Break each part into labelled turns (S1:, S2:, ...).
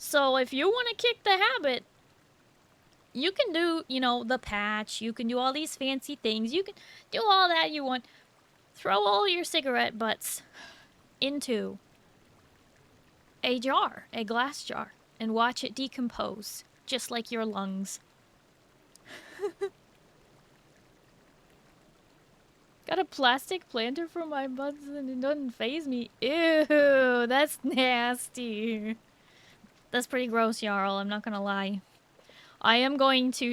S1: So if you want to kick the habit, you can do, you know, the patch. You can do all these fancy things. You can do all that you want. Throw all your cigarette butts into a jar, a glass jar, and watch it decompose, just like your lungs. Got a plastic planter for my buds and it doesn't faze me. Ew, that's nasty. That's pretty gross, Jarl, I'm not gonna lie. I am going to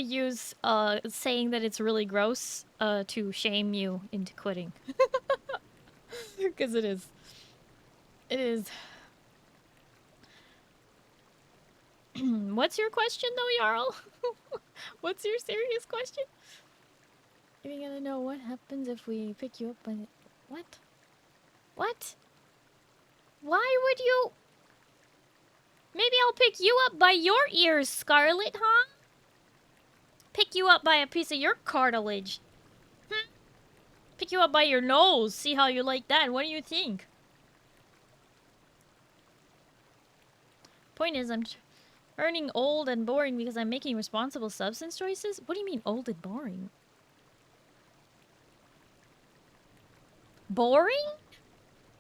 S1: use, saying that it's really gross, to shame you into quitting. Because it is. It is. What's your question, though, Jarl? What's your serious question? You're gonna know what happens if we pick you up by the... What? What? Why would you... Maybe I'll pick you up by your ears, Scarlet, huh? Pick you up by a piece of your cartilage. Pick you up by your nose. See how you like that. What do you think? Point is, I'm turning old and boring because I'm making responsible substance choices? What do you mean old and boring? Boring?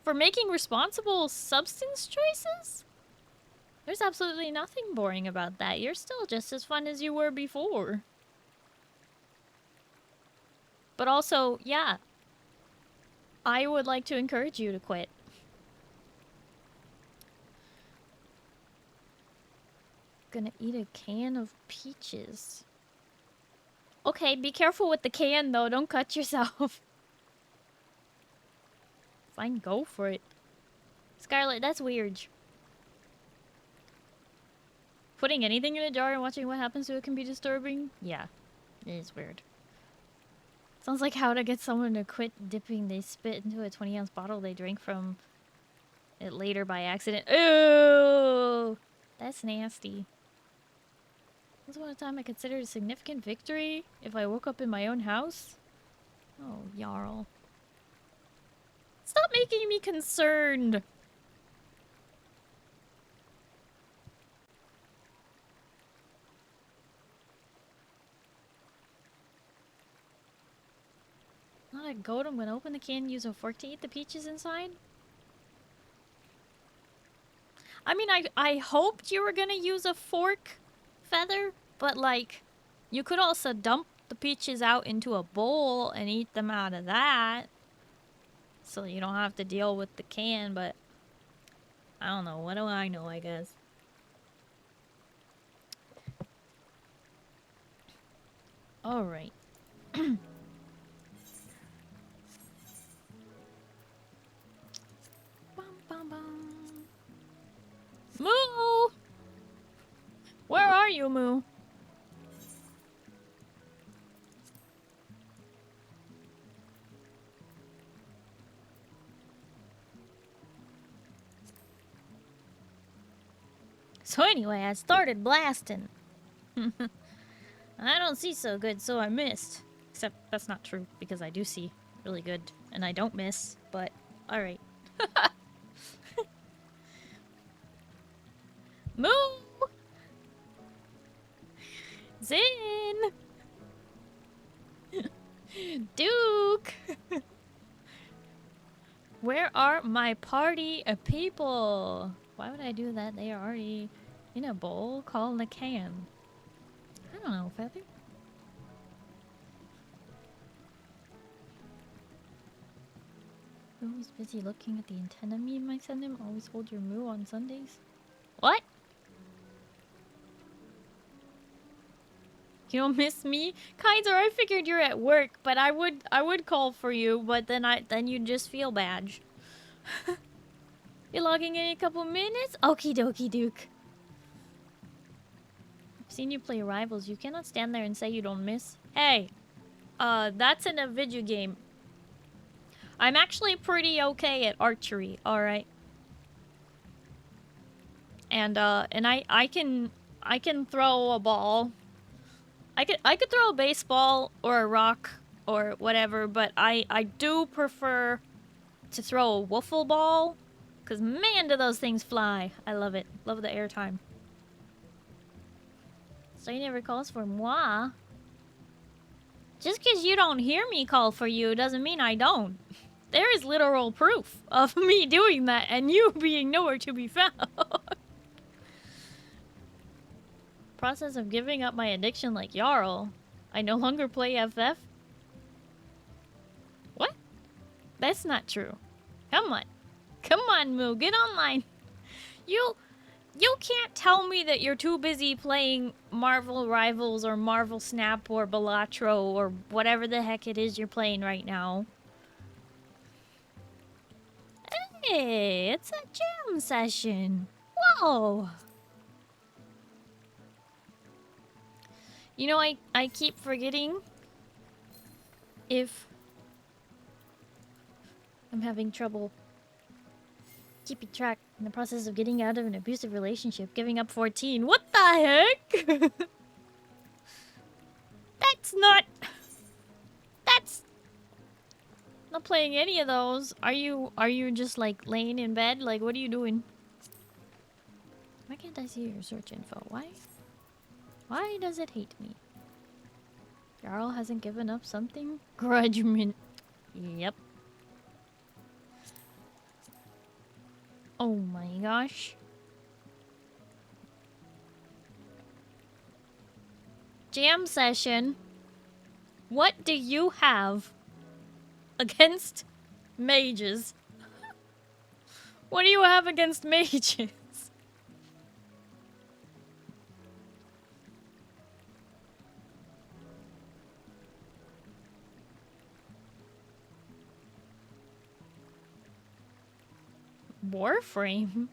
S1: For making responsible substance choices? There's absolutely nothing boring about that. You're still just as fun as you were before. But also, yeah, I would like to encourage you to quit. Gonna eat a can of peaches. Okay, be careful with the can though. Don't cut yourself. Fine, go for it. Scarlet, that's weird. Putting anything in a jar and watching what happens to it can be disturbing? Yeah, it is weird. Sounds like how to get someone to quit dipping they spit into a 20-ounce bottle they drank from it later by accident. Ooh! That's nasty. Once upon a time I considered a significant victory if I woke up in my own house. Oh, Jarl. Stop making me concerned! Not a goat, I'm gonna open the can and use a fork to eat the peaches inside. I mean, I hoped you were gonna use a fork, Feather, but like, you could also dump the peaches out into a bowl and eat them out of that. So you don't have to deal with the can, but I don't know. What do I know, I guess. Alright. Moo! Where are you, Moo? So anyway, I started blasting. I don't see so good, so I missed. Except that's not true, because I do see really good, and I don't miss, but alright. Moo! Zin! Duke! Where are my party of people? Why would I do that? They are already in a bowl called a can. I don't know, Feather. Who's busy looking at the antenna meme I send him? Always hold your moo on Sundays. What? You don't miss me? Kaiser, I figured you're at work, but I would call for you, but then you'd just feel bad. You're logging in a couple minutes? Okie dokie Duke. I've seen you play Rivals. You cannot stand there and say you don't miss. Hey, that's in a video game. I'm actually pretty okay at archery, alright? And I can throw a ball. I could throw a baseball or a rock or whatever, but I do prefer to throw a wiffle ball Because man, do those things fly. I love it. Love the airtime. So he never calls for moi. Just because you don't hear me call for you doesn't mean I don't. There is literal proof of me doing that and you being nowhere to be found. Process of giving up my addiction like Jarl. I no longer play FF. What? That's not true. Come on. Come on, Moo. Get online. You can't tell me that you're too busy playing Marvel Rivals or Marvel Snap or Balatro or whatever the heck it is you're playing right now. Hey, it's a jam session. Whoa. You know, I keep forgetting if I'm having trouble keeping track in the process of getting out of an abusive relationship, giving up 14. What the heck? That's not playing any of those. Are you just like laying in bed? Like, what are you doing? Why can't I see your search info? Why does it hate me? Jarl hasn't given up something? Grudgement. Yep. Oh my gosh. Jam session. What do you have against mages? What do you have against mages? Warframe?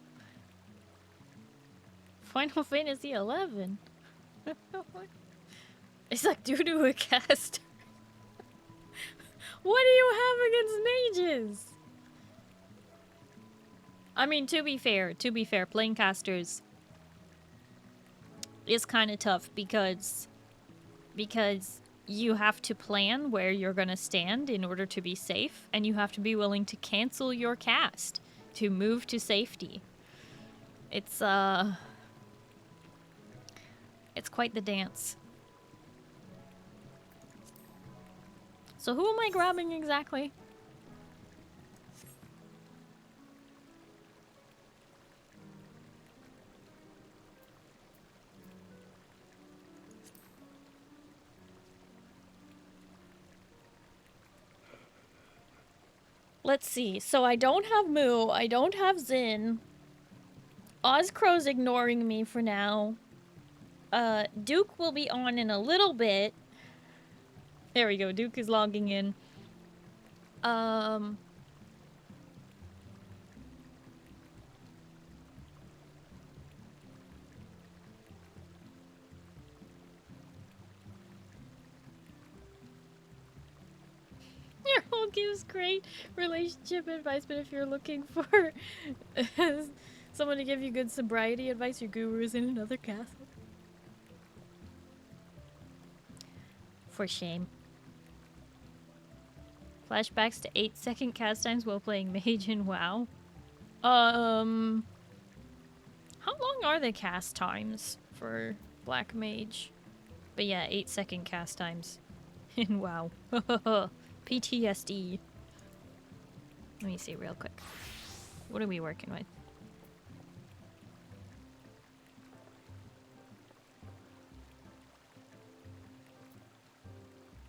S1: Final Fantasy XIV? It's like due to a caster. What do you have against mages? I mean, to be fair, playing casters is kind of tough because you have to plan where you're gonna stand in order to be safe, and you have to be willing to cancel your cast to move to safety. It's quite the dance. So who am I grabbing exactly? Let's see. So I don't have Moo. I don't have Zin. Ozcrow's ignoring me for now. Duke will be on in a little bit. There we go. Duke is logging in. Your whole gives great relationship advice, but if you're looking for someone to give you good sobriety advice, your guru is in another castle. For shame. Flashbacks to 8-second cast times while playing Mage in WoW. How long are the cast times for Black Mage? But yeah, 8-second cast times in WoW. PTSD. Let me see real quick. What are we working with?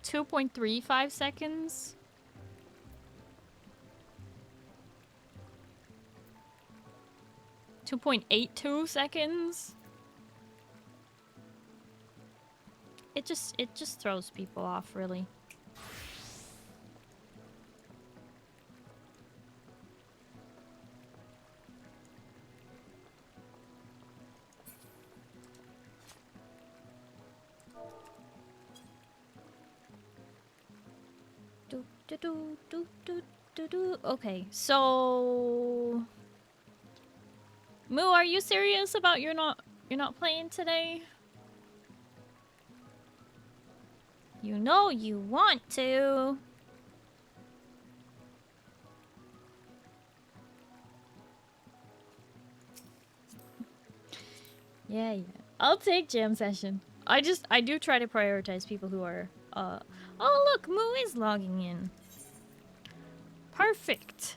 S1: .35 seconds. 2.82 seconds. It just throws people off, really. Okay, so Moo, are you serious about you're not playing today? You know you want to. Yeah. I'll take jam session. I do try to prioritize people who are, oh look, Moo is logging in. Perfect.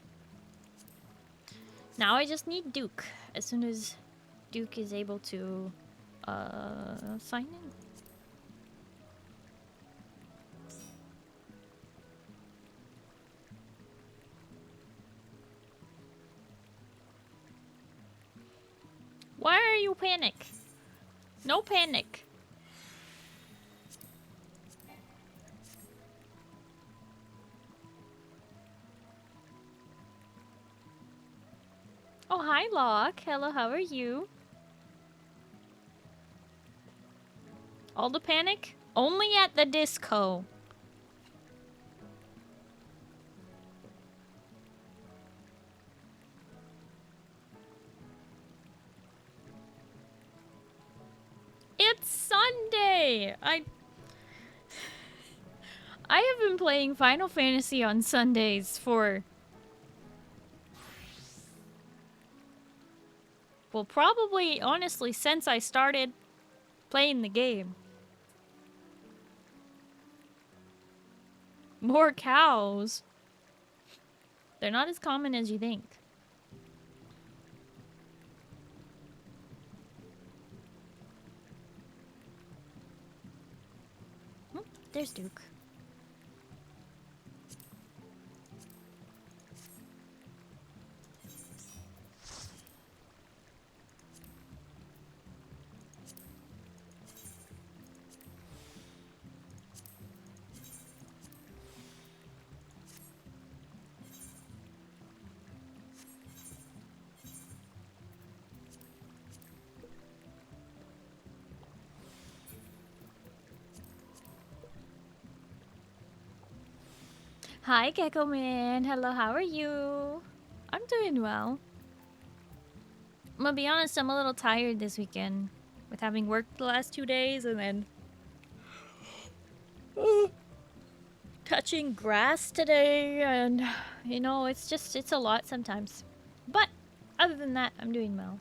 S1: Now I just need Duke. As soon as Duke is able to, sign in. Why are you panic? No panic. Oh, hi, Locke. Hello, how are you? All the panic? Only at the disco. It's Sunday! I have been playing Final Fantasy on Sundays for... well, probably, honestly, since I started playing the game. More cows. They're not as common as you think. There's Duke. Hi, Gecko Man. Hello, how are you? I'm doing well. I'm gonna be honest, I'm a little tired this weekend with having worked the last 2 days and then touching grass today, and you know, it's a lot sometimes. But other than that, I'm doing well.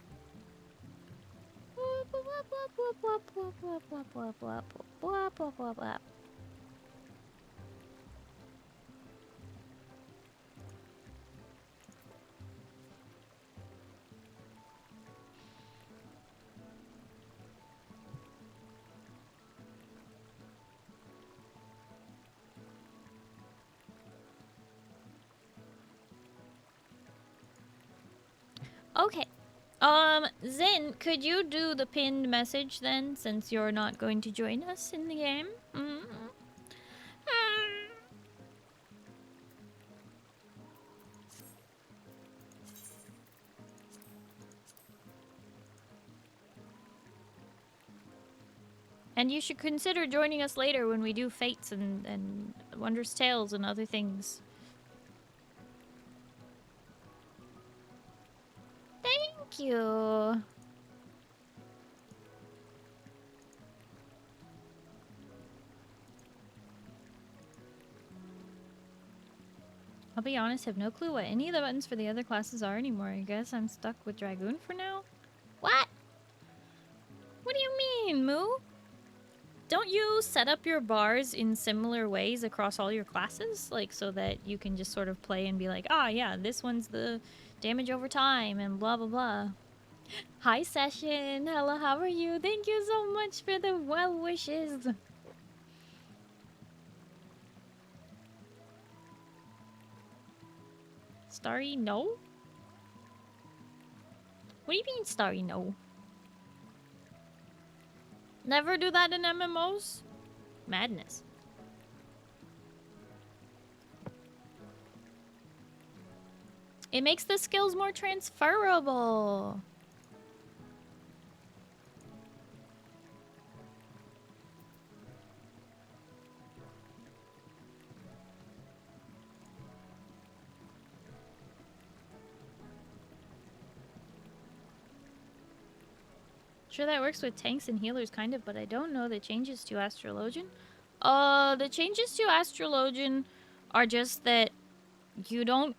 S1: Okay. Zin, could you do the pinned message then, since you're not going to join us in the game? And you should consider joining us later when we do Fates and Wondrous Tales and other things. Thank you. I'll be honest, I have no clue what any of the buttons for the other classes are anymore. I guess I'm stuck with Dragoon for now. What? What do you mean, Moo? Don't you set up your bars in similar ways across all your classes? Like, so that you can just sort of play and be like, ah, yeah, this one's the damage over time and blah, blah, blah. Hi, Session. Hello, how are you? Thank you so much for the well wishes. Starry, no? What do you mean, Starry, no? Never do that in MMOs? Madness. It makes the skills more transferable. Sure, that works with tanks and healers, kind of, but I don't know the changes to Astrologian. The changes to Astrologian are just that you don't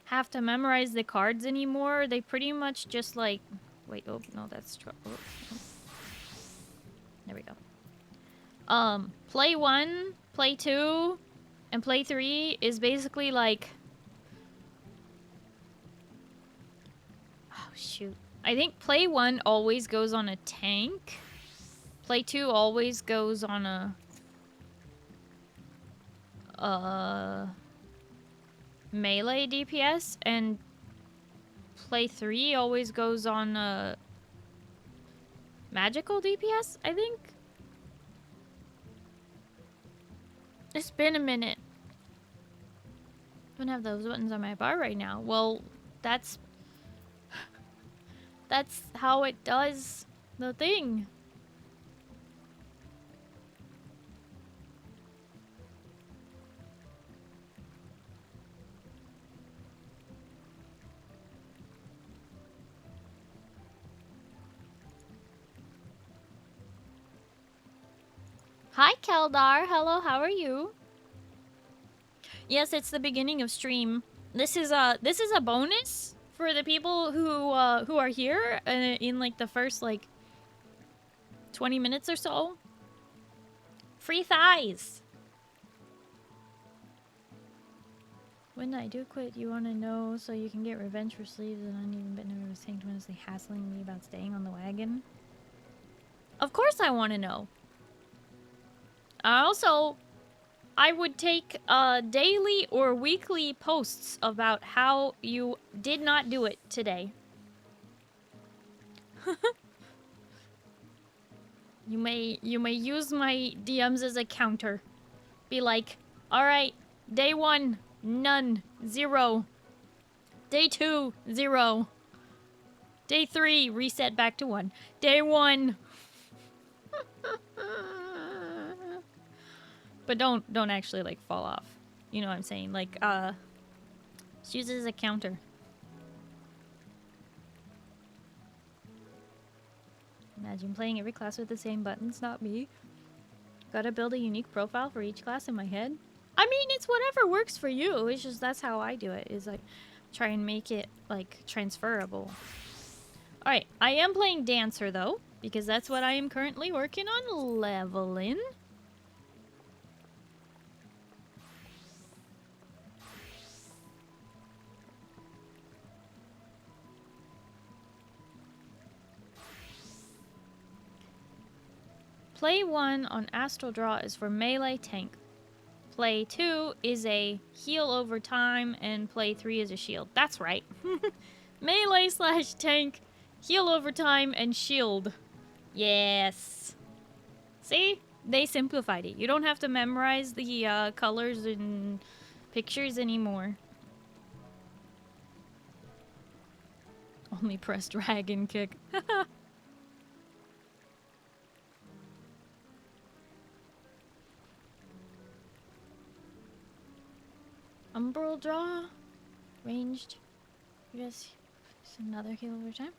S1: have to memorize the cards anymore. They pretty much just like... wait, oh, no, that's... There we go. Play 1, play 2, and play 3 is basically like... Oh, shoot. I think play 1 always goes on a tank. Play 2 always goes on a... melee DPS, and play 3 always goes on a... magical DPS, I think? It's been a minute. I don't have those buttons on my bar right now. Well, that's how it does the thing. Hi, Keldar. Hello, how are you? Yes, it's the beginning of stream. This is a bonus for the people who are here in like the first like 20 minutes or so. Free thighs. When I do quit, you want to know so you can get revenge for sleeves and uneven bit never was continuously hassling me about staying on the wagon. Of course I want to know. I would take daily or weekly posts about how you did not do it today. You may use my DMs as a counter. Be like, all right, day 1, none, 0. Day 2, 0. Day 3, reset back to 1. Day 1. But don't actually like fall off. You know what I'm saying? Like just use it as a counter. Imagine playing every class with the same buttons, not me. Gotta build a unique profile for each class in my head. I mean, it's whatever works for you. It's just that's how I do it. Is like try and make it like transferable. Alright, I am playing Dancer though, because that's what I am currently working on leveling. Play 1 on Astral Draw is for melee tank. Play 2 is a heal over time, and play 3 is a shield. That's right. Melee / tank, heal over time, and shield. Yes. See? They simplified it. You don't have to memorize the colors and pictures anymore. Only press dragon kick. Umbral draw, ranged, just another heal over time.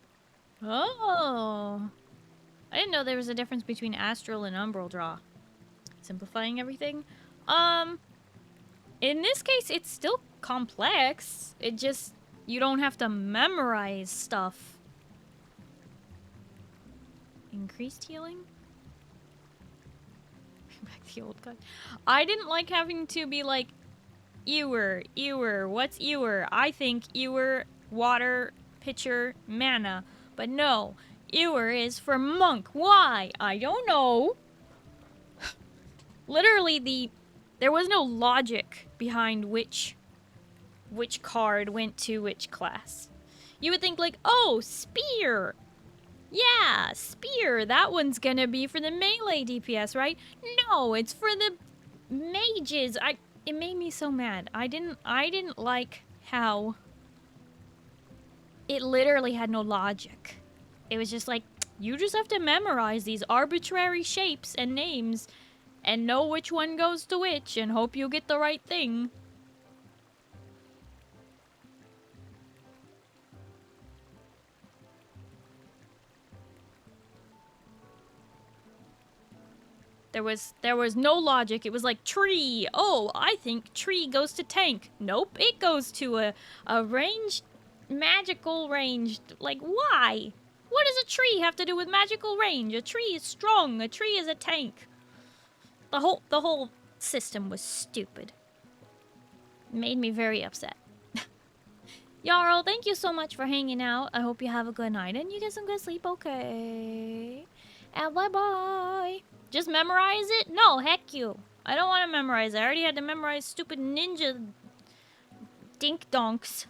S1: Oh, I didn't know there was a difference between astral and umbral draw. Simplifying everything. In this case, it's still complex. It just you don't have to memorize stuff. Increased healing. Bring back the old gun. I didn't like having to be like. Ewer, what's Ewer? I think Ewer, water, pitcher, mana. But no, Ewer is for monk. Why? I don't know. Literally, there was no logic behind which card went to which class. You would think like, oh, spear. Yeah, spear. That one's gonna be for the melee DPS, right? No, it's for the mages. It made me so mad. I didn't like how it literally had no logic. It was just like, you just have to memorize these arbitrary shapes and names and know which one goes to which and hope you get the right thing. There was no logic. It was like tree. Oh, I think tree goes to tank. Nope, it goes to a ranged, magical ranged. Like, why? What does a tree have to do with magical range? A tree is strong. A tree is a tank. The whole system was stupid. Made me very upset. Jarl, thank you so much for hanging out. I hope you have a good night and you get some good sleep, okay? And bye-bye. Just memorize it? No, heck you. I don't want to memorize it. I already had to memorize stupid ninja dink-donks.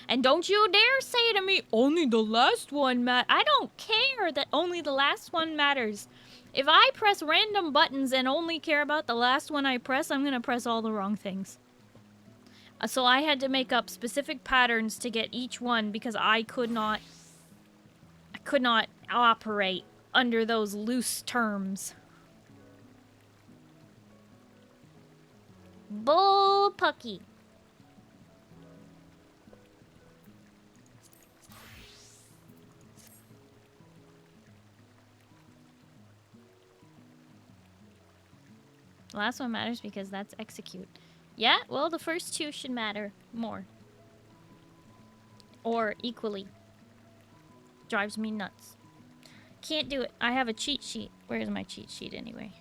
S1: And don't you dare say to me, only the last one matters. I don't care that only the last one matters. If I press random buttons and only care about the last one I press, I'm gonna press all the wrong things. So I had to make up specific patterns to get each one because I could not operate under those loose terms. Bullpucky. The last one matters because that's execute. Yeah, well, the first two should matter more. Or equally. Drives me nuts. Can't do it. I have a cheat sheet. Where is my cheat sheet anyway?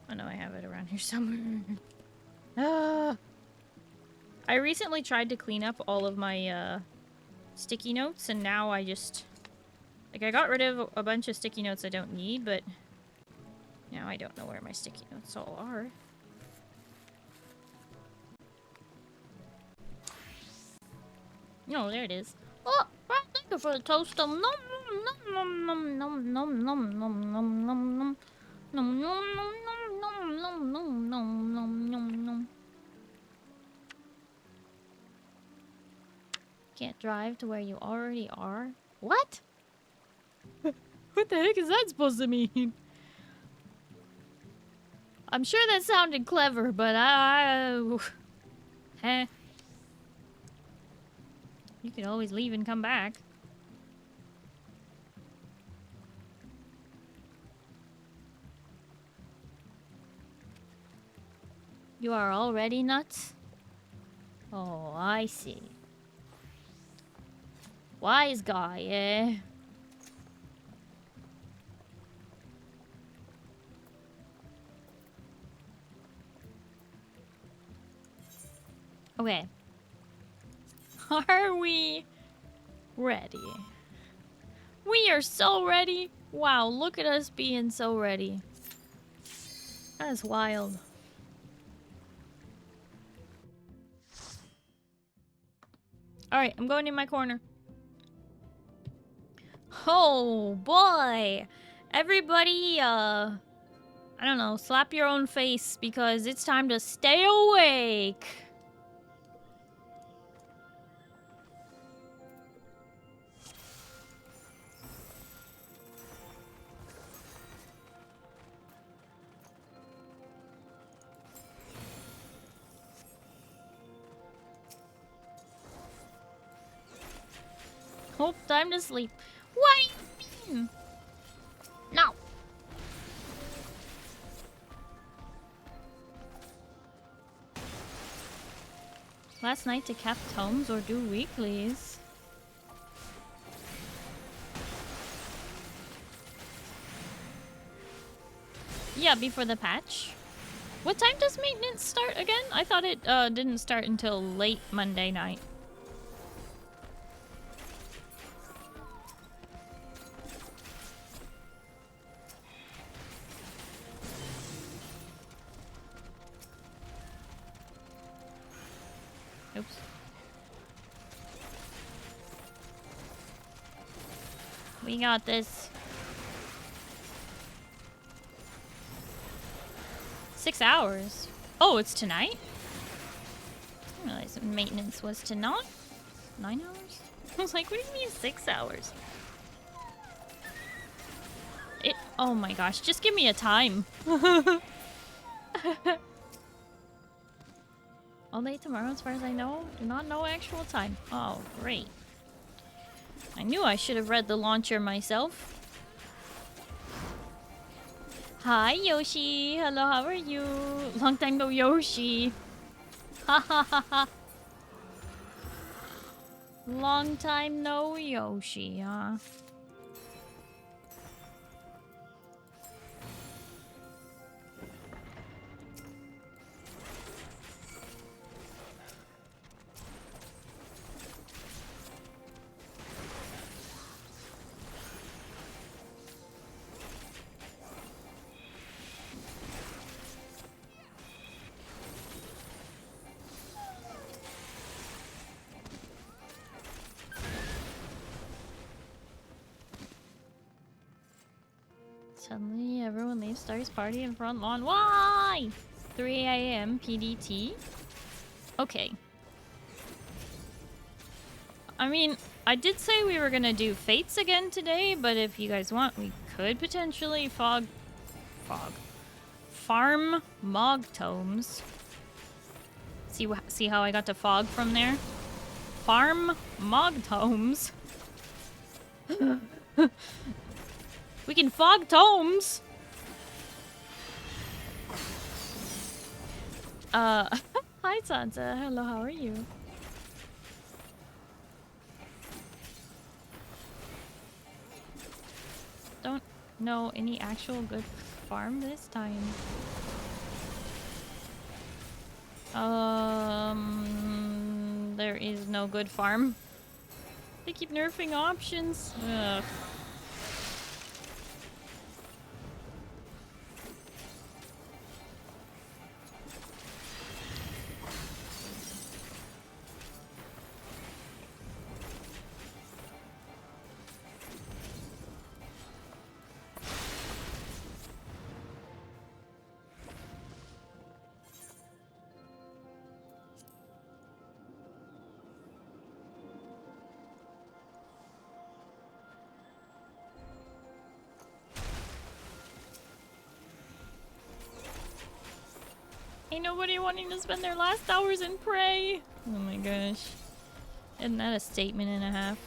S1: Oh no, I have it around here somewhere. I recently tried to clean up all of my sticky notes, and now I just... Like, I got rid of a bunch of sticky notes I don't need, but... Now I don't know where my sticky notes all are. Oh, there it is. Oh, right, thank you for the toast. Nom nom nom nom nom nom nom nom nom nom nom nom nom nom nom nom nom nom nom nom. Can't drive to where you already are. What? What the heck is that supposed to mean? I'm sure that sounded clever, but Heh. You could always leave and come back. You are already nuts? Oh, I see. Wise guy, eh? Okay. Are we ready? We are so ready. Wow, look at us being so ready. That is wild. Alright, I'm going in my corner. Oh boy. Everybody, I don't know, slap your own face because it's time to stay awake. Oh, time to sleep. What do you mean? No. Last night to cap tomes or do weeklies? Yeah, before the patch. What time does maintenance start again? I thought it didn't start until late Monday night. Oops. We got this. 6 hours. Oh, it's tonight? I didn't realize maintenance was tonight. 9 hours? I was like, what do you mean 6 hours? Oh my gosh, just give me a time. All day tomorrow, as far as I know. Do not know actual time. Oh, great. I knew I should have read the launcher myself. Hi, Yoshi. Hello, how are you? Long time no Yoshi. Ha ha ha ha. Long time no Yoshi, huh? Suddenly, everyone leaves Starry's party in front lawn. Why? 3 a.m. PDT. Okay. I mean, I did say we were gonna do Fates again today, but if you guys want, we could potentially farm Mog Tomes. See how I got to fog from there? Farm Mog Tomes. We can fog tomes. Hi Sansa. Hello, how are you? Don't know any actual good farm this time. There is no good farm. They keep nerfing options. Ugh. Ain't nobody wanting to spend their last hours in Prey. Oh my gosh. Isn't that a statement and a half?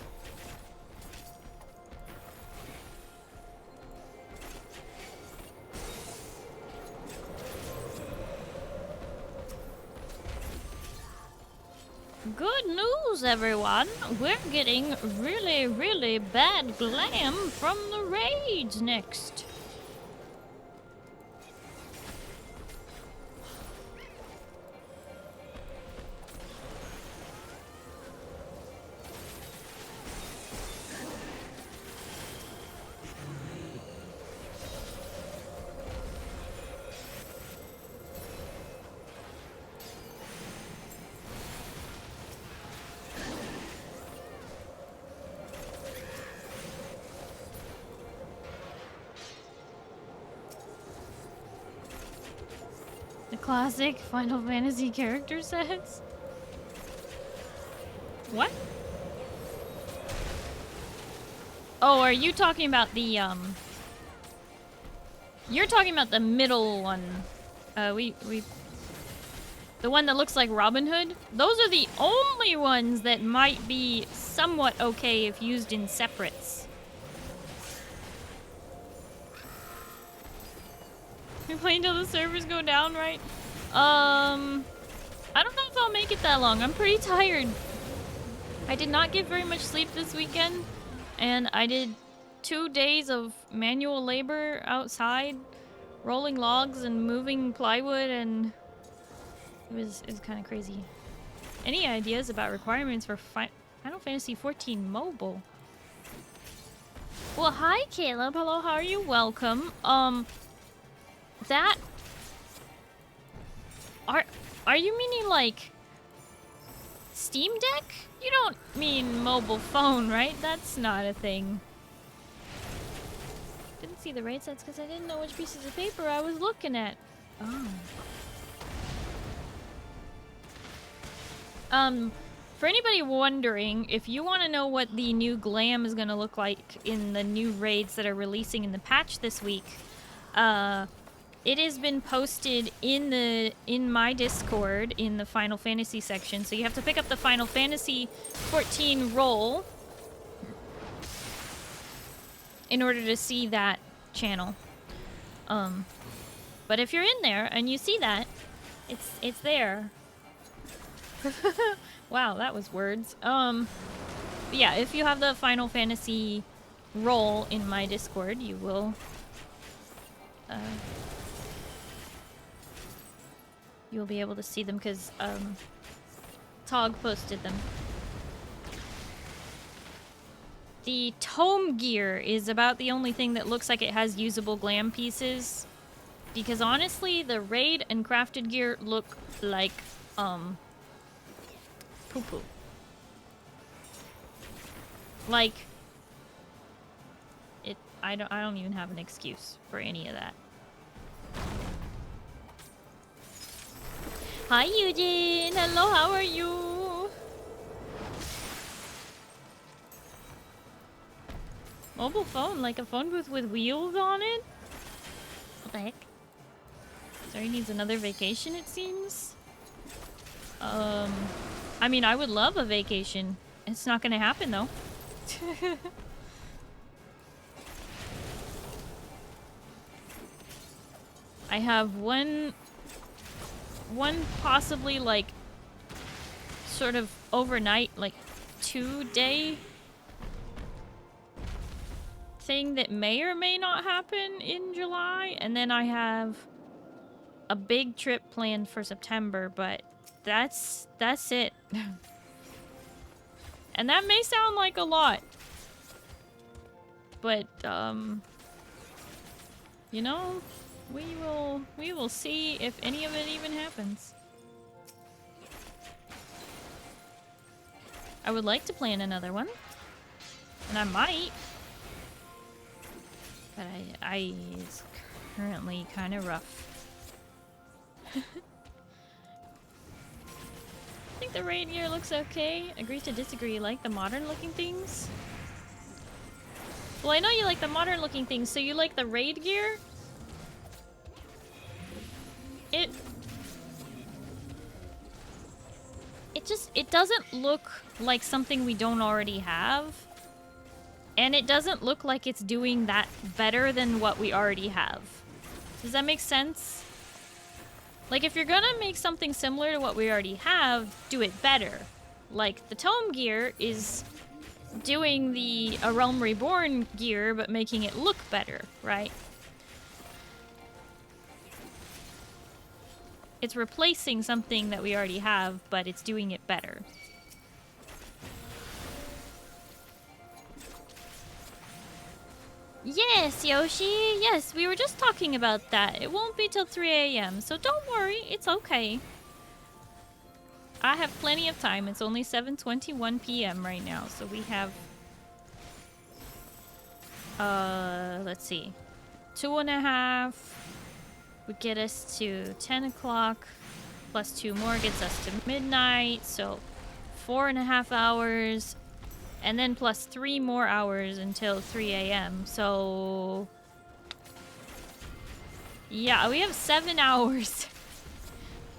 S1: Good news, everyone! We're getting really, really bad glam from the raids next. Classic Final Fantasy character sets? What? Oh, are you talking about the, You're talking about the middle one. The one that looks like Robin Hood? Those are the only ones that might be somewhat okay if used in separates. You're playing till the servers go down, right? I don't know if I'll make it that long. I'm pretty tired. I did not get very much sleep this weekend, and I did 2 days of manual labor outside, rolling logs and moving plywood, and it was kind of crazy. Any ideas about requirements for Final Fantasy XIV mobile? Well, hi Caleb. Hello, how are you? Welcome. That... Are you meaning, like, Steam Deck? You don't mean mobile phone, right? That's not a thing. Didn't see the raid sets because I didn't know which pieces of paper I was looking at. Oh. For anybody wondering, if you want to know what the new glam is going to look like in the new raids that are releasing in the patch this week, it has been posted in my Discord in the Final Fantasy section. So you have to pick up the Final Fantasy XIV roll in order to see that channel. But if you're in there and you see that, it's there. Wow, that was words. yeah, if you have the Final Fantasy role in my Discord, you will you'll be able to see them because Tog posted them. The tome gear is about the only thing that looks like it has usable glam pieces. Because honestly, the raid and crafted gear look like, poo-poo. Like, I don't even have an excuse for any of that. Hi, Eugene! Hello, how are you? Mobile phone, like a phone booth with wheels on it? What the heck? Starry needs another vacation, it seems. I mean, I would love a vacation. It's not gonna happen, though. I have one possibly, like, sort of overnight, like, 2-day thing that may or may not happen in July, and then I have a big trip planned for September, but that's it. And that may sound like a lot, but you know, we will see if any of it even happens. I would like to plan another one, and I might. But it's currently kind of rough. I think the raid gear looks okay. Agree to disagree. Like the modern looking things? Well, I know you like the modern looking things, so you like the raid gear? It doesn't look like something we don't already have. And it doesn't look like it's doing that better than what we already have. Does that make sense? Like, if you're gonna make something similar to what we already have, do it better. Like, the tome gear is doing the A Realm Reborn gear, but making it look better, right? It's replacing something that we already have, but it's doing it better. Yes, Yoshi! Yes, we were just talking about that. It won't be till 3 a.m., so don't worry, it's okay. I have plenty of time. It's only 7:21 p.m. right now, so we have... let's see. 2.5 would get us to 10 o'clock, plus 2 more gets us to midnight, so 4.5 hours. And then plus 3 more hours until 3 a.m. So... yeah, we have 7 hours.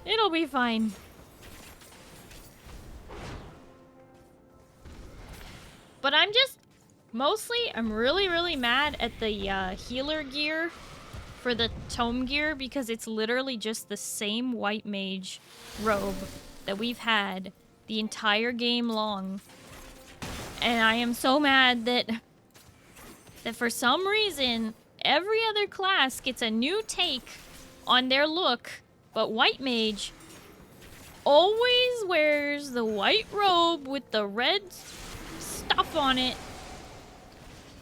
S1: It'll be fine. But I'm just... mostly, I'm really mad at the healer gear for the tome gear because it's literally just the same white mage robe that we've had the entire game long. And I am so mad that for some reason, every other class gets a new take on their look, but White Mage always wears the white robe with the red stuff on it.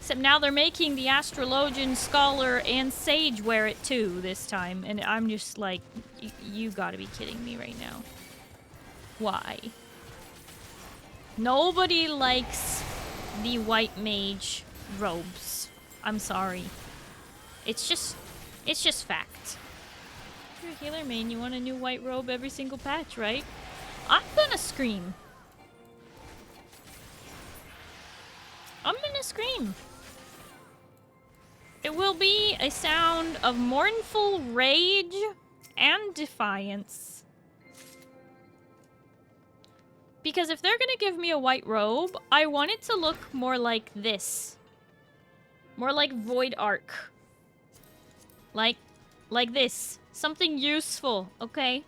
S1: Except now they're making the Astrologian, Scholar, and Sage wear it too this time. And I'm just like, you gotta be kidding me right now. Why? Nobody likes the white mage robes. I'm sorry. It's just fact. If you're a healer main, you want a new white robe every single patch, right? I'm gonna scream. I'm gonna scream. It will be a sound of mournful rage and defiance. Because if they're gonna give me a white robe, I want it to look more like this. More like Void Arc. Like this. Something useful, okay?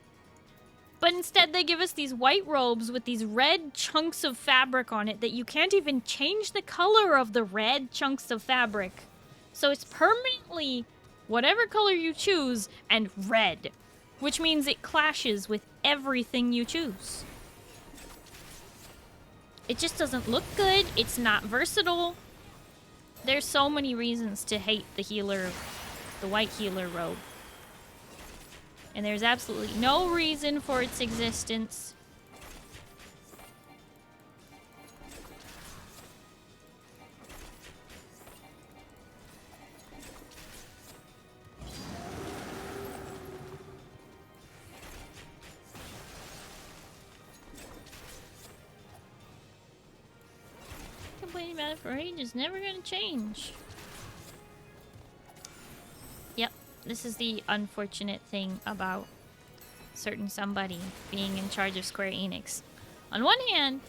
S1: But instead they give us these white robes with these red chunks of fabric on it that you can't even change the color of the red chunks of fabric. So it's permanently whatever color you choose and red, which means it clashes with everything you choose. It just doesn't look good. It's not versatile. There's so many reasons to hate the healer, the white healer robe. And there's absolutely no reason for its existence. Complaining about it for age is never gonna change. Yep, this is the unfortunate thing about certain somebody being in charge of Square Enix. On one hand,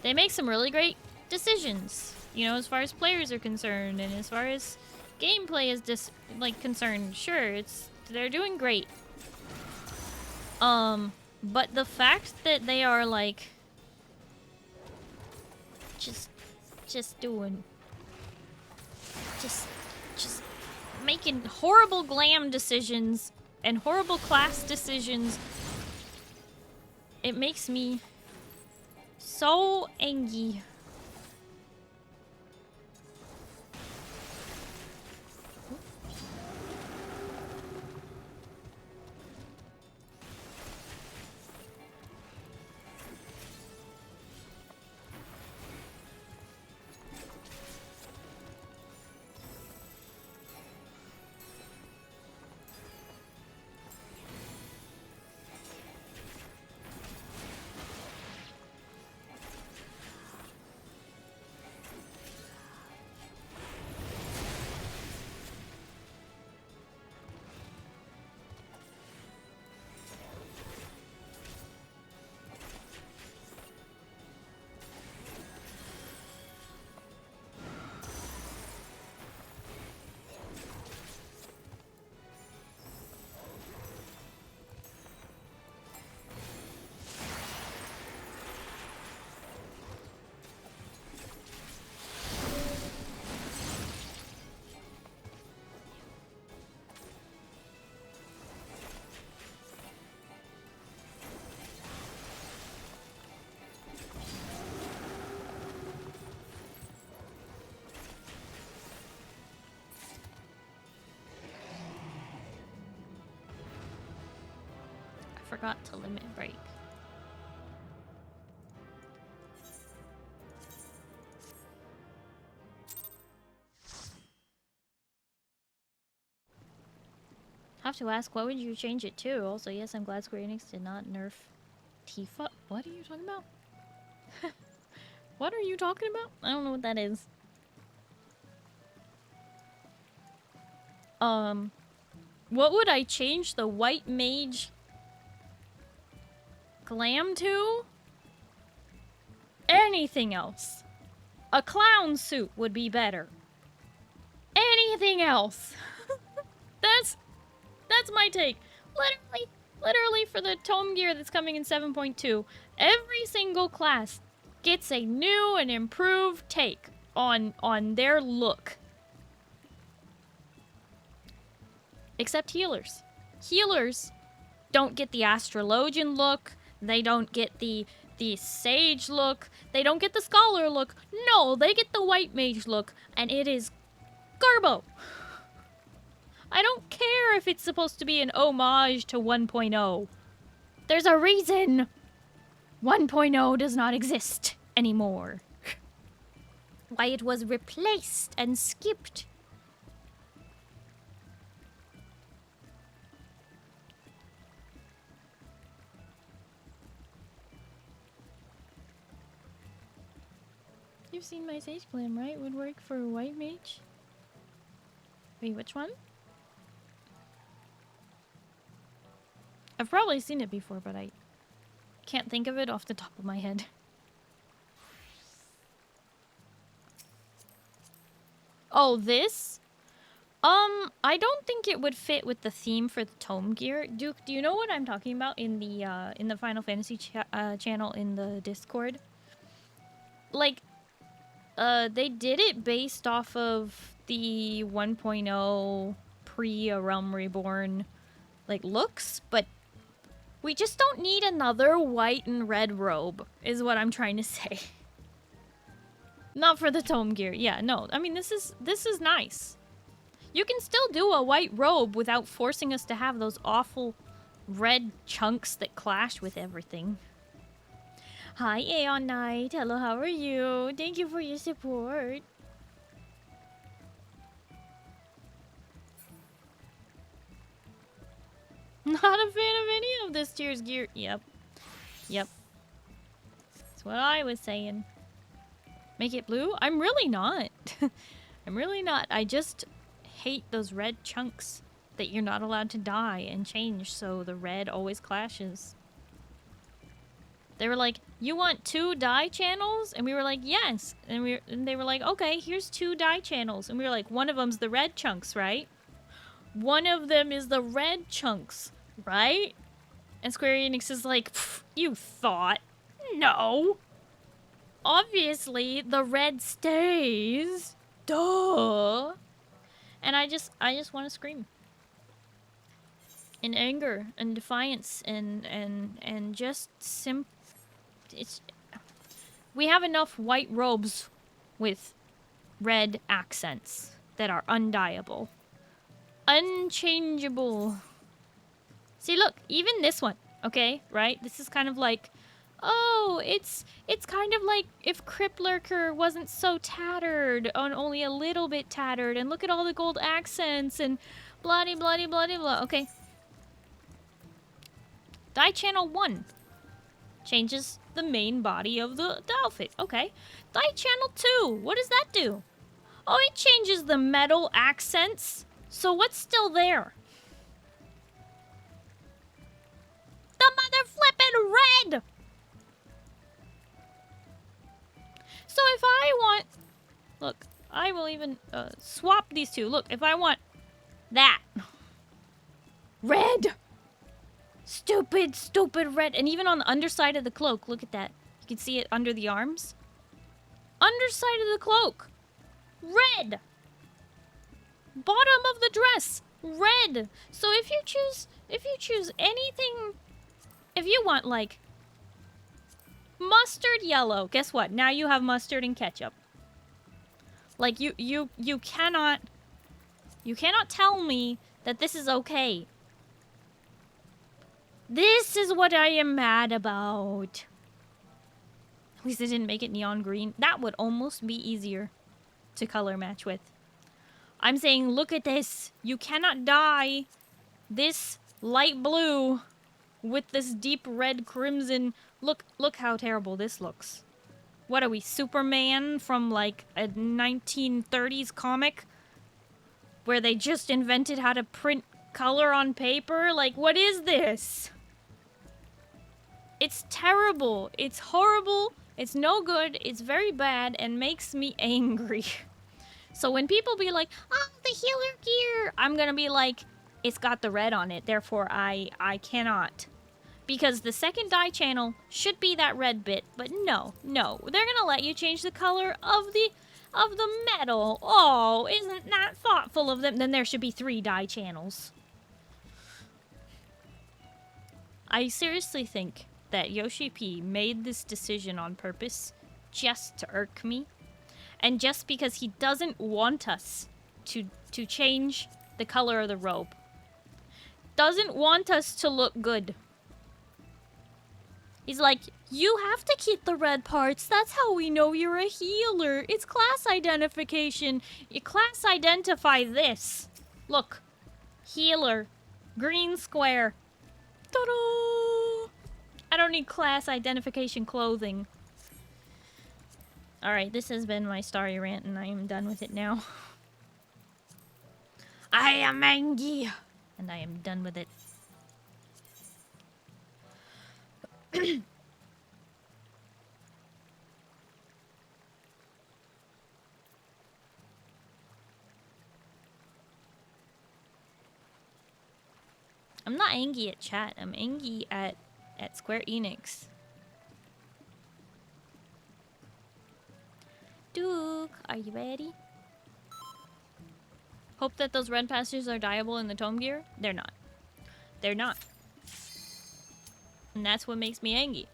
S1: they make some really great decisions, you know, as far as players are concerned and as far as gameplay is concerned. Sure, they're doing great. But the fact that they are like just making horrible glam decisions and horrible class decisions, it makes me so angry. Forgot to limit break. Have to ask, what would you change it to? Also, yes, I'm glad Square Enix did not nerf Tifa. What are you talking about? What are you talking about? I don't know what that is. What would I change the white mage glam to? Anything else. A clown suit would be better. Anything else. That's my take. Literally for the tome gear that's coming in 7.2, every single class gets a new and improved take on their look. Except healers. Healers don't get the astrologian look. They don't get the sage look. They don't get the scholar look. No, they get the white mage look, and it is garbo. I don't care if it's supposed to be an homage to 1.0. There's a reason 1.0 does not exist anymore. Why it was replaced and skipped. You've seen my sage glam, right? Would work for a white mage. Wait, which one? I've probably seen it before, but I can't think of it off the top of my head. Oh, this? I don't think it would fit with the theme for the tome gear. Duke, do you know what I'm talking about in the Final Fantasy channel in the Discord? Like, they did it based off of the 1.0 pre-A Realm Reborn, like, looks, but we just don't need another white and red robe, is what I'm trying to say. Not for the tome gear. Yeah, no. I mean, this is nice. You can still do a white robe without forcing us to have those awful red chunks that clash with everything. Hi, Aeon Knight. Hello, how are you? Thank you for your support. Not a fan of any of this tier's gear. Yep. Yep. That's what I was saying. Make it blue? I'm really not. I'm really not. I just hate those red chunks that you're not allowed to dye and change, so the red always clashes. They were like, you want 2 dye channels? And we were like, yes. And they were like, okay, here's 2 dye channels. And we were like, one of them's the red chunks, right? One of them is the red chunks, right? And Square Enix is like, you thought? No. Obviously, the red stays. Duh. And I just want to scream. In anger and defiance and just it's... We have enough white robes with red accents that are undyeable. Unchangeable. See, look, even this one, okay, right? This is kind of like, oh, it's kind of like if CrystqlQueen wasn't so tattered, and only a little bit tattered, and look at all the gold accents, and bloody, bloody, bloody, blah. Okay. Dye channel 1 changes the main body of the outfit. Okay. Dye channel 2, what does that do? Oh, it changes the metal accents. So what's still there? The mother flippin' red! So if I want... Look, I will even swap these two. Look, if I want that. Red! Stupid, stupid red. And even on the underside of the cloak, look at that. You can see it under the arms. Underside of the cloak. Red! Bottom of the dress. Red! So if you choose anything... If you want, like, mustard yellow, guess what? Now you have mustard and ketchup. Like, you cannot tell me that this is okay. This is what I am mad about. At least they didn't make it neon green. That would almost be easier to color match with. I'm saying, look at this. You cannot dye this light blue with this deep red crimson. Look how terrible this looks. What are we, Superman from like a 1930s comic? Where they just invented how to print color on paper? Like, what is this? It's terrible. It's horrible. It's no good. It's very bad and makes me angry. So when people be like, oh, the healer gear, I'm gonna be like, it's got the red on it, therefore I cannot. Because the second dye channel should be that red bit, but no. They're gonna let you change the color of the metal. Oh, isn't that thoughtful of them? Then there should be 3 dye channels. I seriously think that Yoshi P made this decision on purpose just to irk me. And just because he doesn't want us to change the color of the robe. Doesn't want us to look good. He's like, you have to keep the red parts. That's how we know you're a healer. It's class identification. You class identify this. Look. Healer. Green square. Ta-da! I don't need class identification clothing. Alright, this has been my Starry rant, and I am done with it now. I am angry, and I am done with it. I'm not angry at chat. I'm angry at Square Enix. Duke, are you ready? Hope that those red pastures are dyeable in the tome gear. They're not. They're not. And that's what makes me angry.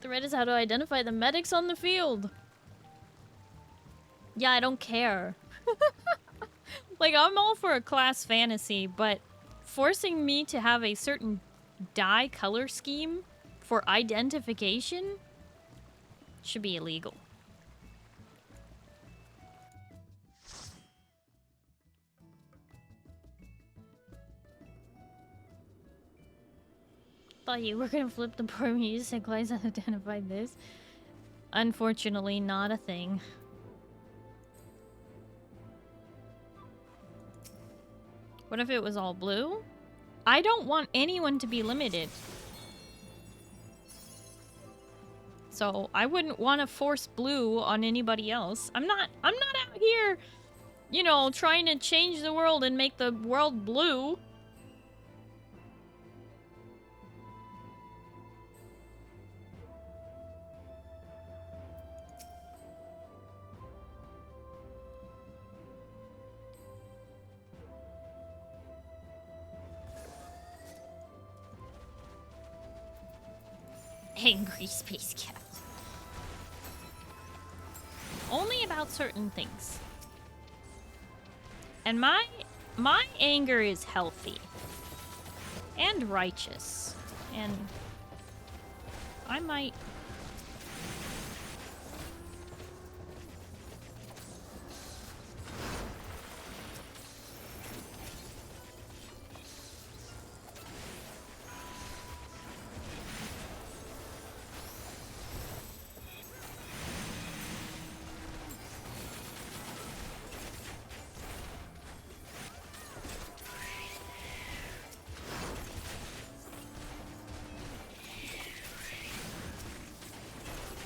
S1: The red is how to identify the medics on the field. Yeah, I don't care. Like, I'm all for a class fantasy, but forcing me to have a certain dye color scheme for identification should be illegal. Thought you were gonna flip the poor music class and identify this. Unfortunately, not a thing. What if it was all blue? I don't want anyone to be limited. So I wouldn't want to force blue on anybody else. I'm not out here, you know, trying to change the world and make the world blue. Angry space cat. Only about certain things. And my anger is healthy. And righteous. And I might...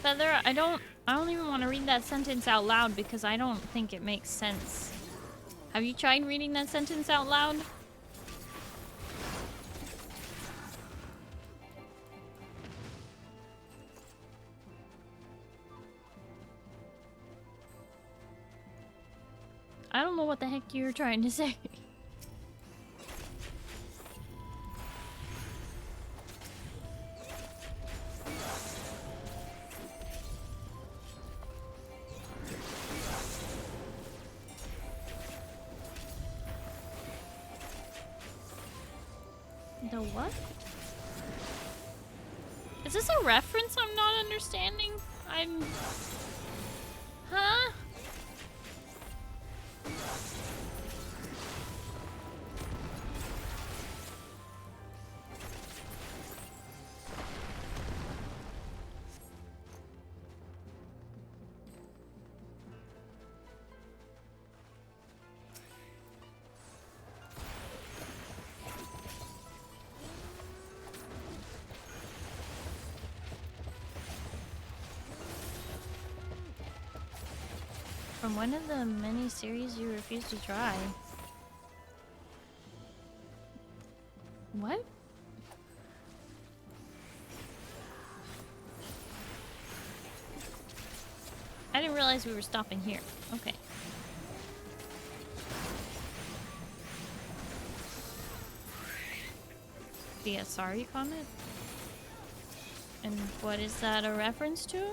S1: Feather, I don't even want to read that sentence out loud because I don't think it makes sense. Have you tried reading that sentence out loud? I don't know what the heck you're trying to say. The what? Is this a reference I'm not understanding? Huh? From one of the many series you refuse to try. What? I didn't realize we were stopping here. Okay. The sorry comment? And what is that a reference to?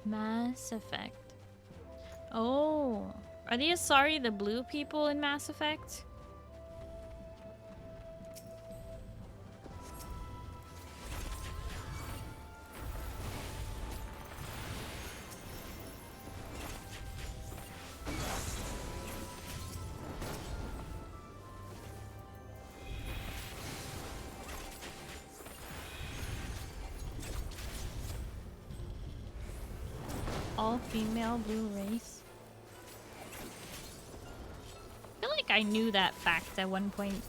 S1: Mass Effect. Oh, are the Asari the blue people in Mass Effect? All female blue race. I feel like I knew that fact at one point.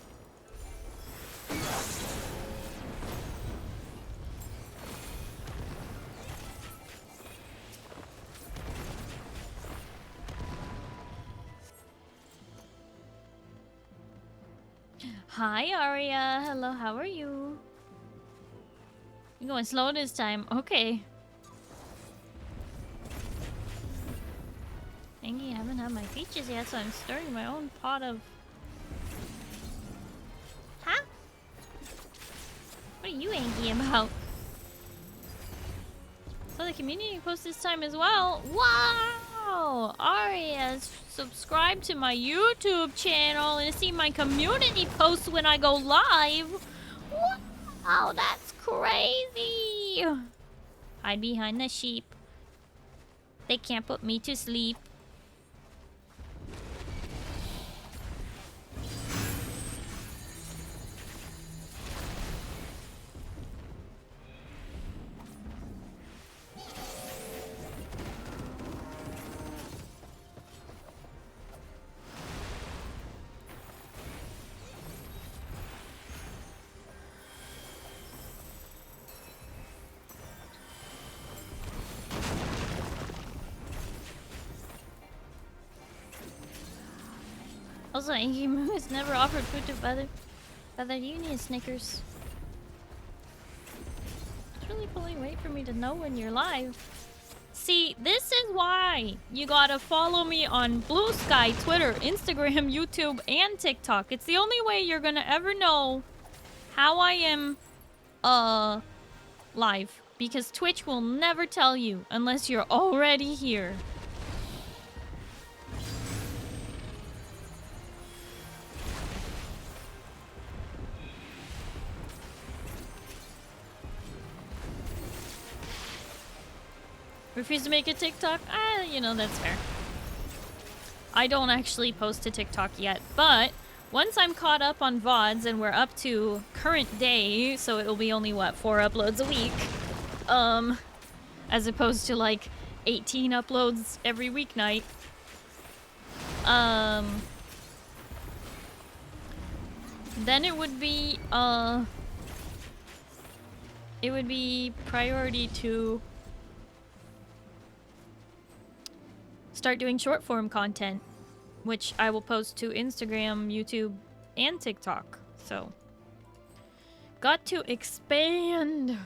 S1: Hi, Aria. Hello, how are you? You're going slow this time. Okay. Angie, I haven't had my peaches yet, so I'm stirring my own pot of... Huh? What are you angry about? So the community post this time as well. Wow! Aria's subscribed to my YouTube channel and see my community posts when I go live. Wow, that's crazy! Hide behind the sheep. They can't put me to sleep. Also, Angie Moo has never offered food to Feather Union Snickers. It's really pulling weight for me to know when you're live. See, this is why you gotta follow me on Blue Sky, Twitter, Instagram, YouTube, and TikTok. It's the only way you're gonna ever know how I am, live. Because Twitch will never tell you unless you're already here. Refuse to make a TikTok? You know, that's fair. I don't actually post to TikTok yet, but once I'm caught up on VODs and we're up to current day, so it'll be only, what, 4 uploads a week, as opposed to, like, 18 uploads every weeknight. Then it would be priority to start doing short form content, which I will post to Instagram, YouTube, and TikTok. So, got to expand.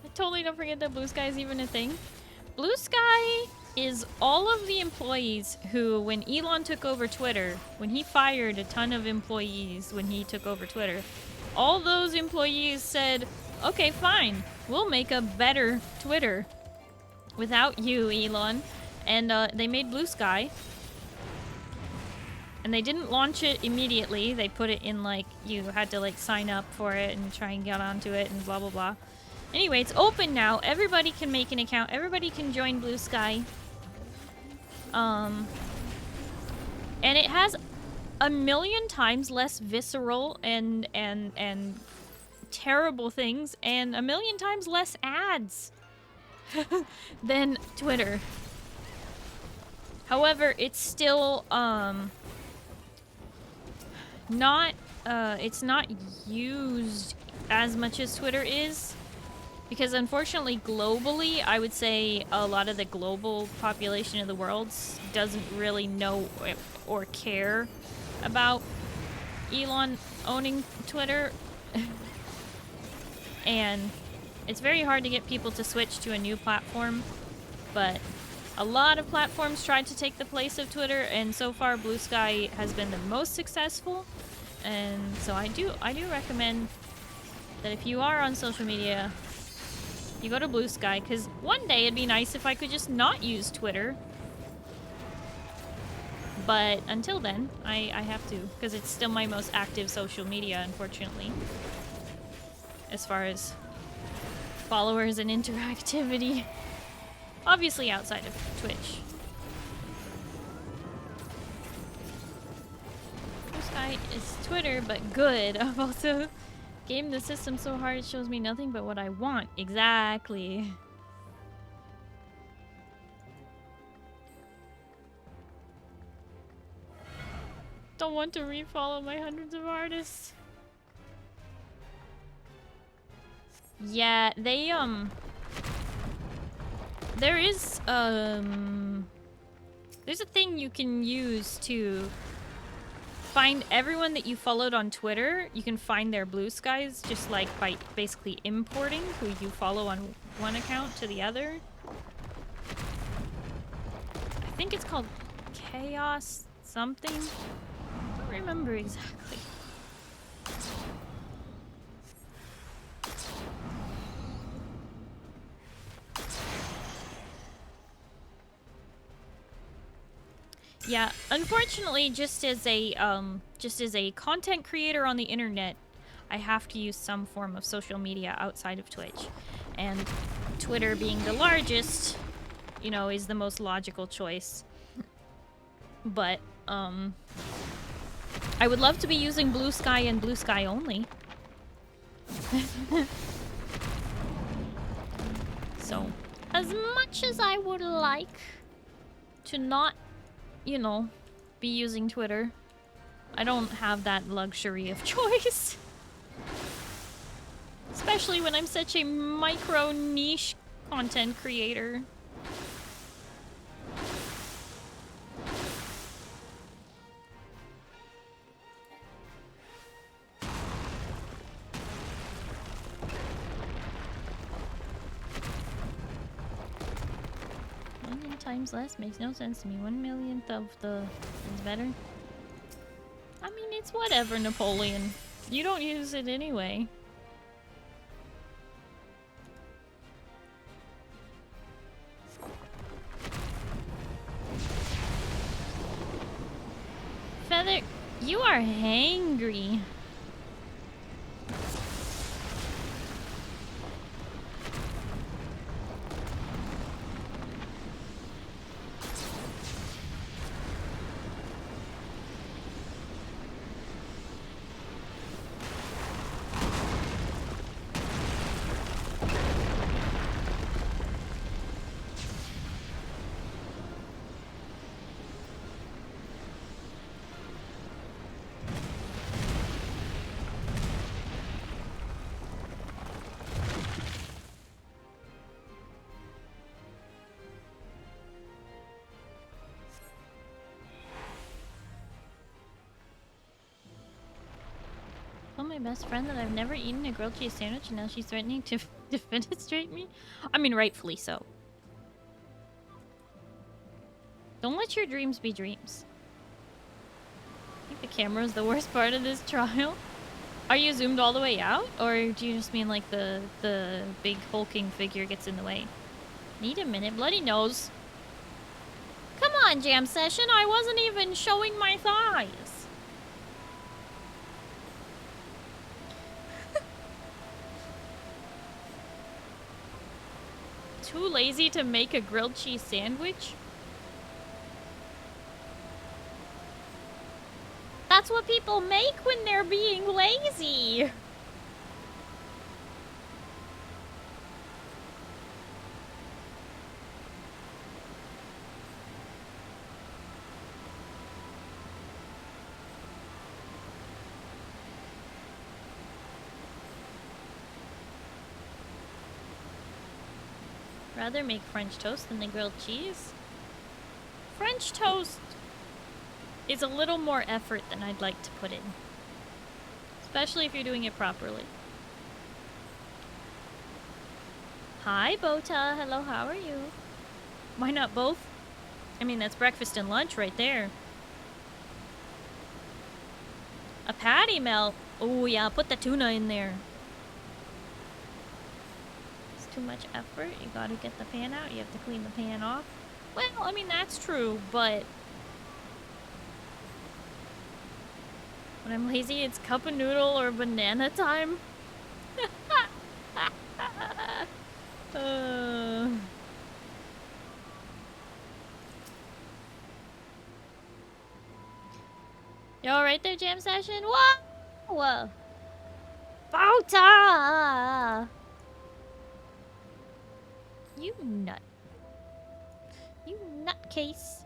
S1: I totally don't forget that Blue Sky is even a thing. Blue Sky is all of the employees who, when Elon took over Twitter, when he fired a ton of employees when he took over Twitter, all those employees said, okay, fine, we'll make a better Twitter without you, Elon. And they made Blue Sky. And they didn't launch it immediately. They put it in, like, you had to, like, sign up for it and try and get onto it and blah, blah, blah. Anyway, it's open now. Everybody can make an account. Everybody can join Blue Sky. And it has 1,000,000 times less visceral and terrible things, and 1,000,000 times less ads than Twitter. However, it's still it's not used as much as Twitter is. Because unfortunately, globally, I would say a lot of the global population of the world doesn't really know or care about Elon owning Twitter. And it's very hard to get people to switch to a new platform. But a lot of platforms tried to take the place of Twitter, and so far Blue Sky has been the most successful. And so I do recommend that if you are on social media, you go to Blue Sky, because one day it'd be nice if I could just not use Twitter. But until then, I have to, because it's still my most active social media, unfortunately. As far as followers and interactivity. Obviously outside of Twitch. Sky is Twitter, but good. I've also gamed the system so hard it shows me nothing but what I want. Exactly. Don't want to refollow my hundreds of artists. Yeah, they, there is, there's a thing you can use to find everyone that you followed on Twitter. You can find their blue skies just like by basically importing who you follow on one account to the other. I think it's called Chaos something. I don't remember exactly. Yeah, unfortunately, just as a content creator on the internet, I have to use some form of social media outside of Twitch. And Twitter being the largest, you know, is the most logical choice. But, I would love to be using Blue Sky and Blue Sky only. So, as much as I would like to not, you know, be using Twitter, I don't have that luxury of choice. Especially when I'm such a micro niche content creator. Times less makes no sense to me. 1/1,000,000th of the is better. I mean, it's whatever, Napoleon. You don't use it anyway. Feather, you are hangry. My best friend that I've never eaten a grilled cheese sandwich and now she's threatening to defenestrate me? I mean, rightfully so. Don't let your dreams be dreams. I think the camera is the worst part of this trial. Are you zoomed all the way out? Or do you just mean like the big hulking figure gets in the way? Need a minute. Bloody nose. Come on, jam session. I wasn't even showing my thighs. Too lazy to make a grilled cheese sandwich? That's what people make when they're being lazy. Rather make French toast than the grilled cheese? French toast is a little more effort than I'd like to put in. Especially if you're doing it properly. Hi, Bota. Hello, how are you? Why not both? I mean, that's breakfast and lunch right there. A patty melt. Oh, yeah, put the tuna in there. Too much effort. You gotta get the pan out. You have to clean the pan off. Well, I mean, that's true, but when I'm lazy, it's cup of noodle or banana time. You alright there, Jam Session? Whoa! Bota! You nut. You nutcase.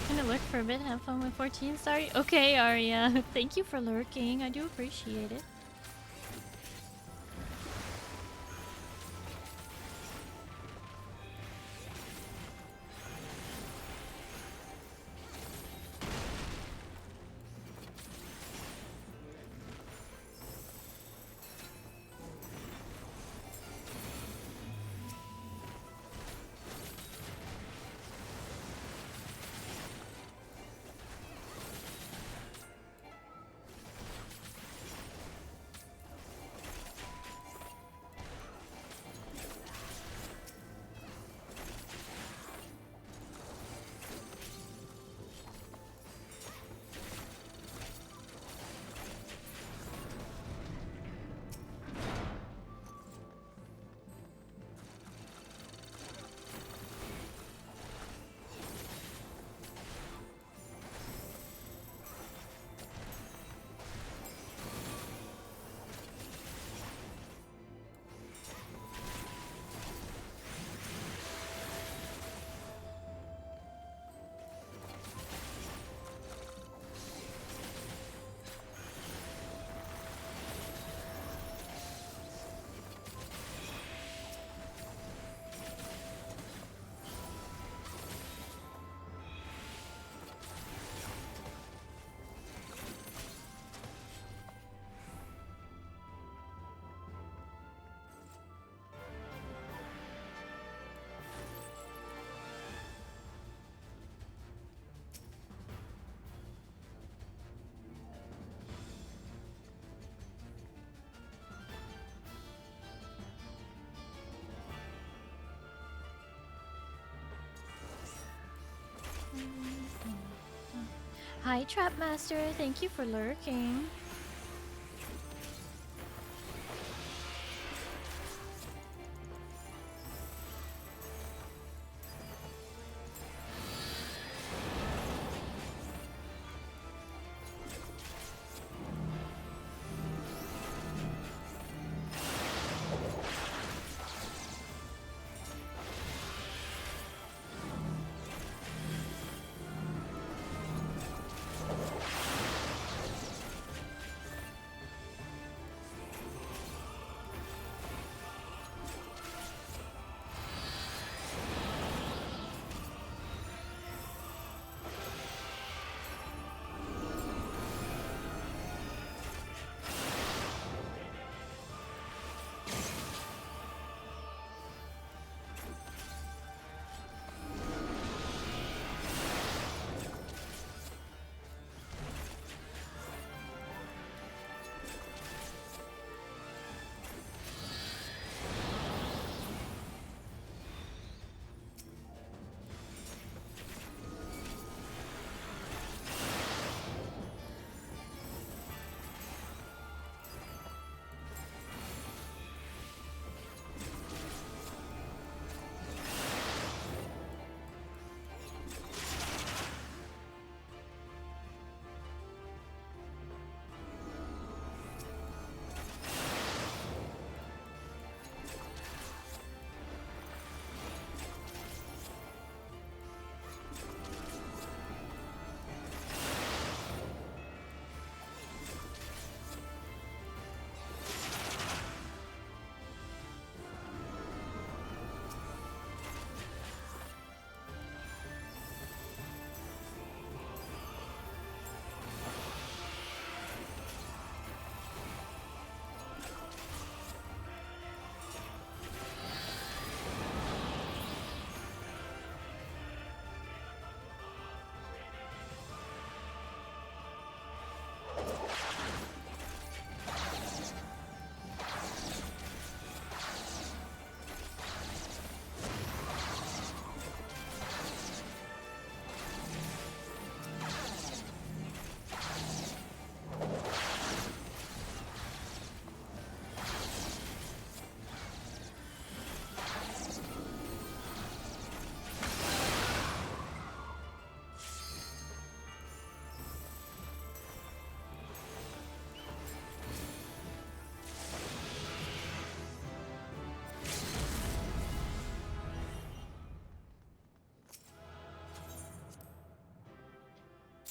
S1: Gonna lurk for a bit, have fun with 14 Starry. Okay, Aria. Thank you for lurking. I do appreciate it. Hi, Trapmaster. Thank you for lurking.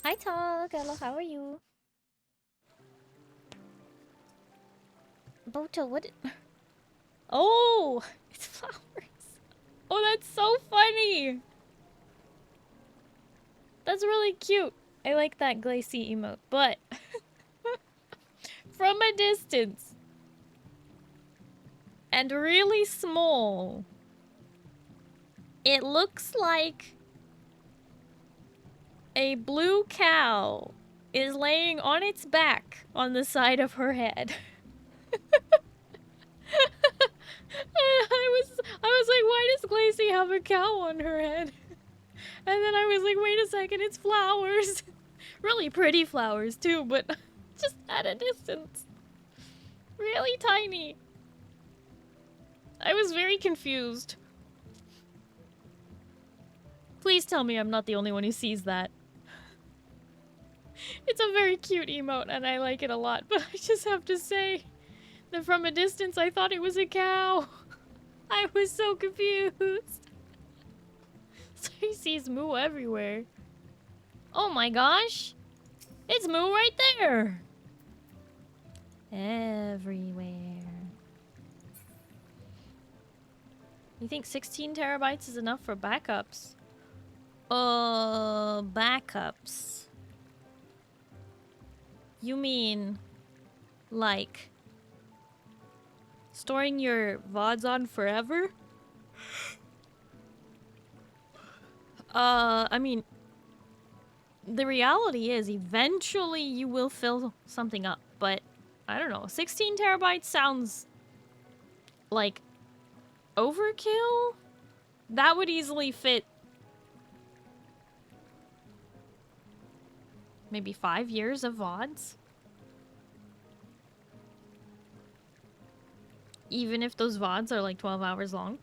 S1: Hi, Tog. Hello, how are you? Boto, what? Oh, it's flowers. Oh, that's so funny. That's really cute. I like that glacy emote, but from a distance and really small, it looks like a blue cow is laying on its back on the side of her head. I was like, why does Glacy have a cow on her head? And then I was like, wait a second, it's flowers. Really pretty flowers too, but just at a distance. Really tiny. I was very confused. Please tell me I'm not the only one who sees that. It's a very cute emote and I like it a lot, but I just have to say that from a distance I thought it was a cow. I was so confused. So he sees Moo everywhere. Oh my gosh! It's Moo right there! Everywhere. You think 16 terabytes is enough for backups? Backups. You mean, like, storing your VODs on forever? I mean, the reality is eventually you will fill something up, but I don't know. 16 terabytes sounds like overkill? That would easily fit maybe 5 years of VODs. Even if those VODs are like 12 hours long.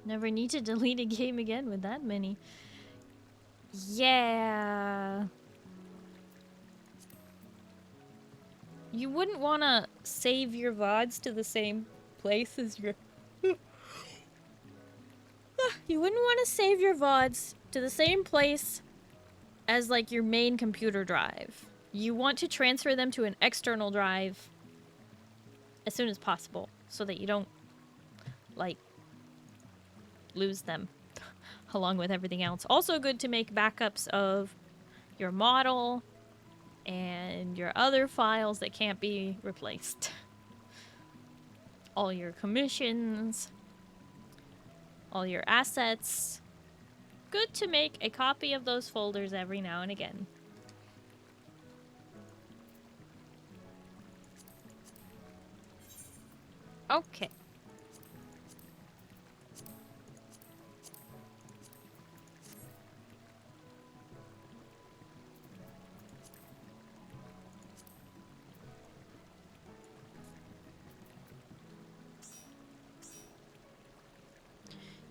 S1: Never need to delete a game again with that many. Yeah. You wouldn't want to save your VODs to the same place as your... You wouldn't want to save your VODs to the same place as, like, your main computer drive. You want to transfer them to an external drive as soon as possible so that you don't, like, lose them along with everything else. Also good to make backups of your model and your other files that can't be replaced. All your commissions, all your assets. Good to make a copy of those folders every now and again. Okay.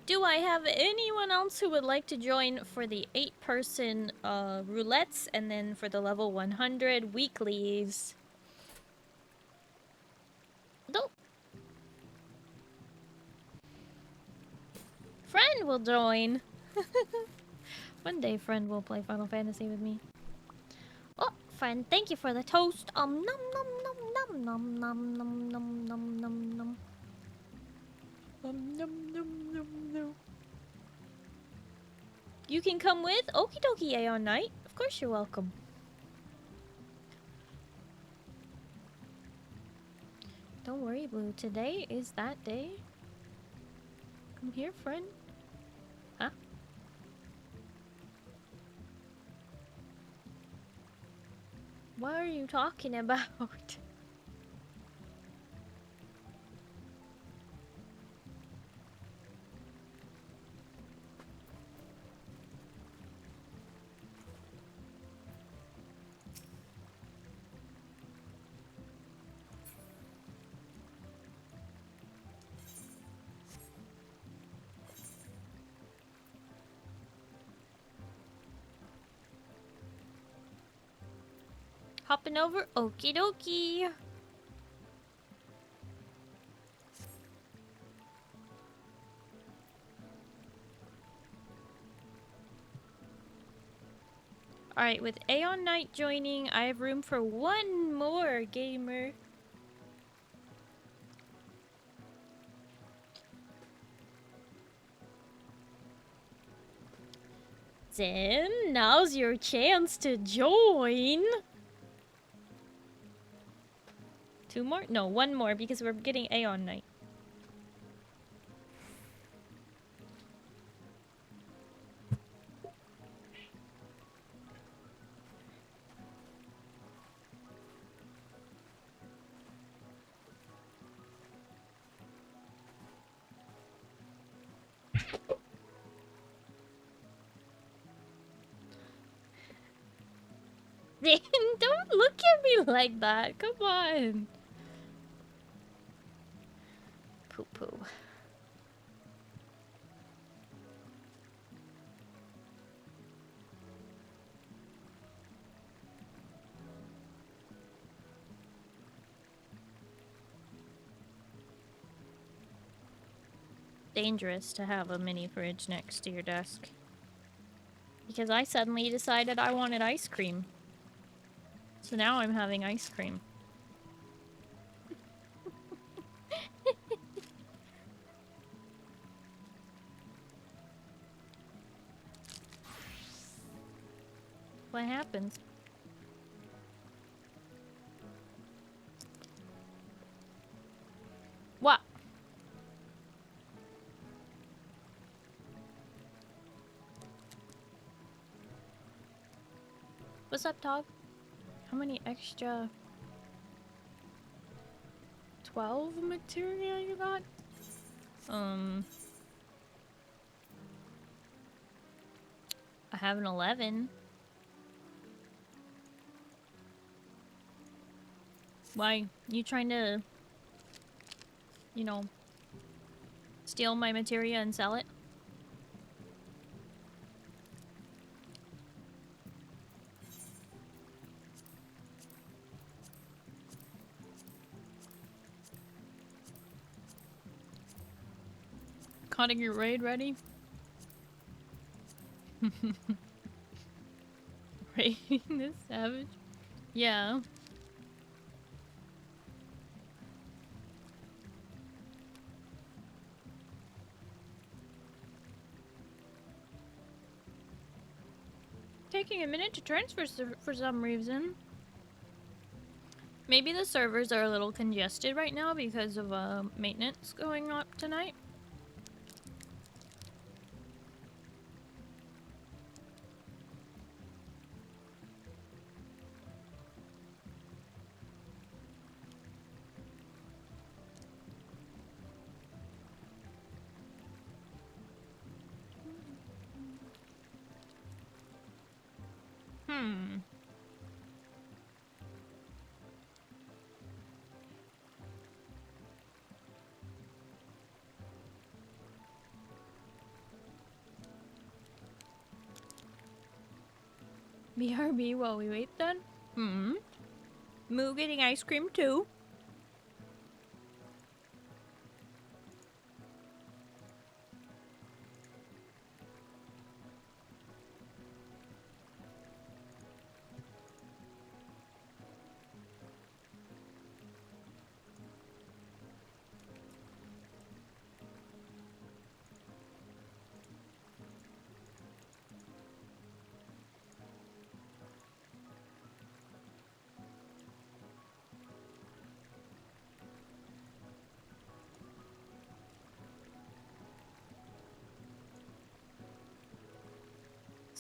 S1: Do I have anyone else who would like to join for the 8-person roulettes and then for the level 100 weeklies? Nope. Friend will join. One day Friend will play Final Fantasy with me. Oh, Friend, thank you for the toast. Nom nom nom nom nom nom nom nom nom nom nom. Nom nom nom nom nom. You can come with Okie dokie Aeon Knight. Of course you're welcome. Don't worry, Blue. Today is that day. Come here, friend. Huh? What are you talking about? Hopping over, okie dokie. Alright, with Aeon Knight joining, I have room for one more gamer. Then, now's your chance to join. Two more? No, one more because we're getting Aeon Knight. Don't look at me like that. Come on. Poo poo. Dangerous to have a mini fridge next to your desk. Because I suddenly decided I wanted ice cream. So now I'm having ice cream. What happens? What? What's up, dog? How many extra 12 materia you got? I have an 11. Why? You trying to, you know, steal my materia and sell it? Cutting your raid ready? Raiding this savage? Yeah. Taking a minute to transfer for some reason. Maybe the servers are a little congested right now because of maintenance going up tonight. BRB while we wait then? Moo getting ice cream too.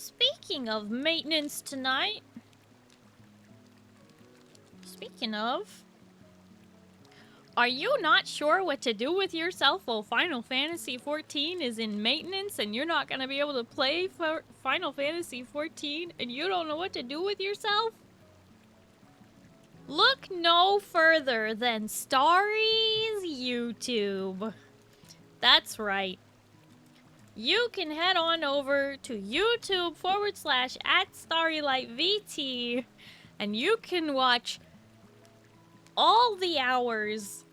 S1: Speaking of maintenance tonight. Speaking of. Are you not sure what to do with yourself while Final Fantasy XIV is in maintenance and you're not going to be able to play for Final Fantasy XIV and you don't know what to do with yourself? Look no further than Starry's YouTube. That's right. You can head on over to YouTube /@StarrylightVT And you can watch all the hours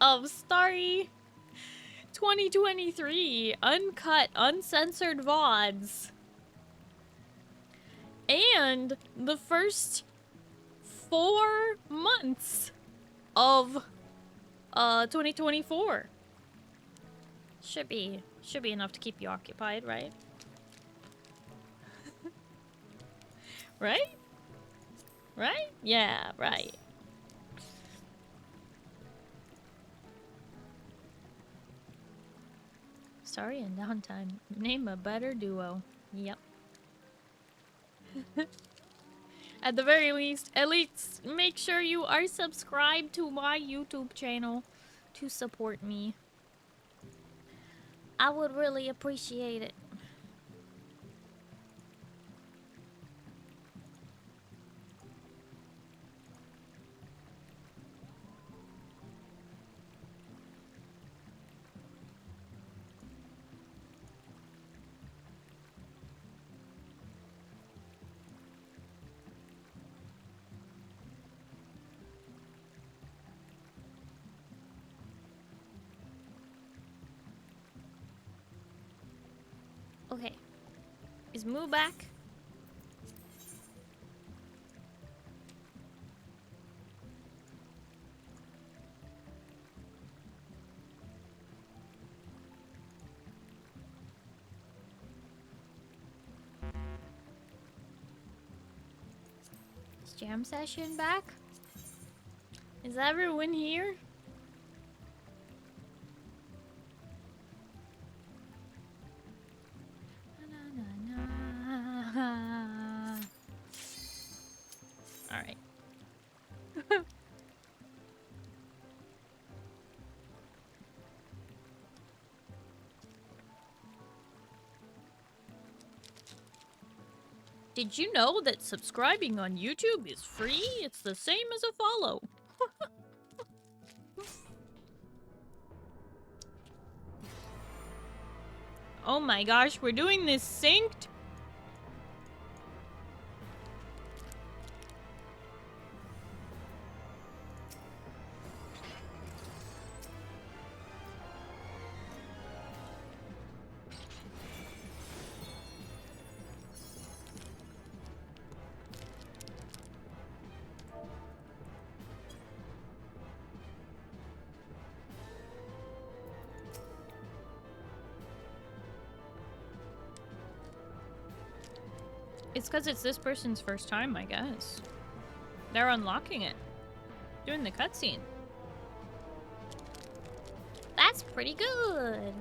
S1: of Starry 2023 uncut, uncensored VODs. And the first 4 months of 2024. Should be enough to keep you occupied, right? Right? Right? Yeah, right. Sorry and downtime. Name a better duo. Yep. At the very least, at least make sure you are subscribed to my YouTube channel to support me. I would really appreciate it. Okay. Is Moo back? Is Jam Session back? Is everyone here? Alright. Did you know that subscribing on YouTube is free? It's the same as a follow. Oh my gosh, we're doing this synced? It's because it's this person's first time, I guess. They're unlocking it. Doing the cutscene. That's pretty good.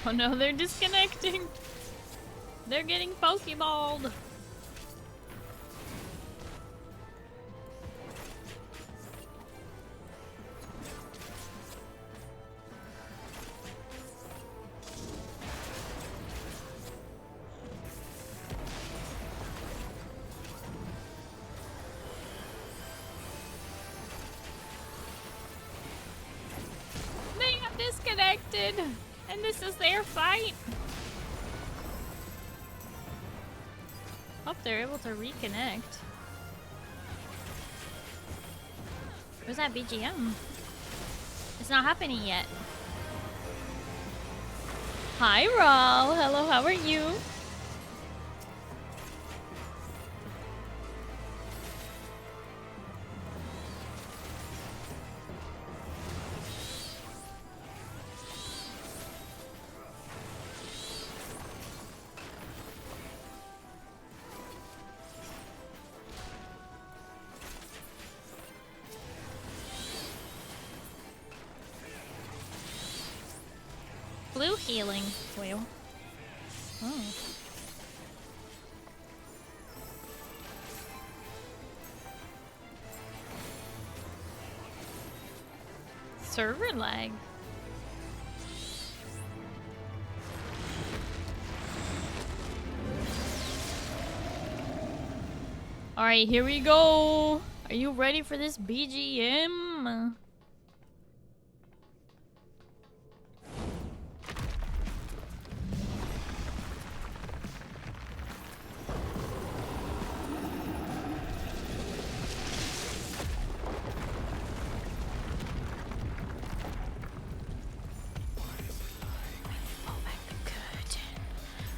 S1: Oh no, they're disconnecting. They're getting Pokeballed. They got disconnected. And this is their fight. Hope they're able to reconnect. Where's that BGM? It's not happening yet. Hi, Raul. Hello, how are you? Blue healing whale. Oh. Server lag. Alright, here we go. Are you ready for this BGM?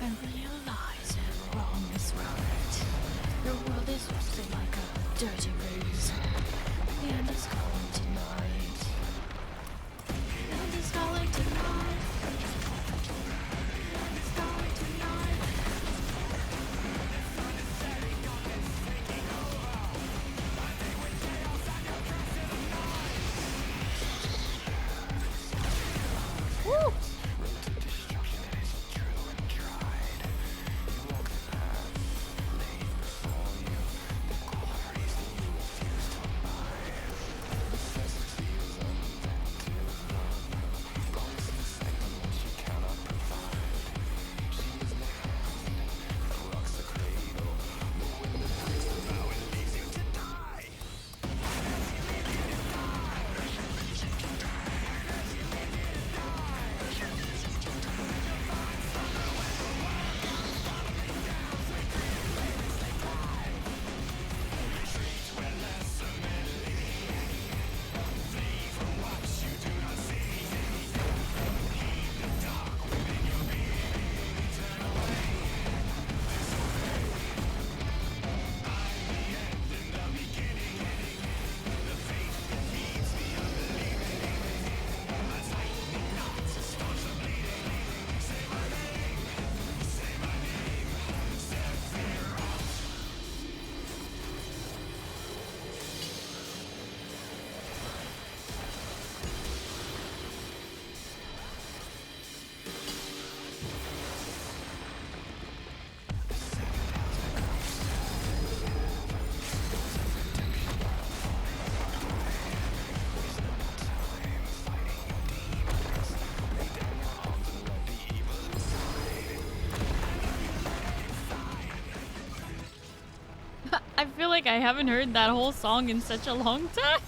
S1: And realize how wrong is right. Your world is rusted like a dirty razor. The end is calling tonight. The end is calling tonight. The end is calling tonight. Woo! I feel like I haven't heard that whole song in such a long time.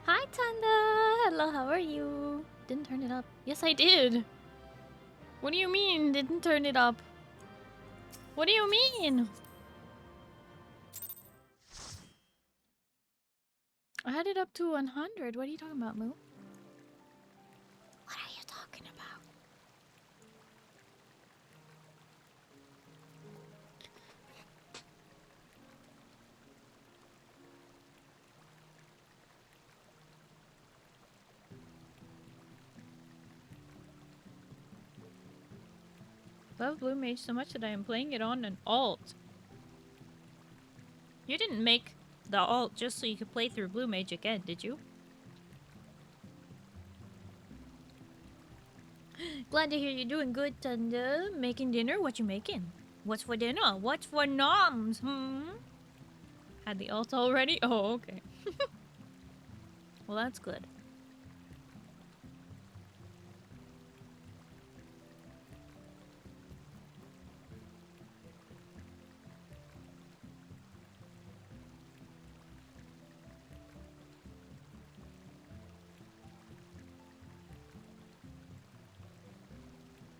S1: Hi Tanda! Hello, how are you? Didn't turn it up. Yes, I did. What do you mean, didn't turn it up? What do you mean? I had it up to 100. What are you talking about, Moo? What are you talking about? Love Blue Mage so much that I am playing it on an alt. You didn't make the alt just so you could play through Blue Mage again, did you? Glad to hear you're doing good, Thunder. Making dinner? What you making? What's for dinner? What's for noms? Had the alt already? Oh, okay. Well, that's good.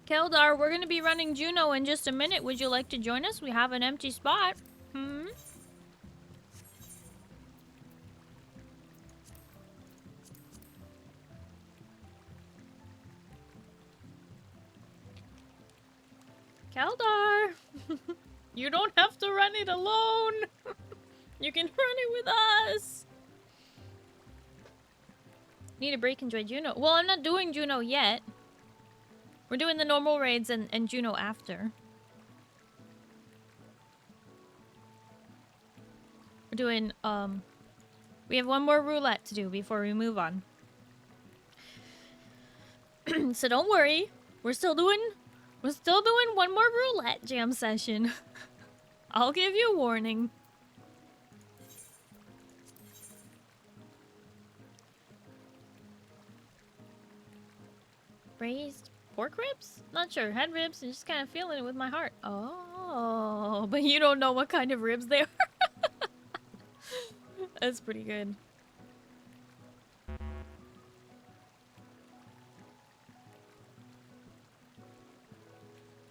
S1: Keldar, we're gonna be running Juno in just a minute. Would you like to join us? We have an empty spot. Keldar! You don't have to run it alone! You can run it with us! Need a break, enjoy Juno. Well, I'm not doing Juno yet. We're doing the normal raids and Juno after. We're doing, we have one more roulette to do before we move on. So don't worry. We're still doing one more roulette jam session. I'll give you a warning. Braised pork ribs? Not sure. Head ribs and just kind of feeling it with my heart. Oh, but you don't know what kind of ribs they are. That's pretty good.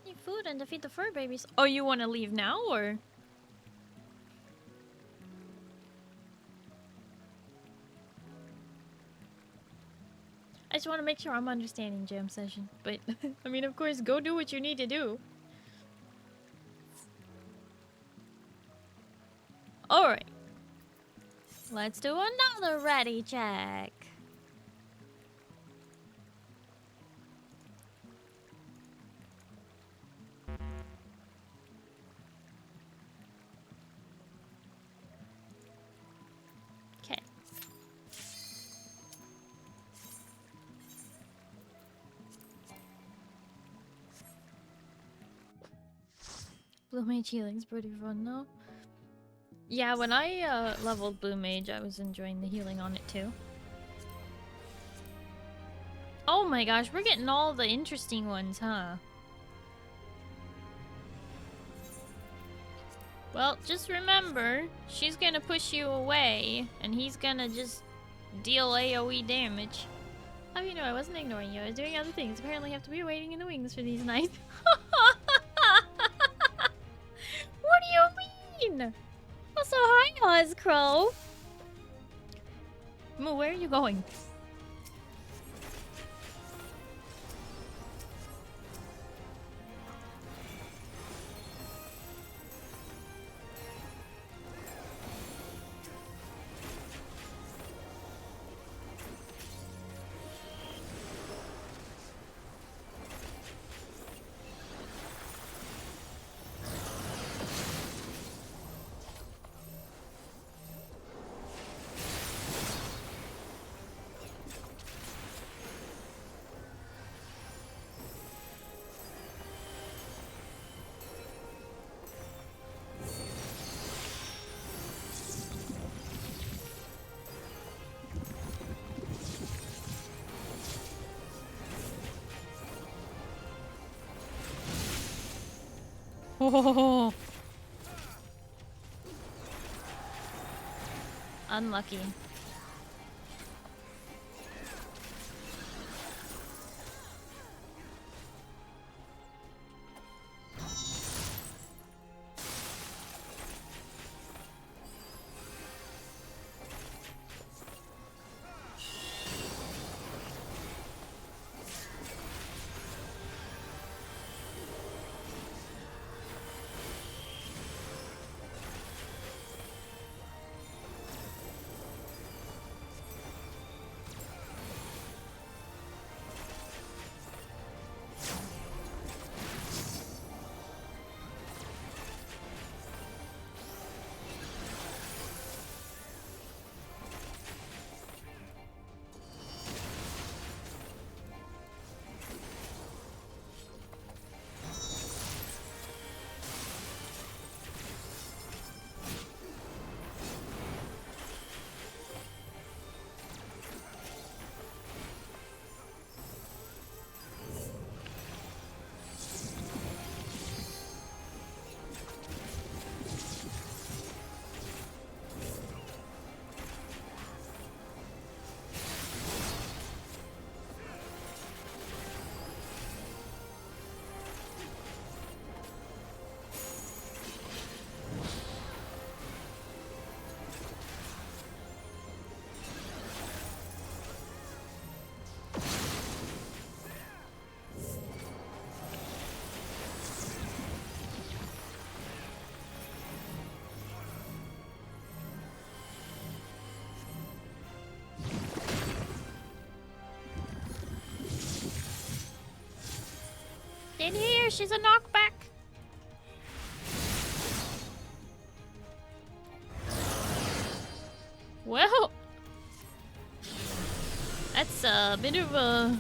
S1: Eat food and defeat the fur babies. Oh, you want to leave now or? I just want to make sure I'm understanding jam session. But, I mean, of course, go do what you need to do. Alright. Let's do another ready check. Okay. Blue Mage healing's pretty fun, though. Yeah, when I leveled Blue Mage, I was enjoying the healing on it too. Oh my gosh, we're getting all the interesting ones, huh? Well, just remember, she's gonna push you away, and he's gonna just deal AoE damage. How do you know I wasn't ignoring you? I was doing other things. Apparently I have to be waiting in the wings for these nights. What do you mean? Also, hi, Ozcrow. Moo, where are you going? Oh. Unlucky. In here, she's a knockback. Well, that's a bit of a...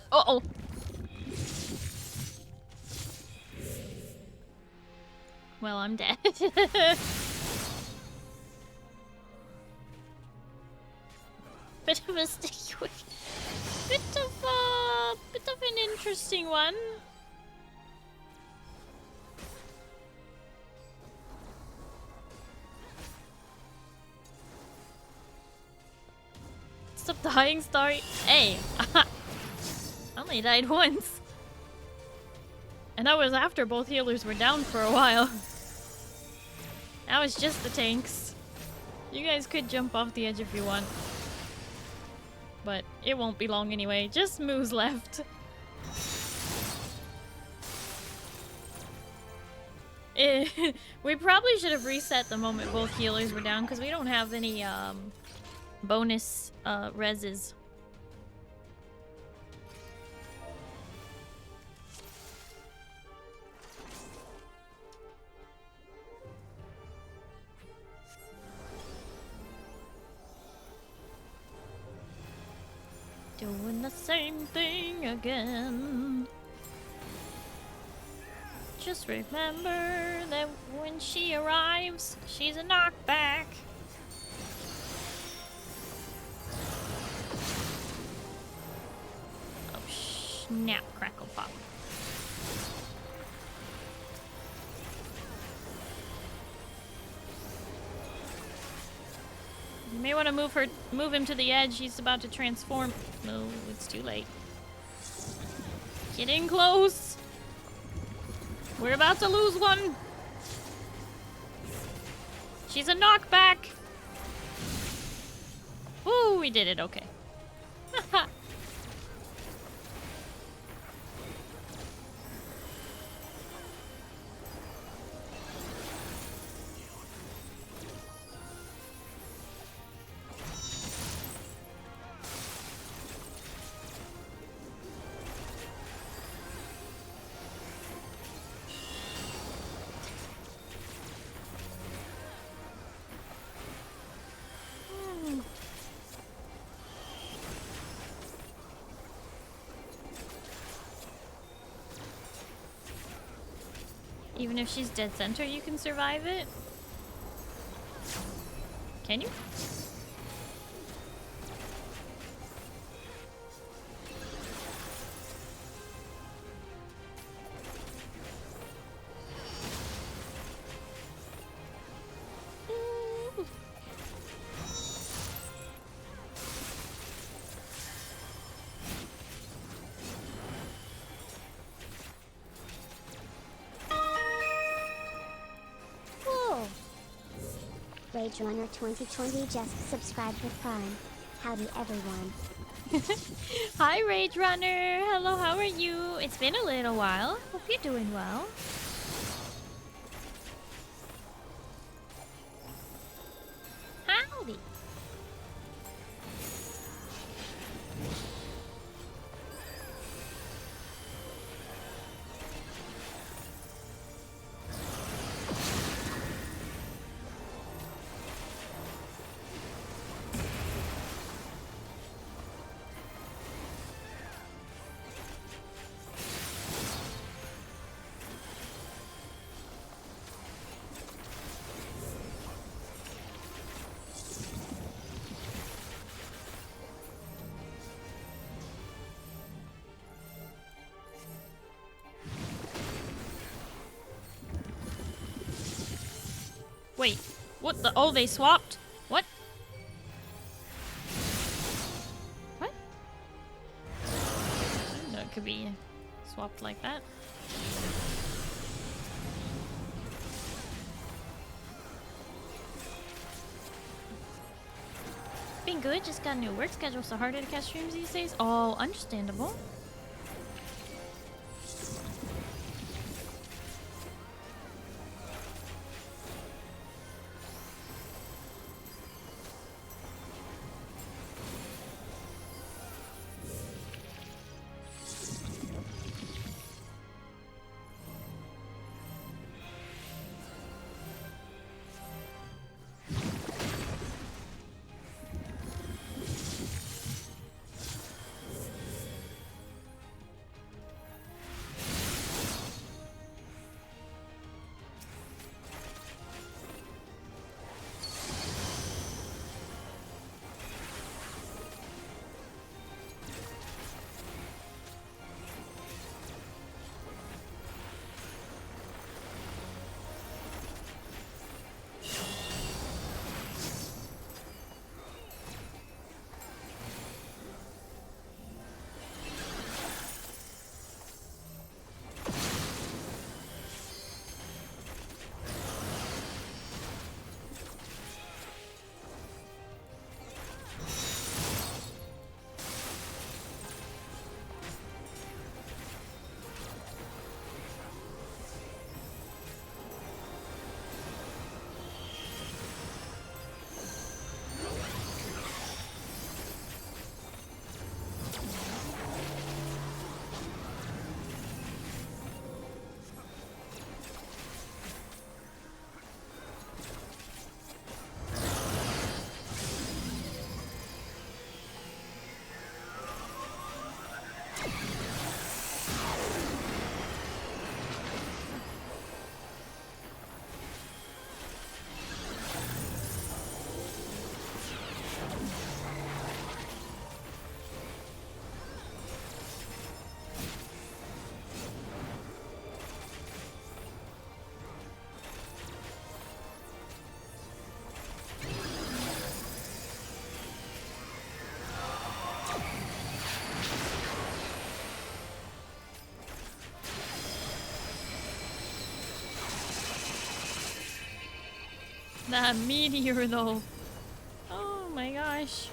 S1: Uh-oh. Well, I'm dead. Bit of a sticky wicket. Bit of an interesting one. Stop dying, Starry. Hey. I only died once. And that was after both healers were down for a while. That was just the tanks. You guys could jump off the edge if you want. But it won't be long anyway. Just Moo's left. We probably should have reset the moment both healers were down because we don't have any bonus reses. Doing the same thing again. Just remember that when she arrives, she's a knockback. Oh, snap, crackle, pop. You may want to move him to the edge. He's about to transform. No, it's too late. Getting close. We're about to lose one. She's a knockback. Ooh, we did it. Okay. Even if she's dead center, you can survive it? Can you?
S2: Rage Runner 2020 just subscribed with Prime. Howdy everyone.
S1: Hi Rage Runner! Hello, how are you? It's been a little while. Hope you're doing well. Howdy! Wait, what the? Oh, they swapped? What? What? I didn't know it could be swapped like that. Been good, just got a new work schedule, so harder to catch streams these days. Oh, understandable. That meteor though. Oh my gosh.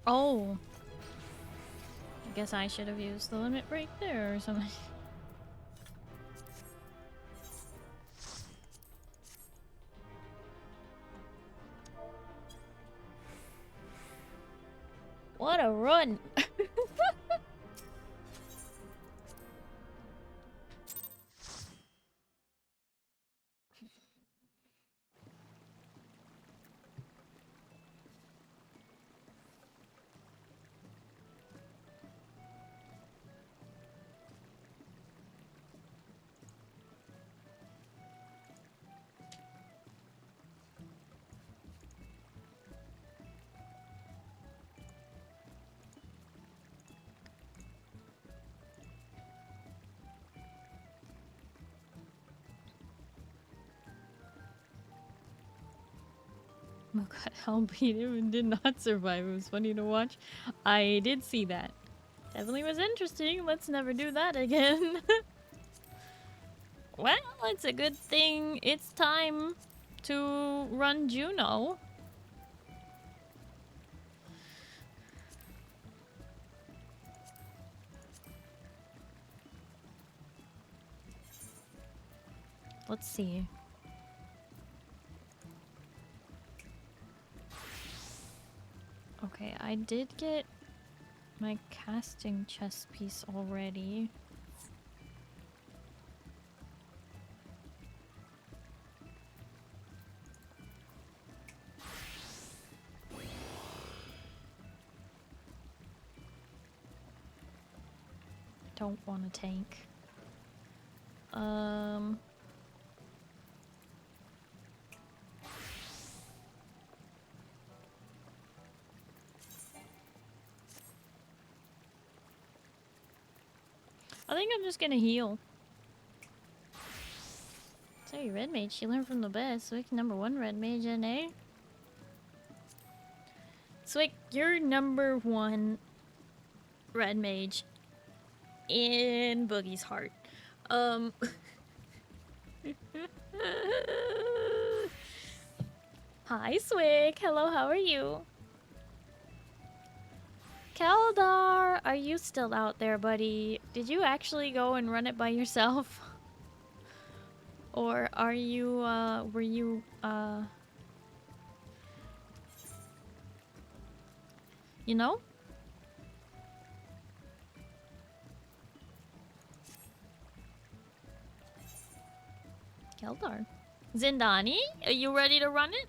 S1: Oh. I guess I should have used the limit break there or something. What a run! Oh god, Hell beat him and did not survive. It was funny to watch. I did see that. Definitely was interesting. Let's never do that again. Well, it's a good thing it's time to run Juno. Let's see. Okay, I did get my casting chest piece already. Don't want a tank. I think I'm just gonna heal. Sorry, red mage. She learned from the best. Swick #1 red mage, NA. Swick, you're #1 red mage in Boogie's heart. Hi, Swick. Hello, how are you? Keldar, are you still out there, buddy? Did you actually go and run it by yourself? Or are you, were you, you know? Keldar. Zindani, are you ready to run it?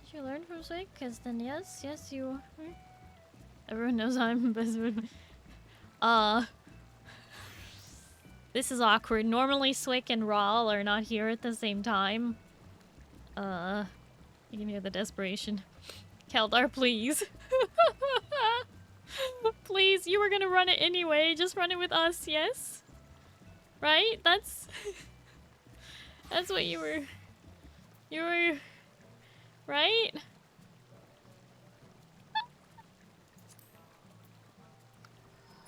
S1: Did you learn from Swick? Because then yes, you... Everyone knows I'm best friend. This is awkward. Normally Swick and Rawl are not here at the same time. You can hear the desperation. Keldar, please. Please, you were gonna run it anyway. Just run it with us, yes? Right? That's... That's what you were... You were... Right?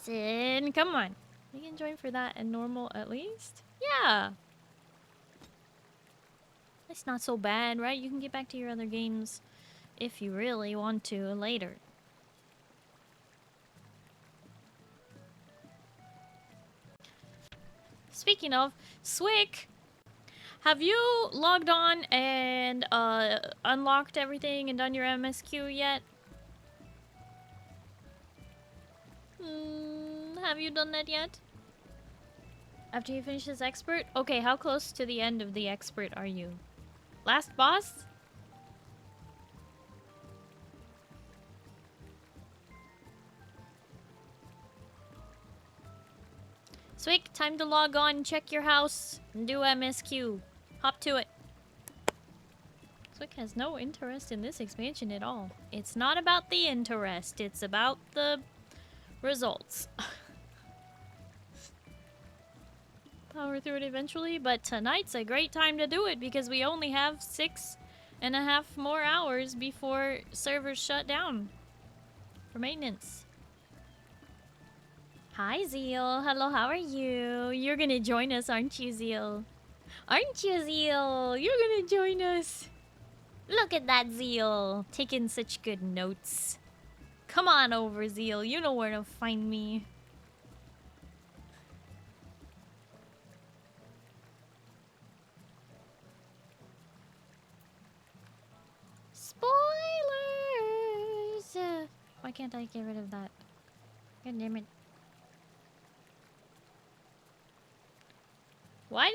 S1: Sin, come on. You can join for that and normal at least? Yeah. It's not so bad, right? You can get back to your other games if you really want to later. Speaking of, Swick, have you logged on and unlocked everything and done your MSQ yet? Have you done that yet? After you finish this expert? Okay, how close to the end of the expert are you? Last boss? Swick, time to log on, check your house, and do MSQ. Hop to it. Swick has no interest in this expansion at all. It's not about the interest, it's about the results. Power through it eventually, but tonight's a great time to do it because we only have 6.5 more hours before servers shut down for maintenance. Hi, Zeal. Hello, how are you? You're gonna join us, aren't you, Zeal? Aren't you, Zeal? You're gonna join us. Look at that, Zeal. Taking such good notes. Come on over, Zeal. You know where to find me. can't I get rid of that? God damn it. Why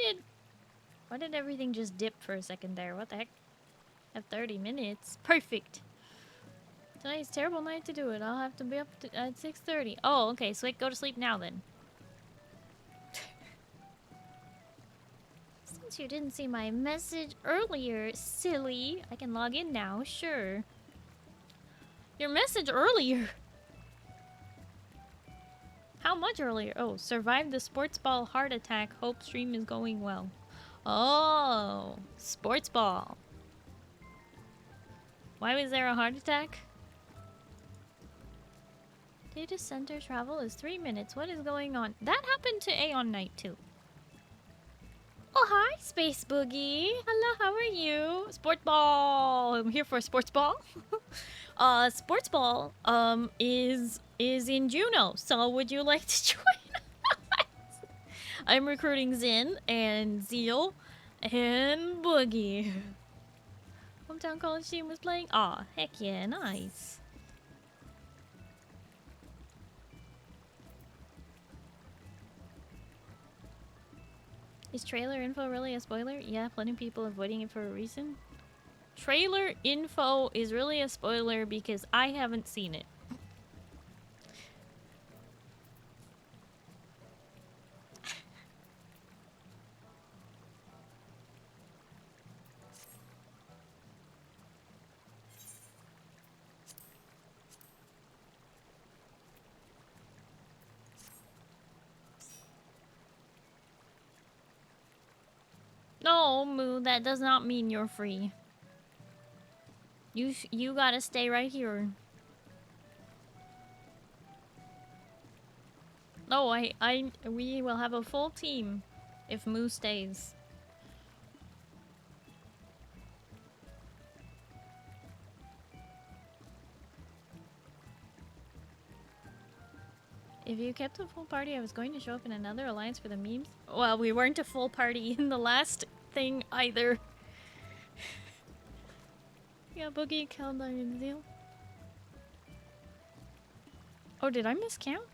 S1: did everything just dip for a second there? What the heck? At 30 minutes. Perfect. Tonight's a terrible night to do it. I'll have to be up at 6:30. Oh, okay. So go to sleep now then. Since you didn't see my message earlier, silly, I can log in now. Sure. Your message earlier. How much earlier? Oh, survived the sports ball heart attack. Hope stream is going well. Oh, sports ball. Why was there a heart attack? Data center travel is 3 minutes. What is going on? That happened to Aeon Knight too. Oh, hi, Space Boogie. Hello, how are you? Sports ball. I'm here for sports ball. Sports ball is in Juno. So would you like to join us? I'm recruiting Zin and Zeal and Boogie. Hometown college team was playing. Aw, heck yeah, nice. Is trailer info really a spoiler? Yeah, plenty of people avoiding it for a reason. Trailer info is really a spoiler because I haven't seen it. No, Moo, that does not mean you're free. You gotta stay right here. No, we will have a full team if Moo stays. If you kept a full party, I was going to show up in another alliance for the memes. Well, we weren't a full party in the last thing either. Yeah, Boogie, Kaldar, and Zeal. Oh, did I miscount?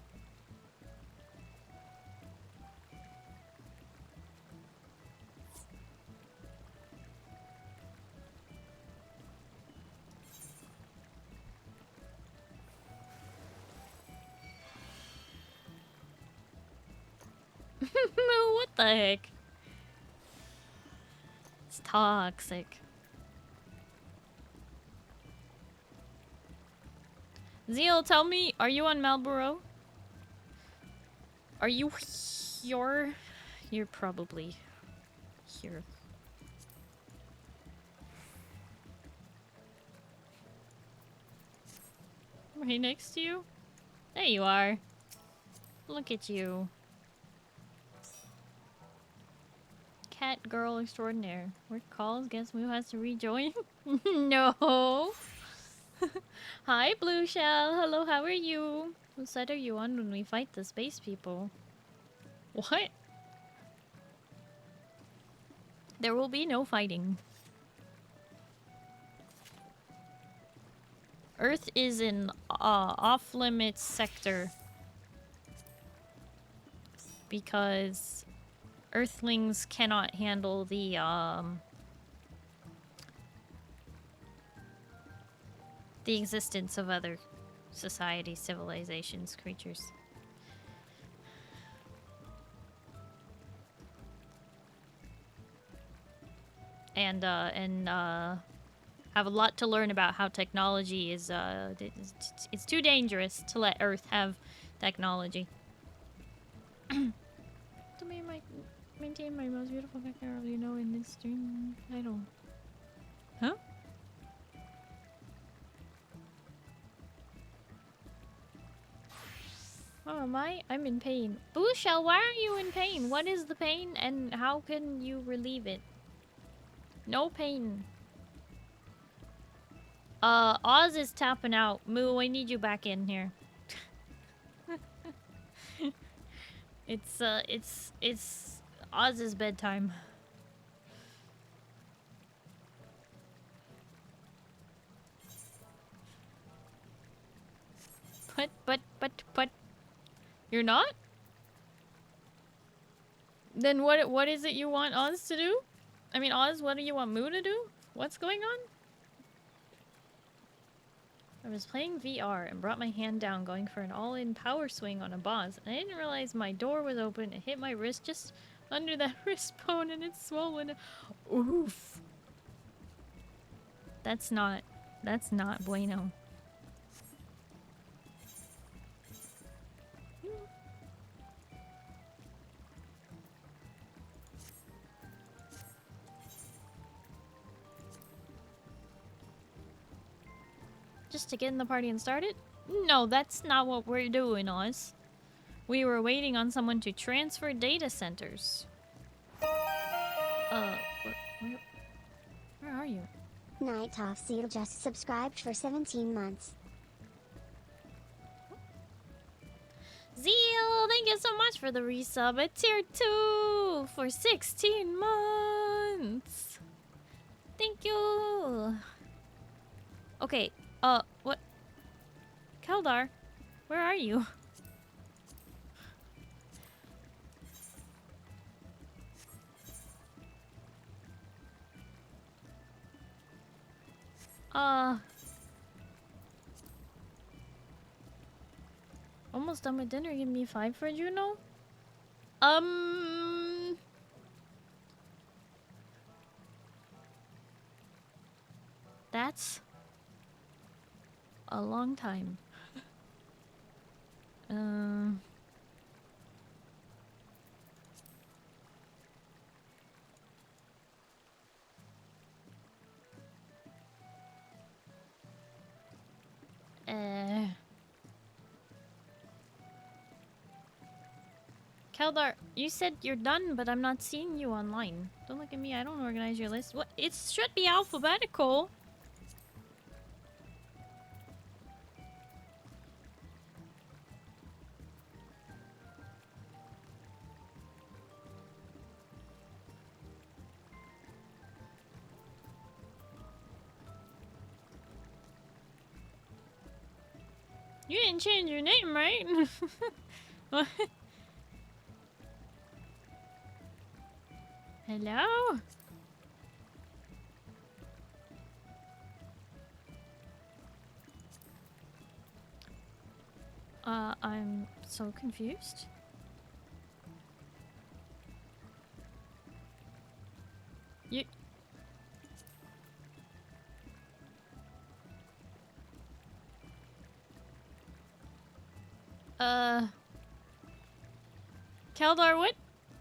S1: What the heck? It's toxic. Zeal, tell me, are you on Marlboro? Are you here? You're probably here. Right next to you? There you are. Look at you. Cat girl extraordinaire. Work calls, guess Moo has to rejoin? No. Hi, Blue Shell. Hello, how are you? Whose side are you on when we fight the space people? What? There will be no fighting. Earth is an off-limits sector. Because Earthlings cannot handle the existence of other societies, civilizations, creatures. And have a lot to learn about how technology is, it's too dangerous to let Earth have technology. To maintain my most beautiful background, you know, in this stream. I don't. Huh? Oh, am I? I'm in pain. Blue Shell, why are you in pain? What is the pain and how can you relieve it? No pain. Oz is tapping out. Moo, I need you back in here. It's Oz's bedtime. But. You're not? Then what is it you want Oz to do? I mean, Oz, what do you want Moo to do? What's going on? I was playing VR and brought my hand down going for an all-in power swing on a boss. And I didn't realize my door was open. It hit my wrist just under that wrist bone and it's swollen. Oof. That's not bueno. Just to get in the party and start it? No, that's not what we're doing, Oz. We were waiting on someone to transfer data centers. Where are you?
S2: NightOffSeal just subscribed for 17 months.
S1: Zeal, thank you so much for the resub at tier 2 for 16 months. Thank you. Okay, what? Keldar, where are you? Almost done with dinner. Give me 5 for Juno. That's a long time. Keldar, you said you're done, but I'm not seeing you online. Don't look at me, I don't organize your list. What? It should be alphabetical. You didn't change your name, right? What? Hello? I'm so confused. You... Keldar,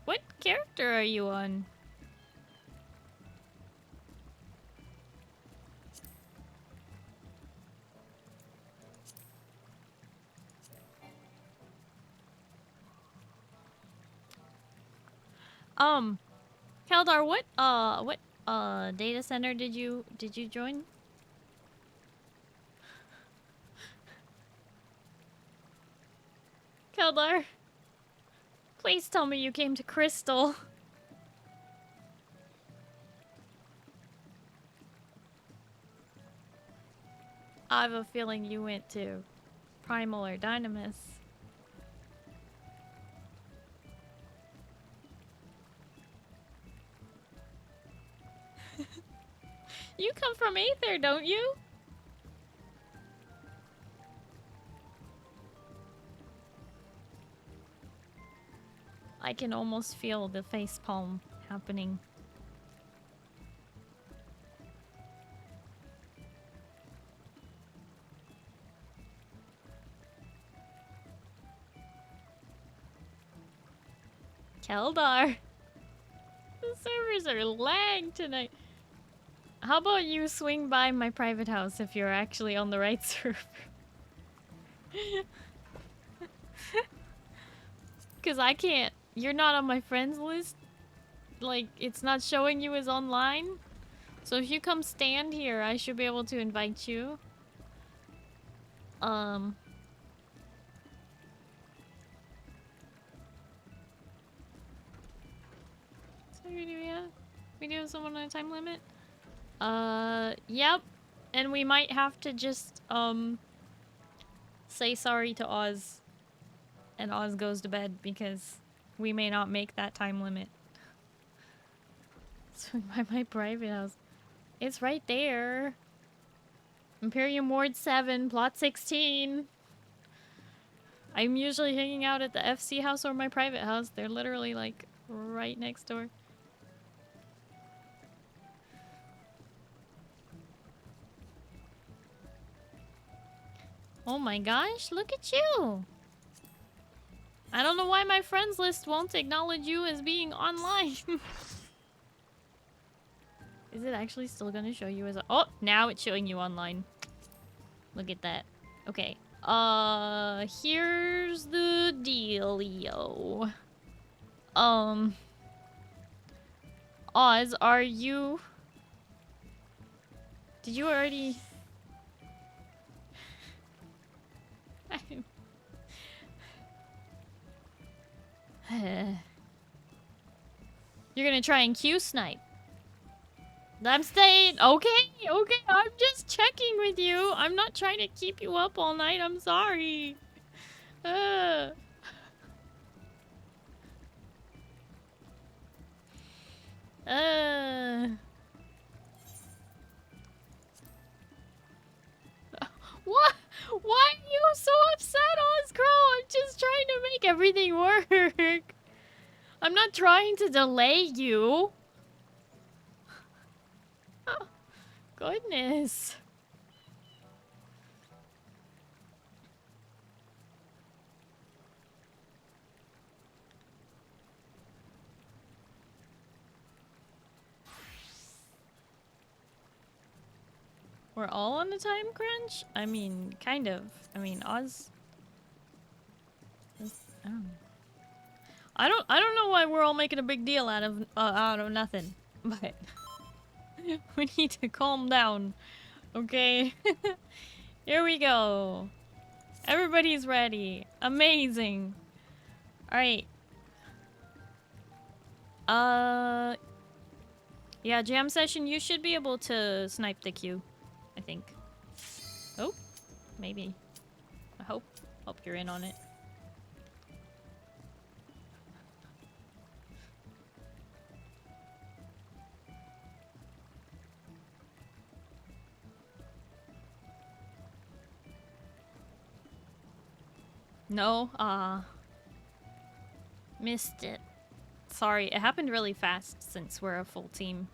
S1: what character are you on? Keldar, what data center did you join? Keldar, please tell me you came to Crystal. I have a feeling you went to Primal or Dynamis. You come from Aether, don't you? I can almost feel the facepalm happening. Keldar! The servers are lagged tonight. How about you swing by my private house if you're actually on the right server? Because I can't. You're not on my friends list. Like, it's not showing you as online. So if you come stand here, I should be able to invite you. So we do have someone on a time limit? Yep. And we might have to just, say sorry to Oz. And Oz goes to bed because we may not make that time limit. So by my private house. It's right there. Imperium Ward 7, Plot 16. I'm usually hanging out at the FC house or my private house. They're literally like right next door. Oh my gosh, look at you! I don't know why my friends list won't acknowledge you as being online. Is it actually still gonna show you as a— oh, now it's showing you online. Look at that. Okay. Here's the dealio. Oz, are you— did you already— you're gonna try and Q snipe. I'm staying. Okay, okay. I'm just checking with you. I'm not trying to keep you up all night. I'm sorry. What? Why are you so upset, Ozcrow? I'm just trying to make everything work. I'm not trying to delay you. Oh, goodness. We're all on a time crunch? I mean, kind of. I mean, Oz... I don't know why we're all making a big deal out of nothing, but we need to calm down, okay? Here we go. Everybody's ready. Amazing. All right. Yeah, jam session. You should be able to snipe the queue, I think. Oh, maybe. I hope you're in on it. No, missed it. Sorry, it happened really fast since we're a full team.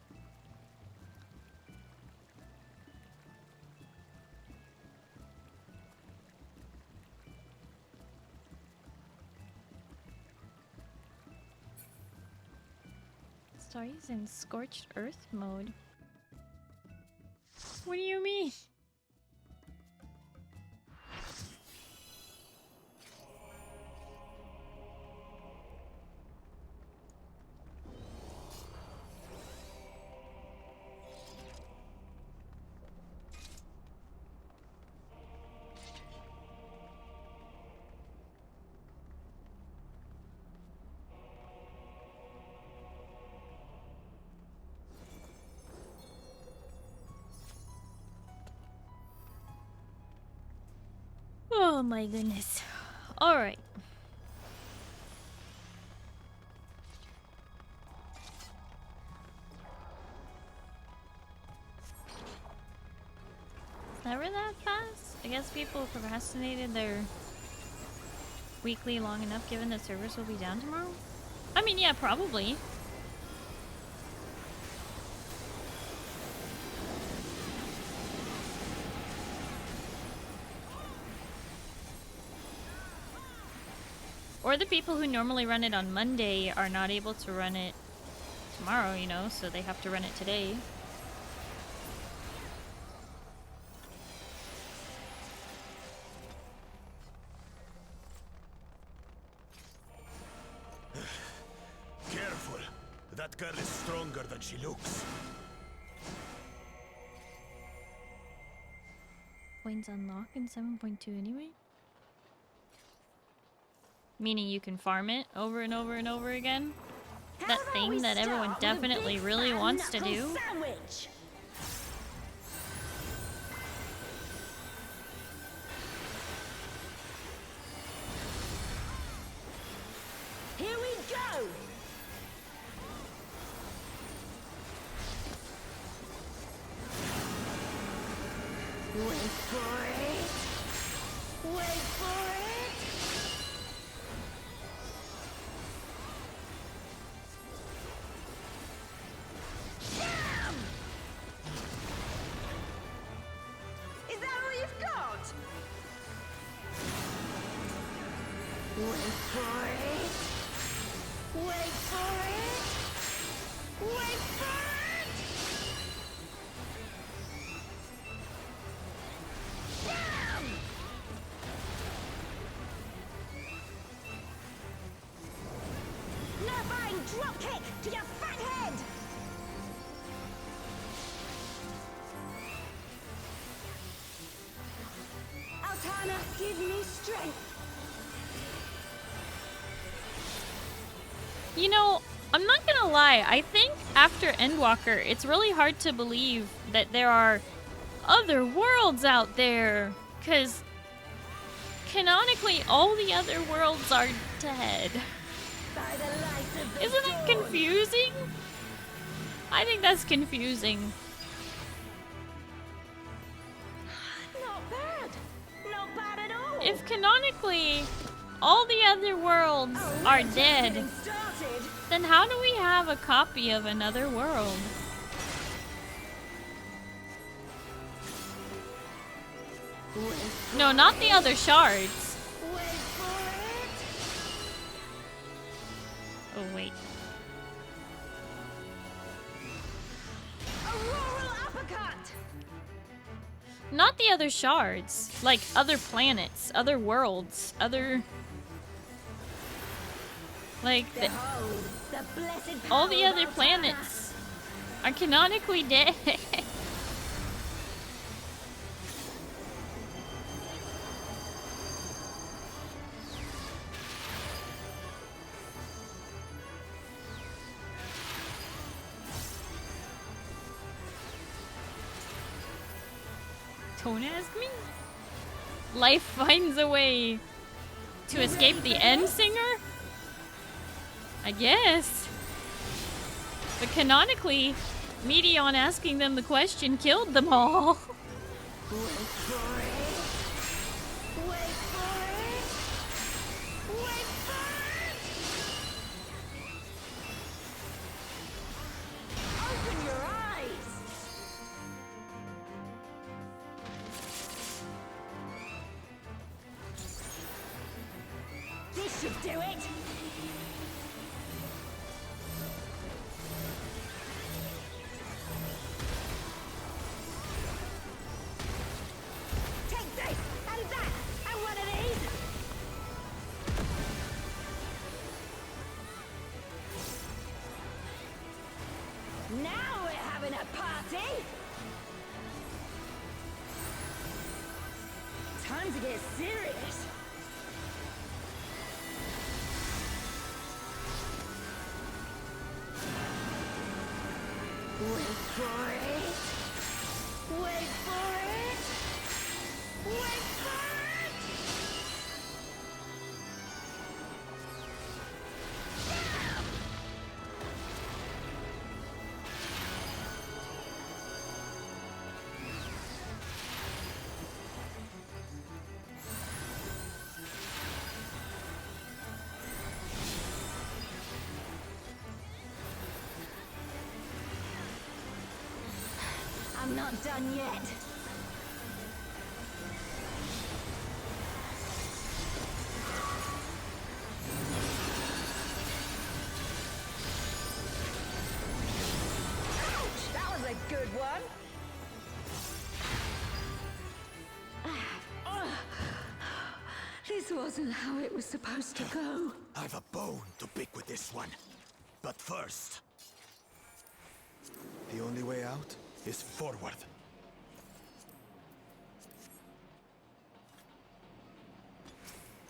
S1: Starry's in scorched earth mode. What do you mean? Oh my goodness. Alright. It's never that fast. I guess people procrastinated their weekly long enough given that servers will be down tomorrow. I mean, yeah, probably. Or the people who normally run it on Monday are not able to run it tomorrow, you know, so they have to run it today.
S3: Careful. That girl is stronger than she looks.
S1: Coins unlock in 7.2 anyway? Meaning you can farm it over and over and over again? That thing that everyone definitely really wants to do?
S4: Sandwich.
S2: Wait for it. Wait for it. Wait for it. Damn! Nerfine dropkick to your fat head! Altana, give me strength!
S1: You know, I'm not gonna lie, I think after Endwalker, it's really hard to believe that there are other worlds out there, because canonically all the other worlds are dead.
S2: By the light of the
S1: Isn't that confusing? I think that's confusing.
S2: Not bad! Not bad at all!
S1: If canonically all the other worlds are dead, then how do we have a copy of another world? No, not the other shards.
S2: Wait for it!
S1: Oh, wait.
S2: Auroral uppercut!
S1: Not the other shards. Like, other planets, other worlds, other... Like,
S2: Behold, the blessed
S1: all the
S2: power of
S1: other
S2: Altana.
S1: planets are canonically dead. Don't ask me. Life finds a way to escape the end singer? I guess. But canonically, Meteon asking them the question killed them all.
S2: Wait for it! Wait for it! Wait for it! Open your eyes! This should do it! Take this, and that, and one of these! Now we're having a party! Time to get serious! Wait for it! Wait for it! Wait for it! Damn! I'm not done yet. Ouch! That was a good one. This wasn't how it was supposed to go.
S3: I've a bone to pick with this one. But first... The only way out is forward.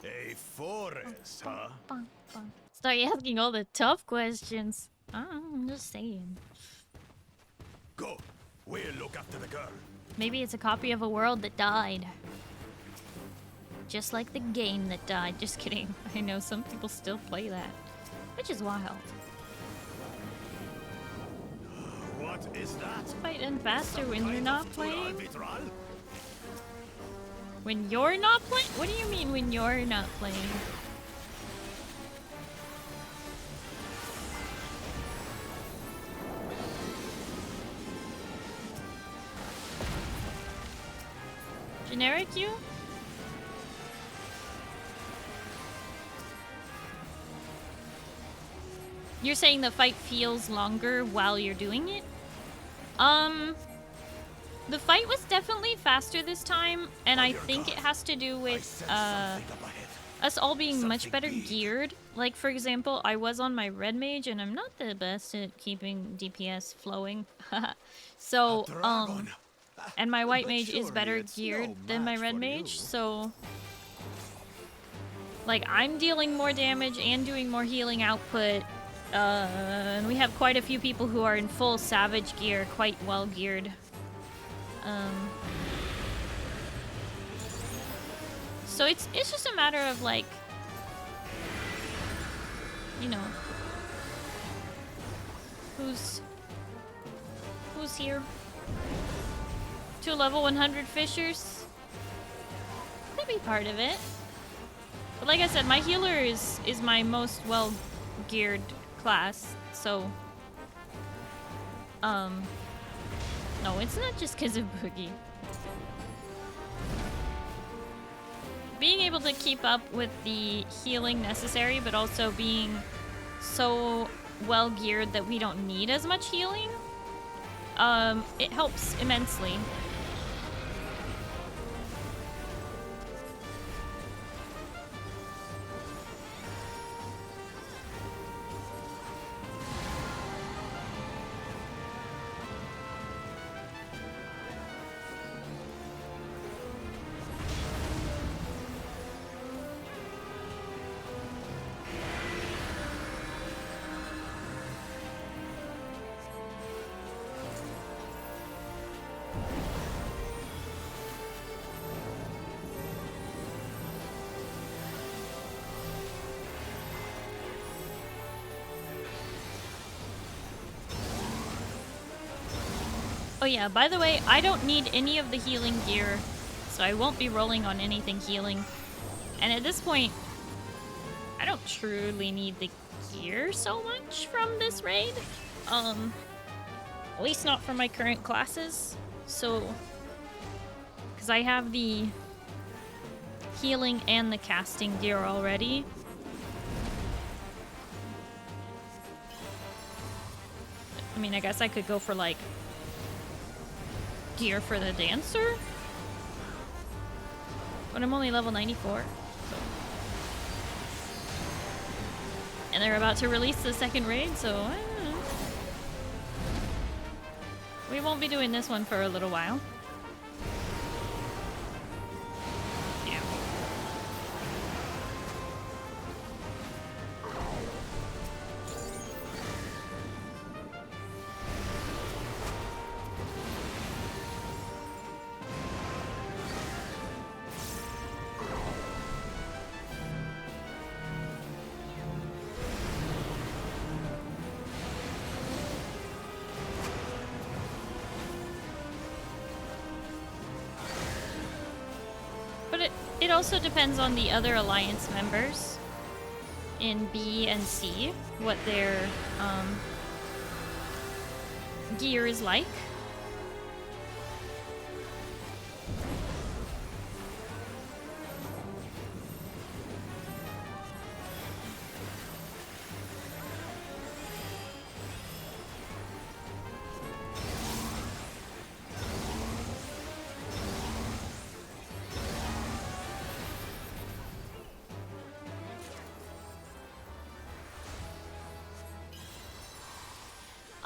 S3: A forest, huh?
S1: Start asking all the tough questions. I'm just saying.
S3: Go. We'll look after the girl.
S1: Maybe it's a copy of a world that died. Just like the game that died. Just kidding. I know some people still play that. Which is wild.
S3: What is that?
S1: Fight end faster when you're not playing?
S3: Vitral?
S1: When you're not playing? What do you mean when you're not playing? Generic you? You're saying the fight feels longer while you're doing it? The fight was definitely faster this time, and I think it has to do with us all being much better geared. Like, for example, I was on my red mage, and I'm not the best at keeping DPS flowing. So, and my white mage is better geared than my red mage, so... Like, I'm dealing more damage and doing more healing output. And we have quite a few people who are in full savage gear, quite well geared. So it's just a matter of, like, you know, who's here? 2 level 100 fishers? Could be part of it. But like I said, my healer is my most well-geared class, so... No, it's not just because of Boogie. Being able to keep up with the healing necessary, but also being so well-geared that we don't need as much healing, it helps immensely. Oh yeah, by the way, I don't need any of the healing gear, so I won't be rolling on anything healing. And at this point, I don't truly need the gear so much from this raid. At least not for my current classes. So, because I have the healing and the casting gear already. I mean, I guess I could go for, like, gear for the dancer, but I'm only level 94, so. And they're about to release the second raid, so I don't know. We won't be doing this one for a little while. Yeah. It also depends on the other Alliance members in B and C, what their gear is like.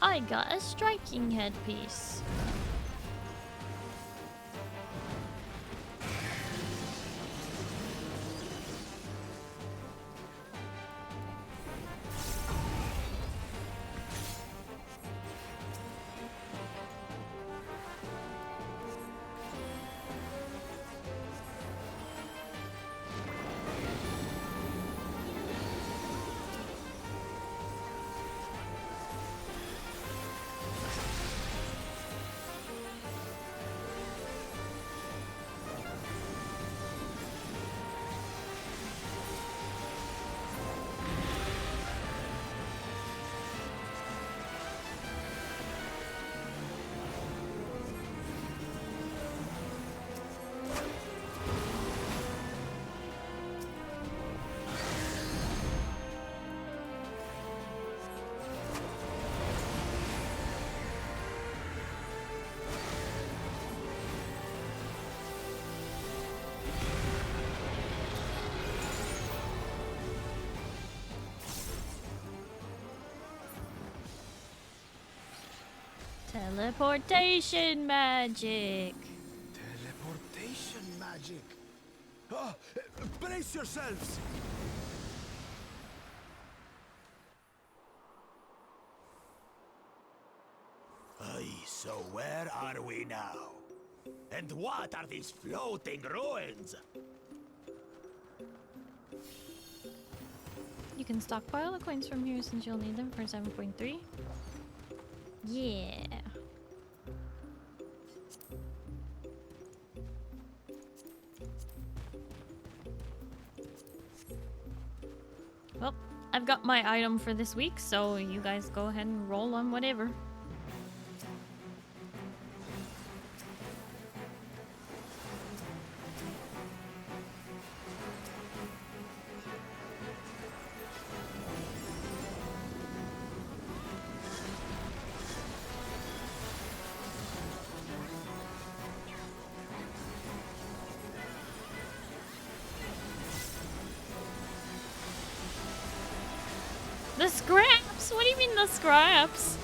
S1: I got a striking headpiece. Teleportation magic.
S3: Teleportation magic. Ah, brace yourselves. Aye, so where are we now? And what are these floating ruins?
S1: You can stockpile the coins from here since you'll need them for 7.3. Yeah. Well, I've got my item for this week, so you guys go ahead and roll on whatever. The scraps? What do you mean the scraps?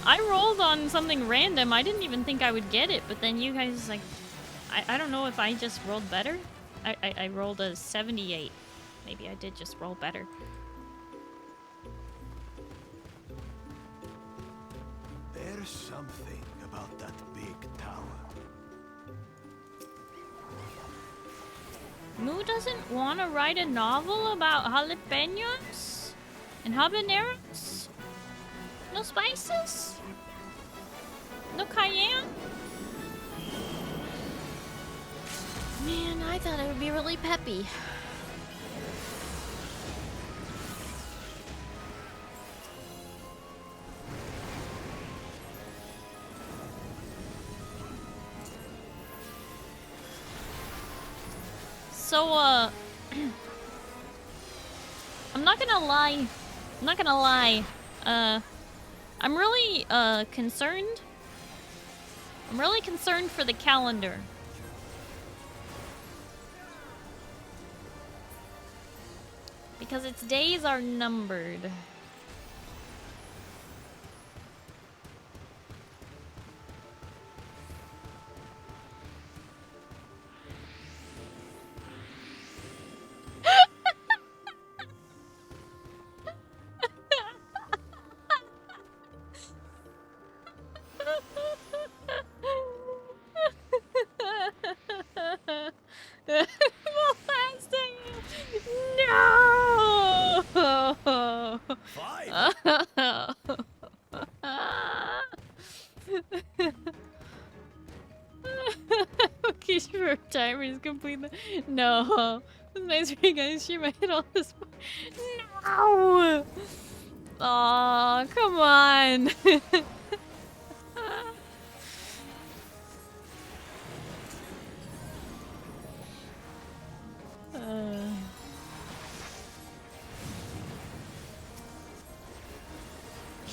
S1: I rolled on something random. I didn't even think I would get it, but then you guys like... I don't know if I just rolled better. I rolled a 78. Maybe I did just roll better.
S3: There's something about that big tower.
S1: Moo doesn't want to write a novel about jalapenos? And habaneros? No spices? No cayenne? Man, I thought it would be really peppy. So, I'm not gonna lie. I'm really, concerned. I'm really concerned for the calendar. Because its days are numbered. Timer is complete. No. It's nice for you guys. She might hit all this. No! Aw, come on.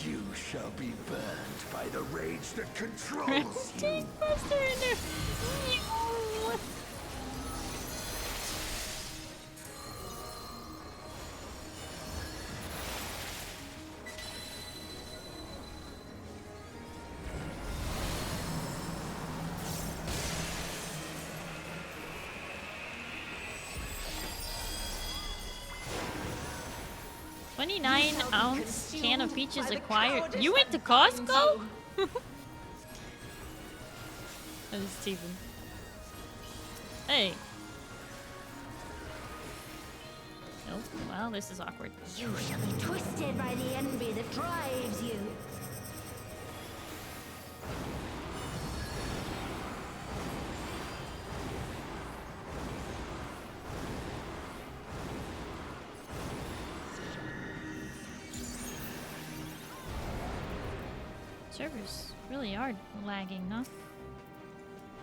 S3: You shall be burned by the rage that controls you.
S1: Take Buster in there. No. 29-ounce can of peaches acquired. You went to Costco? That is Steven. Hey. Nope. Well, this is awkward.
S4: You shall be twisted by the envy that drives you.
S1: Servers really are lagging, huh?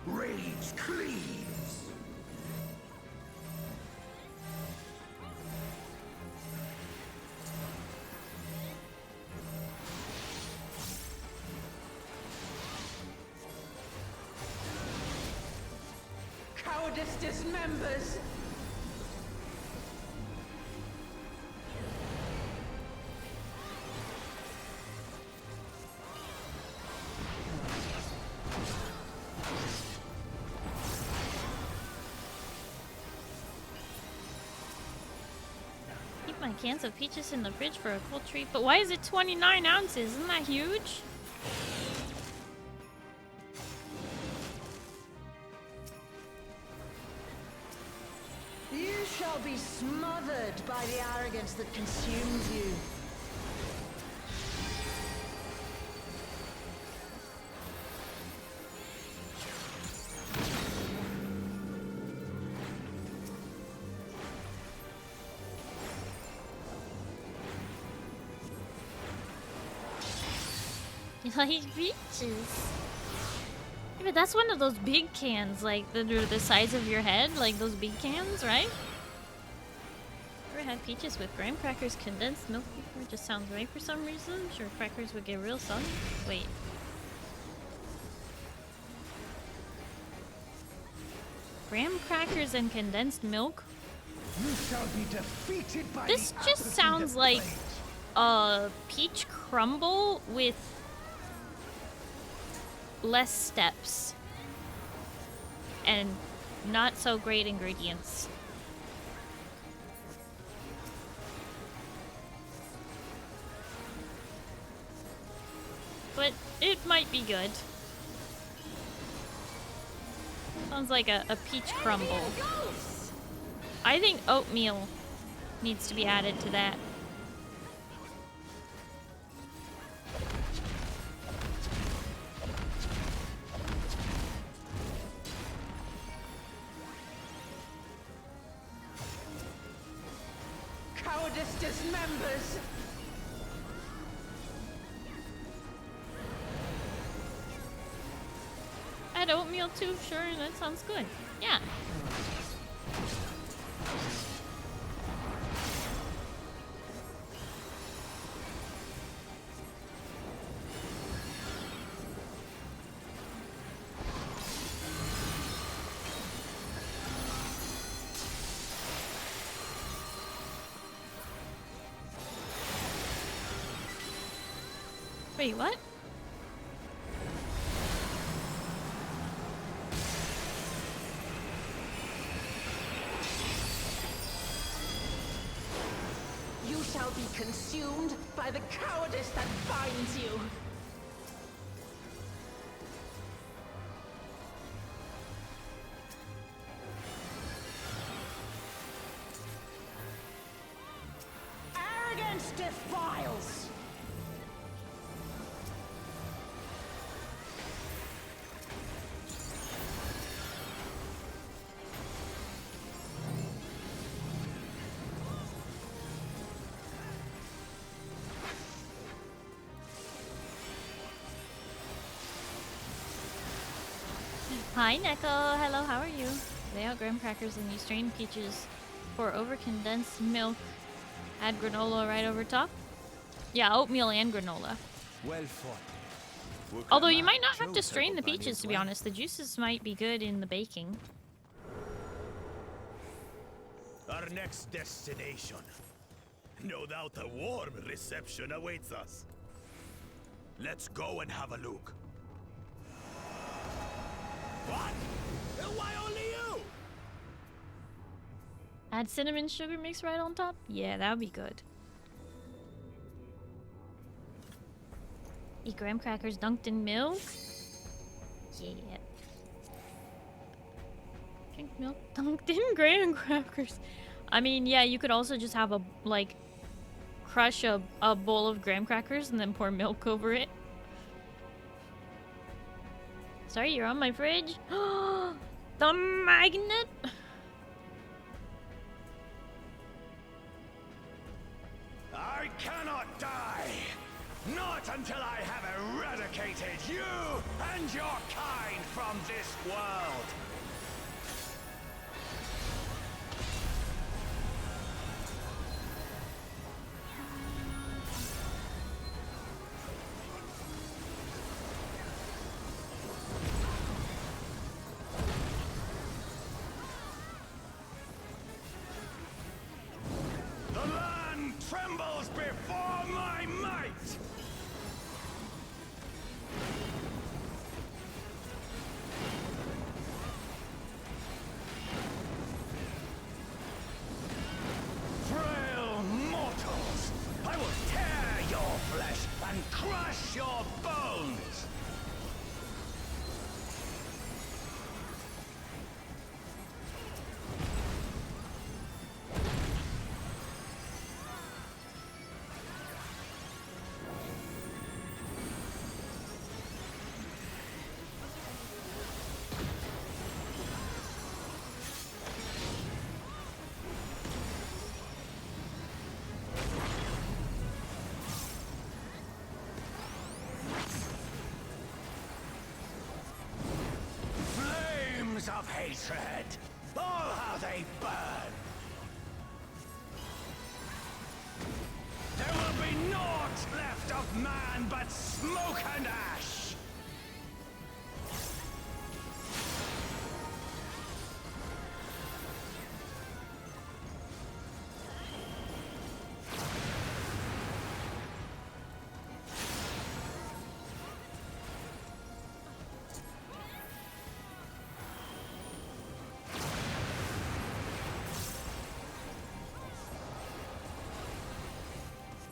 S3: Rage cleaves.
S4: Cowardice dismembers.
S1: cans of peaches in the fridge for a cool treat. But why is it 29 ounces? Isn't that huge?
S4: You shall be smothered by the arrogance that consumes you.
S1: You like peaches? Yeah, but that's one of those big cans, like that are the size of your head, like those big cans, right? Ever had peaches with graham crackers, condensed milk before? It just sounds right for some reason. I'm sure crackers would get real soggy. Wait. Graham crackers and condensed milk?
S5: You shall be defeated by
S1: This just sounds like a peach crumble with less steps and not so great ingredients. But it might be good. Sounds like a peach crumble. I think oatmeal needs to be added to that.
S4: Cowardice dismembers.
S1: Add oatmeal too, sure, that sounds good. Yeah. Wait, what?
S4: You shall be consumed by the cowardice that binds you. Arrogance defiles.
S1: Hi, Neko. Hello, how are you? Lay out graham crackers and use strained peaches. Pour over condensed milk. Add granola right over top. Yeah, oatmeal and granola.
S3: Well fought.
S1: Although you might not have to strain the peaches, to be honest. The juices might be good in the baking.
S3: Our next destination. No doubt a warm reception awaits us. Let's go and have a look. What? Why only you?
S1: Add cinnamon sugar mix right on top? Yeah, that would be good. Eat graham crackers dunked in milk? Yeah. Drink milk dunked in graham crackers. I mean, yeah, you could also just have a, like, crush a bowl of graham crackers and then pour milk over it. Sorry, you're on my fridge. The magnet.
S3: I cannot die. Not until I have eradicated you and your kind from this world. Trembles before my might! crush your bones! Of hatred. Oh, how they burn! There will be naught left of man but smoke and ash!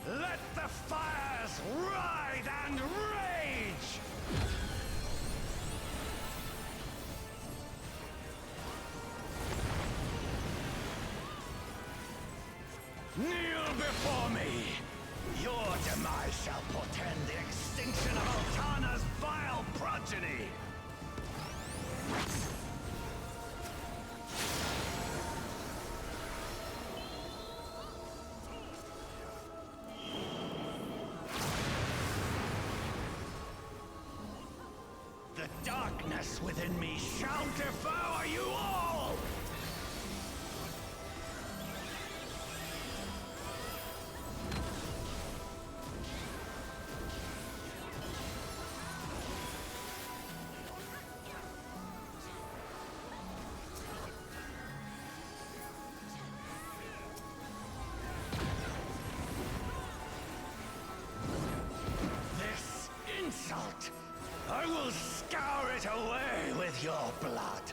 S3: Let the fires ride and rage! Kneel before me! Your demise shall portend the extinction of Altana's vile progeny! The darkness within me shall devour you all! This insult! I will scour it away with your blood.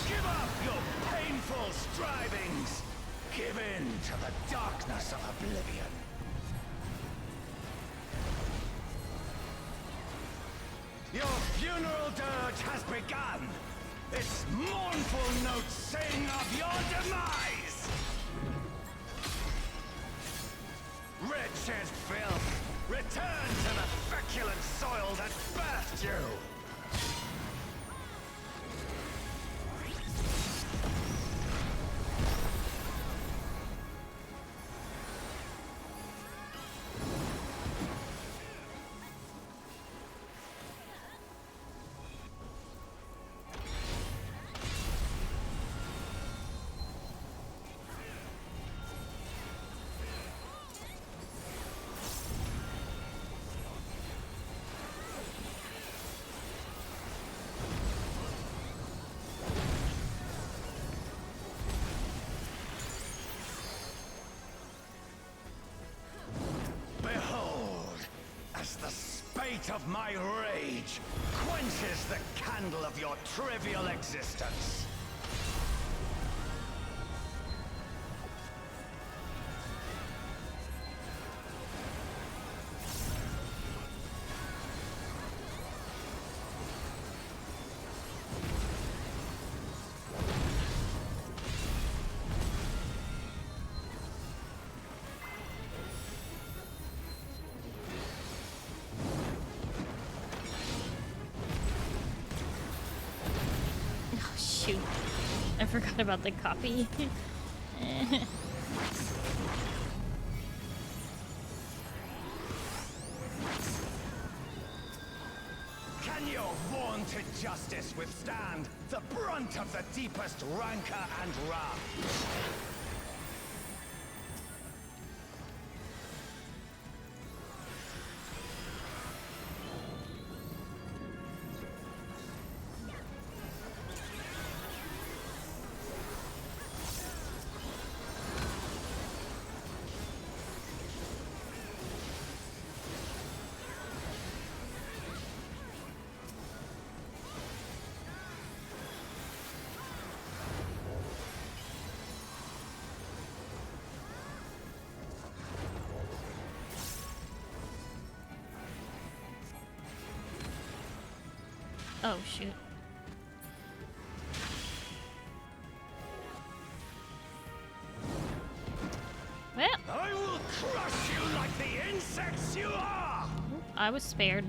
S3: Give up your painful strivings. Give in to the darkness of oblivion. Your funeral dirge has begun. Its mournful notes sing of your demise. Wretched filth. Return to the feculent soil that birthed you! The spate of my rage quenches the candle of your trivial existence.
S1: Shoot. I forgot about the copy.
S3: Can your vaunted justice withstand the brunt of the deepest rancor and wrath?
S1: Oh, shoot. Well,
S3: I will crush you like the insects you are!
S1: I was spared.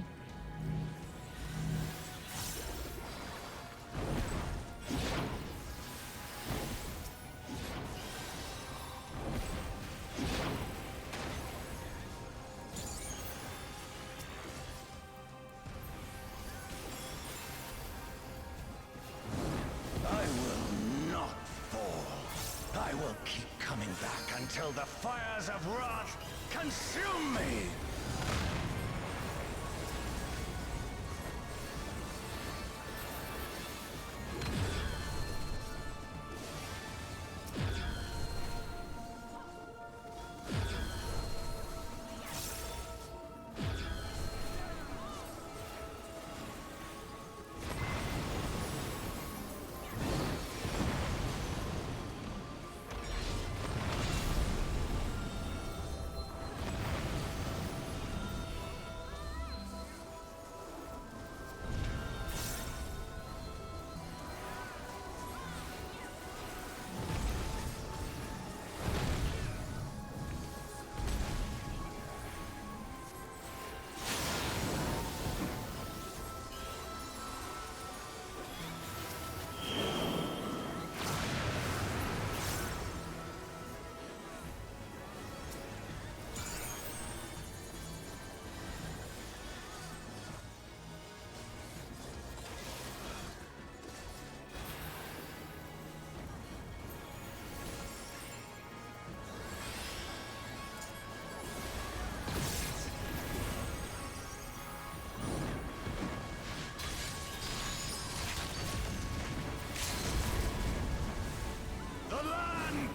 S3: Until the fires of wrath consume me!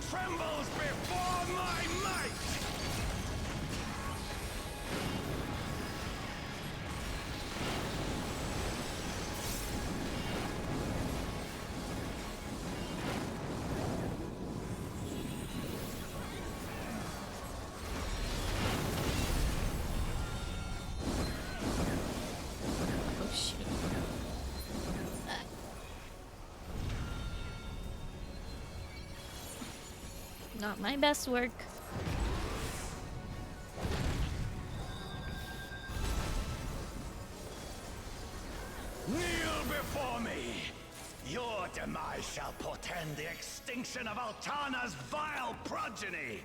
S3: Trembles before my might!
S1: Oh, shoot. Not my best work.
S3: Kneel before me! Your demise shall portend the extinction of Altana's vile progeny!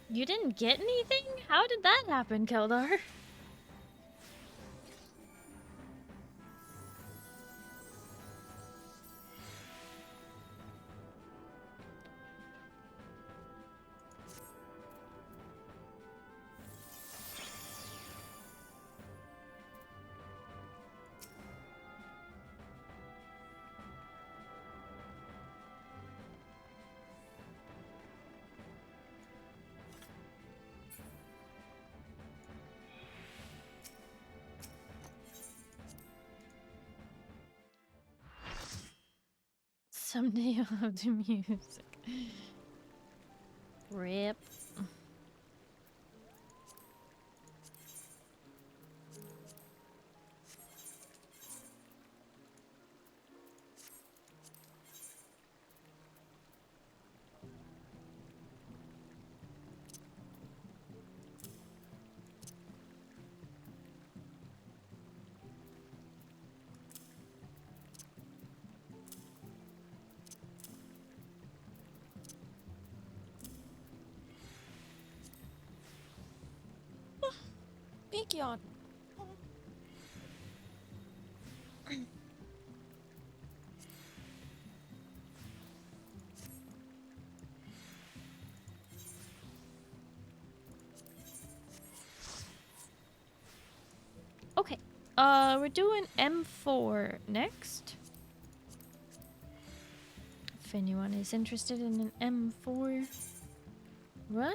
S1: You didn't get anything? How did that happen, Keldar? Someday I'll have to music. Rip. yawn. Okay. We're doing M4 next. If anyone is interested in an M4 run.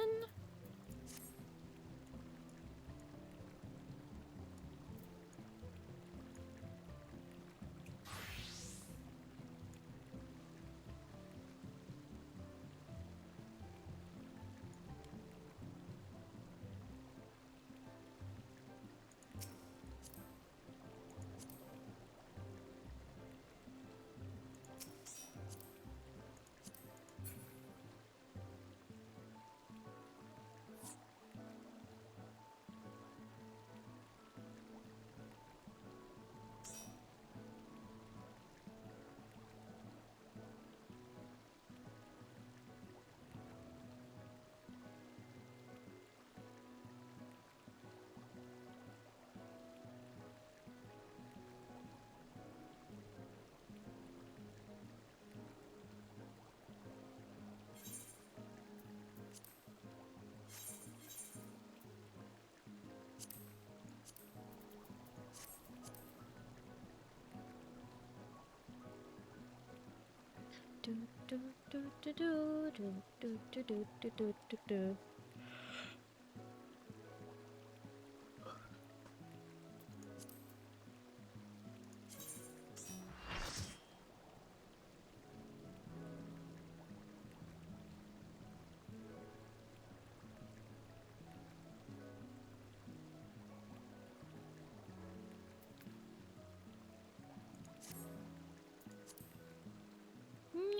S1: Do, do, do, do, do, do, do, do, do, do, do, do, do.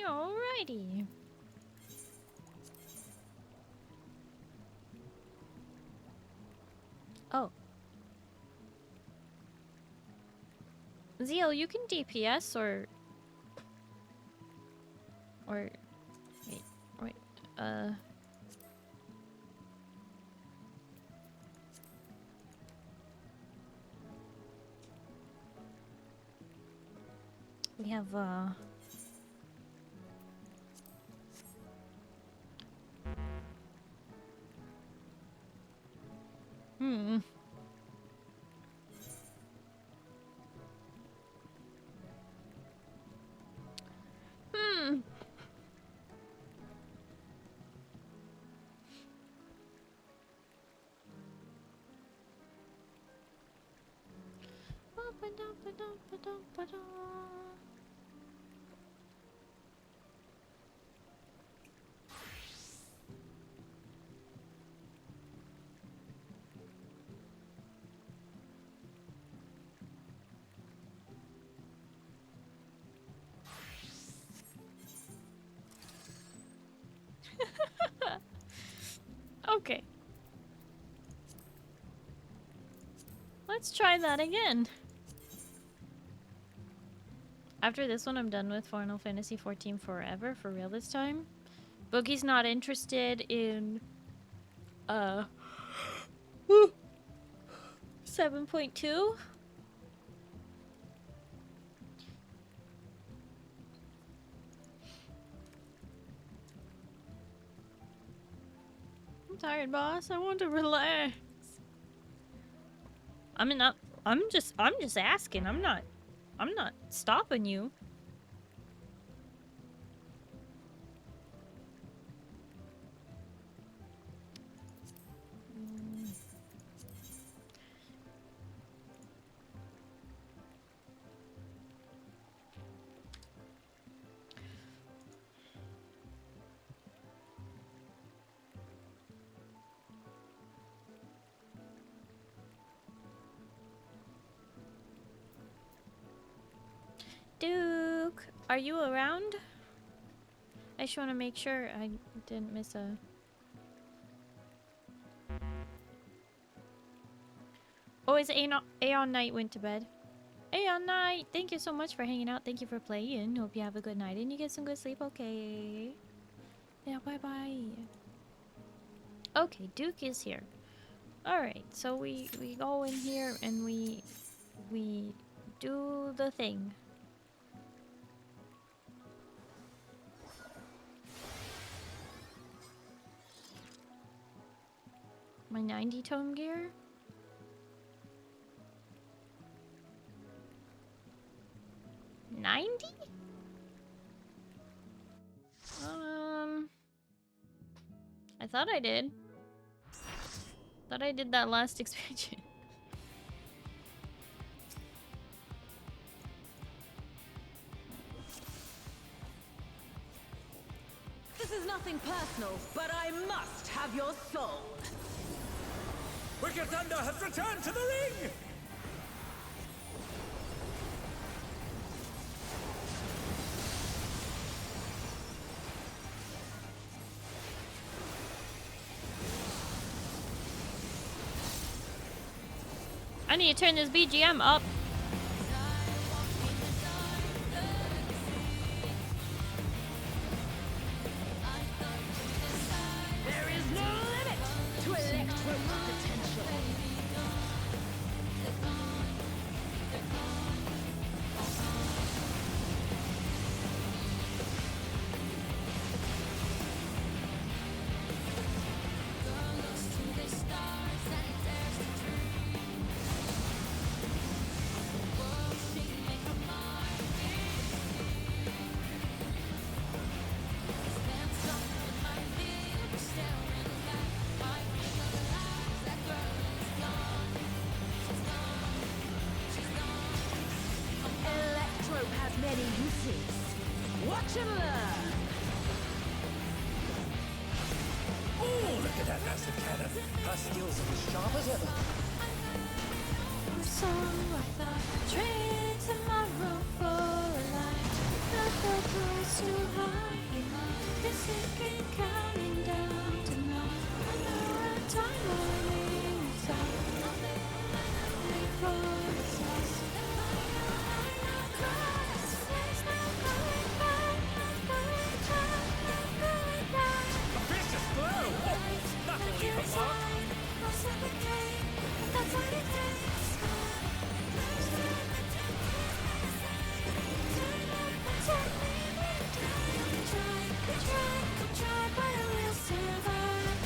S1: Alrighty. Oh. Zeal, you can DPS or wait, we have Hmm. Okay. Let's try that again. After this one, I'm done with Final Fantasy XIV forever, for real this time. Boogie's not interested in 7.2. I'm tired, boss. I want to relax. I mean, I'm just asking. I'm not stopping you. Duke, are you around? I just want to make sure I didn't miss a... Oh, it's Aeon Knight went to bed. Aeon Knight, thank you so much for hanging out. Thank you for playing. Hope you have a good night and you get some good sleep, okay? Yeah, bye-bye. Okay, Duke is here. Alright, so we go in here and we do the thing. My 90 tome gear? $90? I thought I did. Thought I did that last expansion.
S4: This is nothing personal, but I must have your soul.
S3: Wicked Thunder has returned to the ring!
S1: I need to turn this BGM up.
S4: There is no limit to Electro's potential. Many uses. Watch and learn.
S3: Oh, look at that massive cannon. Her skills are as sharp as ever.
S1: So I thought, trade tomorrow for a light. Not the price too high. This is counting down tonight. I know a time warning is out. Wait for us.
S3: Vicious blow! That'll leave a mark.
S1: That's all it takes. Try, but I will survive.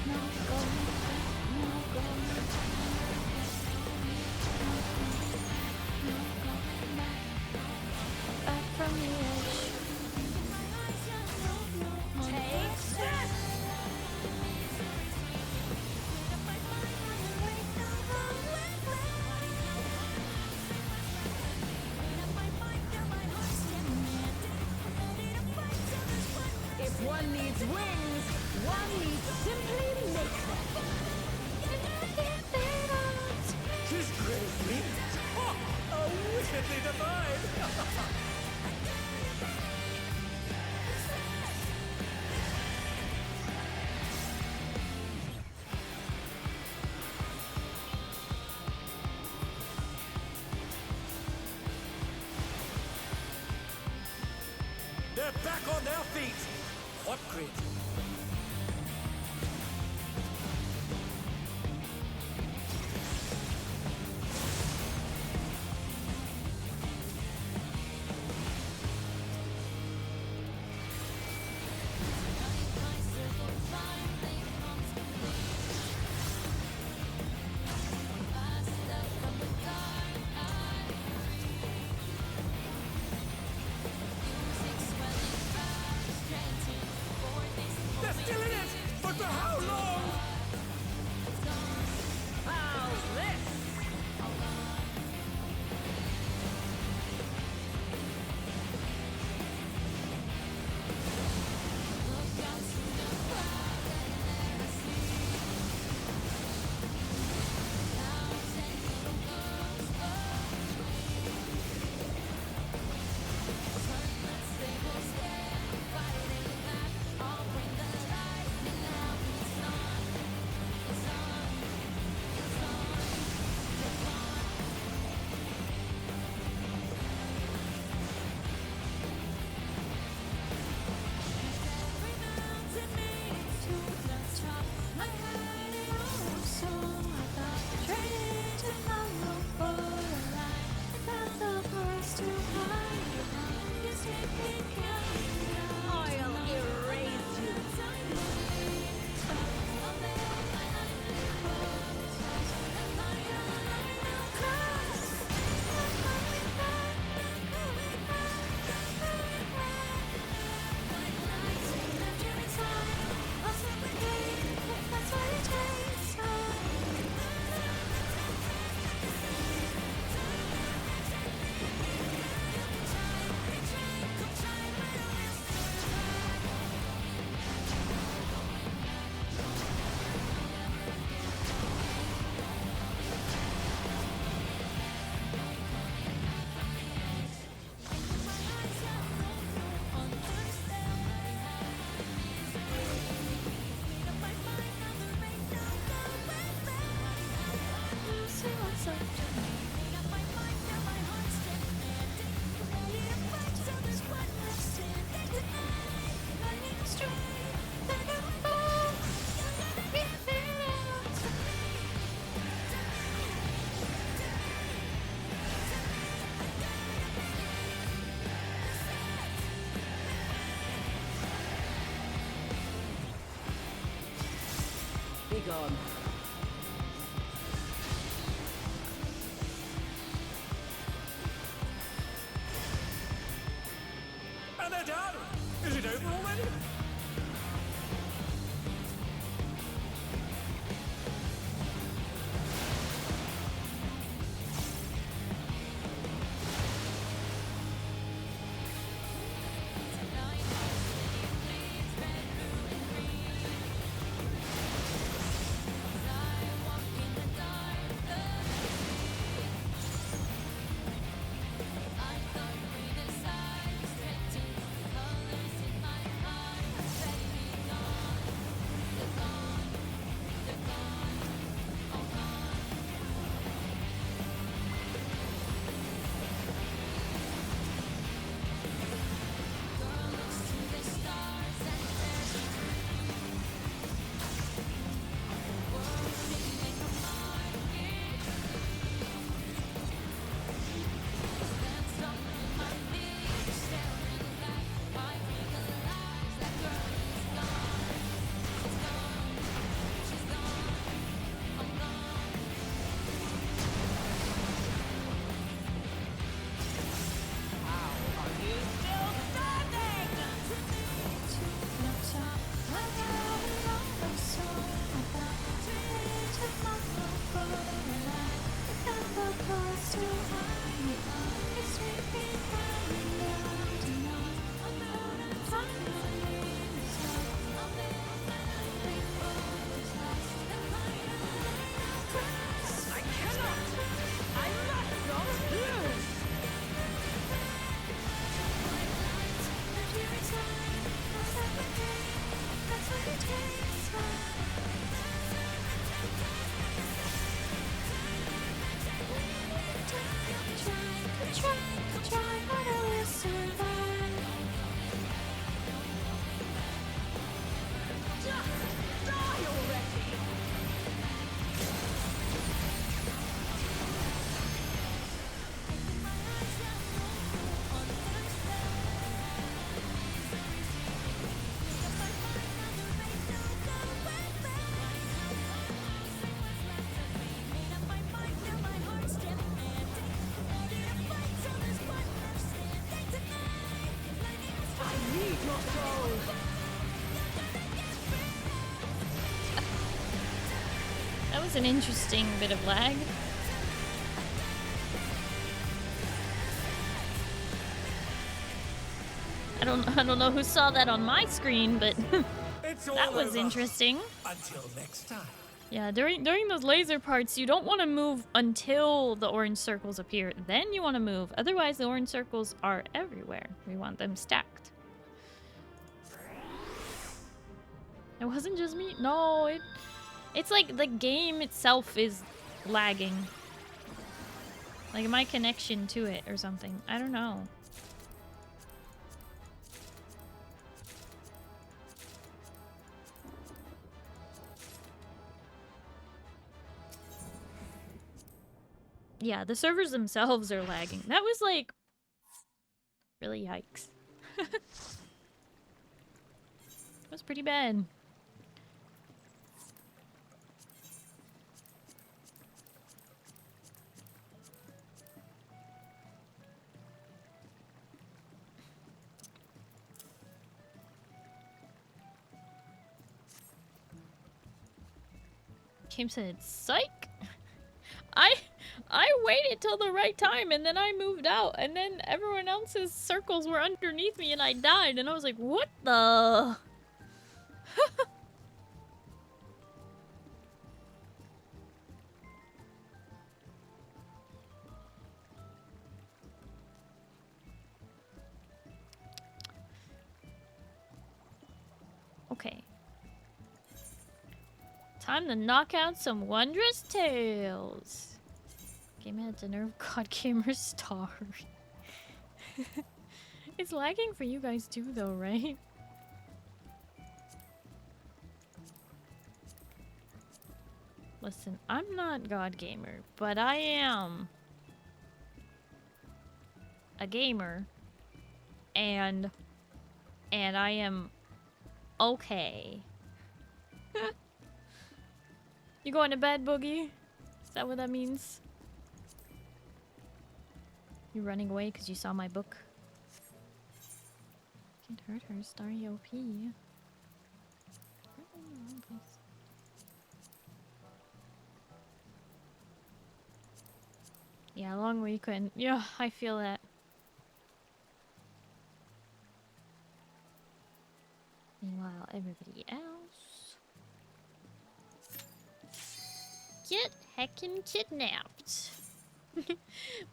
S1: No going back, no going back. No going back. Back from the edge.
S4: Take that. If one needs wings, one needs simply make them.
S3: She's great wings. Oh, wickedly divine. They're back on their feet. What grit?
S4: Be gone.
S3: And they're down! Is it over already?
S1: That was an interesting bit of lag. I don't know who saw that on my screen, but that was interesting.
S3: Until next time.
S1: Yeah, during those laser parts, you don't want to move until the orange circles appear. Then you want to move. Otherwise, the orange circles are everywhere. We want them stacked. It wasn't just me. No, it's like the game itself is lagging. Like my connection to it or something. I don't know. Yeah, the servers themselves are lagging. That was like really yikes. That was pretty bad. Kim said, psych! I waited till the right time and then I moved out and then everyone else's circles were underneath me and I died and I was like, what the? Okay. Time to knock out some wondrous tales. Game had to nerf God Gamer Star. It's lagging for you guys too, though, right? Listen, I'm not God Gamer, but I am a gamer, and I am okay. You going to bed, Boogie? Is that what that means? You running away because you saw my book? Can't hurt her, Starry OP. Yeah, long weekend. Yeah, I feel that. Meanwhile, everybody else get heckin' kidnapped.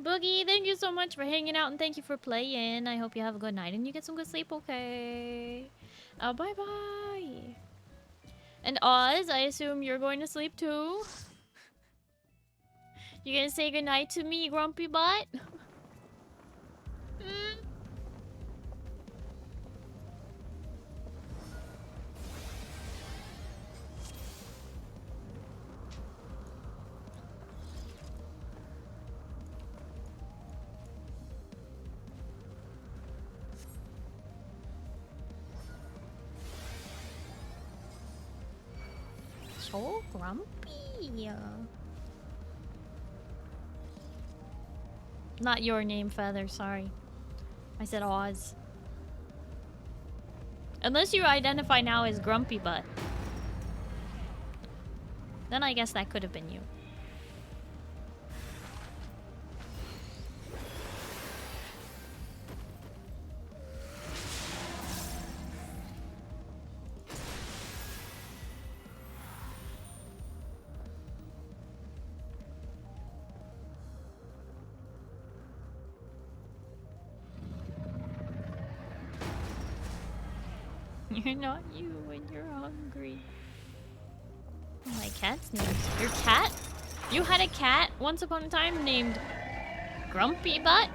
S1: Boogie, thank you so much for hanging out and thank you for playing. I hope you have a good night and you get some good sleep, okay? Bye-bye. And Oz, I assume you're going to sleep too? You gonna say goodnight to me, grumpy butt? So grumpy. Not your name, Feather, sorry. I said Oz. Unless you identify now as Grumpy Butt. Then I guess that could have been you. You're not you when you're hungry. My cat's name. Your cat? You had a cat once upon a time named Grumpy Butt?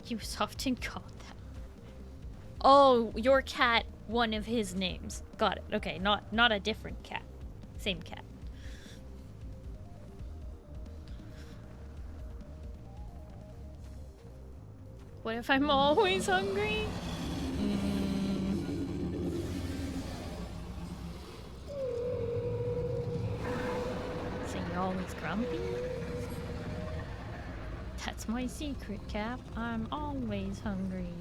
S1: He was often called that. Oh, your cat, one of his names. Got it. Okay, not a different cat. Same cat. What if I'm always hungry? So you're always grumpy? That's my secret, Cap. I'm always hungry.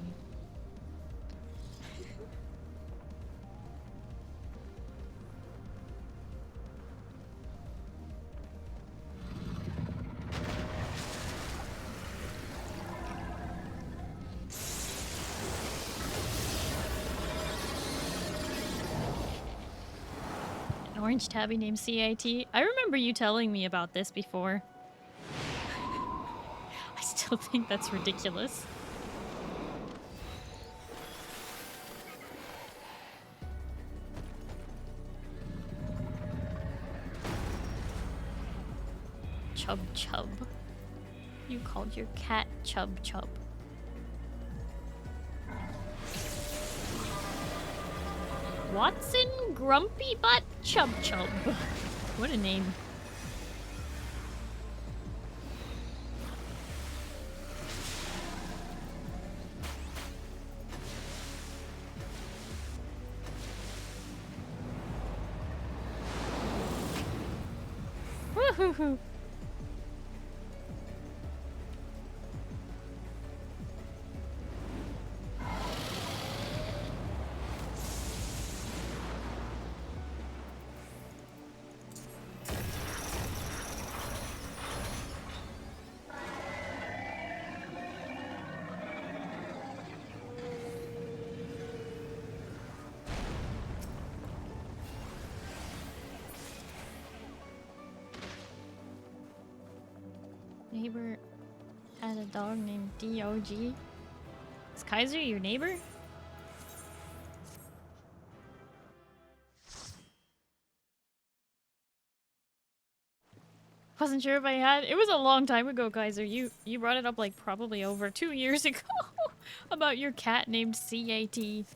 S1: An orange tabby named CAT. I remember you telling me about this before. I still think that's ridiculous. Chub Chub. You called your cat Chub Chub. Watson Grumpy Butt Chub Chub. What a name. Woohoo! Neighbor had a dog named DOG. Is Kaiser your neighbor? Wasn't sure if I had. It was a long time ago, Kaiser. You brought it up like probably over 2 years ago about your cat named CAT.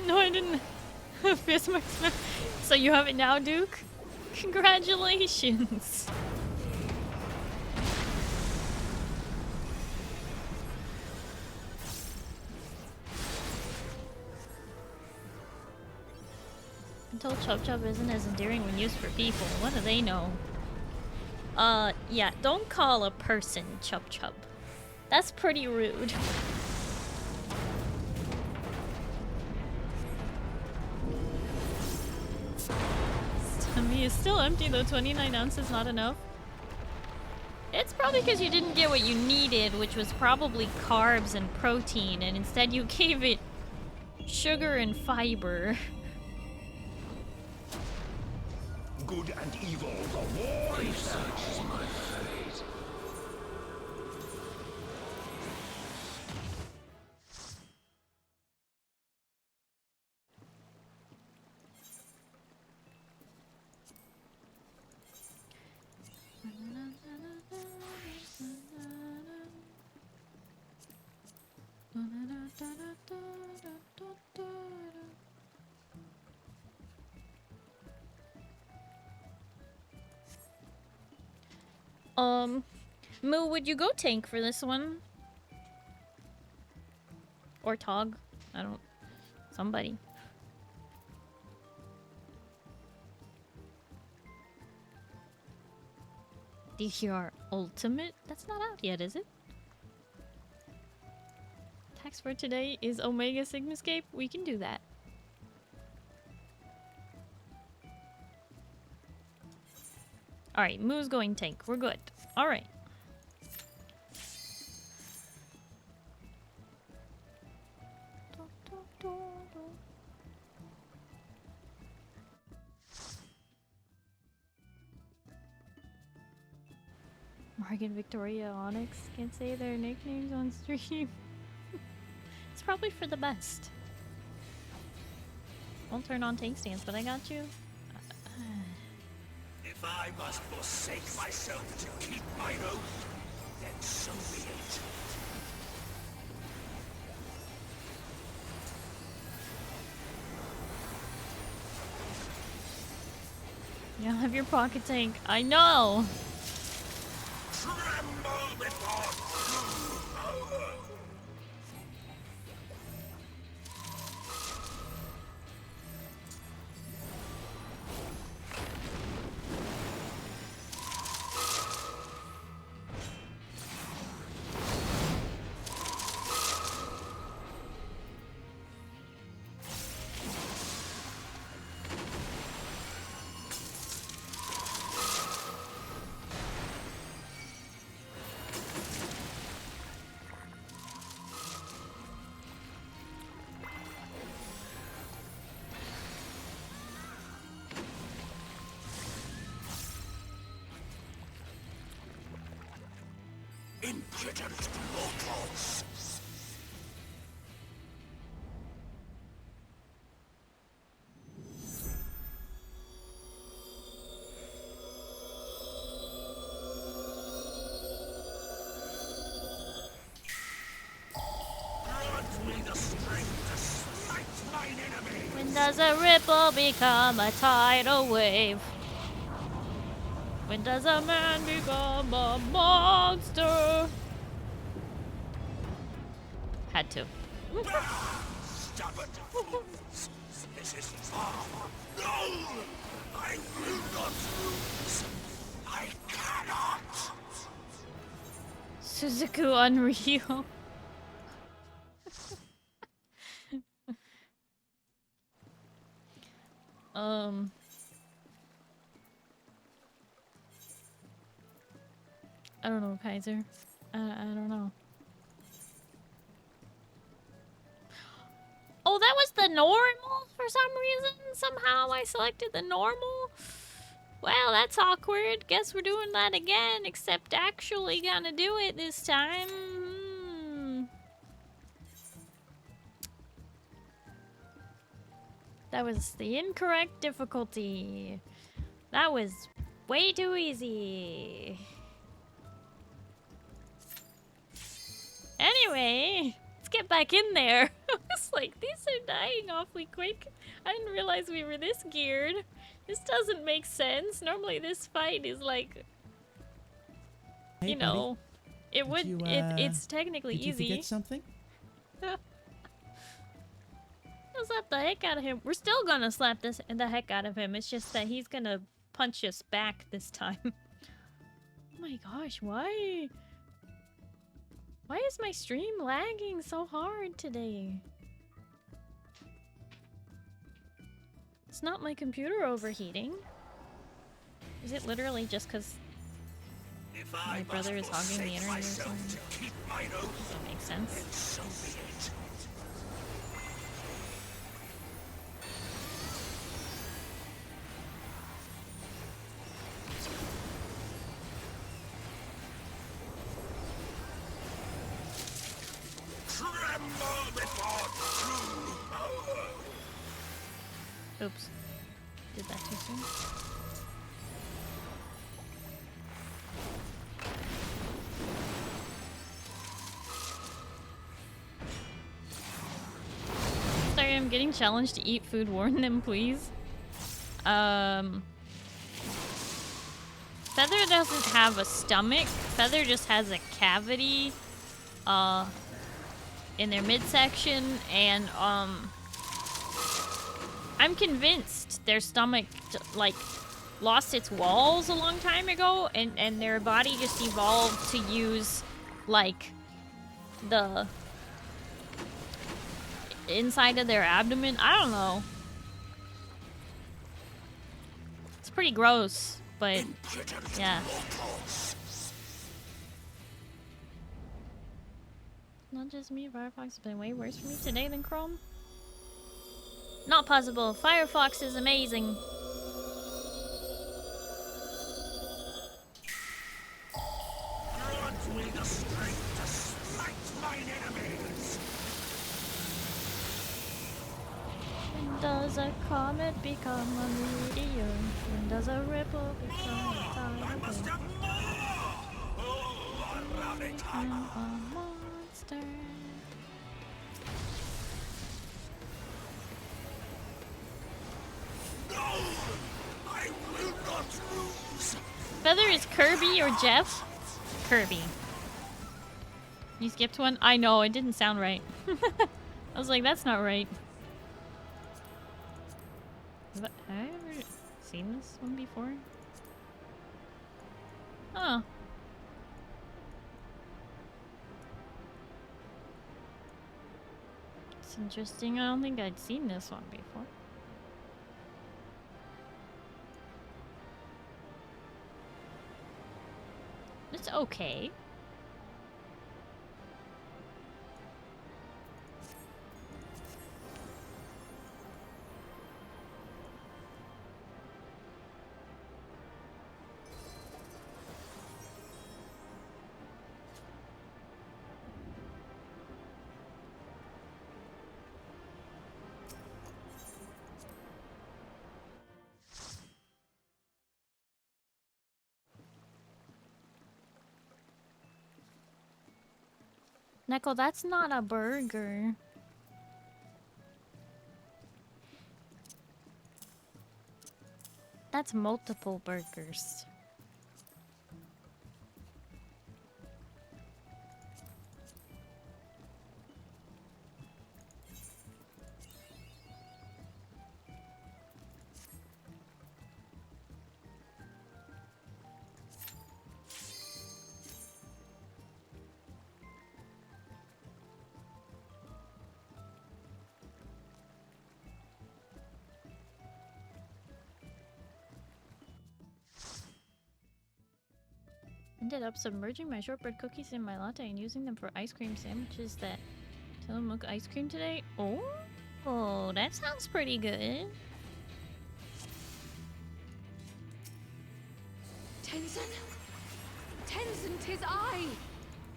S1: No, I didn't. Fist marks. So you have it now, Duke? Congratulations. Until Chub Chub isn't as endearing when used for people. What do they know? Yeah, don't call a person Chub Chub. That's pretty rude. Tummy is still empty though, 29 ounces not enough. It's probably because you didn't get what you needed, which was probably carbs and protein, and instead you gave it sugar and fiber.
S3: Good and evil, the war is such is my fate.
S1: Moo, would you go tank for this one? Or Tog? I don't... Somebody. DCR Ultimate? That's not out yet, is it? Tax for today is Omega Sigmascape? We can do that. Alright, Moo's going tank. We're good. Alright. Morgan, Victoria, Onyx can't say their nicknames on stream. It's probably for the best. Won't turn on tank stance, but I got you.
S3: If I must forsake myself to keep my oath, then so be it.
S1: You'll have your pocket tank. I know!
S3: Tremble before true power. Impudent mortals! Grant me the strength to smite mine enemy!
S1: When does a ripple become a tidal wave? When does a man become a monster? Had to.
S3: Stubborn fools! This is far. No! I will not lose. I cannot.
S1: Suzuku Unreal. I don't know, Kaiser. I don't know. Oh, that was the normal for some reason. Somehow I selected the normal. Well, that's awkward. Guess we're doing that again, except actually gonna do it this time. That was the incorrect difficulty. That was way too easy. Anyway, let's get back in there. I was like, these are dying awfully quick. I didn't realize we were this geared. This doesn't make sense. Normally this fight is like,
S6: Hey,
S1: you know,
S6: buddy.
S1: it would, it's technically
S6: Did you
S1: easy.
S6: forget something?
S1: I'll slap the heck out of him. We're still gonna slap the heck out of him. It's just that he's gonna punch us back this time. Oh my gosh, why? Why is my stream lagging so hard today? It's not my computer overheating. Is it literally just because my brother is hogging the internet or something? That makes sense.
S3: So be it. Tremble before true power.
S1: Oops. Did that too soon? Sorry, I'm getting challenged to eat food. Warn them, please. Feather doesn't have a stomach. Feather just has a cavity in their midsection, and I'm convinced their stomach like lost its walls a long time ago, and their body just evolved to use like the inside of their abdomen. I don't know. It's pretty gross, but yeah. Not just me, Firefox has been way worse for me today than Chrome. Not possible. Firefox is amazing.
S3: Grant me the strength to smite mine enemies.
S1: When does a comet become a meteor? When does a ripple become a tidal
S3: Must
S1: wave?
S3: have more. Oh, I love it.
S1: Become a monster.
S3: No, I will not lose.
S1: Feather is Kirby or Jeff? Kirby. You skipped one? I know, it didn't sound right. I was like, that's not right. Have I ever seen this one before? Oh. It's interesting. I don't think I'd seen this one before. It's okay. Neko, that's not a burger. That's multiple burgers. ended up submerging my shortbread cookies in my latte and using them for ice cream sandwiches that Tillamook ice cream today. Oh, that sounds pretty good.
S6: Tenzin? Tenzin, 'tis I!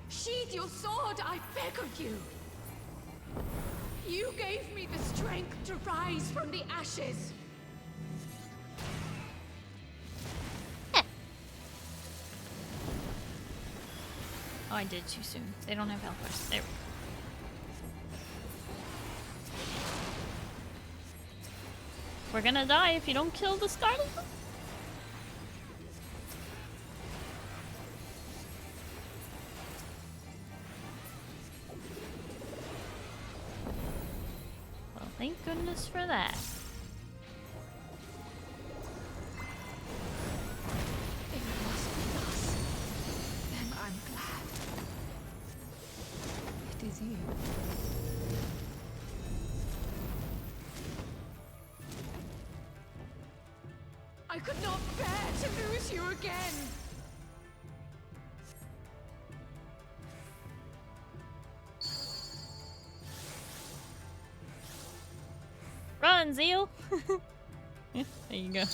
S6: Sheathe your sword, I beg of you! You gave me the strength to rise from the ashes!
S1: Oh, I did too soon. They don't have health bars. There we go. We're gonna die if you don't kill the Scarlet. Well, thank goodness for that.
S6: It must be us. Then I'm glad. It is you. I could not bear to lose you again!
S1: Run, Zeal! There you go.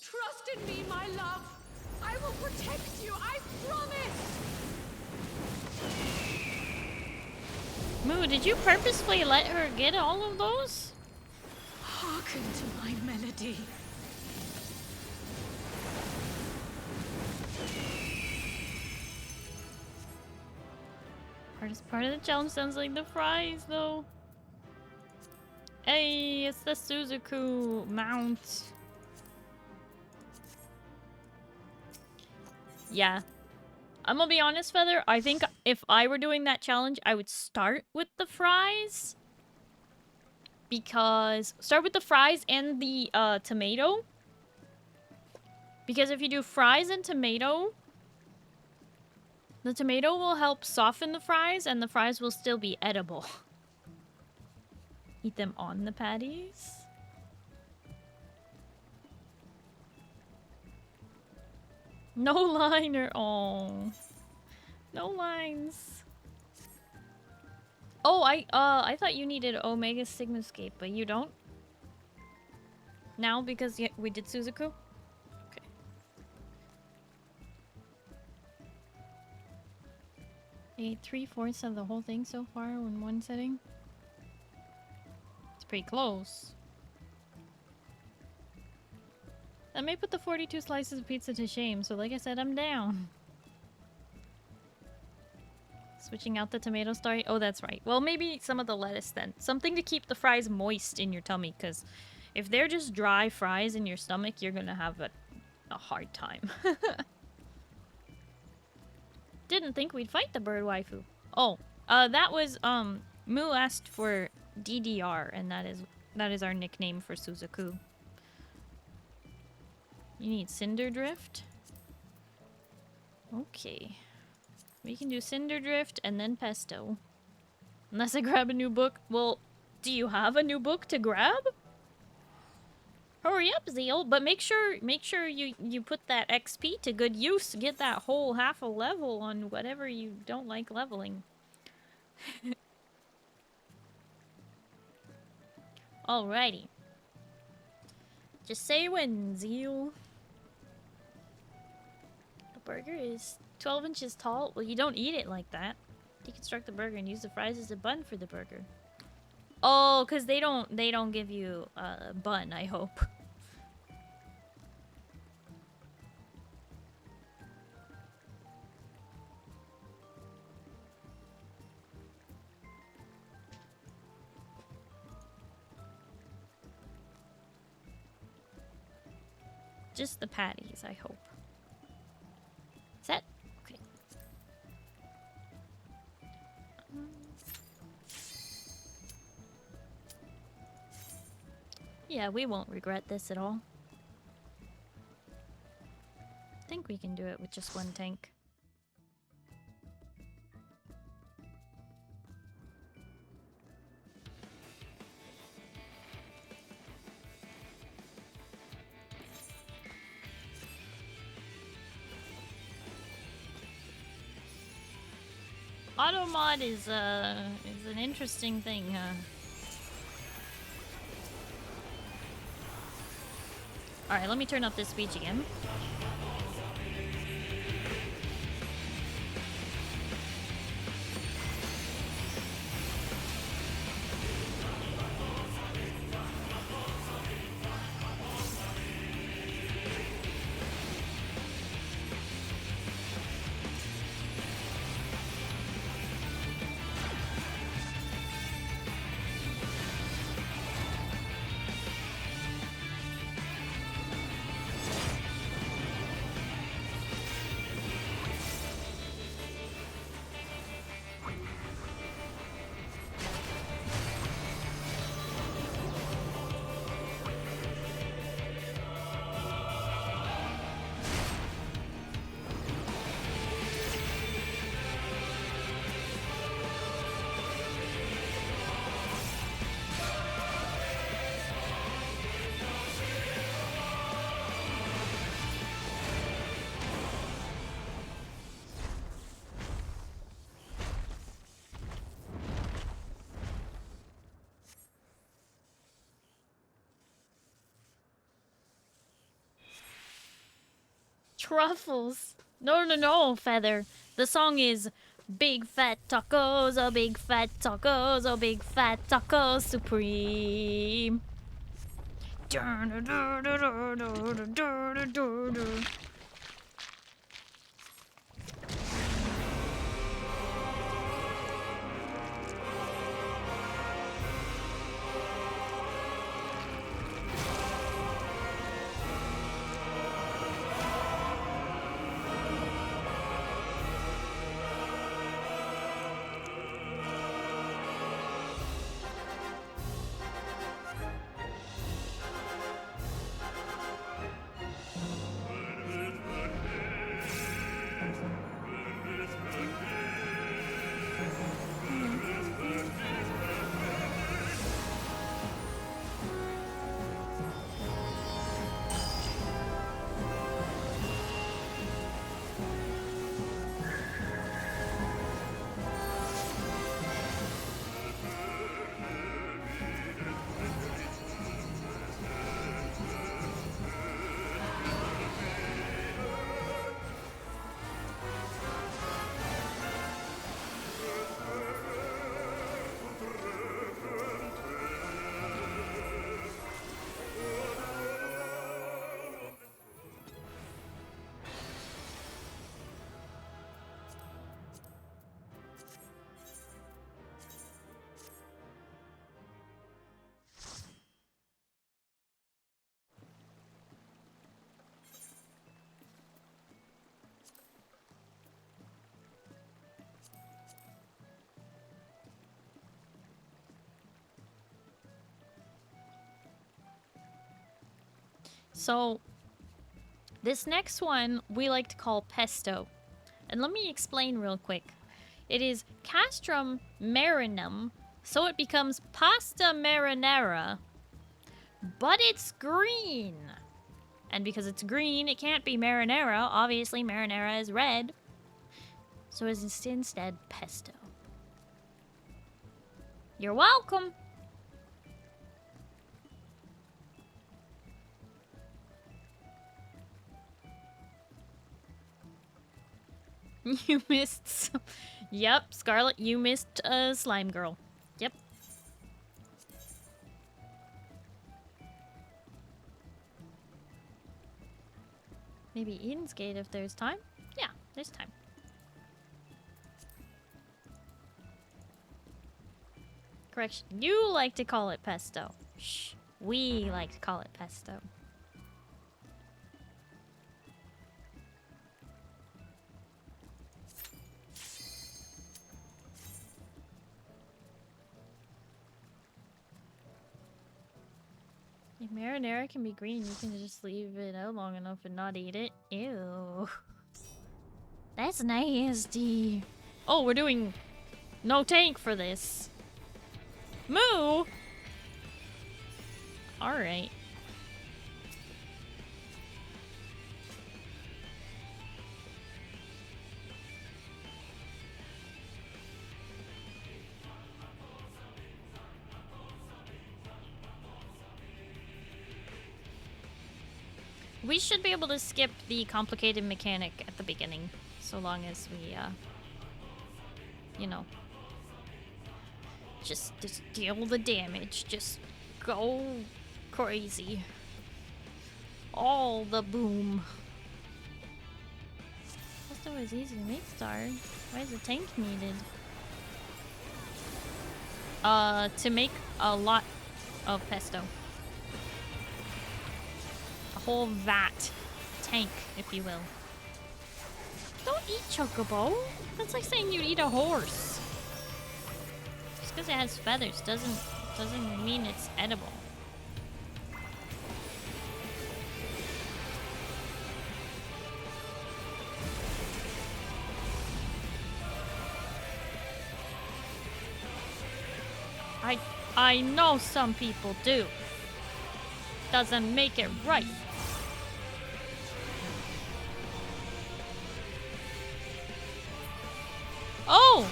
S6: Trust in me, my love! I will protect you, I promise!
S1: Moo, did you purposefully let her get all of those?
S6: Hearken to my melody.
S1: Hardest part of the challenge sounds like the fries, though. Hey, it's the Suzaku mount. Yeah. I'm gonna be honest, Feather. I think if I were doing that challenge, I would start with the fries. Because... Start with the fries and the tomato. Because if you do fries and tomato... The tomato will help soften the fries, and the fries will still be edible. Eat them on the patties. No liner. Oh, no lines. Oh, I thought you needed Omega Sigmascape, but you don't. Now because we did Suzaku. Okay. Ate 3/4 of the whole thing so far in one sitting. It's pretty close. That may put the 42 slices of pizza to shame, so like I said, I'm down. Switching out the tomato Starry. Oh, that's right. Well, maybe some of the lettuce then. Something to keep the fries moist in your tummy, because if they're just dry fries in your stomach, you're gonna have a hard time. Didn't think we'd fight the bird waifu. Oh, that was, Moo asked for DDR, and that is our nickname for Suzaku. You need Cinder Drift? Okay. We can do Cinder Drift and then Pesto. Unless I grab a new book. Well, do you have a new book to grab? Hurry up, Zeal, but make sure you put that XP to good use to get that whole half a level on whatever you don't like leveling. Alrighty. Just say when, Zeal. The burger is 12 inches tall. Well, you don't eat it like that. Deconstruct the burger and use the fries as a bun for the burger. Oh, because they don't give you a bun, I hope. Just the patties, I hope. Set? Okay. yeah, we won't regret this at all. I think we can do it with just one tank. Automod is an interesting thing, huh? Alright, let me turn up this speech again. Truffles. No, Feather. The song is Big Fat Tacos, oh big fat tacos, oh big fat tacos supreme. So, this next one we like to call pesto. And let me explain real quick. It is castrum marinum, so it becomes pasta marinara, but it's green. And because it's green, it can't be marinara. Obviously, marinara is red. So it's instead pesto. You're welcome. You missed... Yep, Scarlet, you missed Slime Girl. Yep. Maybe Eden's Gate if there's time? Yeah, there's time. Correction, you like to call it pesto. Shh, we like to call it pesto. Like, marinara can be green. You can just leave it out long enough and not eat it. Ew. That's nasty. Oh, we're doing no tank for this. Moo! Alright. We should be able to skip the complicated mechanic at the beginning, so long as we, you know, just deal the damage, just go crazy. All the boom. Pesto is easy to make, Star. Why is a tank needed? To make a lot of pesto. Whole vat tank, if you will. Don't eat chocobo. That's like saying you'd eat a horse. Just because it has feathers doesn't mean it's edible. I know some people do. Doesn't make it right. Oh!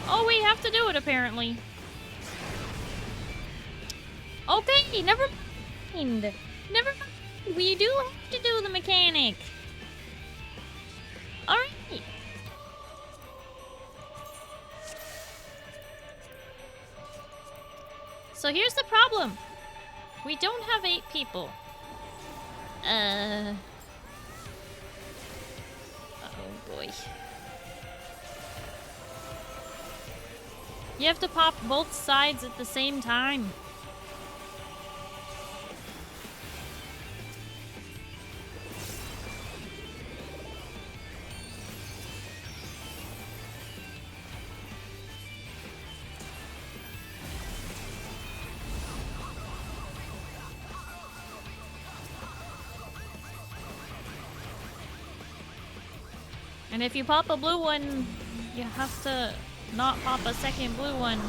S1: Oh, we have to do it, apparently. Okay, never mind. Never mind. We do have to do the mechanic. Alright. So here's the problem. We don't have 8 people. Oh boy. You have to pop both sides at the same time. And if you pop a blue one, you have to not pop a second blue one.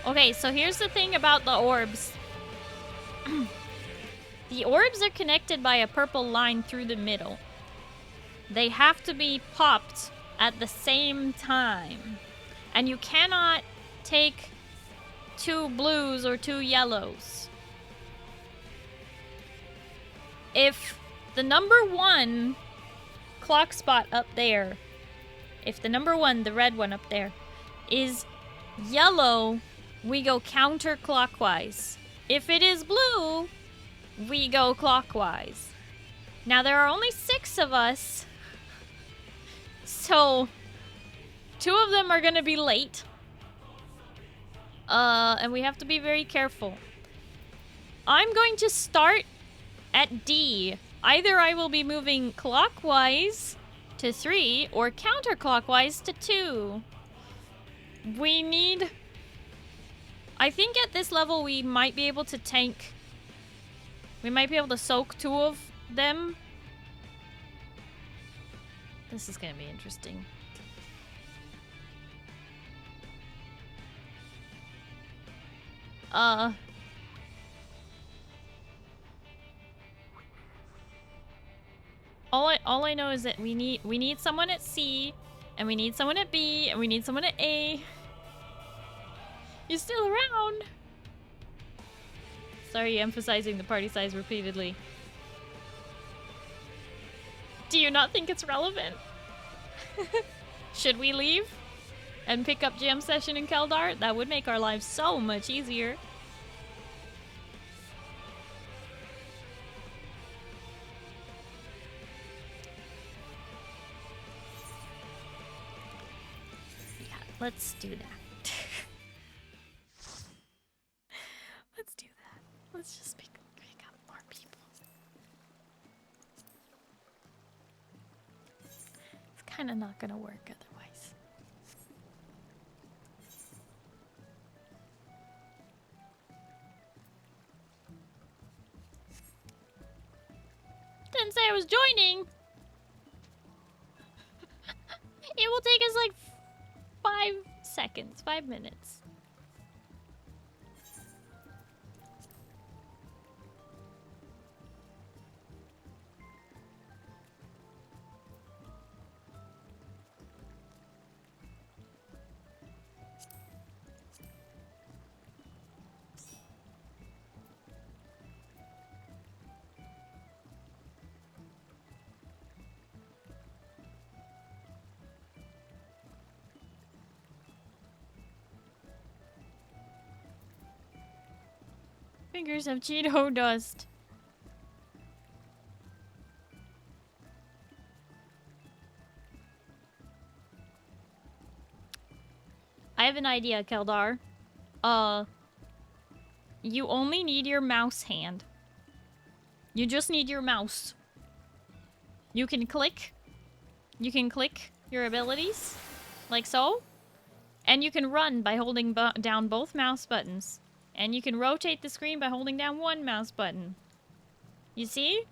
S1: Okay, so here's the thing about the orbs. The orbs are connected by a purple line through the middle. They have to be popped at the same time. And you cannot take 2 blues or 2 yellows. If the number 1 clock spot up there, if the number 1, the red one up there, is yellow, we go counterclockwise. If it is blue, we go clockwise. Now there are only 6 of us, so 2 of them are gonna be late. And we have to be very careful. I'm going to start at D. Either I will be moving clockwise to 3 or counterclockwise to 2. We need... I think at this level we might be able to tank. We might be able to soak 2 of them. This is gonna be interesting. All I know is that we need someone at C, and we need someone at B, and we need someone at A. You still around? Sorry, emphasizing the party size repeatedly. Do you not think it's relevant? Should we leave and pick up jam session in Keldar? That would make our lives so much easier. Let's do that. Let's do that. Let's just pick up more people. It's kind of not gonna work otherwise. Didn't say I was joining. It will take us like 5 seconds, 5 minutes. Fingers of Cheeto dust. I have an idea, Keldar. You only need your mouse hand. You just need your mouse. You can click. You can click your abilities, like so. And you can run by holding down both mouse buttons. And you can rotate the screen by holding down one mouse button. You see?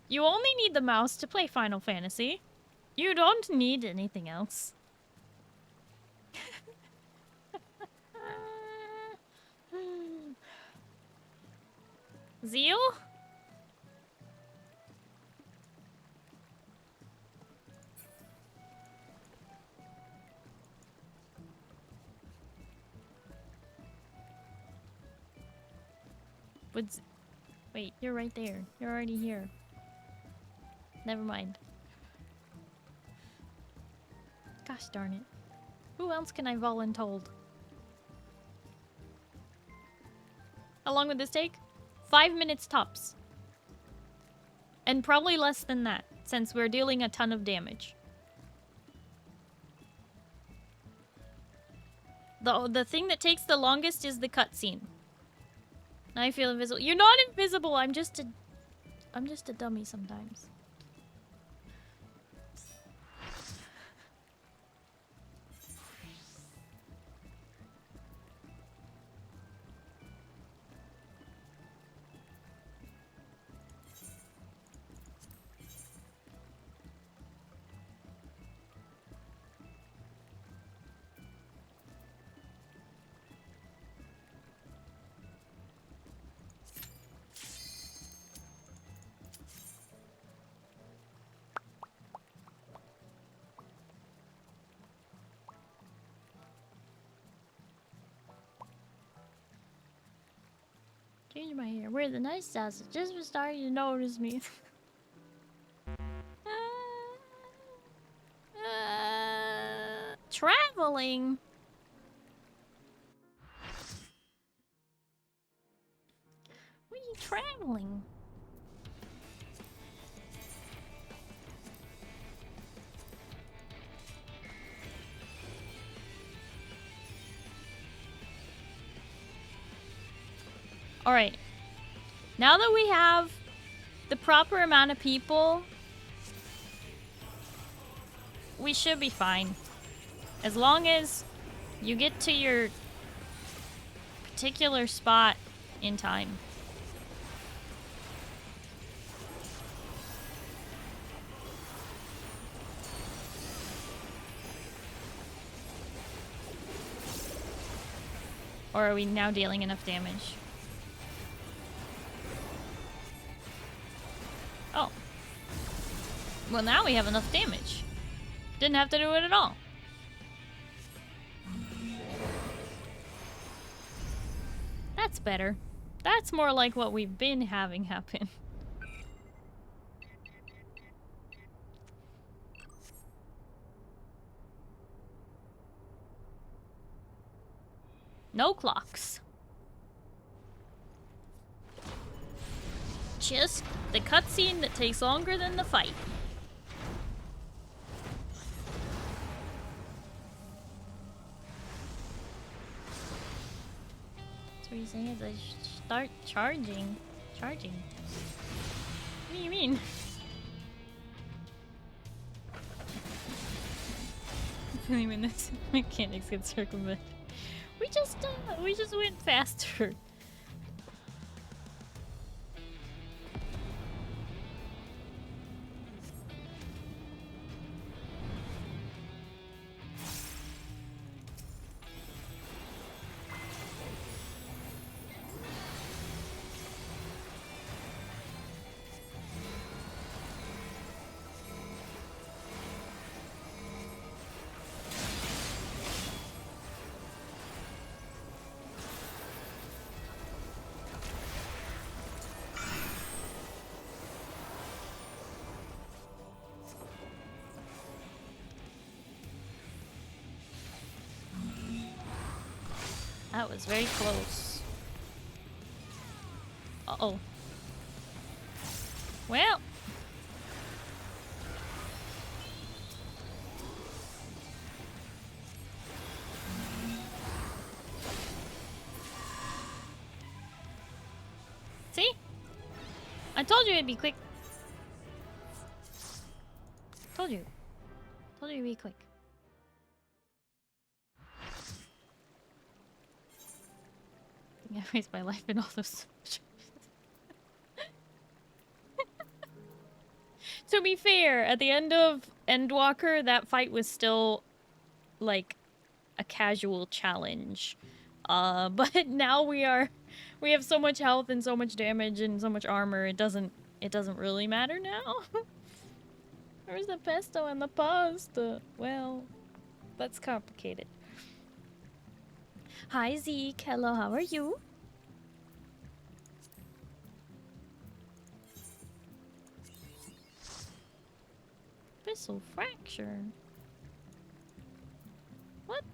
S1: You only need the mouse to play Final Fantasy. You don't need anything else. Zeal? Wait, you're right there. You're already here. Never mind. Gosh darn it. Who else can I voluntold? How long would this take? 5 minutes tops. And probably less than that, since we're dealing a ton of damage. The thing that takes the longest is the cutscene. I feel invisible. You're not invisible. I'm just a dummy sometimes. Change my hair. Wear the nice sausage just for starting to notice me. Traveling. Where are you traveling? Alright. Now that we have the proper amount of people, we should be fine. As long as you get to your particular spot in time. Or are we now dealing enough damage? Oh. Well, now we have enough damage. Didn't have to do it at all. That's better. That's more like what we've been having happen. No clocks. Just the cutscene that takes longer than the fight. So what you're saying is I should start charging. Charging? What do you mean? Feeling when this mechanics get circumvented. We just went faster. That was very close. Uh-oh. Well. See? I told you it'd be quick. Told you. Told you it'd be quick. I waste my life in all those. To be fair, at the end of Endwalker, that fight was still like a casual challenge. But now we have so much health and so much damage and so much armor. It doesn't really matter now. Where's the pesto and the pasta? Well, that's complicated. Hi Zeke, hello, how are you? Abyssal fracture. What?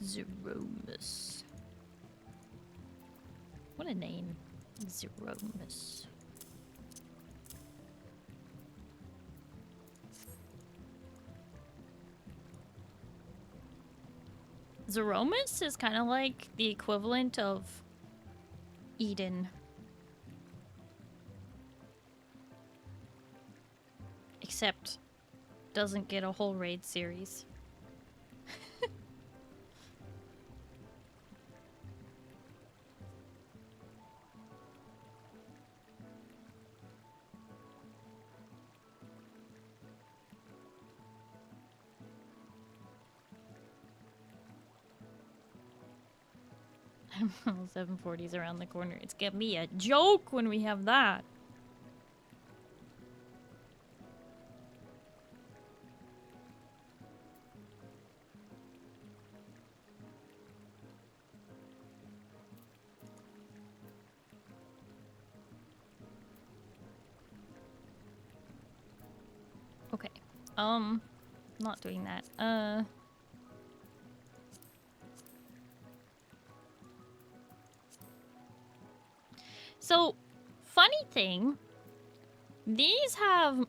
S1: Zeromus. What a name. Zeromus. Zeromus is kind of like the equivalent of Eden. Except doesn't get a whole raid series. Admiral 740's around the corner. It's gonna be a joke when we have that. Okay. Not doing that. So, funny thing, these have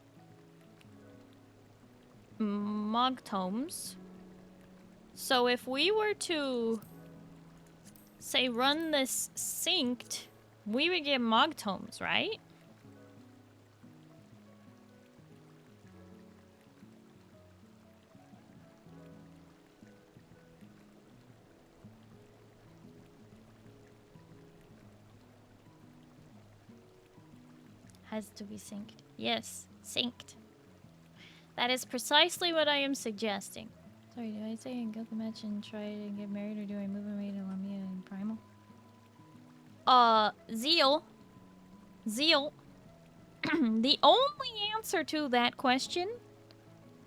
S1: Mogtomes. So if we were to, say, run this synced, we would get Mogtomes, right? Has to be synced. Yes, synced. That is precisely what I am suggesting. Sorry, did I say I got the match and try to get married, or do I move away to Lamia and Primal? Zeal. Zeal. The only answer to that question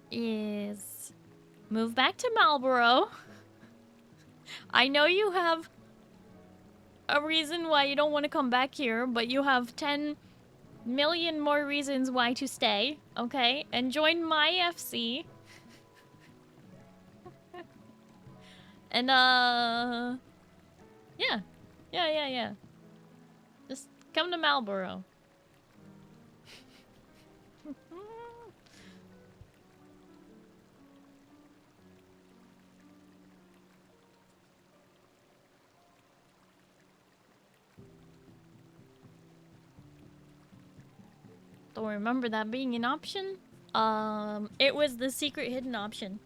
S1: is move back to Marlborough. I know you have a reason why you don't want to come back here, but you have 10 million more reasons why to stay, okay? And join my FC. And, yeah. Yeah. Come to Marlboro. Don't remember that being an option. It was the secret hidden option.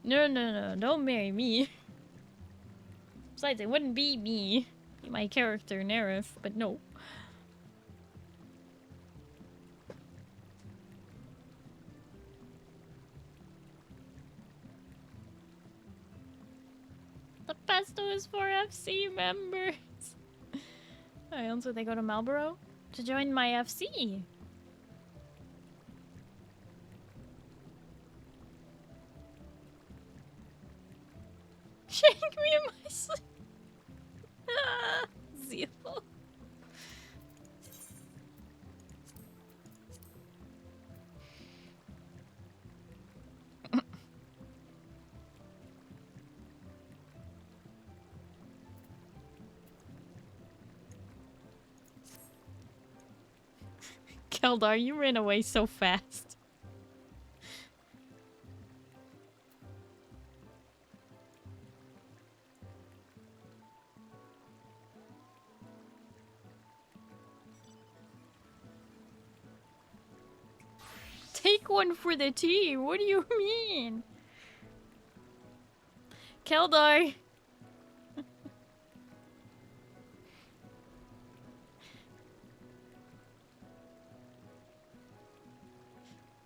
S1: No, no, don't marry me. Besides, it wouldn't be me. Be my character, Nerif, but no. The pesto is for FC members. Alright, so they go to Marlboro to join my FC. Shake me in my sleep. Zeal. Keldar, you ran away so fast. Take one for the team. What do you mean? Keldar.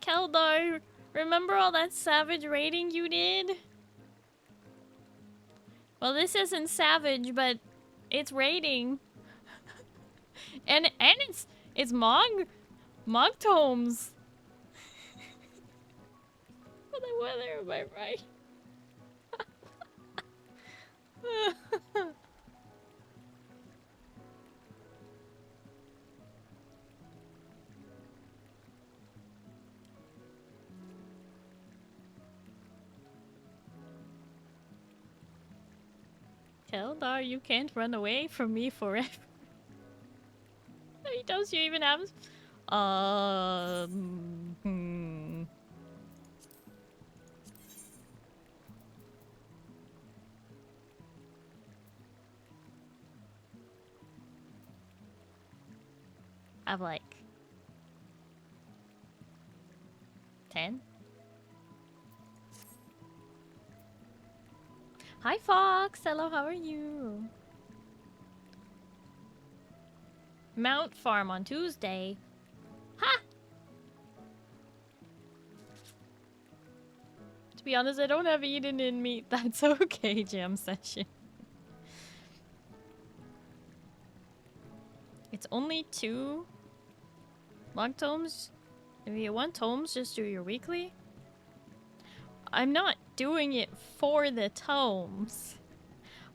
S1: Keldar, remember all that savage raiding you did? Well, this isn't savage, but it's raiding. and it's Mog tomes. For the weather, am I right? Keldar, you can't run away from me forever. How many toes do you even have? I have like 10. Hi Fox, hello, how are you? Mount Farm on Tuesday. Ha! To be honest, I don't have eaten in meat. That's okay, jam session. It's only 2 log tomes. If you want tomes, just do your weekly. I'm not doing it for the tomes.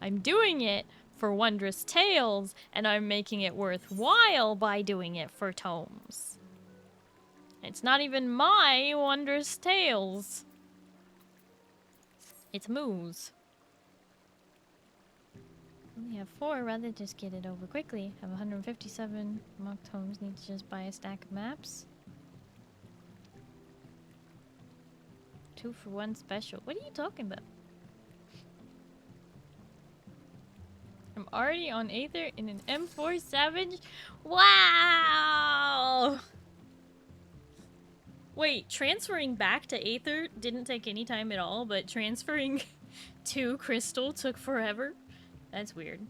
S1: I'm doing it for Wondrous Tales, and I'm making it worthwhile by doing it for tomes. It's not even my Wondrous Tales. It's Moo's. Only have 4, rather just get it over quickly. Have 157 mock tomes, need to just buy a stack of maps. 2 for 1 special. What are you talking about? I'm already on Aether in an M4 Savage. Wow! Wait, transferring back to Aether didn't take any time at all, but transferring to Crystal took forever? That's weird.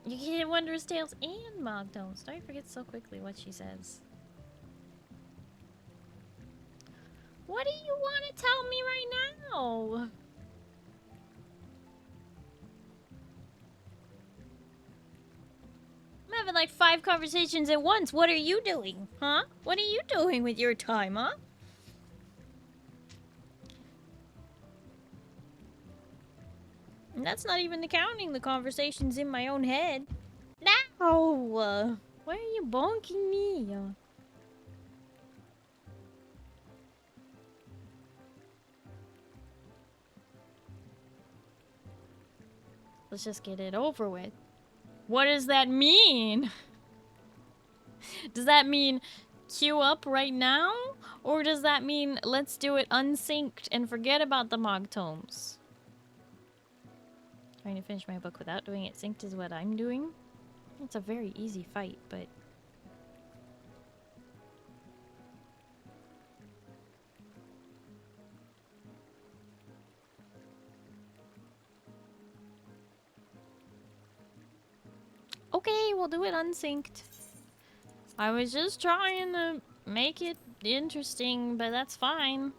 S1: You can get Wondrous Tales and Mogtones. Don't forget so quickly what she says. What do you want to tell me right now? I'm having like 5 conversations at once. What are you doing? Huh? What are you doing with your time, huh? And that's not even counting the conversations in my own head. No! Why are you bonking me? Let's just get it over with. What does that mean? Does that mean queue up right now? Or does that mean let's do it unsynced and forget about the Mog Tomes? Trying to finish my book without doing it synced is what I'm doing. It's a very easy fight, but... Okay, we'll do it unsynced. I was just trying to make it interesting, but that's fine.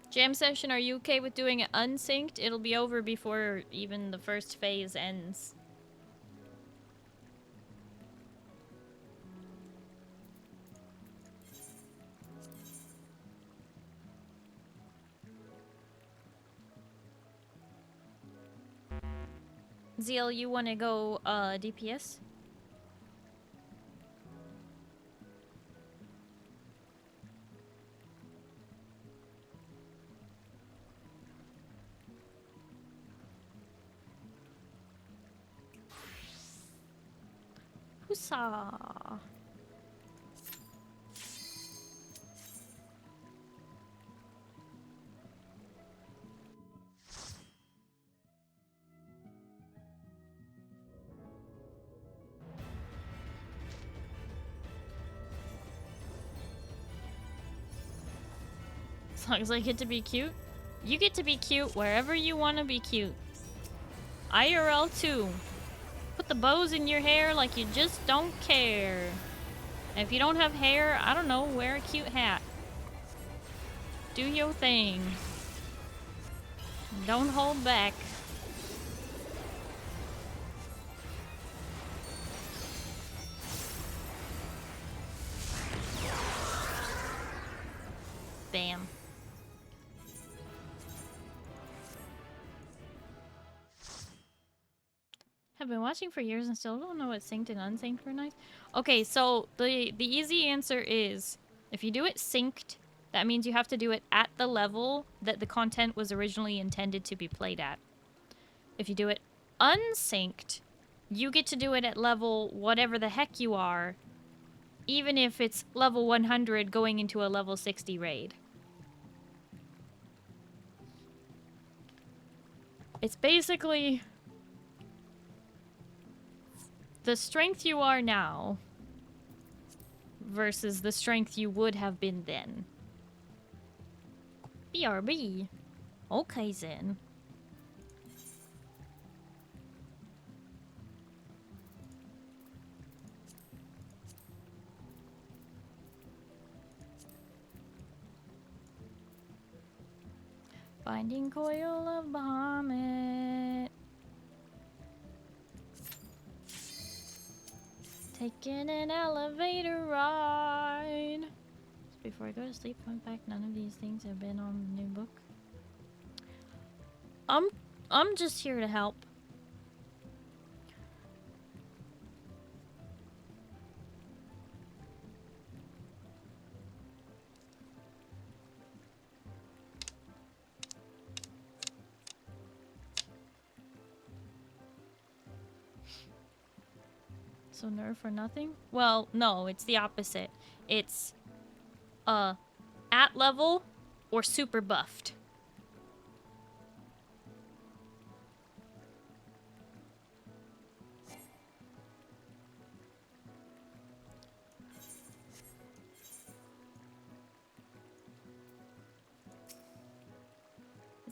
S1: Jam session, are you okay with doing it unsynced? It'll be over before even the first phase ends. Zeal, you want to go DPS? Husa. As long as I get to be cute. You get to be cute wherever you want to be cute. IRL too. Put the bows in your hair like you just don't care. And if you don't have hair, I don't know, wear a cute hat. Do your thing. Don't hold back. Bam. Have been watching for years and still don't know what synced and unsynced were nice. Okay, so the easy answer is if you do it synced, that means you have to do it at the level that the content was originally intended to be played at. If you do it unsynced, you get to do it at level whatever the heck you are, even if it's level 100 going into a level 60 raid. It's basically the strength you are now versus the strength you would have been then. BRB. Okay, then. Binding coil of Bahamut. Taking an elevator ride. Just before I go to sleep, fun fact, none of these things have been on the new book. I'm just here to help. So nerf or nothing? Well, no, it's the opposite. It's at level or super buffed.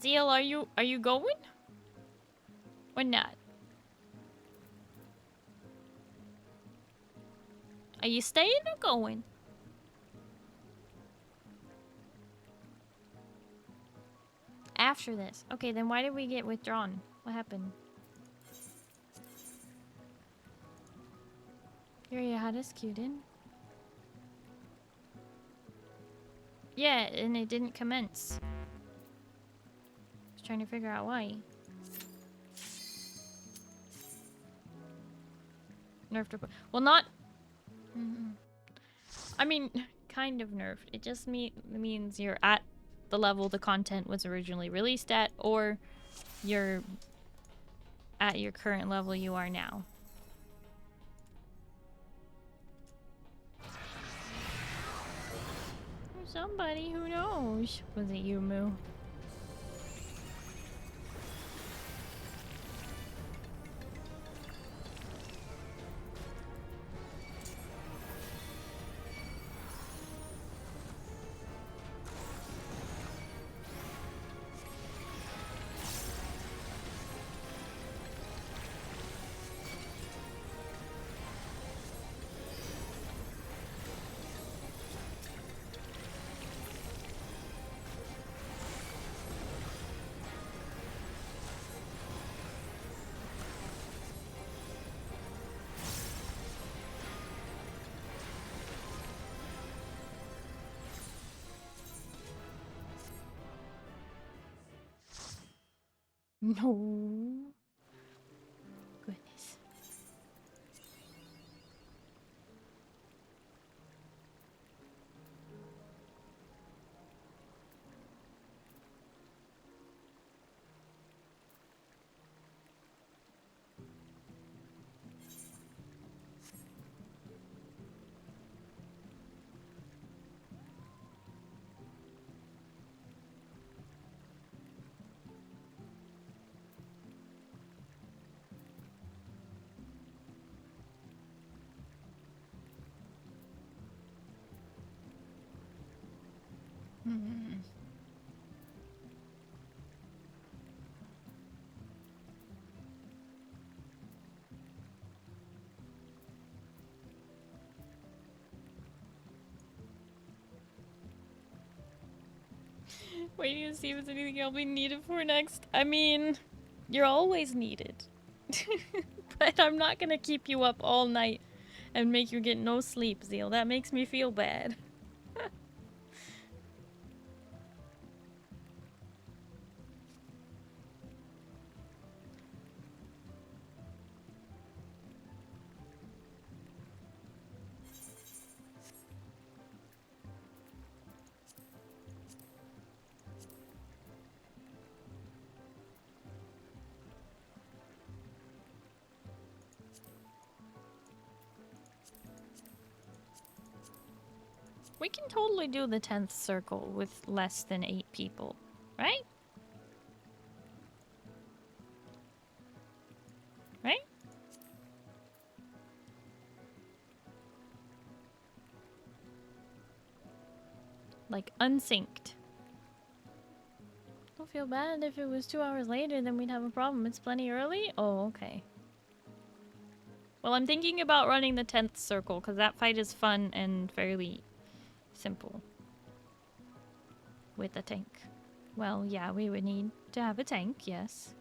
S1: Zeal, are you going? Or not? Are you staying or going? After this. Okay, then why did we get withdrawn? What happened? You had us queued in. Yeah, and it didn't commence. I was trying to figure out why. Nerfed or... Well, not... I mean, kind of nerfed. It just means you're at the level the content was originally released at, or you're at your current level you are now. Somebody who knows. Was it you, Moo? No. Goodness. Hmm. Waiting to see if there's anything I'll be needed for next. I mean, you're always needed. But I'm not gonna keep you up all night and make you get no sleep, Zeal. That makes me feel bad. We can totally do the 10th circle with less than 8 people, right? Right? Like, unsynced. Don't feel bad if it was 2 hours later, then we'd have a problem. It's plenty early? Oh, okay. Well, I'm thinking about running the 10th circle, because that fight is fun and fairly simple. With a tank. Well, yeah, we would need to have a tank, yes.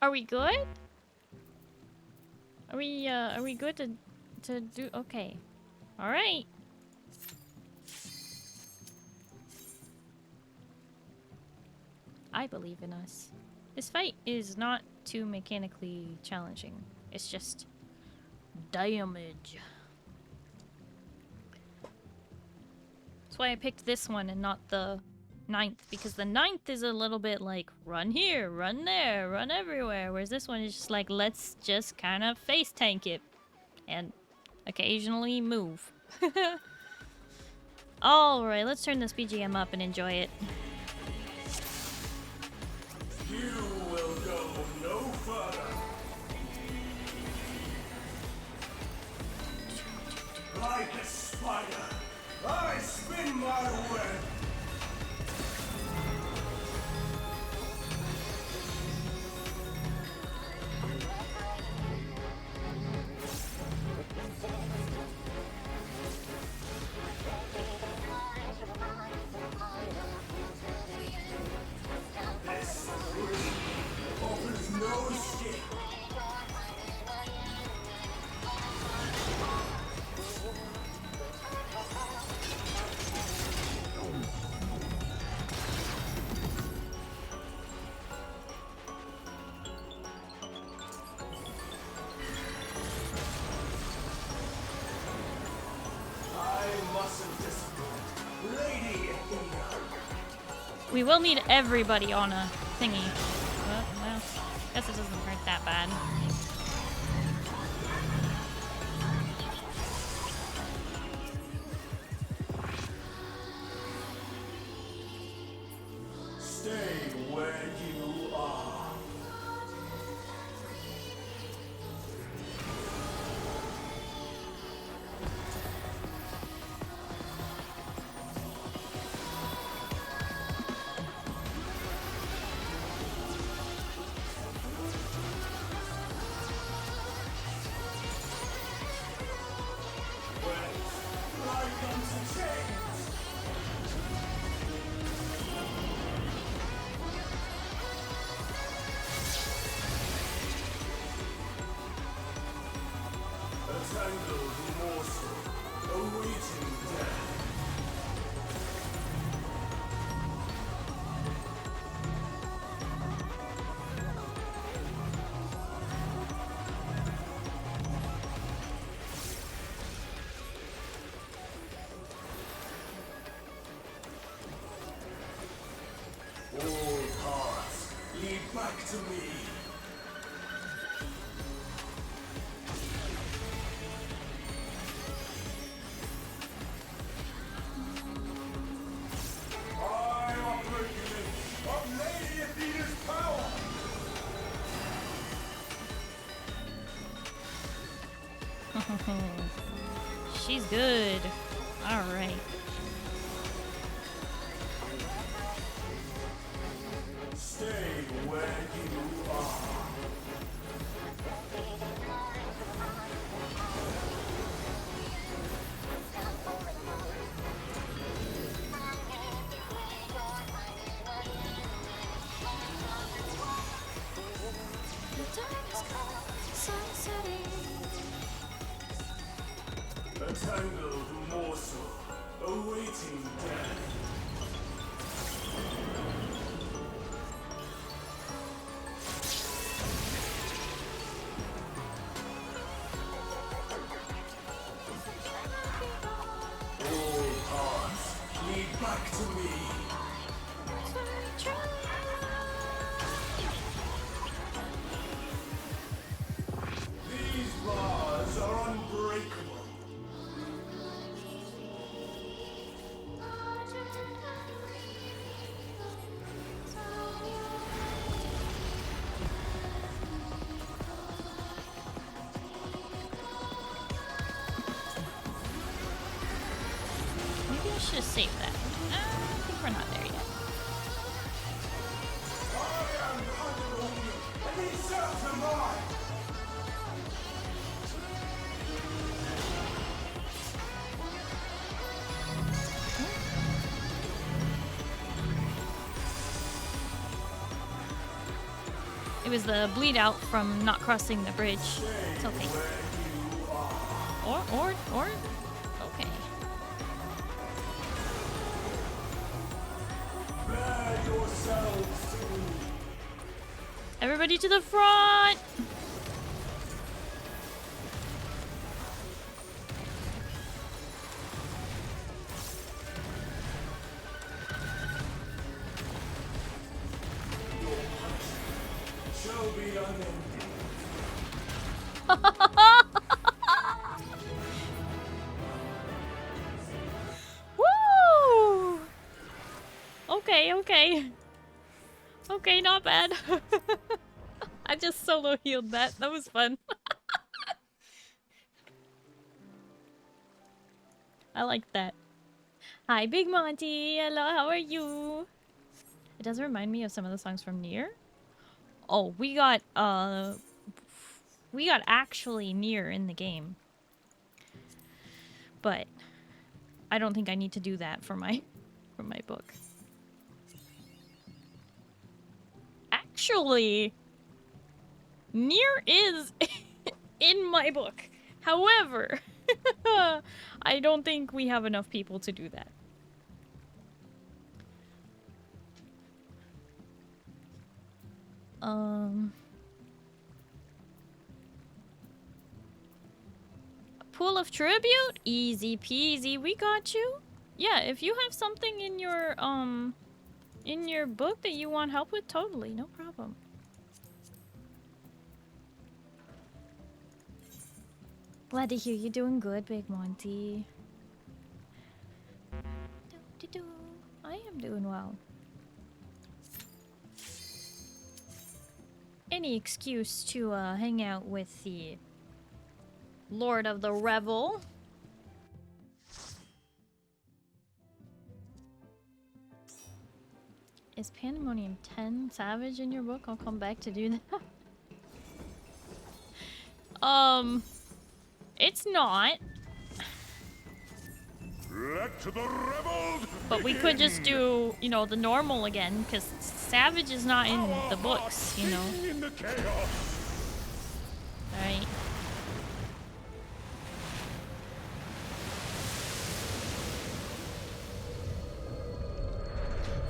S1: Are we good? Are we good to do? Okay. All right. I believe in us. This fight is not too mechanically challenging. It's just damage. That's why I picked this one and not the 9th, because the 9th is a little bit like run here, run there, run everywhere, whereas this one is just like let's just kind of face tank it and occasionally move. Alright, let's turn this BGM up and enjoy it.
S3: You will go no further. Like a spider, I spin my web. This tree offers no escape. I mustn't disappoint. Lady Athena.
S1: We will need everybody on a thingy. Well, guess it doesn't hurt that bad.
S3: Stay where you are. All paths lead back to me. I operate of Lady Athena's power.
S1: She's good. Alright.
S3: Stay where you are. A tangled morsel awaiting death. All paths lead back to me. These bars are unbreakable.
S1: Maybe I should have saved that. I think we're not there yet.
S3: I am under and he serves mine.
S1: It was the bleed out from not crossing the bridge. It's okay. Or, okay.
S3: Bear yourselves
S1: Everybody to the front!
S3: Shall be unending.
S1: Woo! Okay, okay. Okay, not bad. I just solo healed that. That was fun. I like that. Hi, Big Monty. Hello, how are you? It does remind me of some of the songs from Nier. Oh, we got actually Nier in the game. But I don't think I need to do that for my book. Actually, Nier is in my book. However, I don't think we have enough people to do that. Pool of tribute? Easy peasy, we got you. Yeah, if you have something in your book that you want help with, totally, no problem. Glad to hear you're doing good, Big Monty. I am doing well. Any excuse to hang out with the Lord of the Revel. Is Pandemonium 10 Savage in your book? I'll come back to do that. It's not.
S3: Let the rebels
S1: But we could just do, you know, the normal again, because Savage is not in the books, you know.
S3: in the chaos.
S1: Alright.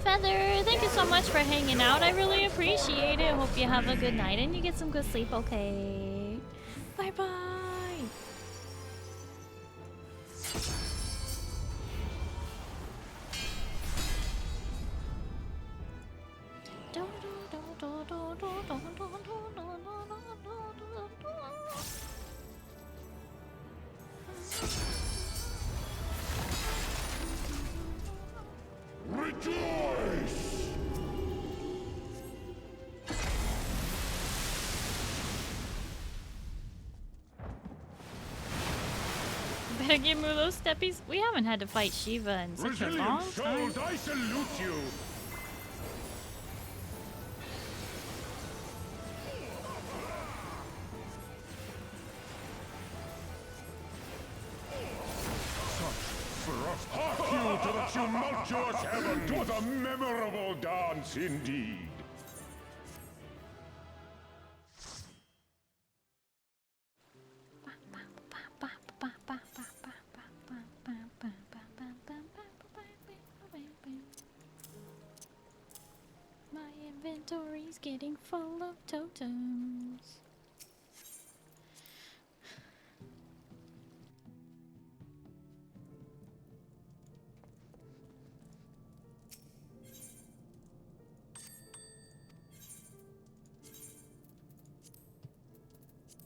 S1: Feather, thank you so much for hanging out. I really appreciate it. Hope you have a good night and you get some good sleep, okay? Bye-bye.
S3: Rejoice!
S1: Better give me those steppies. We haven't had to fight Shiva in such a long time.
S3: Souls, I salute you! Hark you to the tumultuous heaven! 'Twas a memorable dance indeed!
S1: My inventory's getting full of totems.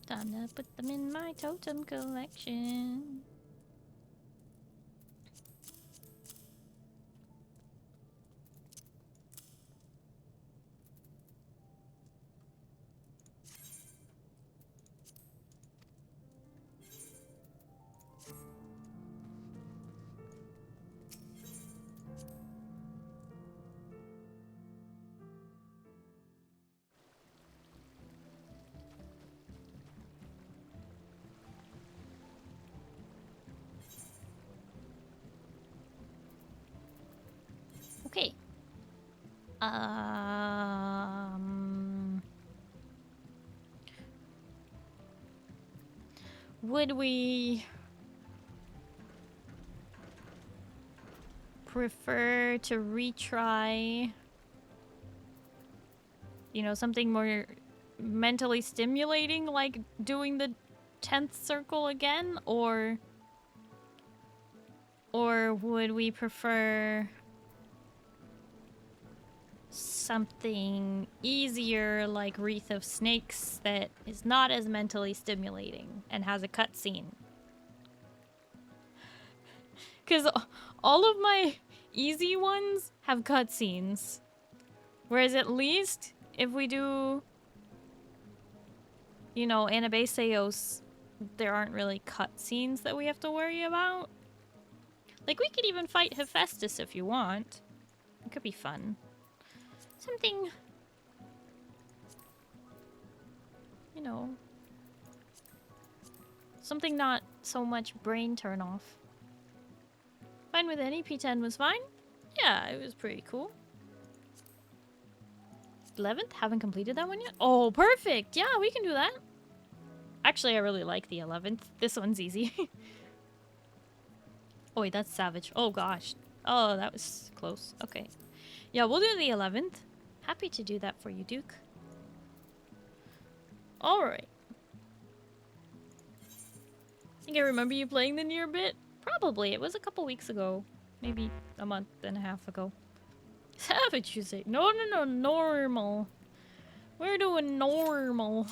S1: Time to put them in my totem collection. Okay. Would we prefer to retry You know, something more mentally stimulating, like doing the 10th circle again, or would we prefer something easier like Wreath of Snakes that is not as mentally stimulating and has a cutscene? Because all of my easy ones have cutscenes. Whereas at least if we do, you know, Anabaseos, there aren't really cutscenes that we have to worry about. Like, we could even fight Hephaestus if you want. It could be fun. Something, you know, something not so much brain turn off. Fine with any, P10 was fine. Yeah, it was pretty cool. 11th? Haven't completed that one yet? Oh, perfect! Yeah, we can do that. Actually, I really like the 11th. This one's easy. Oh, wait, that's savage. Oh, gosh. Oh, that was close. Okay. Yeah, we'll do the 11th. Happy to do that for you, Duke. Alright. I think I remember you playing the Nier bit. Probably. It was a couple weeks ago. Maybe a month and a half ago. Savage, you say? No, no, no. Normal. We're doing normal.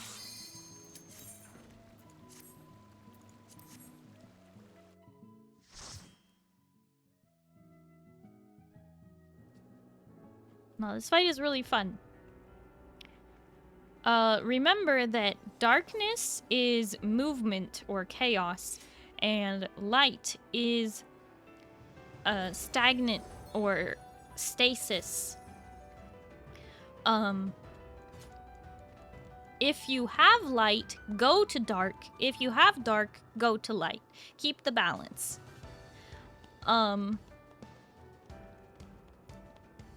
S1: No, this fight is really fun. Remember that darkness is movement or chaos, and light is stagnant or stasis. If you have light, go to dark. If you have dark, go to light. Keep the balance.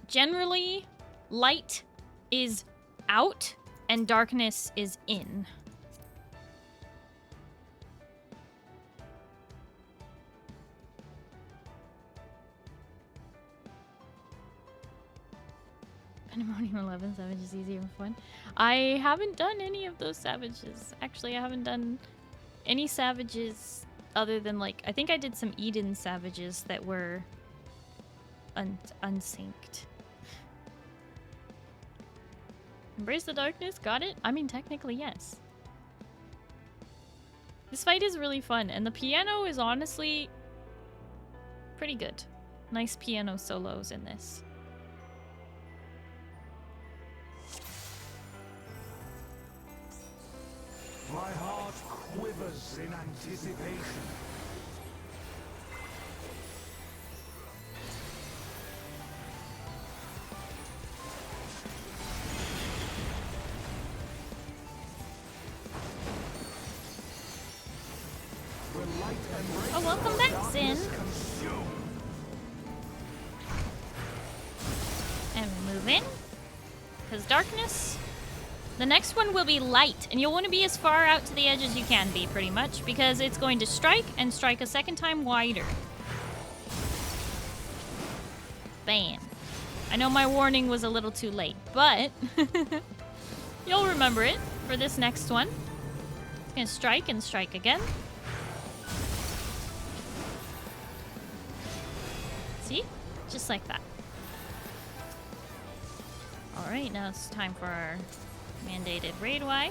S1: Generally, light is out and darkness is in. Pandemonium 11 Savage is easier and fun. I haven't done any of those savages. Actually, I haven't done any savages other than, like, I think I did some Eden savages that were unsynced. Embrace the darkness, got it? I mean, technically, yes. This fight is really fun, and the piano is honestly pretty good. Nice piano solos in this.
S5: My heart quivers in anticipation.
S1: Oh, welcome back, Sin. And we move in. Because darkness. The next one will be light. And you'll want to be as far out to the edge as you can be, pretty much. Because it's going to strike and strike a second time wider. Bam. I know my warning was a little too late, but you'll remember it for this next one. It's going to strike and strike again. See? Just like that. Alright, now it's time for our mandated raid Y.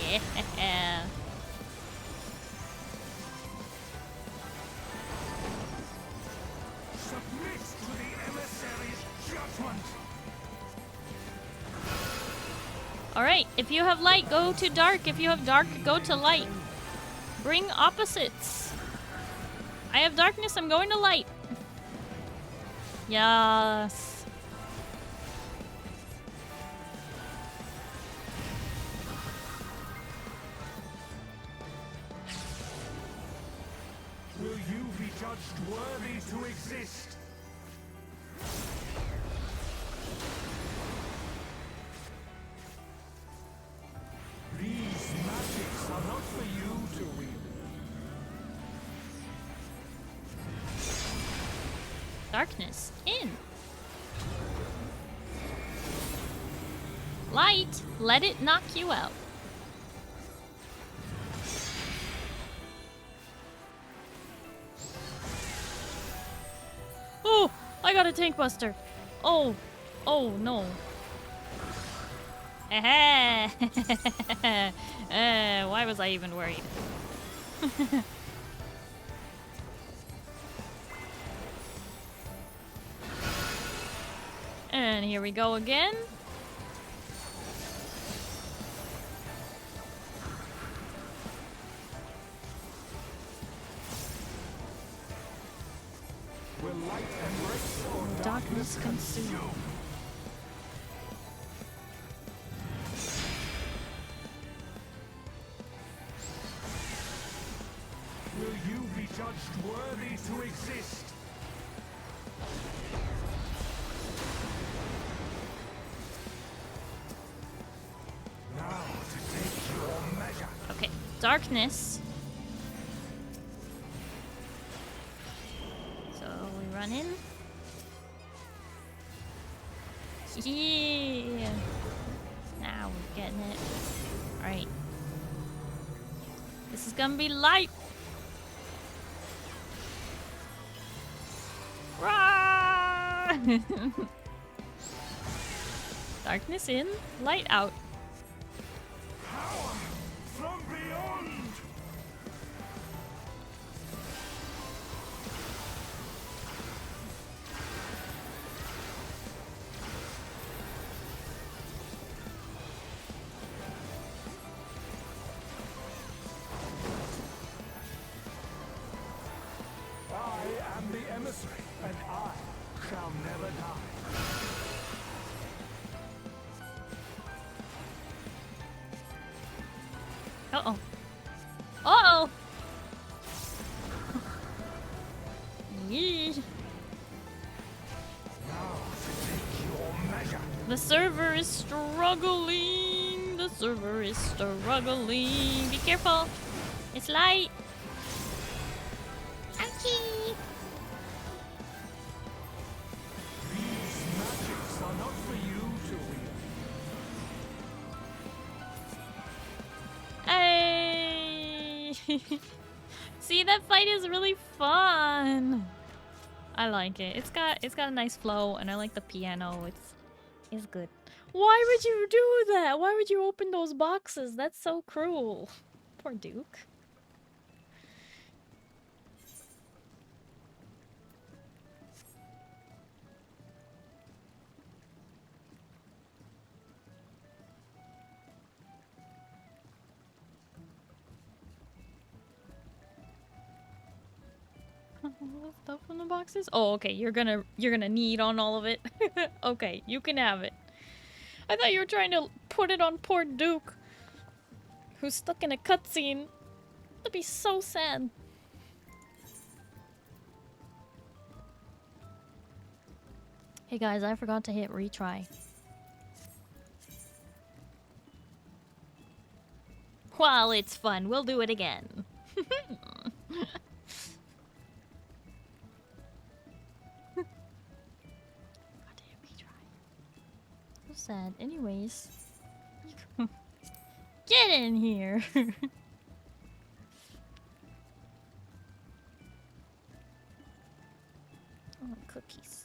S1: Yeah.
S5: Submit to the emissary's judgment.
S1: Alright, if you have light, go to dark. If you have dark, go to light. Bring opposites. I have darkness, I'm going to light. Yes.
S5: Will you be judged worthy to exist? These magics are not for you to wield.
S1: Darkness in. Light, let it knock you out. Oh, I got a tank buster. Oh, oh no. Why was I even worried? And here we go again.
S5: Will light embrace or
S1: Darkness consume.
S5: Will you be judged worthy to exist? Now to take your measure.
S1: Okay, darkness. So we run in. Yeah. Now we're getting it. Alright. This is gonna be light. Rah! Darkness in, light out.
S5: Power from beyond. I am the emissary, and I shall never die.
S1: Uh-oh. Uh-oh! Yee.
S5: Now to take your measure.
S1: The server is struggling. The server is struggling. Be careful. It's light. Ouchie.
S5: These magics are not for you to wield.
S1: Hey. See, that fight is really fun. I like it. It's got a nice flow, and I like the piano. It's good. Why would you do that? Why would you open those boxes? That's so cruel. Poor Duke. Stuff in the boxes? Oh, okay. You're gonna need on all of it. Okay, you can have it. I thought you were trying to put it on poor Duke, who's stuck in a cutscene. That'd be so sad. Hey guys, I forgot to hit retry. Well, it's fun. We'll do it again. Sad. Anyways, get in here. Oh, cookies.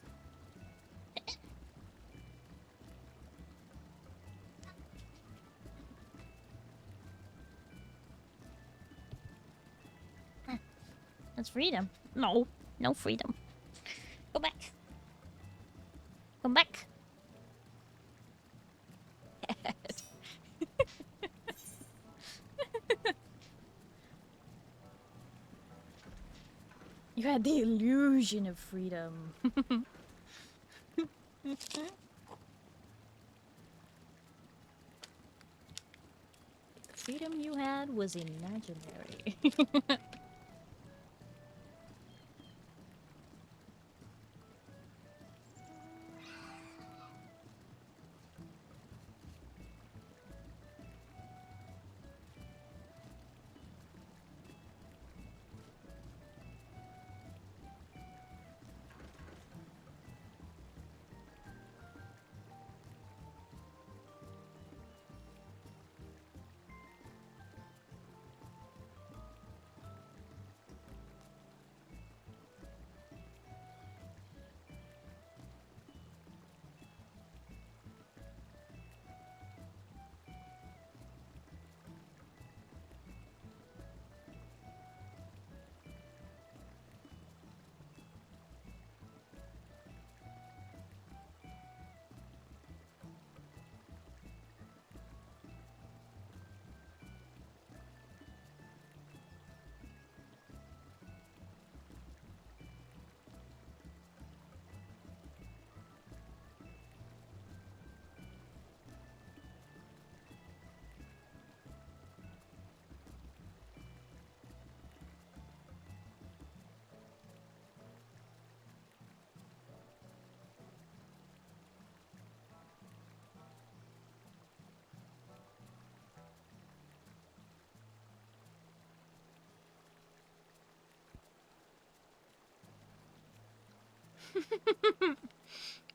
S1: That's freedom. No, no freedom. Go back. Come back. You had the illusion of freedom. The freedom you had was imaginary.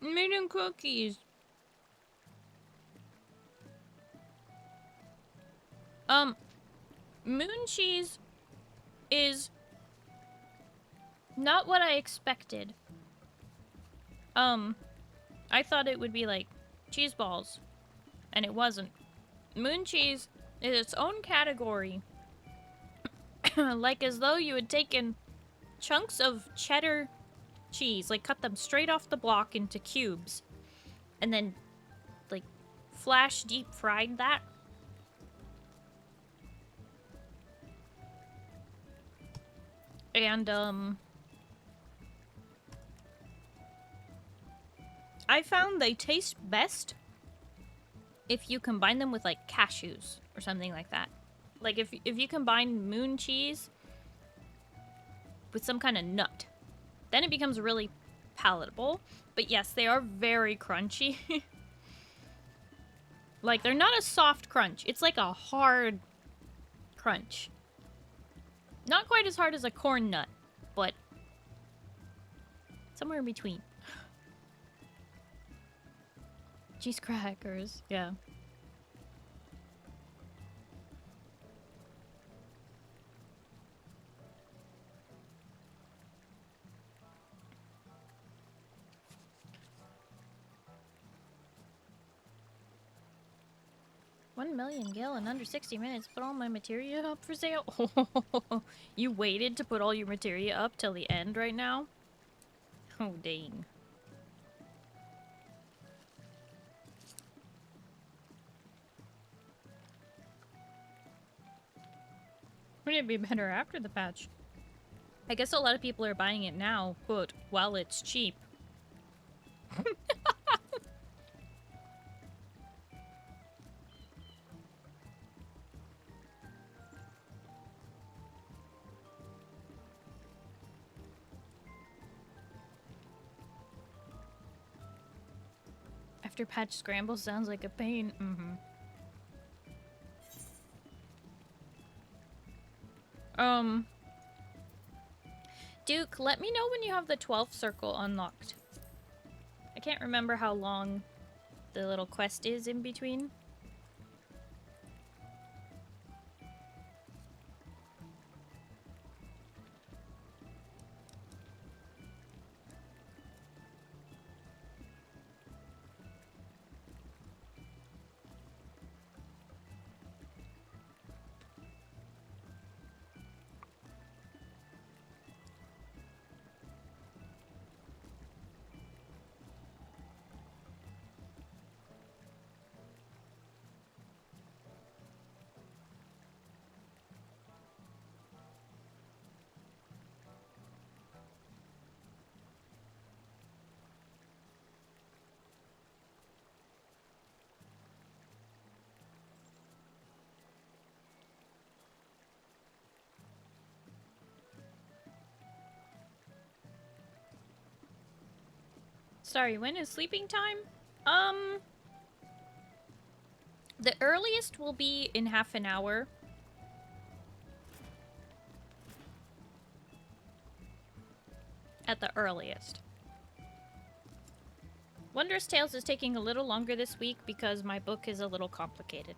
S1: Meat and cookies. Moon cheese is not what I expected. I thought it would be like cheese balls, and it wasn't. Moon cheese is its own category. Like as though you had taken chunks of cheddar cheese, like cut them straight off the block into cubes, and then like flash deep fried that. And I found they taste best if you combine them with like cashews or something like that. Like if you combine moon cheese with some kind of nut, then it becomes really palatable. But yes, they are very crunchy. Like they're not a soft crunch. It's like a hard crunch. Not quite as hard as a corn nut, but somewhere in between. Cheese crackers, yeah. $1 million gil in under 60 minutes. Put all my materia up for sale. You waited to put all your materia up till the end right now? Oh, dang. Wouldn't it be better after the patch? I guess a lot of people are buying it now, but while it's cheap. After patch scramble sounds like a pain. Duke, let me know when you have the 12th circle unlocked. I can't remember how long the little quest is in between. Sorry, when is sleeping time? The earliest will be in half an hour. At the earliest. Wondrous Tales is taking a little longer this week because my book is a little complicated.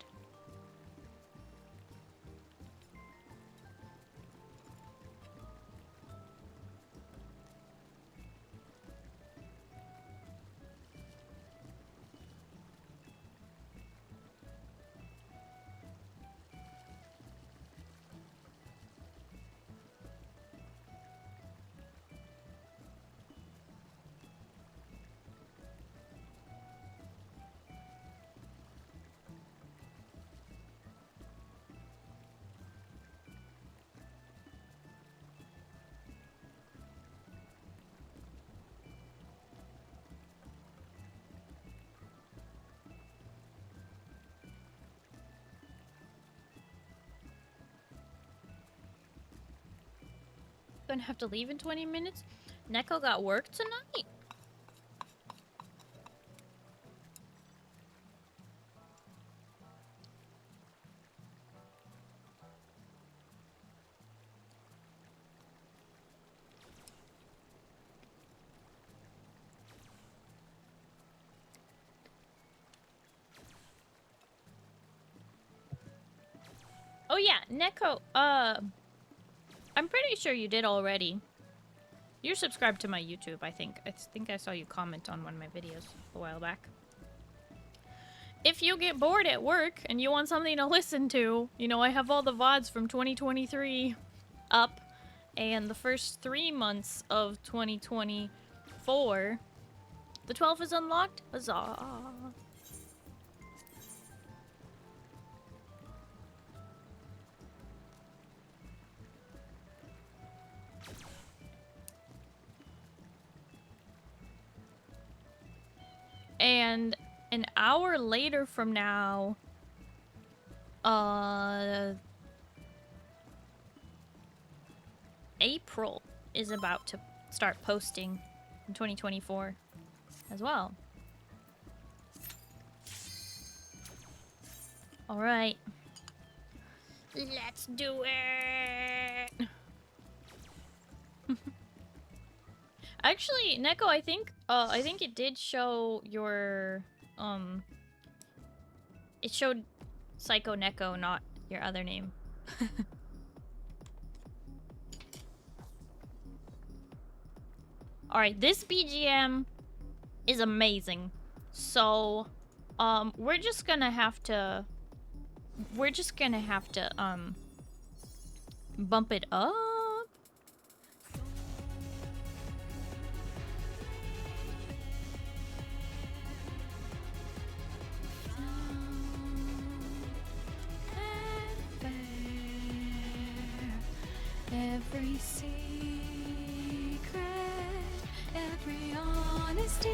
S1: Gonna have to leave in 20 minutes. Neko got work tonight. Oh yeah, Neko, I'm pretty sure you did already. You're subscribed to my YouTube, I think. I think I saw you comment on one of my videos a while back. If you get bored at work and you want something to listen to, you know, I have all the VODs from 2023 up, and the first 3 months of 2024. The 12 is unlocked. Huzzah! And an hour later from now, April is about to start posting in 2024 as well. All right. Let's do it. Actually, Neko, I think it did show your it showed Psycho Neko, not your other name. All right, this BGM is amazing. So, we're just gonna have to bump it up. Every secret, every honesty,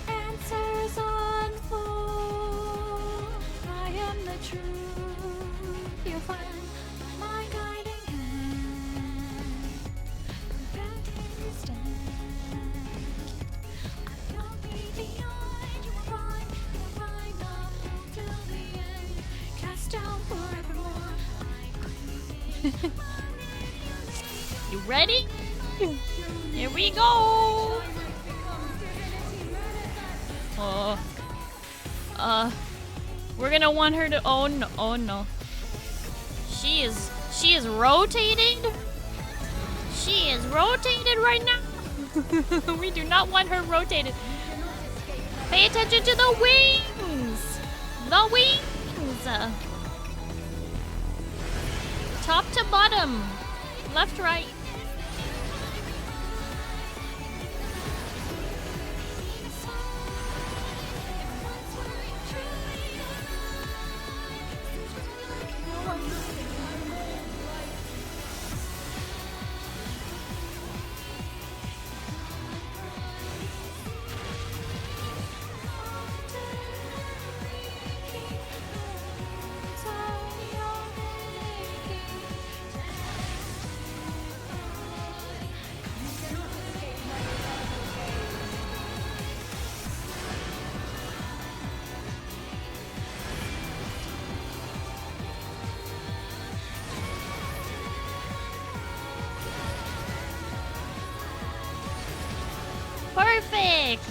S1: answers unfold. I am the truth, your friend, my guiding hand. Protecting you stand. I won't be behind, you will find the right love till the end. Cast down forevermore. You ready? Here we go. We're gonna want her to. Oh no! Oh no! She is rotated. She is rotated right now. We do not want her rotated. Pay attention to the wings. The wings. Top to bottom. Left, right. Perfect!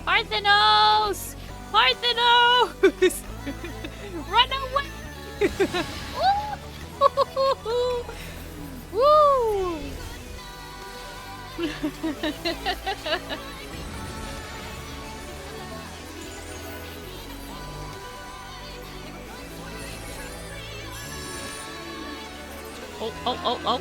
S1: Parthenos! Parthenos! Run away! Woo! Woo! Oh, oh, oh, oh.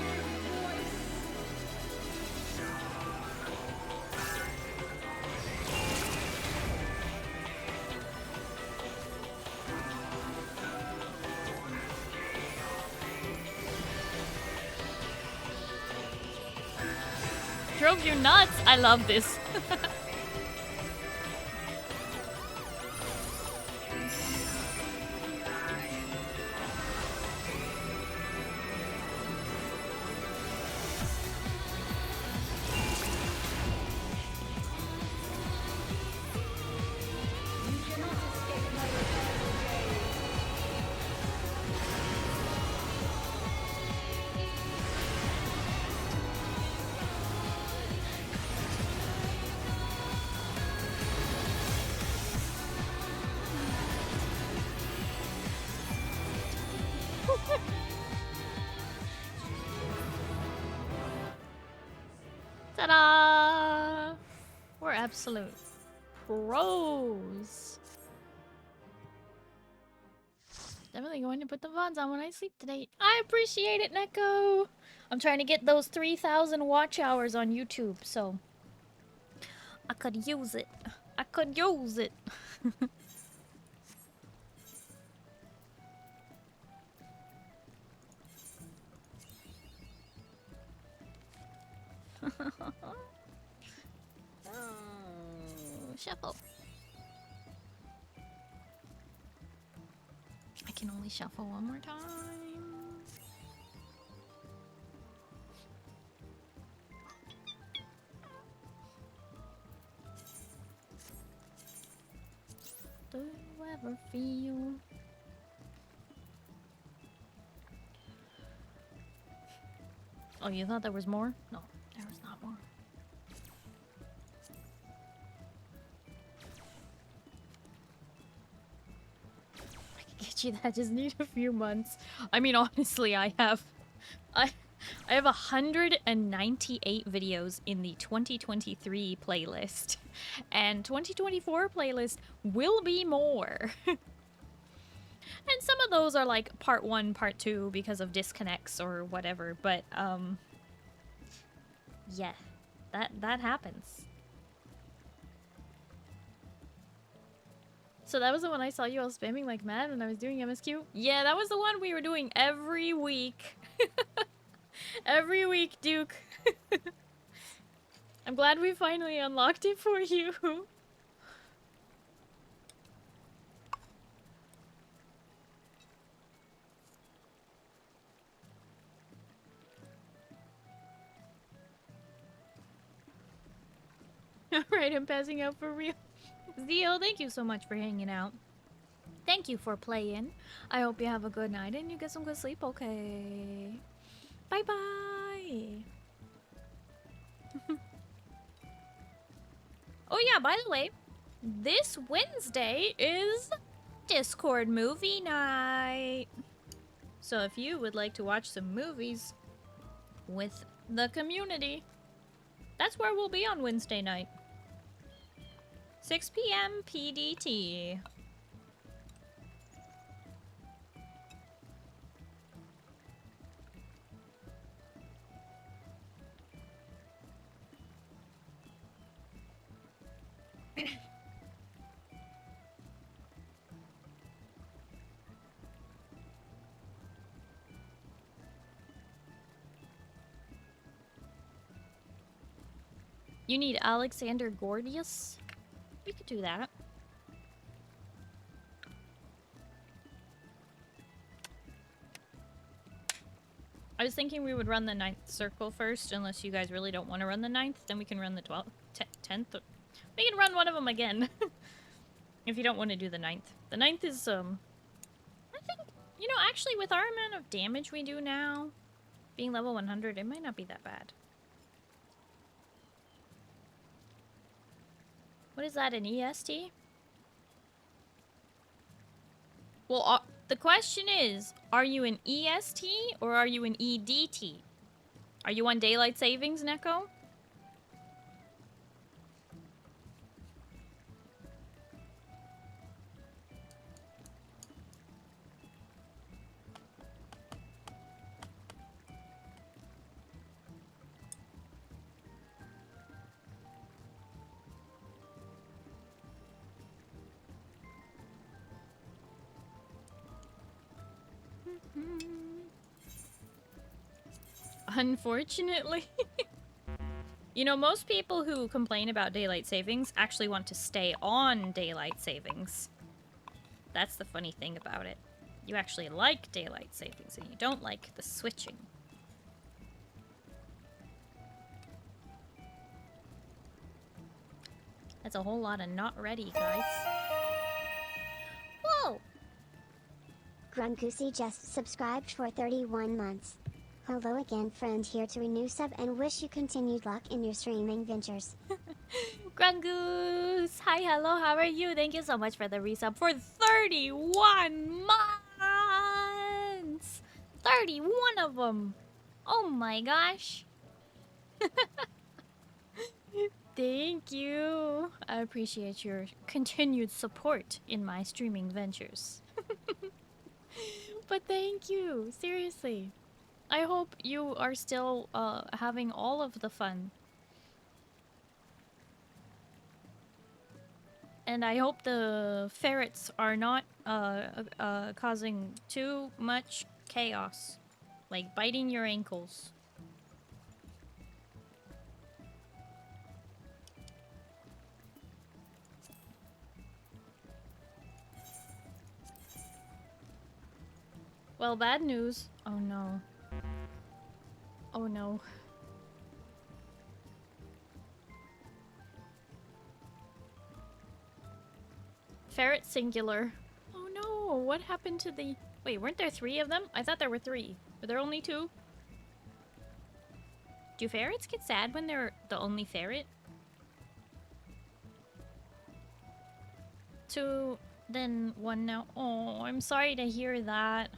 S1: Drove you nuts. I love this. Ta-da! We're absolute pros. Definitely going to put the VODs on when I sleep today. I appreciate it, Neko! I'm trying to get those 3,000 watch hours on YouTube, so I could use it. I could use it. Shuffle. I can only shuffle one more time. Do you ever feel? Oh, you thought there was more? No, there was not more. I can get you that, just need a few months. I mean, honestly, I have 198 videos in the 2023 playlist. And 2024 playlist will be more. And some of those are like part 1, part 2 because of disconnects or whatever, but yeah, that happens. So that was the one I saw you all spamming like mad when I was doing MSQ? Yeah, that was the one we were doing every week. Every week, Duke. I'm glad we finally unlocked it for you. Alright, I'm passing out for real. Zio, thank you so much for hanging out. Thank you for playing. I hope you have a good night and you get some good sleep, okay? Bye-bye! Oh yeah, by the way, this Wednesday is Discord movie night. So if you would like to watch some movies with the community, that's where we'll be on Wednesday night. 6 p.m. PDT. You need Alexander Gordius? We could do that. I was thinking we would run the 9th circle first, unless you guys really don't want to run the 9th. Then we can run the 12th, 10th. We can run one of them again. If you don't want to do the 9th. The 9th is, I think, you know, actually with our amount of damage we do now, being level 100, it might not be that bad. What is that, an EST? Well, the question is, are you an EST or are you an EDT? Are you on daylight savings, Neko? Unfortunately. You know, most people who complain about daylight savings actually want to stay on daylight savings. That's the funny thing about it. You actually like daylight savings and you don't like the switching. That's a whole lot of not ready, guys. Whoa!
S2: Grunkusi just subscribed for 31 months. Hello again, friend, here to renew sub and wish you continued luck in your streaming ventures.
S1: Grungoose! Hi, hello, how are you? Thank you so much for the resub for 31 months! 31 of them! Oh my gosh! Thank you! I appreciate your continued support in my streaming ventures. But thank you, seriously. I hope you are still having all of the fun. And I hope the ferrets are not causing too much chaos. Like biting your ankles. Well, bad news. Oh no. Oh no. Ferret singular. Oh no, what happened to the... Wait, weren't there 3 of them? I thought there were 3. Were there only 2? Do ferrets get sad when they're the only ferret? 2, then 1 now. Oh, I'm sorry to hear that.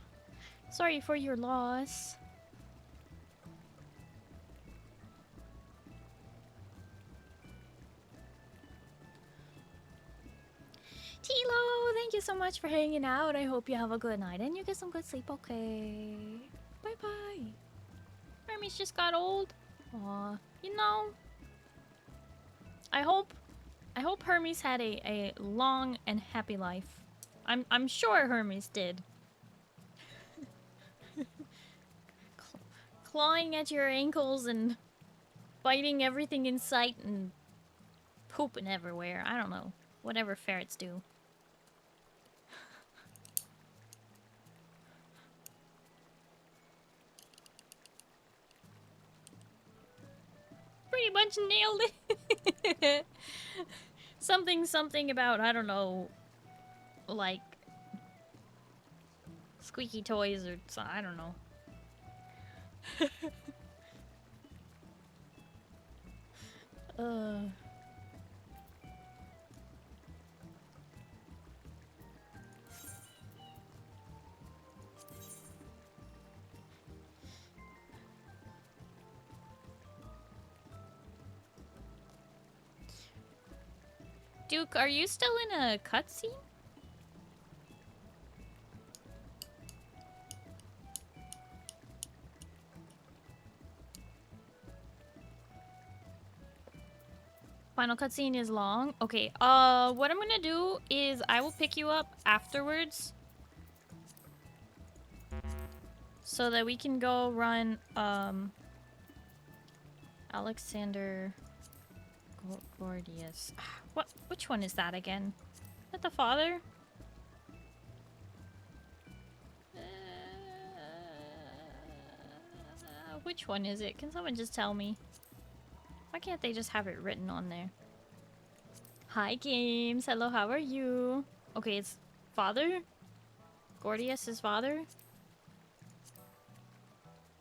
S1: Sorry for your loss. Tilo, thank you so much for hanging out. I hope you have a good night and you get some good sleep, okay? Bye-bye. Hermes just got old. Aw, you know, I hope Hermes had a long and happy life. I'm sure Hermes did. Clawing at your ankles and biting everything in sight and pooping everywhere. I don't know. Whatever ferrets do. Pretty much nailed it. Something about, I don't know, like squeaky toys or something, I don't know. Duke, are you still in a cutscene? Final cutscene is long. Okay, what I'm gonna do is I will pick you up afterwards. So that we can go run, Alexander Gordius. Which one is that again? Is that the father? Which one is it? Can someone just tell me? Why can't they just have it written on there? Hi, games. Hello, how are you? Okay, it's father? Gordius' father?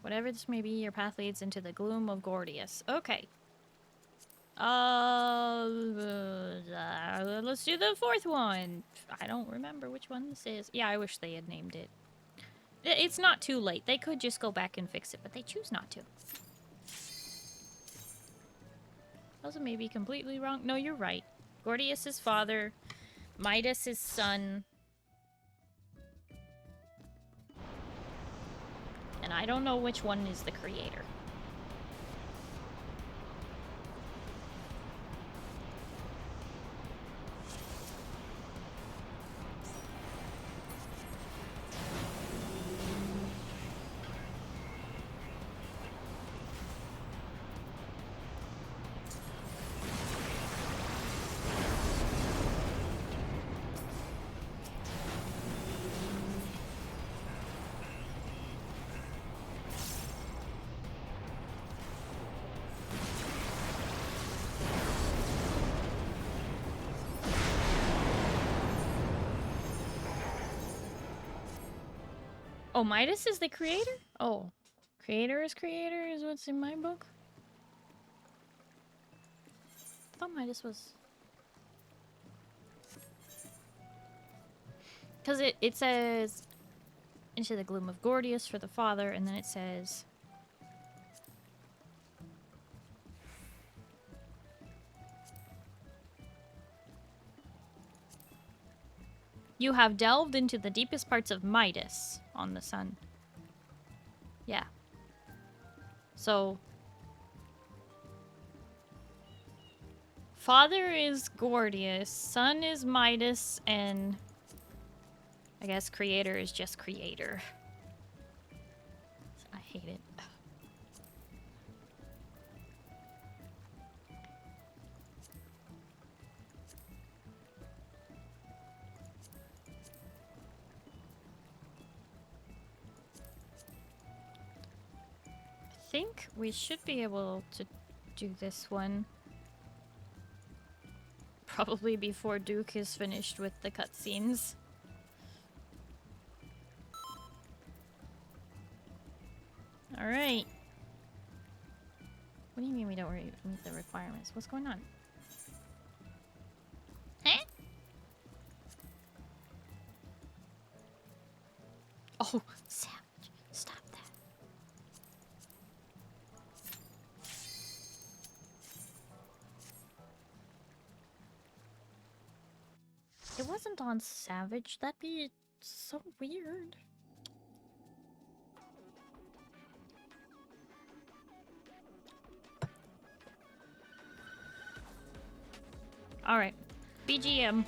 S1: Whatever this may be, your path leads into the gloom of Gordius. Okay. Let's do the 4th one. I don't remember which one this is. Yeah, I wish they had named it. It's not too late. They could just go back and fix it, but they choose not to. Also may be completely wrong. No, you're right. Gordius' father, Midas' son. And I don't know which one is the creator. Oh, Midas is the creator? Oh. Creator is what's in my book? I thought Midas was... Because it says... Into the gloom of Gordius for the father, and then it says... You have delved into the deepest parts of Midas on the sun. Yeah. So... Father is Gordius, son is Midas, and... I guess creator is just creator. I hate it. I think we should be able to do this one. Probably before Duke is finished with the cutscenes. Alright. What do you mean we don't meet the requirements? What's going on? Huh? Oh, savage. Stop that. It wasn't on Savage. That'd be so weird. Alright. BGM.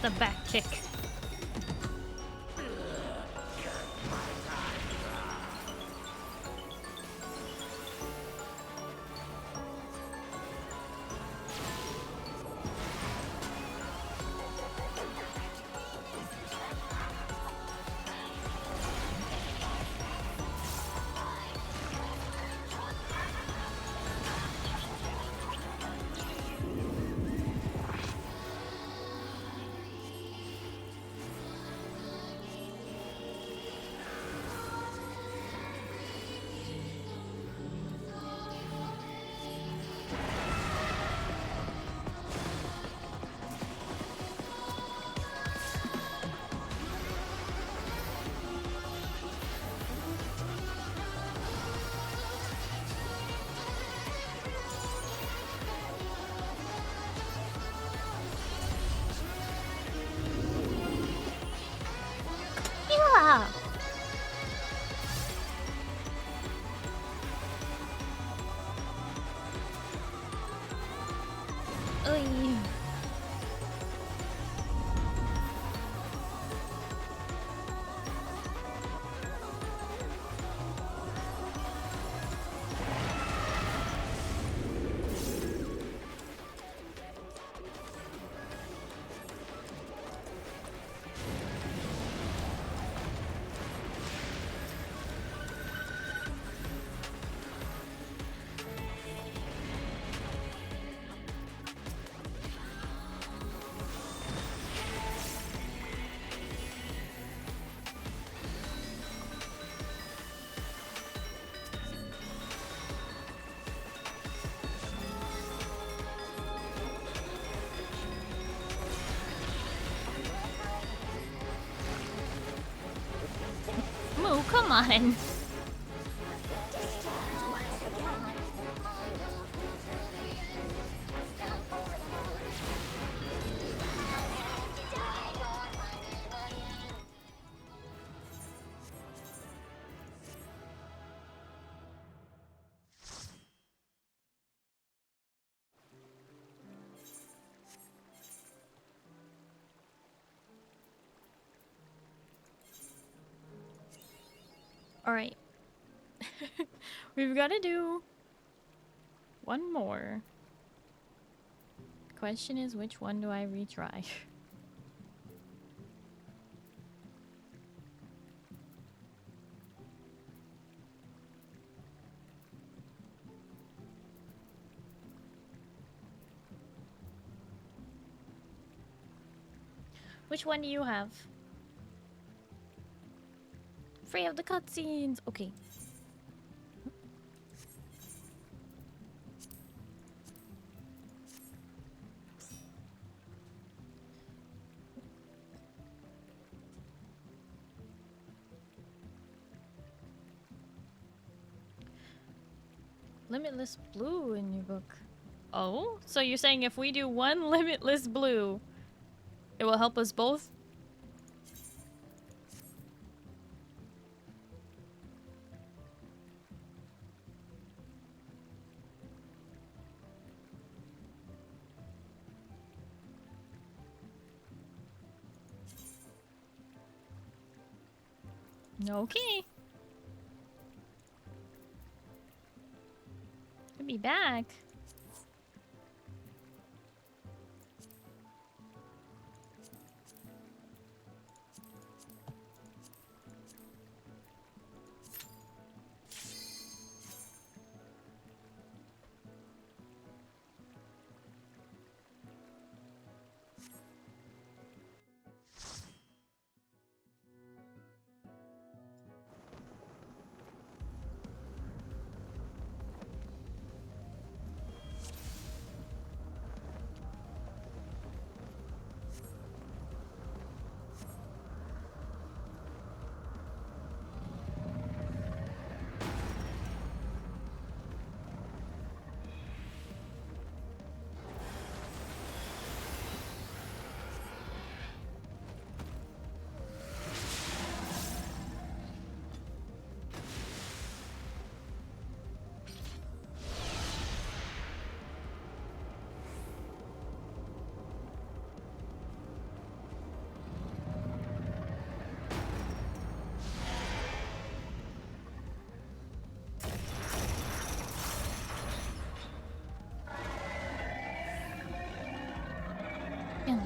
S1: not the back kick. Yeah. Oy. Moo, come on. All right. We've got to do one more. Question is, which one do I retry? Which one do you have? Free of the cutscenes. Okay. Limitless blue in your book. Oh? So you're saying if we do one limitless blue, it will help us both? Okay. I'll be back.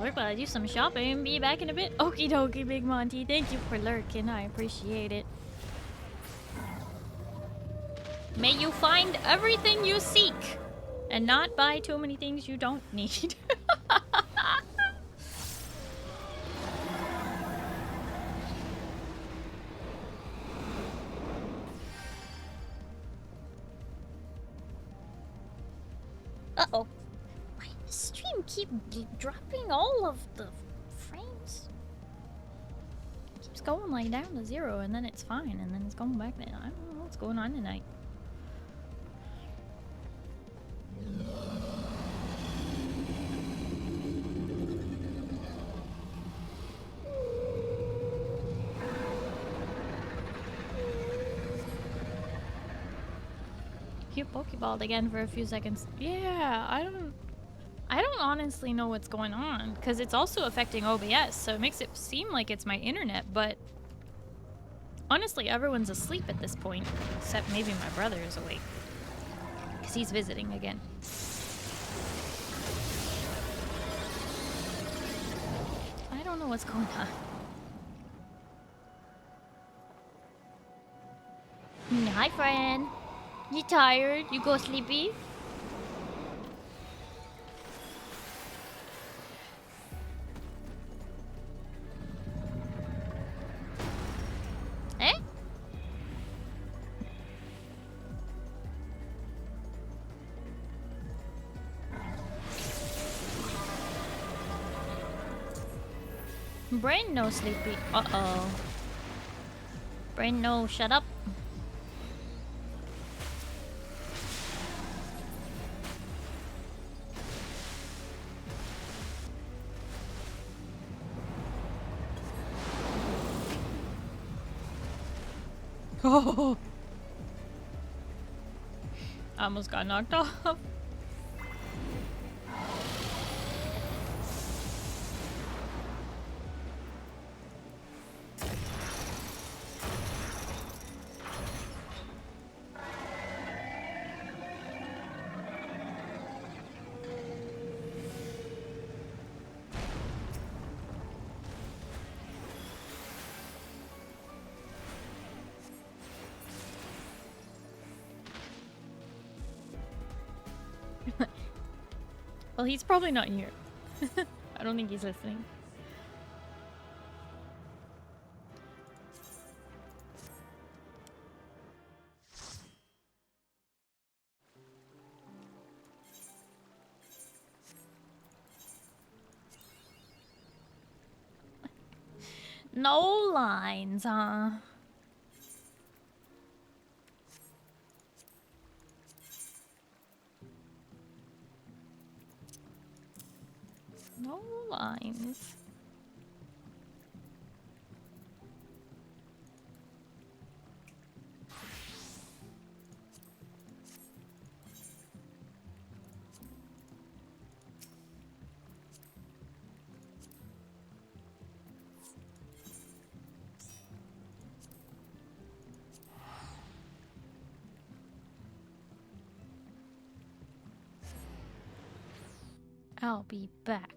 S1: We're about to do some shopping. Be back in a bit. Okie dokie, Big Monty. Thank you for lurking. I appreciate it. May you find everything you seek and not buy too many things you don't need. Uh-oh. Why does the stream keep dropping all of the frames? It keeps going like down to 0 and then it's fine and then it's going back there. I don't know what's going on tonight. You pokeballed again for a few seconds. Yeah, I don't honestly know what's going on because it's also affecting OBS, so it makes it seem like it's my internet, but honestly, everyone's asleep at this point, except maybe my brother is awake because he's visiting again. I don't know what's going on. Hi, friend. You tired? You go sleepy? Eh? Brain no sleepy. Uh-oh. Brain no, shut up. Oh. I almost got knocked off. Well, he's probably not here. I don't think he's listening. No lines, huh? No lines. I'll be back.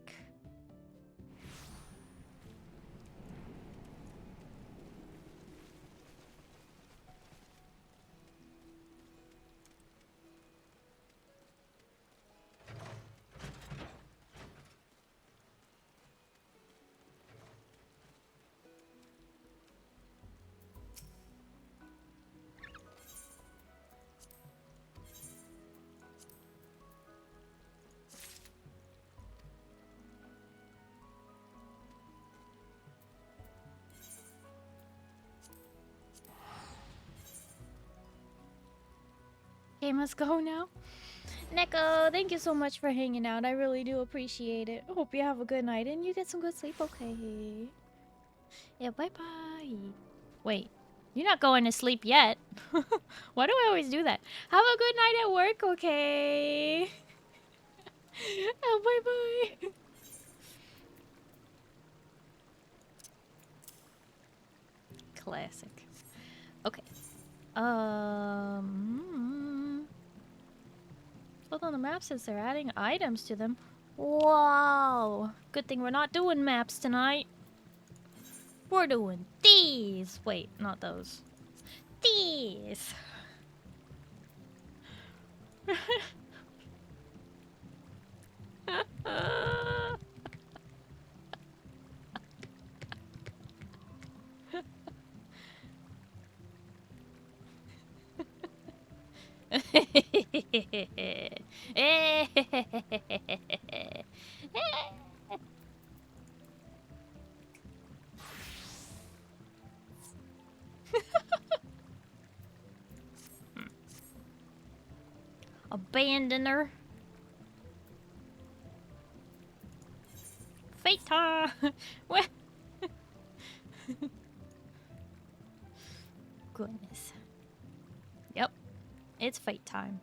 S1: Okay, must go now. Neko, thank you so much for hanging out. I really do appreciate it. Hope you have a good night and you get some good sleep, okay? Yeah, bye-bye. Wait, you're not going to sleep yet. Why do I always do that? Have a good night at work, okay? Oh, bye-bye. Classic. Okay. Hold on, the map says they're adding items to them. Wow. Good thing we're not doing maps tonight. We're doing these. Wait, not those. These. Abandoner. Fate time. What? Goodness. Yep. It's fate time.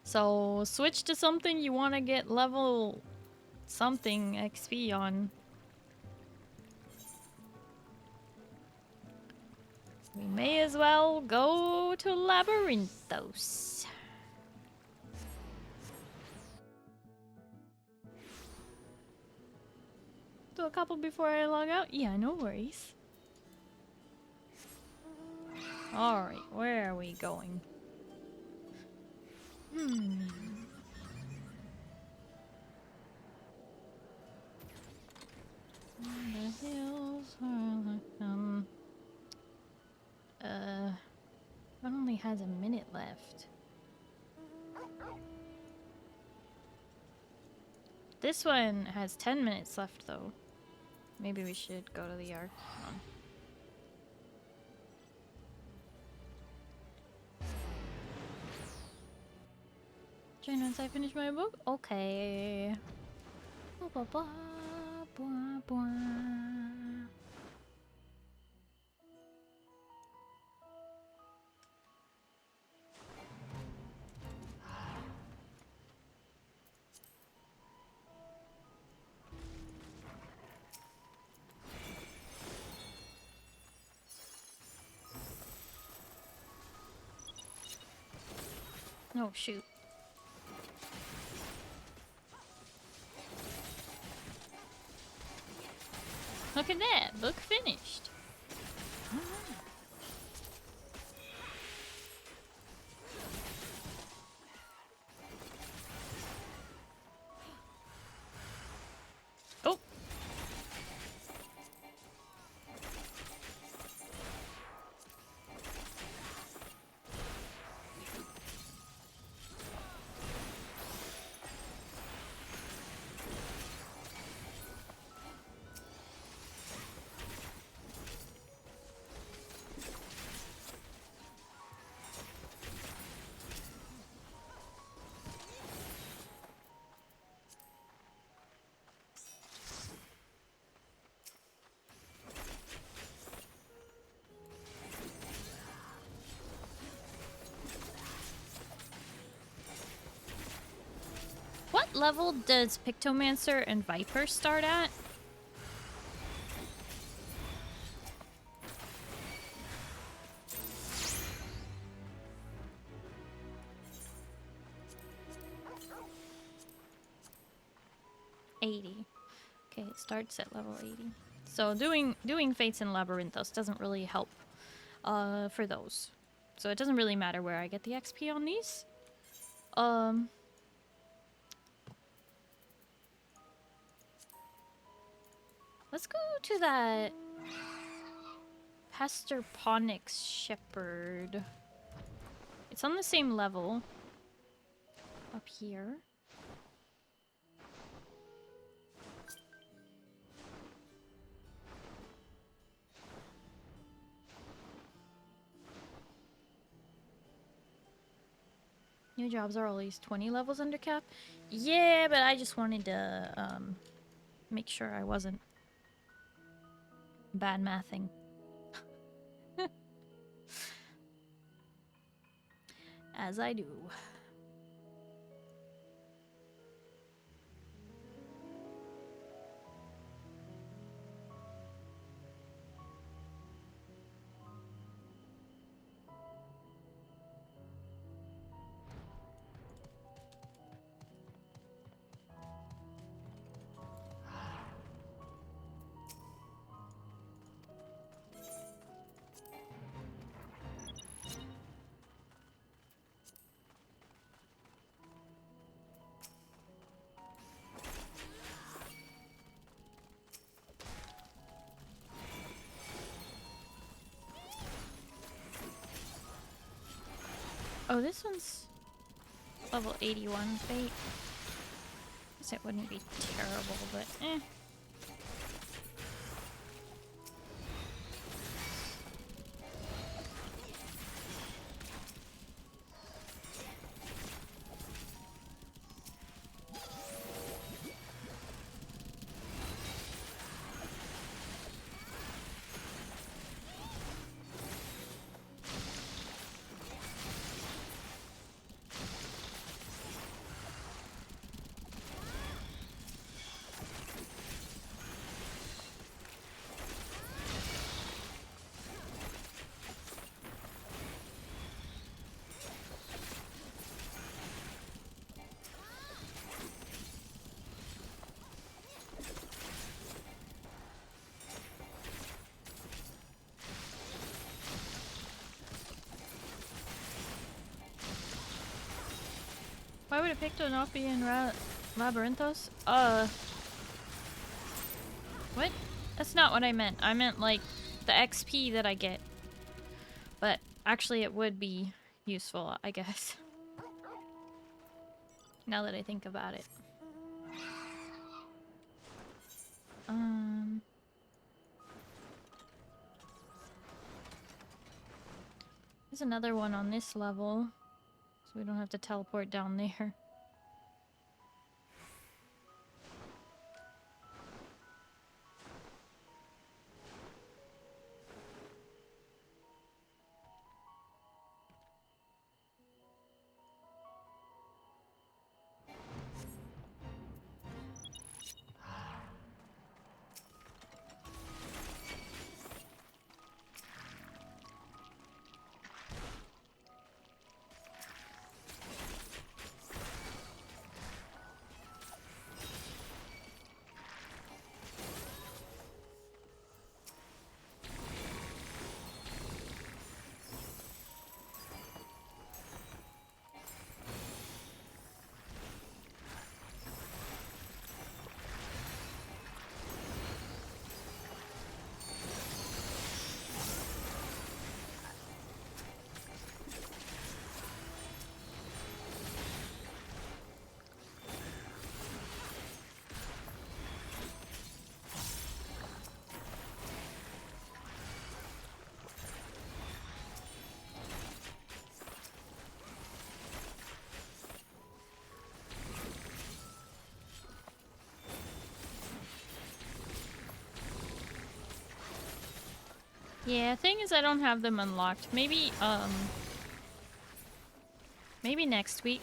S1: So, switch to something you want to get level something XP on. We may as well go to Labyrinthos. Do a couple before I log out? Yeah, no worries. Alright, where are we going? The hills are like it only has a minute left. This one has 10 minutes left though. Maybe we should go to the Ark. Hold on. Join once I finish my book? Okay. Blah, blah, blah, blah, blah. Oh, shoot. Look at that, book finished. Oh. What level does Pictomancer and Viper start at? $80. Okay, it starts at level 80. So doing Fates in Labyrinthos doesn't really help for those. So it doesn't really matter where I get the XP on these. Let's go to that Pastor Ponix Shepherd. It's on the same level up here. New jobs are always 20 levels under cap. Yeah, but I just wanted to make sure I wasn't bad mathing. As I do. Oh, this one's level 81 fate. Guess it wouldn't be terrible, but eh. Why would a Picto not be in Labyrinthos? What? That's not what I meant. I meant like the XP that I get. But actually it would be useful, I guess. Now that I think about it. There's another one on this level. So we don't have to teleport down there. Yeah, thing is I don't have them unlocked. Maybe, maybe next week.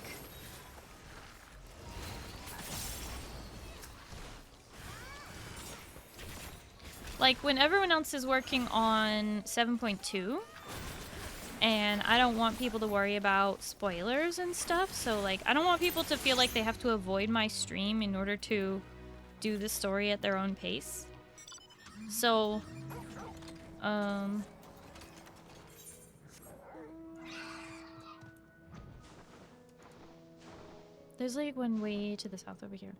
S1: Like, when everyone else is working on 7.2, and I don't want people to worry about spoilers and stuff, so, like, I don't want people to feel like they have to avoid my stream in order to do the story at their own pace. So... there's like one way to the south over here.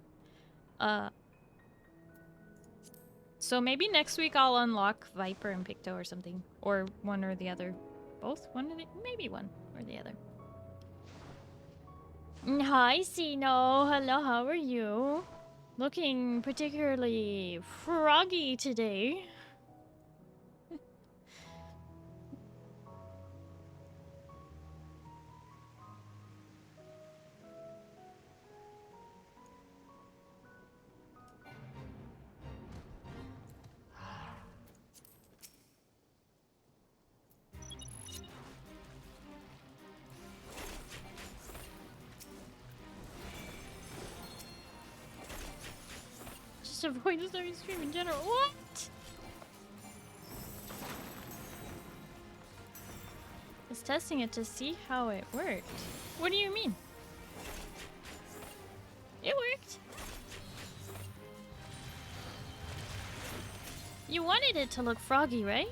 S1: So maybe next week I'll unlock Viper and Picto or something. Or one or the other. Both? One or the... maybe one or the other. Hi, Sino. Hello, how are you? Looking particularly froggy today. Just avoid the Starry stream in general. What? I was testing it to see how it worked. What do you mean? It worked. You wanted it to look froggy, right?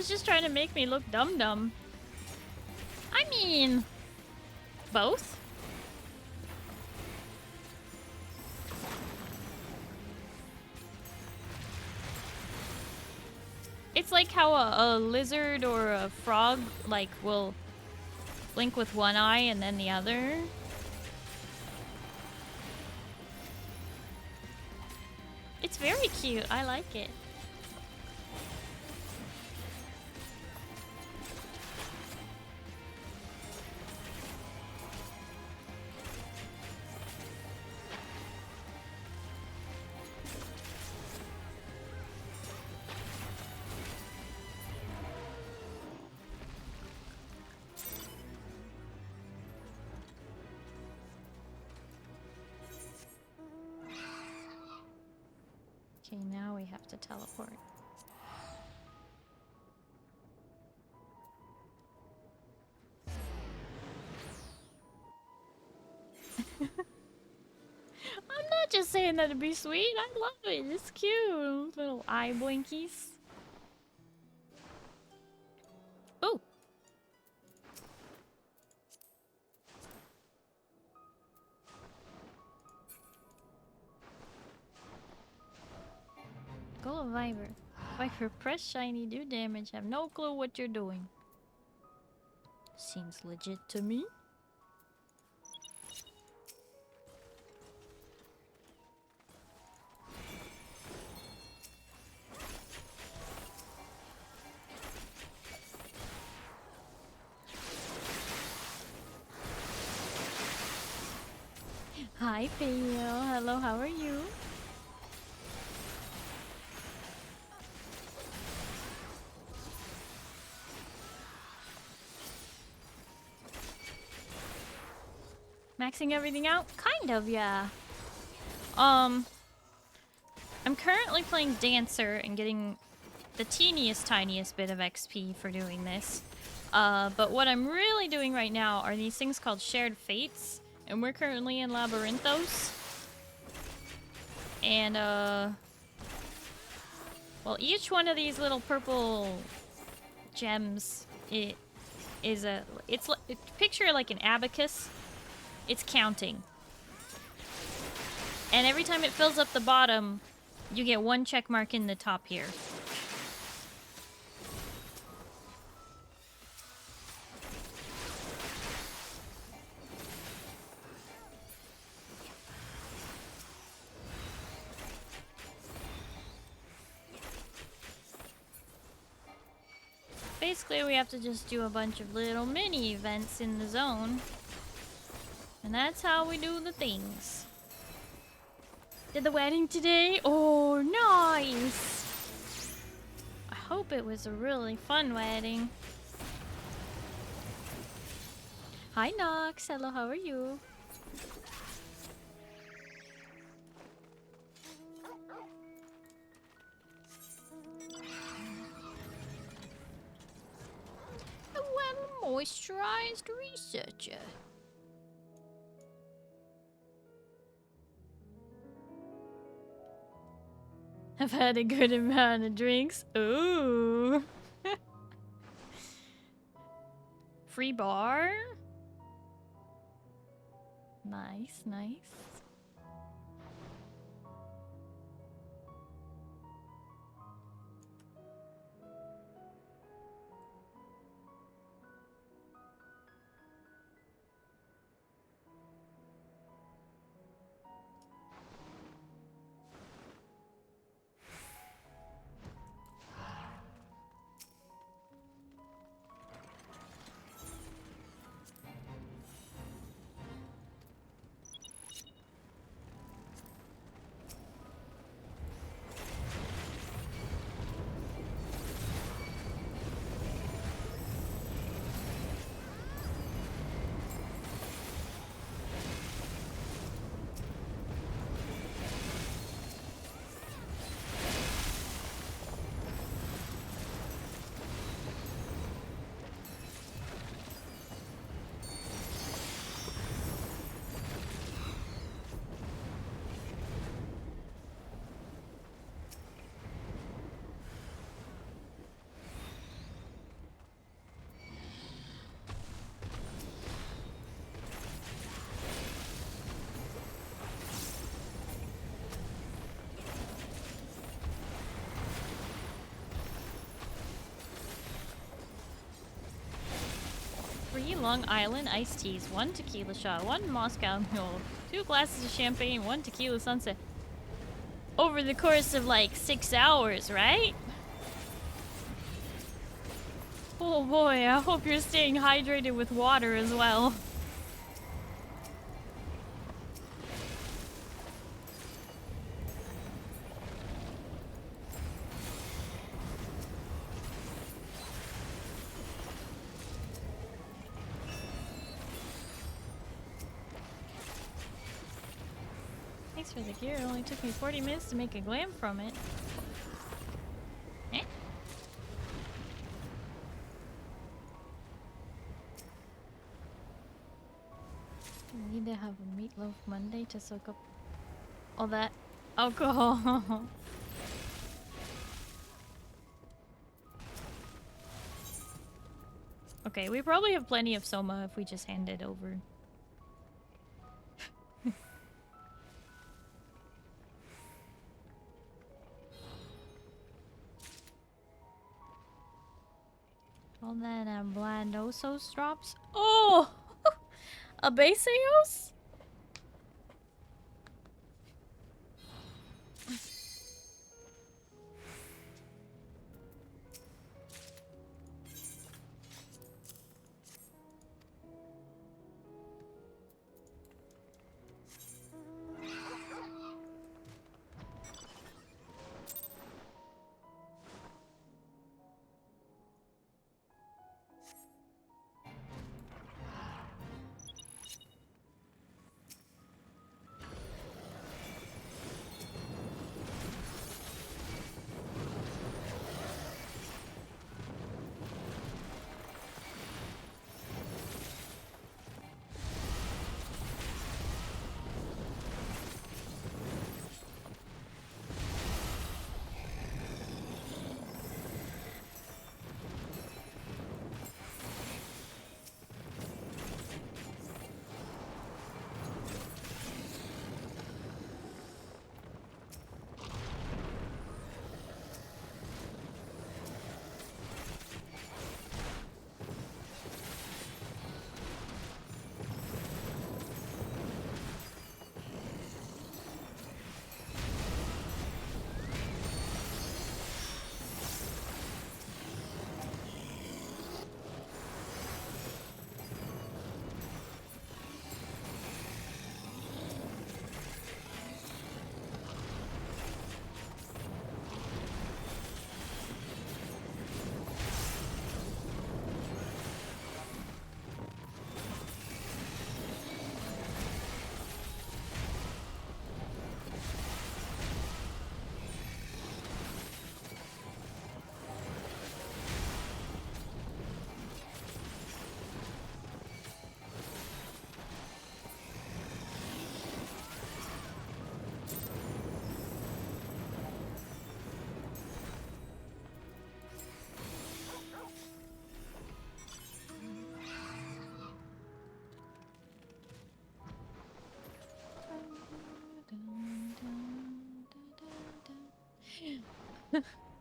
S1: was just trying to make me look dumb. I mean, both. It's like how a lizard or a frog, like, will blink with one eye and then the other. It's very cute. I like it. Okay, now we have to teleport. I'm not just saying that to be sweet. I love it. It's cute. Little eye blinkies. Oh. Go Viper. Viper, press shiny, do damage, have no clue what you're doing. Seems legit to me. Hi, Theo. Hello, how are you? Maxing everything out? Kind of, yeah. I'm currently playing Dancer and getting the tiniest bit of XP for doing this. But what I'm really doing right now are these things called Shared Fates. And we're currently in Labyrinthos. And, well, each one of these little purple gems, picture it like an abacus. It's counting. And every time it fills up the bottom, you get one check mark in the top here. Basically, we have to just do a bunch of little mini events in the zone. And that's how we do the things. Did the wedding today? Oh, nice! I hope it was a really fun wedding. Hi, Nox. Hello, how are you? A well-moisturized researcher. I've had a good amount of drinks. Ooh. Free bar? Nice, nice. 3 Long Island iced teas, 1 tequila shot, 1 Moscow Mule, 2 glasses of champagne, 1 tequila sunset. Over the course of like 6 hours, right? Oh boy, I hope you're staying hydrated with water as well. Thanks for the gear. It only took me 40 minutes to make a glam from it. Eh? I need to have a meatloaf Monday to soak up all that alcohol. Okay, we probably have plenty of soma if we just hand it over. All that Blandosos drops. Oh! A Baseos?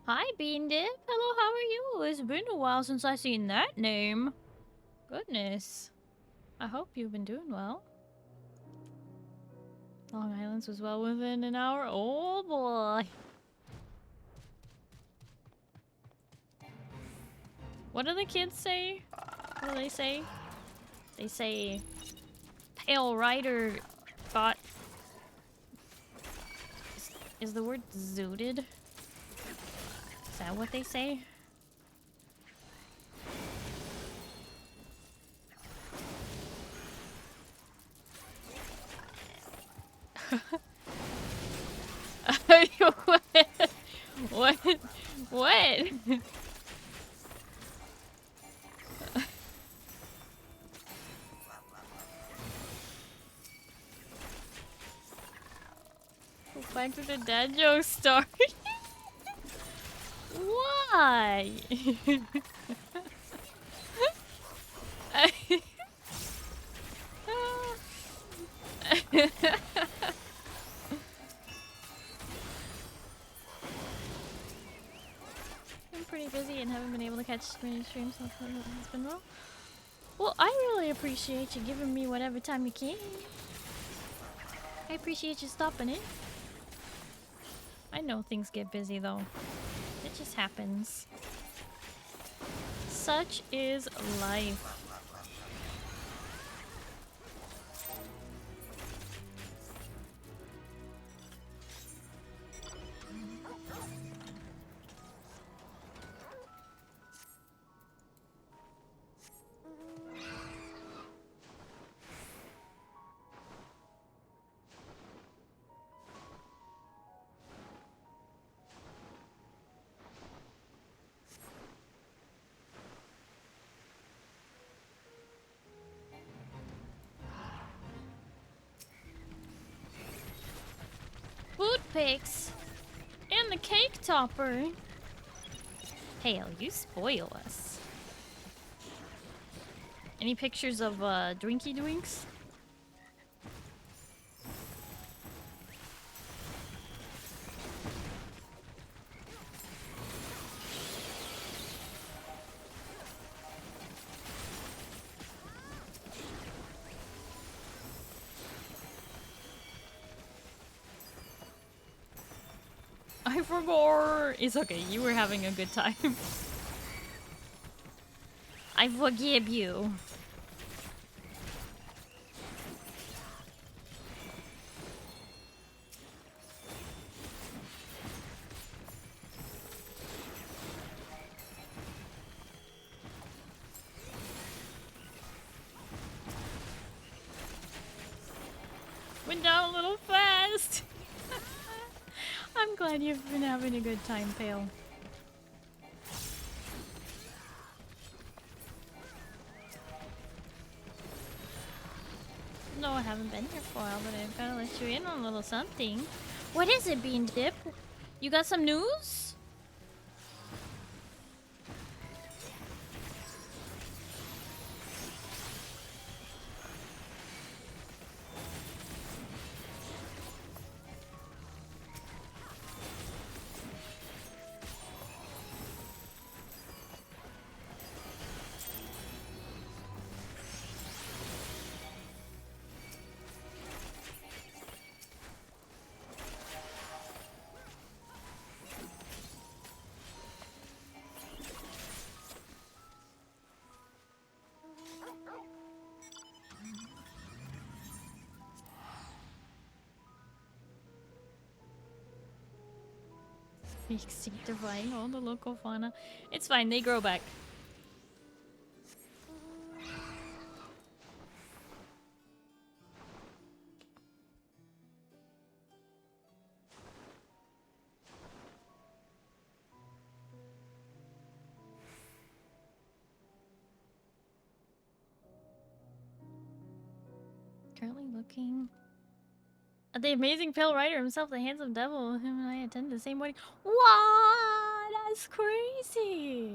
S1: Hi, Bean Dip. Hello, how are you? It's been a while since I seen that name. Goodness. I hope you've been doing well. Long Island's was well within an hour. Oh boy. What do the kids say? What do they say? They say Pale Rider got... Is the word zooted? Is that what they say? What? What? Go back to the dad joke story. Why? I'm pretty busy and haven't been able to catch many streams. It's been well. Well, I really appreciate you giving me whatever time you can. I appreciate you stopping in. I know things get busy though. It just happens. Such is life. Food picks and the cake topper. Hale, you spoil us. Any pictures of drinky drinks? I forgot. It's okay. You were having a good time. I forgive you. Went down a little fast. I'm glad you've been having a good time, Pale. No, I haven't been here for a while, but I've gotta let you in on a little something. What is it, Bean Dip? You got some news? Extinctifying all the local fauna. It's fine, they grow back. Currently looking at the amazing pale rider himself, the handsome devil. Him and I attend the same wedding. What? That's crazy.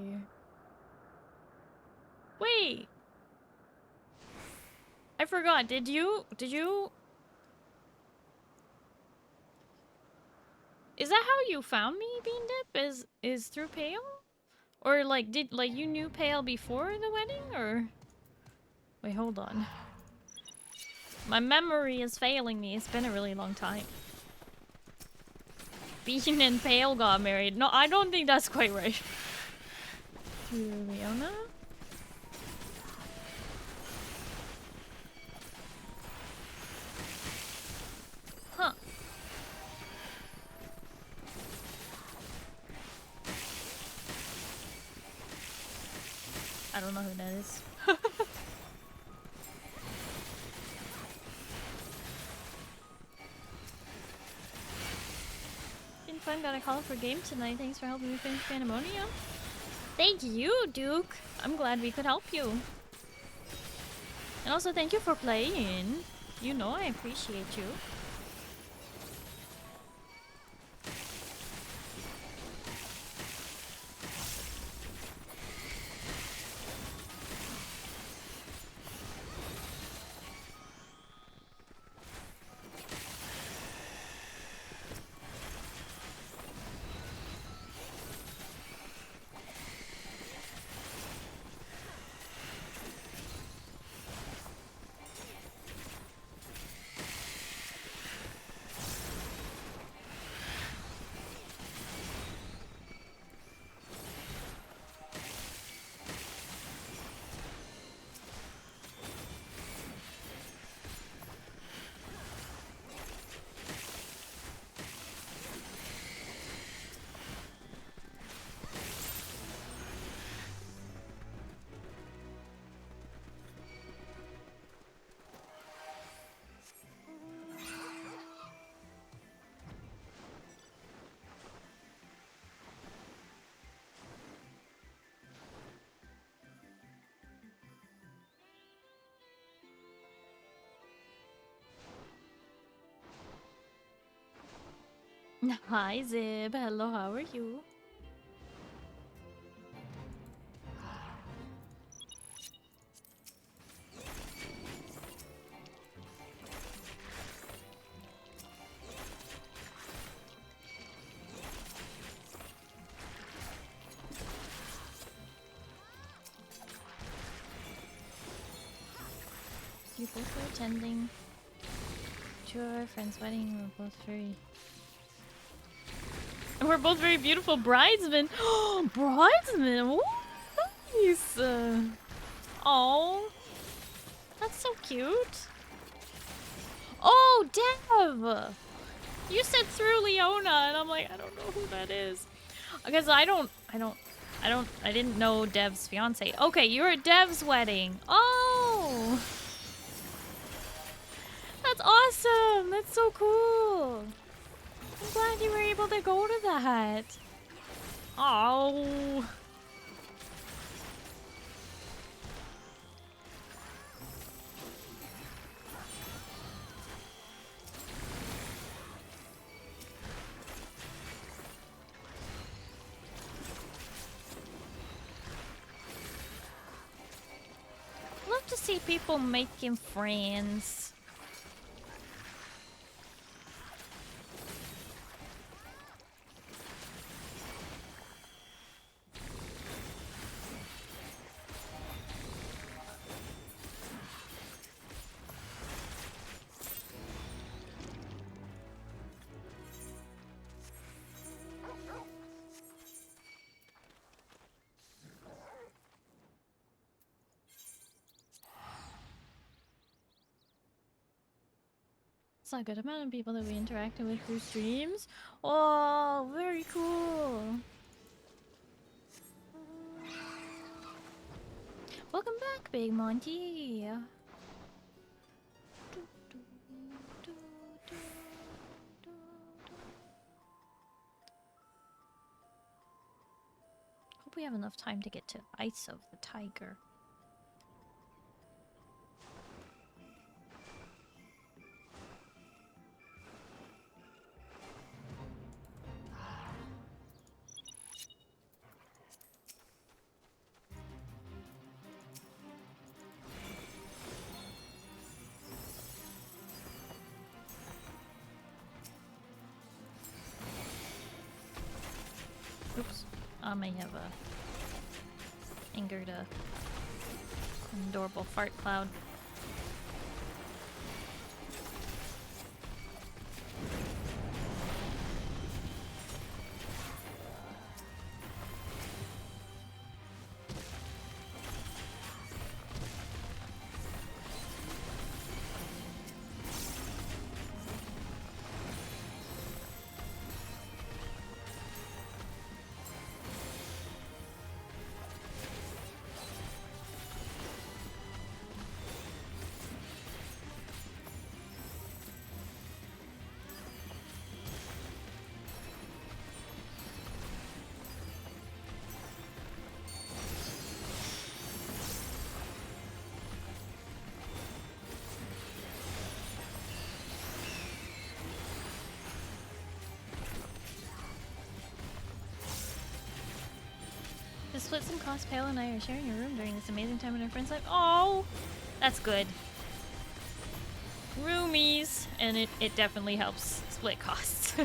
S1: Wait. I forgot. Did you? Is that how you found me, Bean Dip? Is through Pale? Or like you knew Pale before the wedding, or? Wait, hold on. My memory is failing me. It's been a really long time. Bean and Pale got married. No, I don't think that's quite right. Leona? Huh. I don't know who that is. Been fun, got a call for game tonight. Thanks for helping me finish Pandemonium. Thank you, Duke. I'm glad we could help you. And also thank you for playing. You know I appreciate you. Hi Zib, hello, how are you? You both are attending to our friend's wedding. We're both very... And we're both very beautiful bridesmen. Oh, bridesmen! What? Nice! Oh, that's so cute. Oh, Dev! You said through Leona, and I'm like, I don't know who that is. Because I didn't know Dev's fiance. Okay, you're at Dev's wedding. Oh! That's awesome! That's so cool! I'm glad you were able to go to that. Oh. Love to see people making friends. It's a good amount of people that we interacted with through streams. Oh, very cool. Welcome back, Big Monty. Hope we have enough time to get to Ice of the Tiger. Oops, I may have angered a adorable fart cloud. The Splits and Cost Pale and I are sharing a room during this amazing time in our friend's life. Oh, that's good. Roomies, and it definitely helps split costs.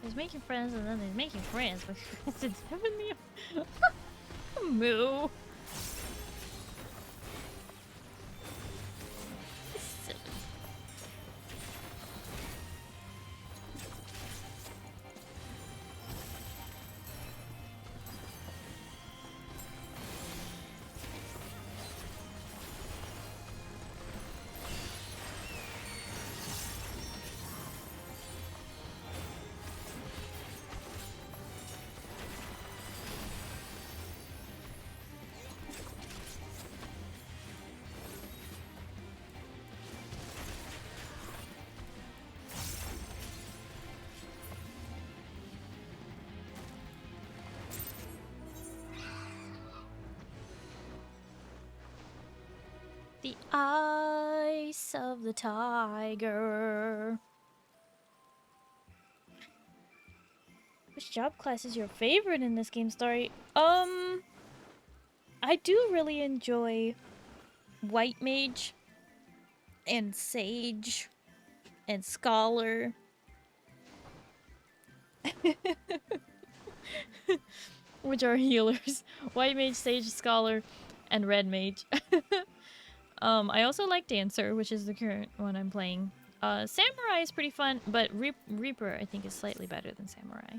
S1: There's making friends and then there's making friends, but it's definitely a moo. Silly. The eyes of the tiger. Which job class is your favorite in this game, Starry? I do really enjoy White Mage and Sage and Scholar. Which are healers. White Mage, Sage, Scholar, and Red Mage. I also like Dancer, which is the current one I'm playing. Samurai is pretty fun, but Reaper I think is slightly better than Samurai.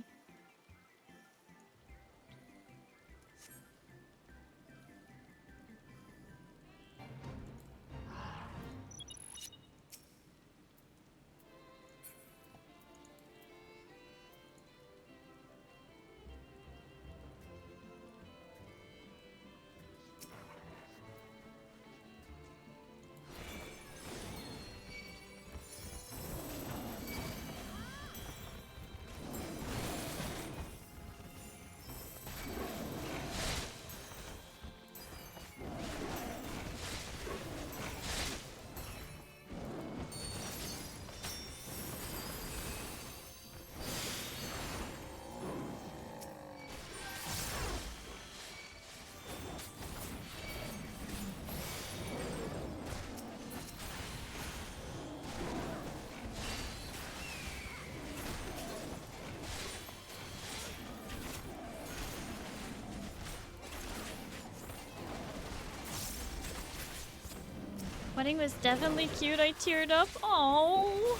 S1: Wedding was definitely cute. I teared up. Oh,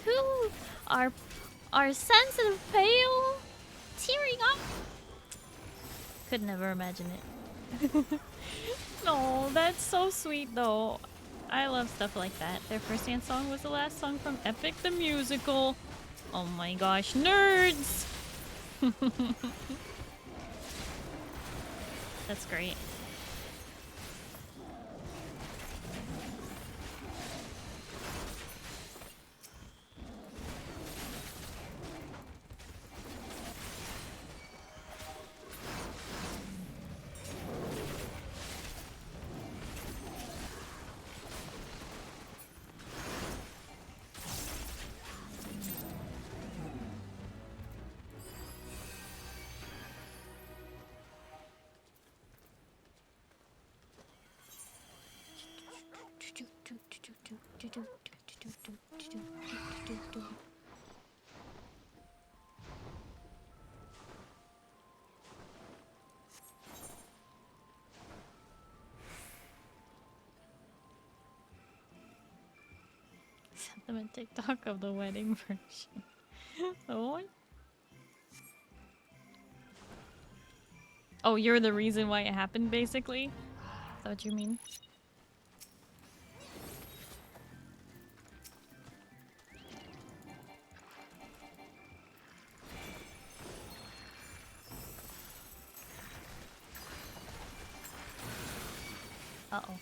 S1: who are sensitive pale, tearing up. Could never imagine it. No, that's so sweet though. I love stuff like that. Their first dance song was the last song from Epic the Musical. Oh my gosh, nerds! That's great. Sent them a TikTok of the wedding version. Oh. Oh, you're the reason why it happened, basically? Is that what you mean? Uh-oh.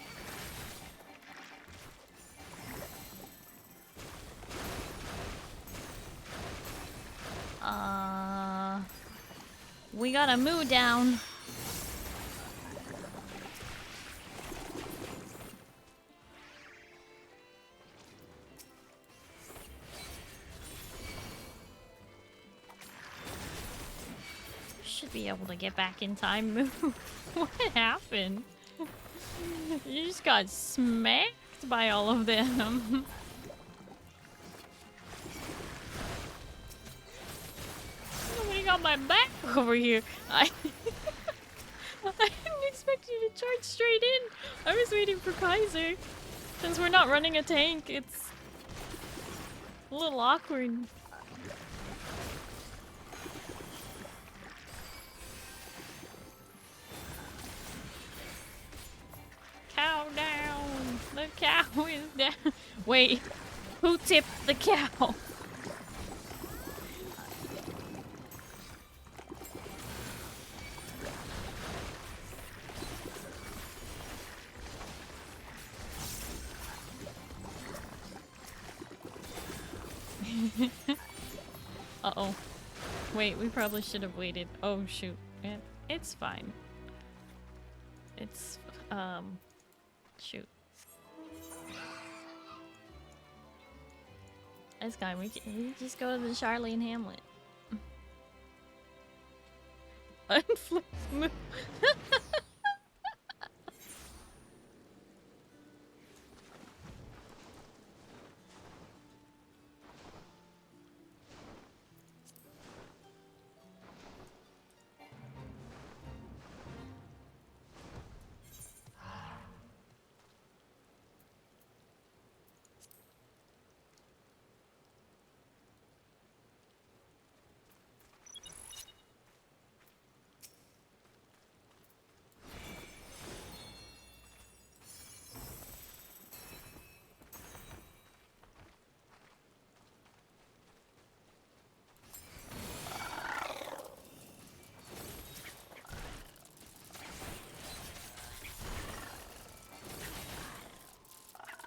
S1: We got a moo down. Should be able to get back in time, moo. What happened? You just got smacked by all of them. Nobody got my back over here. I didn't expect you to charge straight in. I was waiting for Kaiser. Since we're not running a tank, it's a little awkward. Cow down! The cow is down. Wait, who tipped the cow? Uh-oh. Wait, we probably should have waited. Oh, shoot. It's fine. It's... Shoot. This guy, we can just go to the Charlie and Hamlet. Unflip move.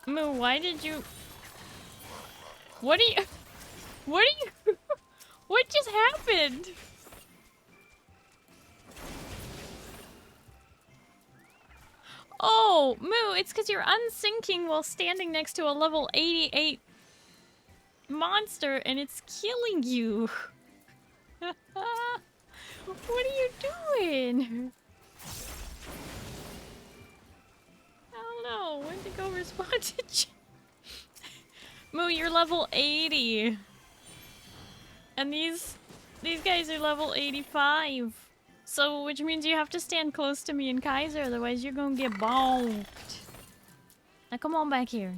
S1: Moo, why did you... What are you... What are you... What just happened? Oh, Moo, it's because you're unsinking while standing next to a level 88 monster and it's killing you. What are you doing? I don't know. When to go respond to chat? Moo, you're level 80. And these guys are level 85. So, which means you have to stand close to me and Kaiser, otherwise you're gonna get bonked. Now come on back here.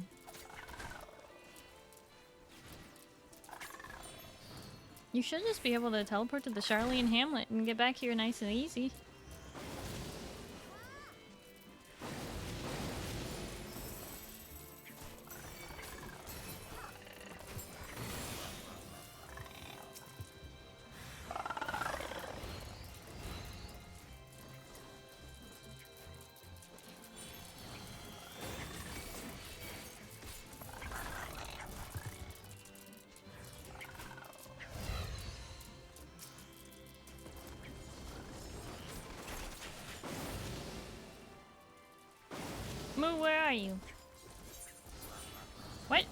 S1: You should just be able to teleport to the Charlie and Hamlet and get back here nice and easy. Moo, where are you? What?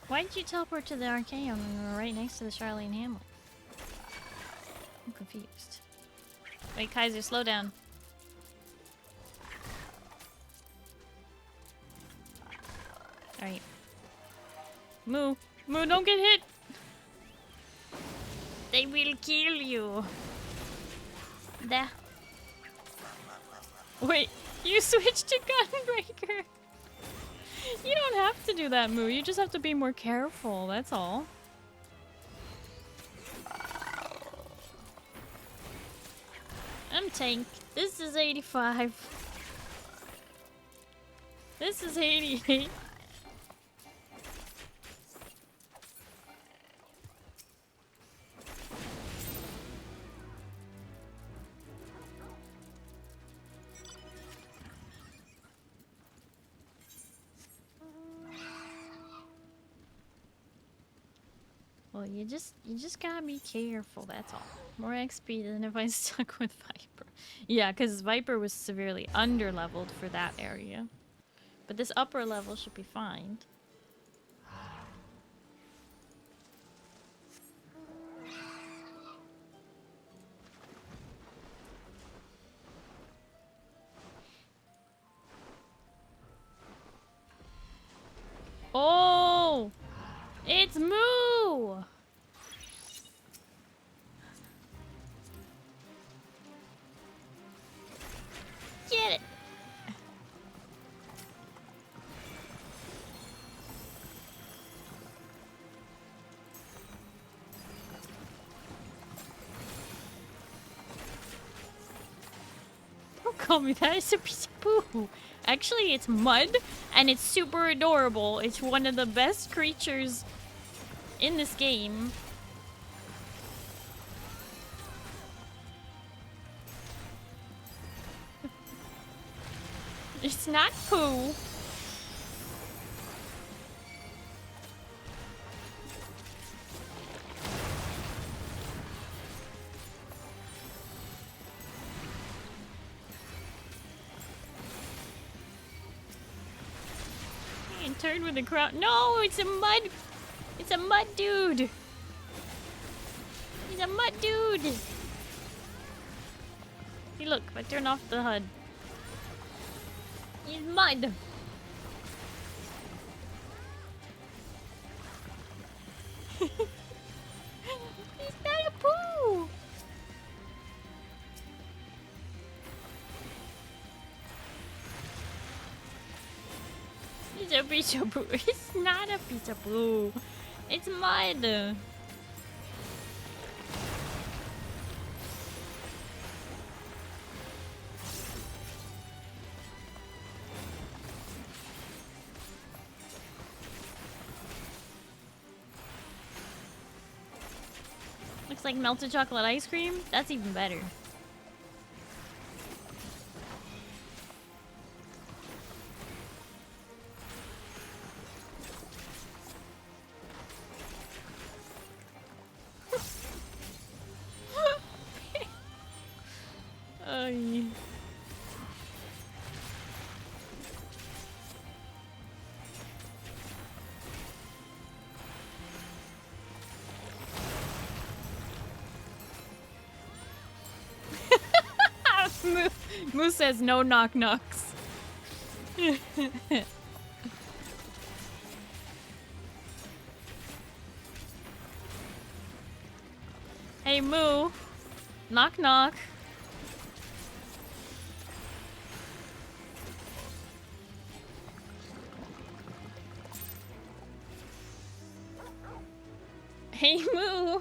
S1: Why did you teleport to the Archaeum when we were right next to the Charlie and Hamlet? I'm confused. Wait, Kaiser, slow down. Alright. Moo, don't get hit! They will kill you. There. Wait. You switched to Gunbreaker! You don't have to do that, Moo. You just have to be more careful, that's all. I'm tank. This is 85. This is 88. Well, you just gotta be careful, that's all. More XP than if I stuck with Viper. Yeah, because Viper was severely under-leveled for that area. But this upper level should be fine. Oh! It's Moo! Get it! Don't call me that, it's a piece of poo. Actually, it's mud, and it's super adorable. It's one of the best creatures in this game. It's not poo. turd with a crown. No, it's a mud. It's a mud dude. He's a mud dude. See, look, if I turn off the HUD. He's mud. He's not a poo. It's a piece of poo. It's not a piece of poo. It's mud. Looks like melted chocolate ice cream. That's even better. Ay. Moo says no knock knocks. Hey Moo, knock knock. Hey Moo,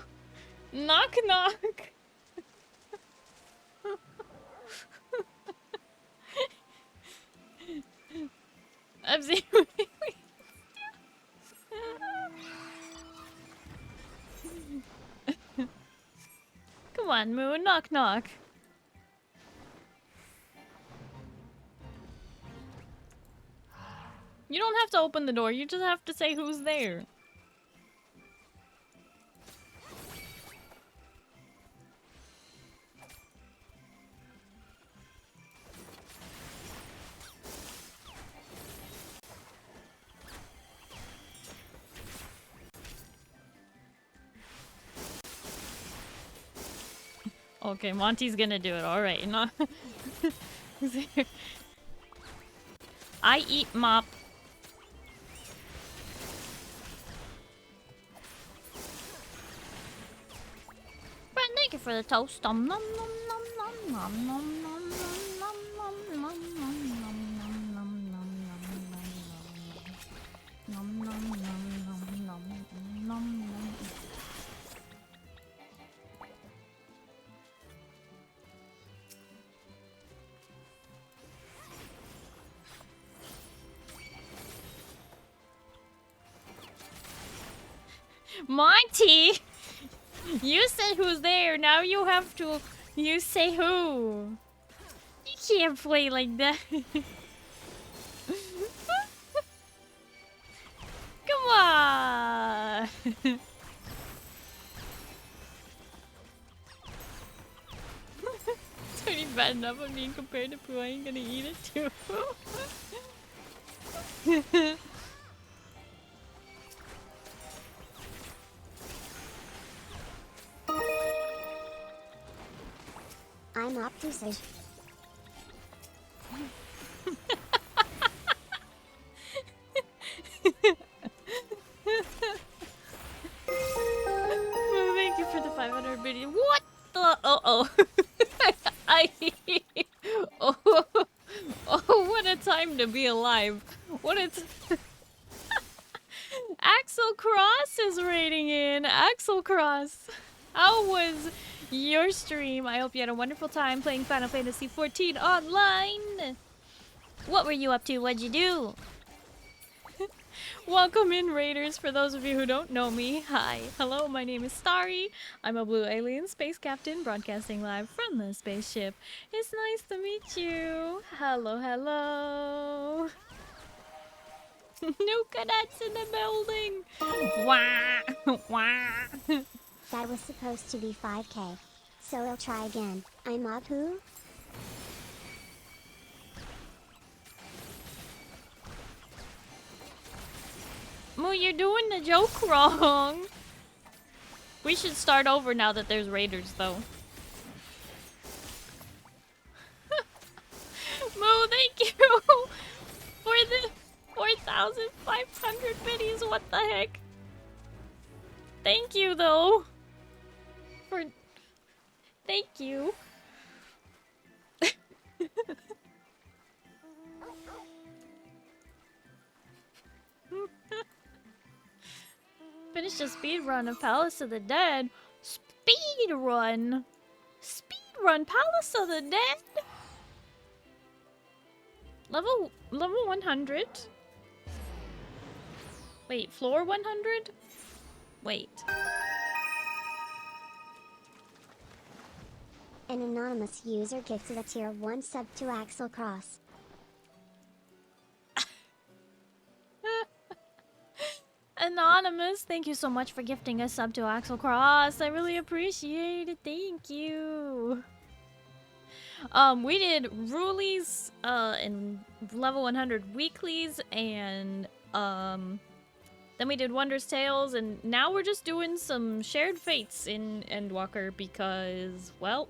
S1: knock knock. I'm saying, come on, Moo, knock knock. You don't have to open the door, you just have to say who's there. Okay, Monty's gonna do it. All right, no. I eat mop. But thank you for the toast. Nom nom nom nom nom nom nom nom nom nom nom nom nom nom nom nom nom. Monty, you said who's there. Now you have to. You say who. You can't play like that. Come on. It's already bad enough of being compared to poo. I ain't gonna eat it too.
S2: I'm optimistic.
S1: Thank you for the 500 video. What the? Uh-oh. Oh, what a time to be alive. What a Axel Cross is rating in. Axel Cross. How was your stream? I hope you had a wonderful time playing Final Fantasy XIV online. What were you up to? What'd you do? Welcome in, Raiders. For those of you who don't know me, hi. Hello, my name is Starry. I'm a blue alien space captain broadcasting live from the spaceship. It's nice to meet you. Hello, hello. New cadets in the building. Wah, wah.
S2: That was supposed to be 5K. So I'll try again. I'm Apu.
S1: Moo, you're doing the joke wrong. We should start over now that there's raiders, though. Moo, thank you for the 4,500 biddies. What the heck? Thank you, though. Thank you. Finish the speed run of Palace of the Dead. Speed run. Speed run Palace of the Dead. Level 100. Wait, floor 100? Wait.
S2: An anonymous user gifted a tier 1 sub to Axel Cross.
S1: Anonymous, thank you so much for gifting a sub to Axel Cross. I really appreciate it. Thank you. We did Rulies and level 100 weeklies, and then we did Wondrous Tales, and now we're just doing some shared fates in Endwalker because, well,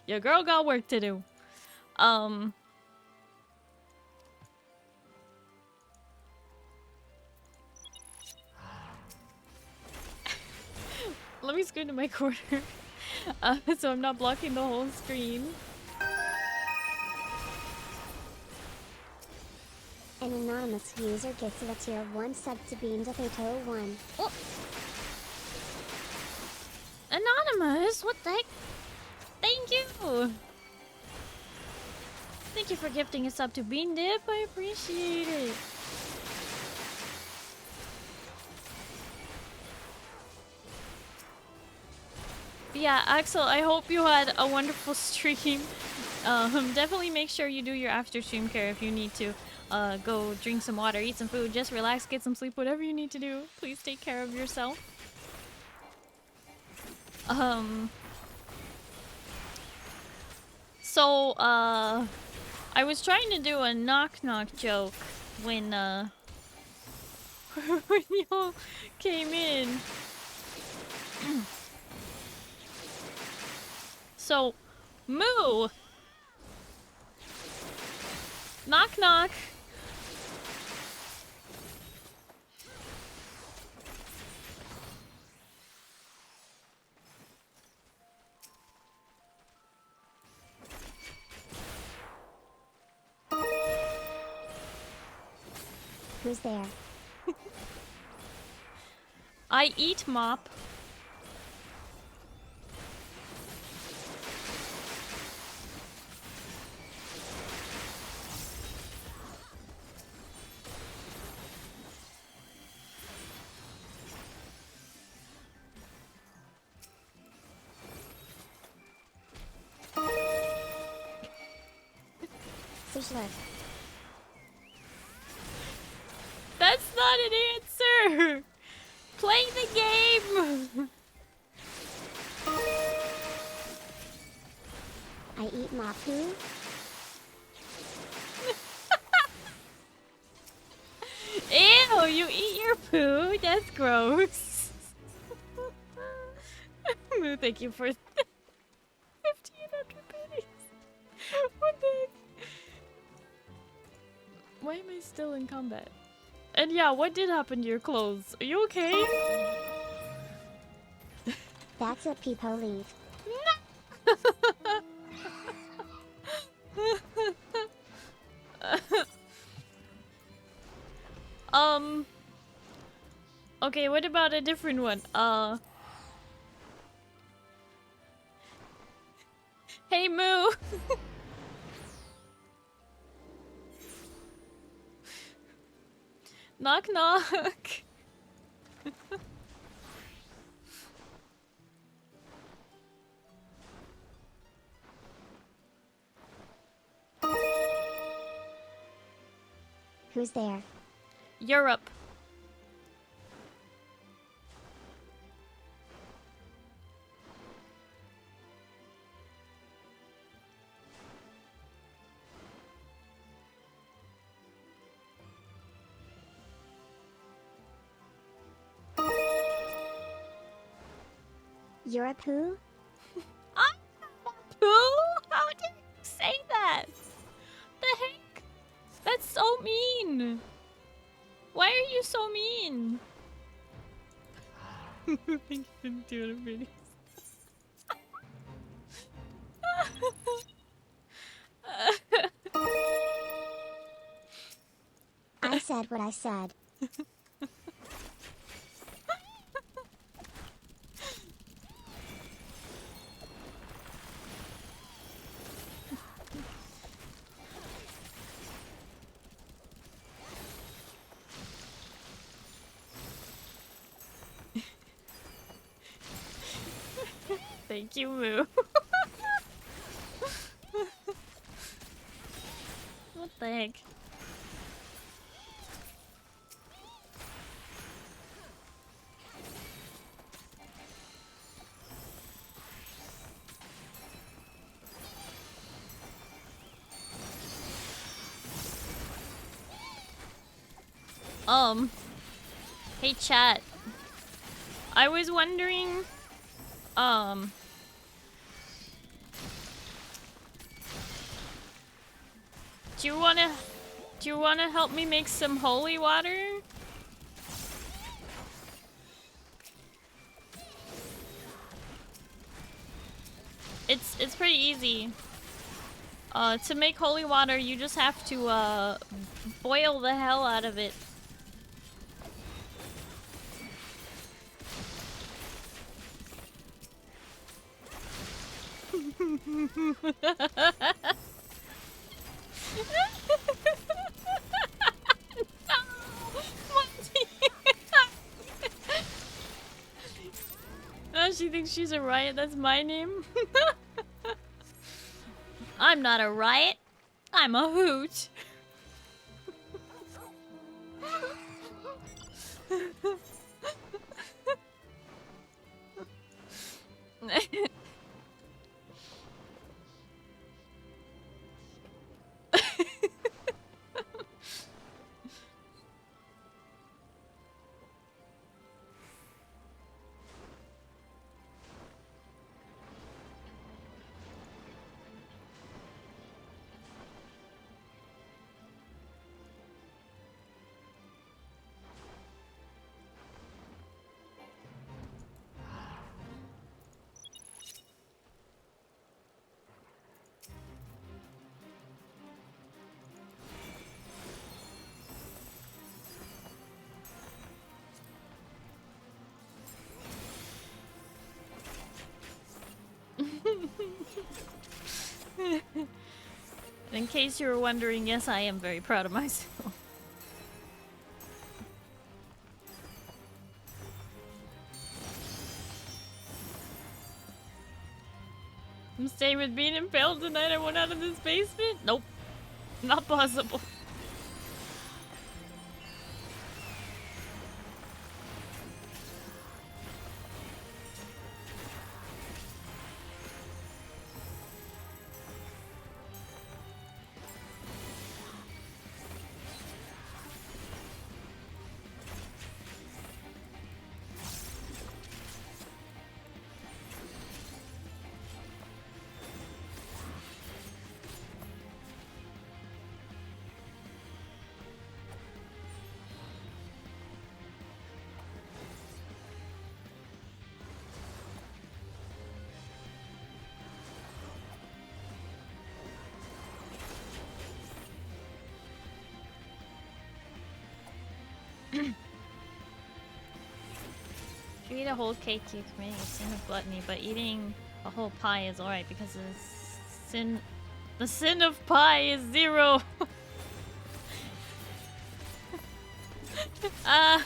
S1: your girl got work to do. Let me scoot to my corner so I'm not blocking the whole screen.
S2: An anonymous user gifted a tier 1 sub to BeamDefeato1.
S1: Oh. Anonymous, what the heck? Thank you! Thank you for gifting a sub to Bean Dip, I appreciate it. Yeah, Axel, I hope you had a wonderful stream. Definitely make sure you do your after stream care if you need to. Go drink some water, eat some food, just relax, get some sleep, whatever you need to do. Please take care of yourself. So, I was trying to do a knock-knock joke when, when y'all came in. So, Moo! Knock knock!
S2: Who's there?
S1: I eat mop.
S2: Sushler.
S1: That's not an answer! Play the game!
S2: I eat my poo.
S1: Ew, you eat your poo? That's gross. Moo, thank you for 1,500 pennies. What the heck? Why am I still in combat? And yeah, what did happen to your clothes? Are you okay?
S2: That's a peepo leave.
S1: Okay, what about a different one? Hey Moo! Knock knock!
S2: Who's there?
S1: Europe.
S2: You're a poo?
S1: I'm not a poo? How did you say that? The heck? That's so mean. Why are you so mean? I think you didn't do it already.
S2: I said what I said.
S1: Thank you, Moo. What the heck? Hey chat. I was wondering, do you wanna help me make some holy water? It's pretty easy. To make holy water, you just have to boil the hell out of it. Oh, she thinks she's a riot. That's my name. I'm not a riot. I'm a hoot. In case you were wondering, yes, I am very proud of myself. I'm staying with being impaled tonight. I went out of this basement. Nope. Not possible. If you eat a whole cake, you commit a sin of gluttony, but eating a whole pie is alright because the sin of pie is 0. I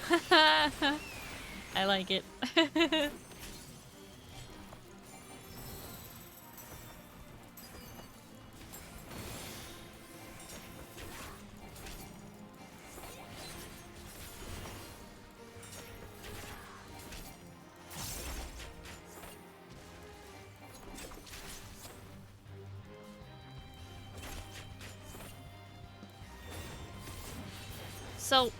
S1: like it. So,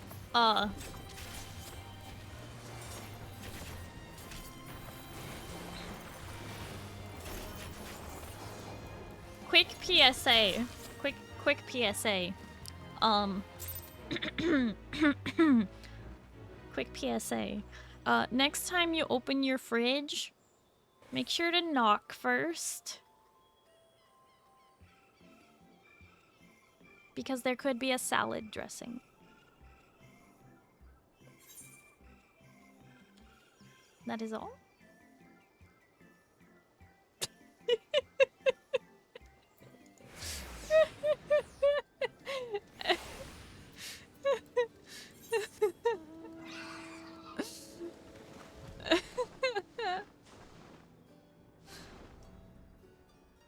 S1: quick PSA. Quick PSA. Quick PSA. Next time you open your fridge, make sure to knock first. Because there could be a salad dressing. That is all.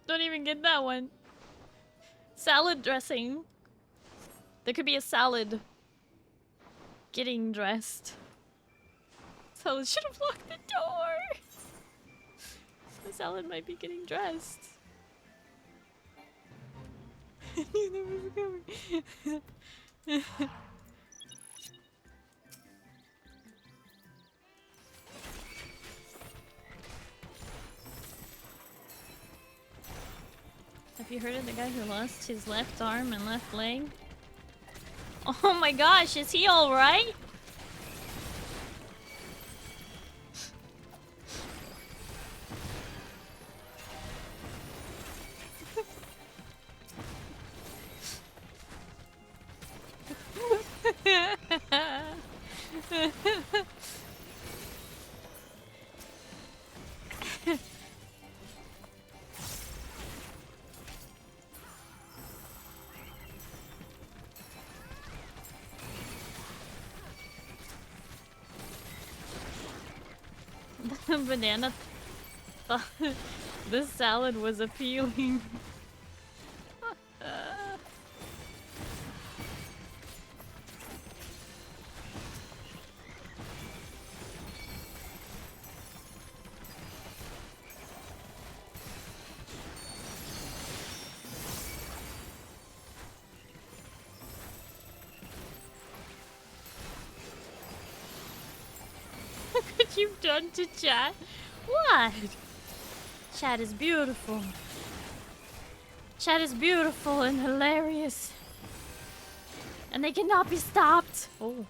S1: Don't even get that one. Salad dressing. There could be a salad getting dressed. So should have locked the door. The salad might be getting dressed. I knew that was coming. Have you heard of the guy who lost his left arm and left leg? Oh my gosh, is he alright? Banana thought this salad was appealing. Look what you've done to chat. What? Chat is beautiful. Chat is beautiful and hilarious. And they cannot be stopped. Oh.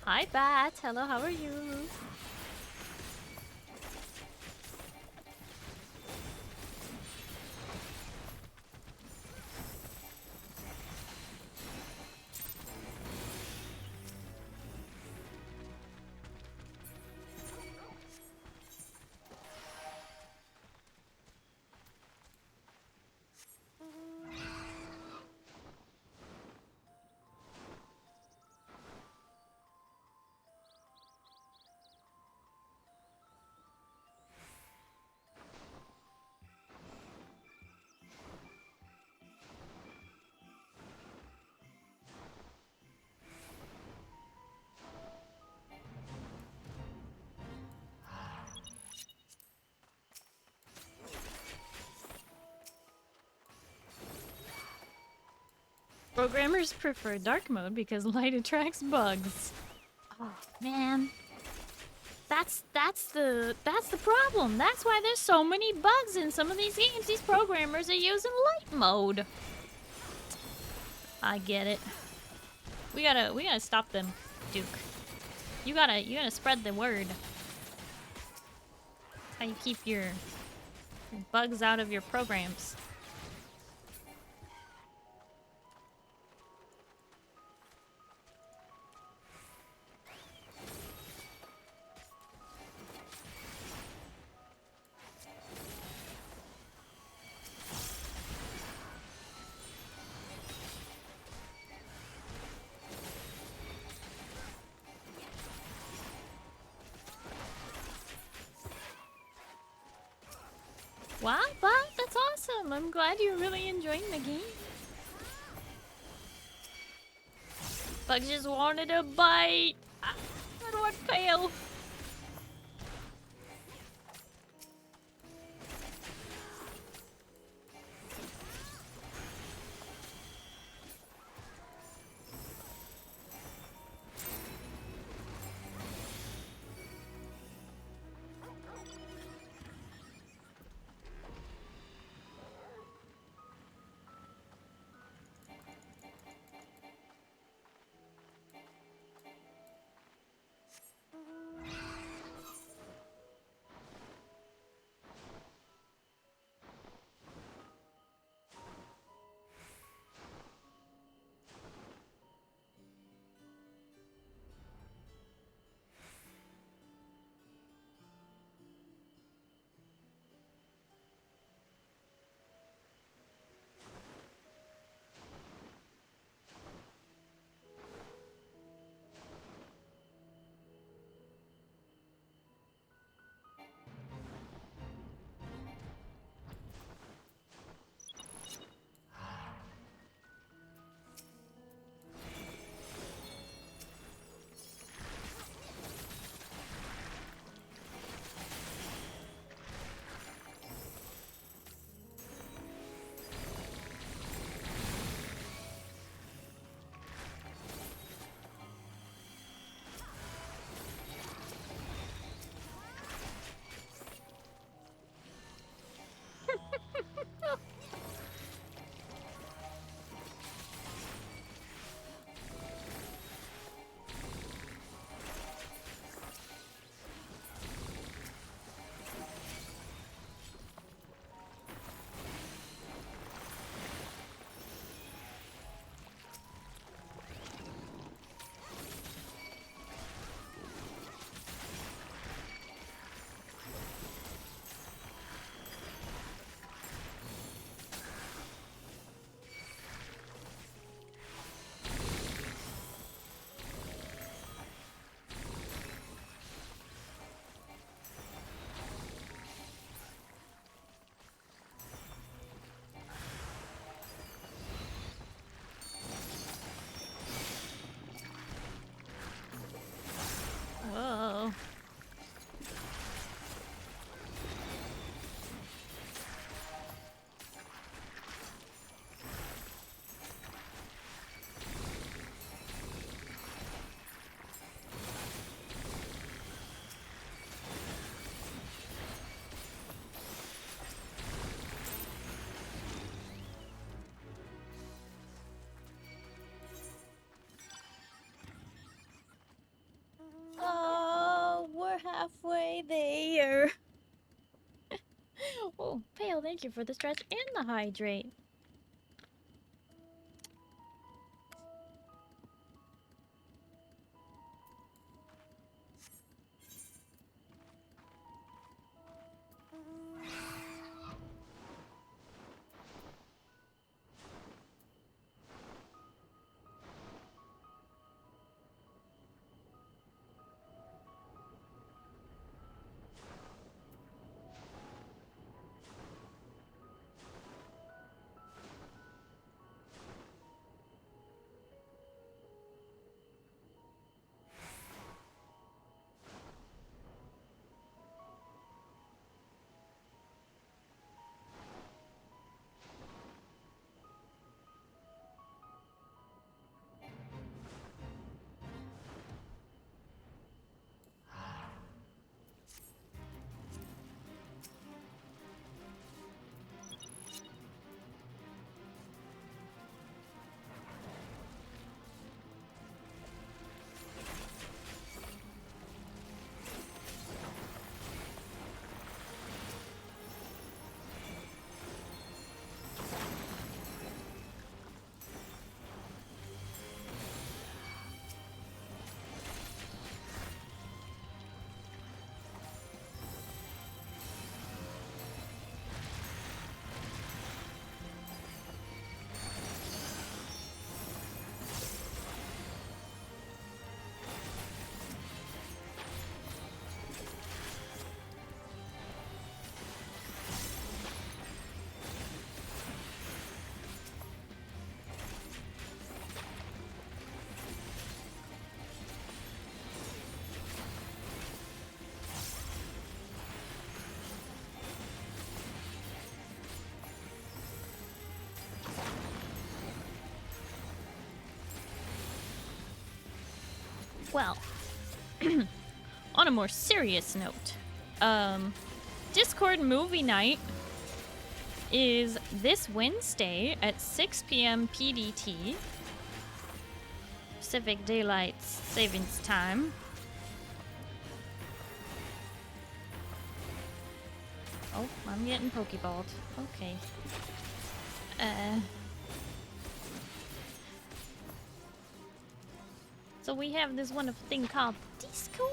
S1: Hi, Bat. Hello, how are you? Programmers prefer dark mode because light attracts bugs. Oh man. That's the problem. That's why there's so many bugs in some of these games. These programmers are using light mode. I get it. We gotta stop them, Duke. You gotta spread the word. That's how you keep your bugs out of your programs. Wow, but that's awesome. I'm glad you're really enjoying the game. Bugs just wanted a bite. I don't want to fail. halfway there. Oh, Pale, thank you for the stretch and the hydrate. Well, on a more serious note, Discord movie night is this Wednesday at 6 p.m. PDT, Pacific Daylight Savings Time. Oh, I'm getting pokeballed. Okay. So we have this wonderful thing called Disco.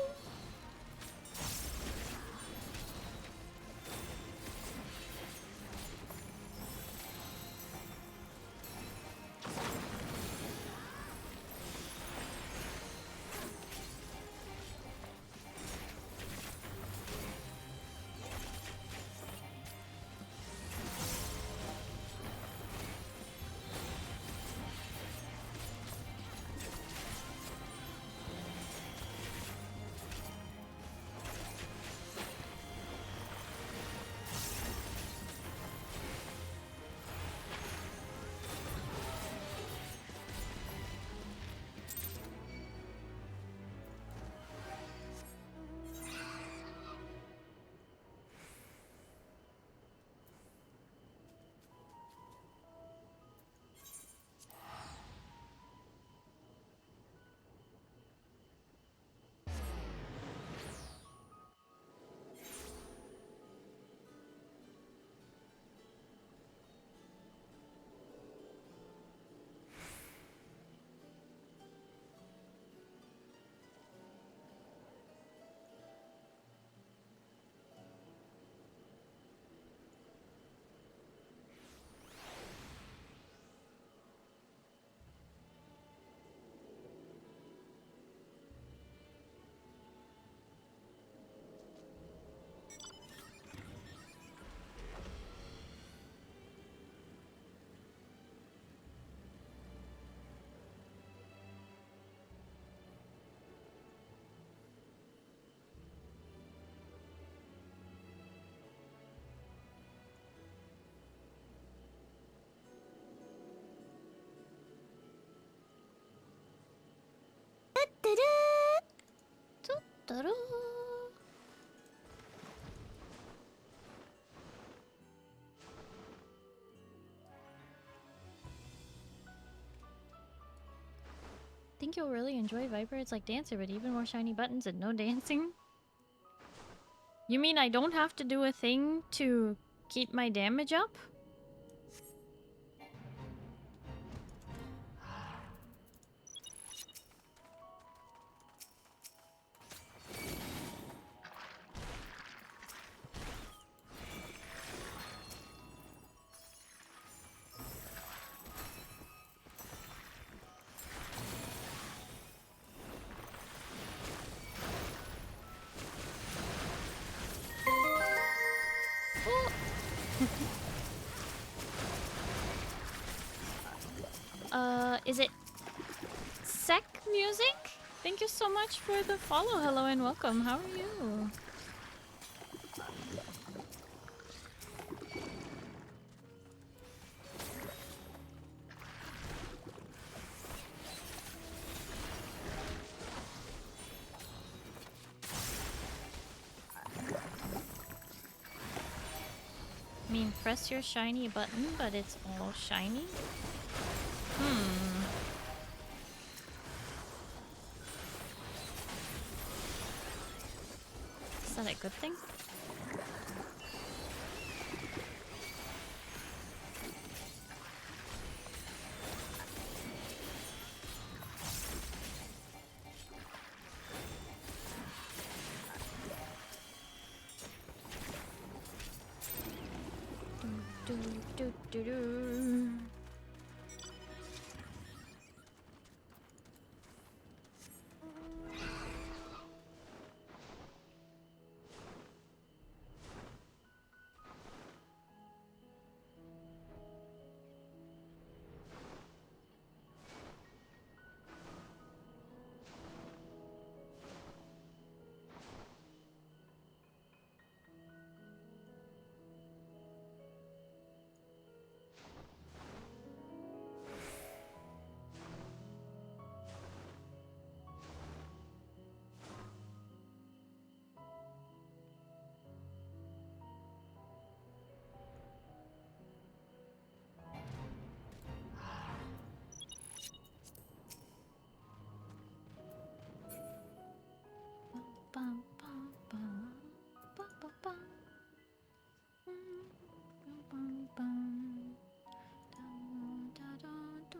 S1: Ta-da! Think you'll really enjoy Viper. It's like Dancer, but even more shiny buttons and no dancing. You mean I don't have to do a thing to keep my damage up? Is it Sec Music? Thank you so much for the follow. Hello and welcome. How are you? I mean, press your shiny button, but it's all shiny? Is that a good thing? Do. Bum, bum, bum, bum, bum, bum. Bum, bum. Da, da, da, da, da.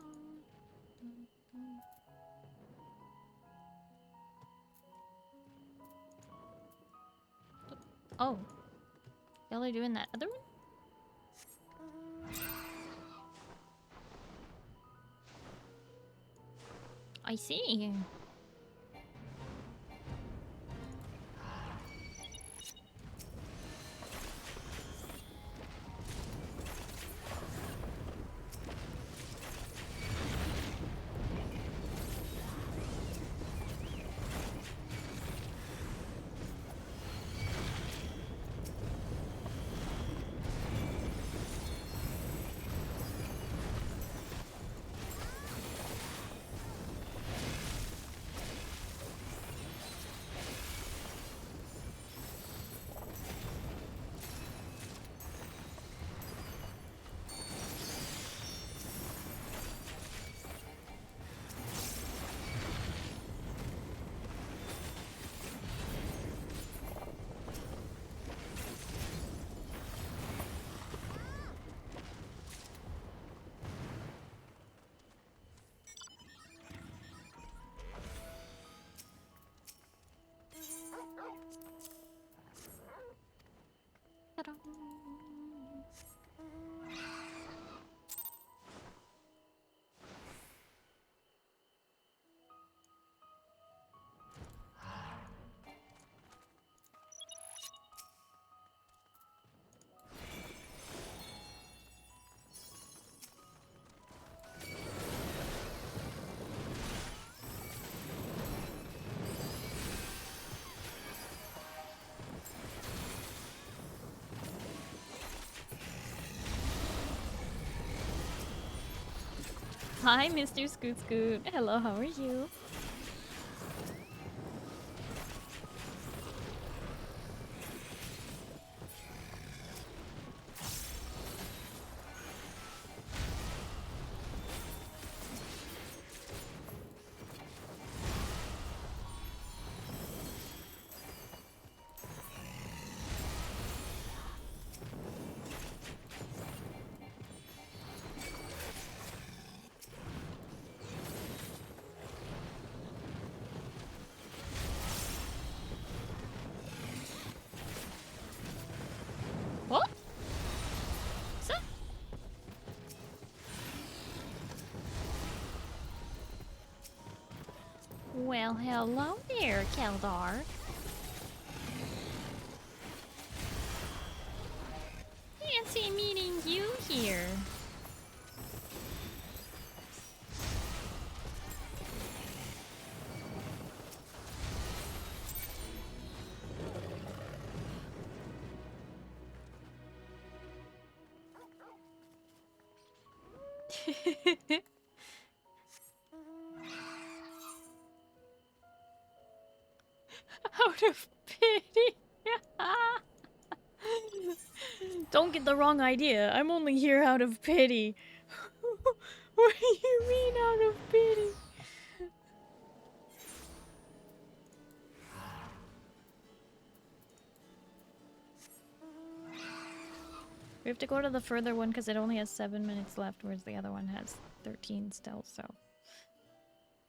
S1: Oh, y'all are doing that other one? I see. Hi, Mr. Scoot Scoot. Hello, how are you? Well, hello there, Keldar. Fancy meeting you here. Out of pity. Don't get the wrong idea. I'm only here out of pity. What do you mean out of pity? We have to go to the further one because it only has 7 minutes left, whereas the other one has 13 still, so.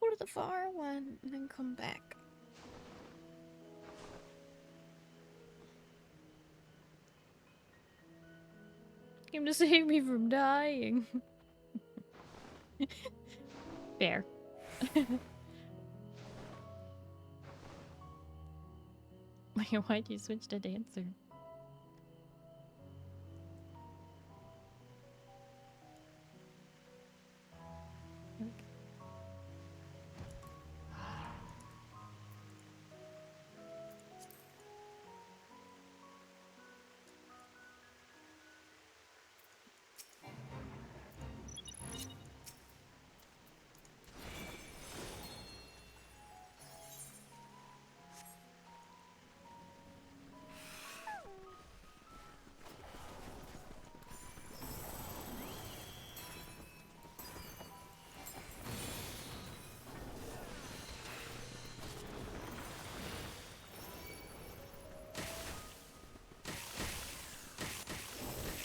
S1: Go to the far one and then come back. Came to save me from dying. Fair. Why'd you switch to dancer?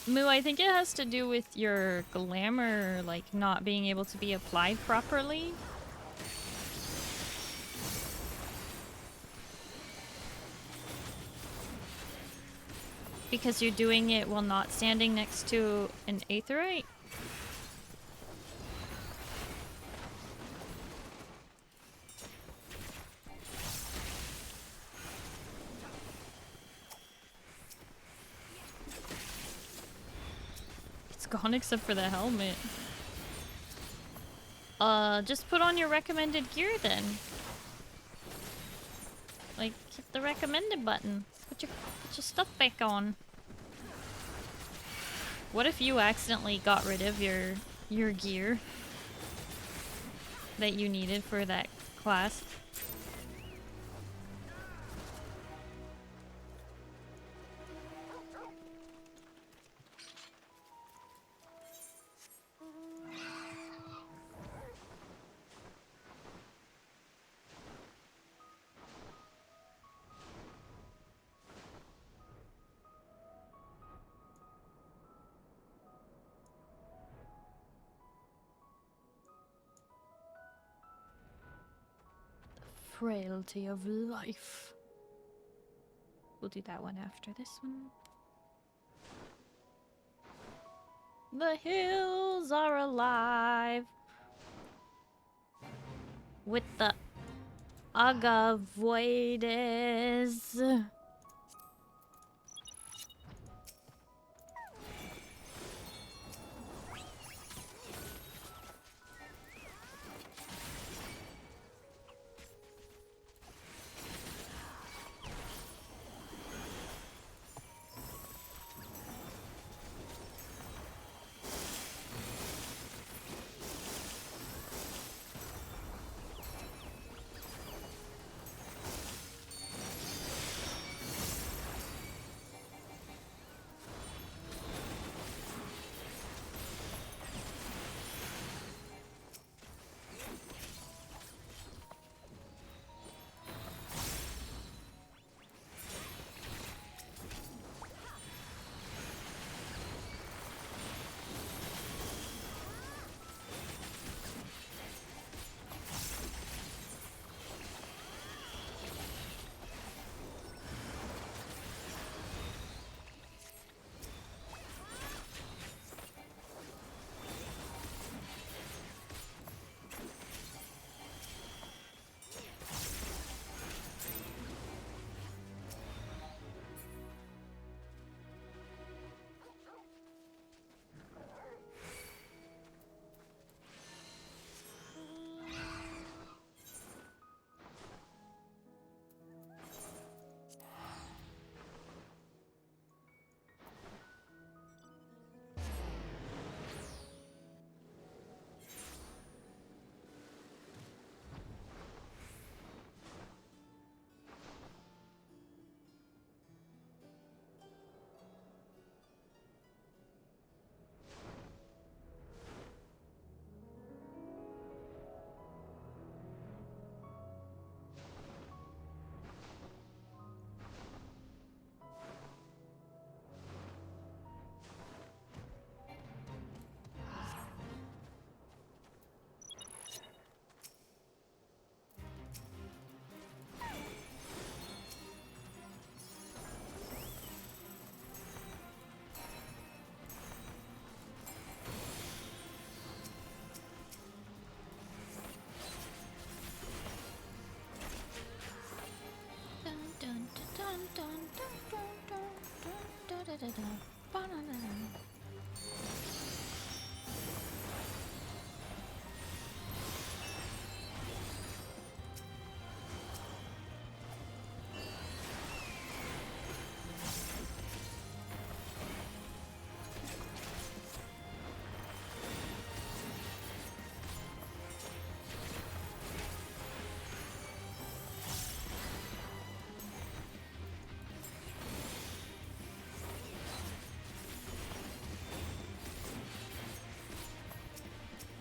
S1: Moo, I think it has to do with your glamour, like, not being able to be applied properly. Because you're doing it while not standing next to an aetheryte. Gone except for the helmet. Just put on your recommended gear then. Like, hit the recommended button. Put your stuff back on. What if you accidentally got rid of your gear that you needed for that class? Frailty of life. We'll do that one after this one. The hills are alive with the Agavoides.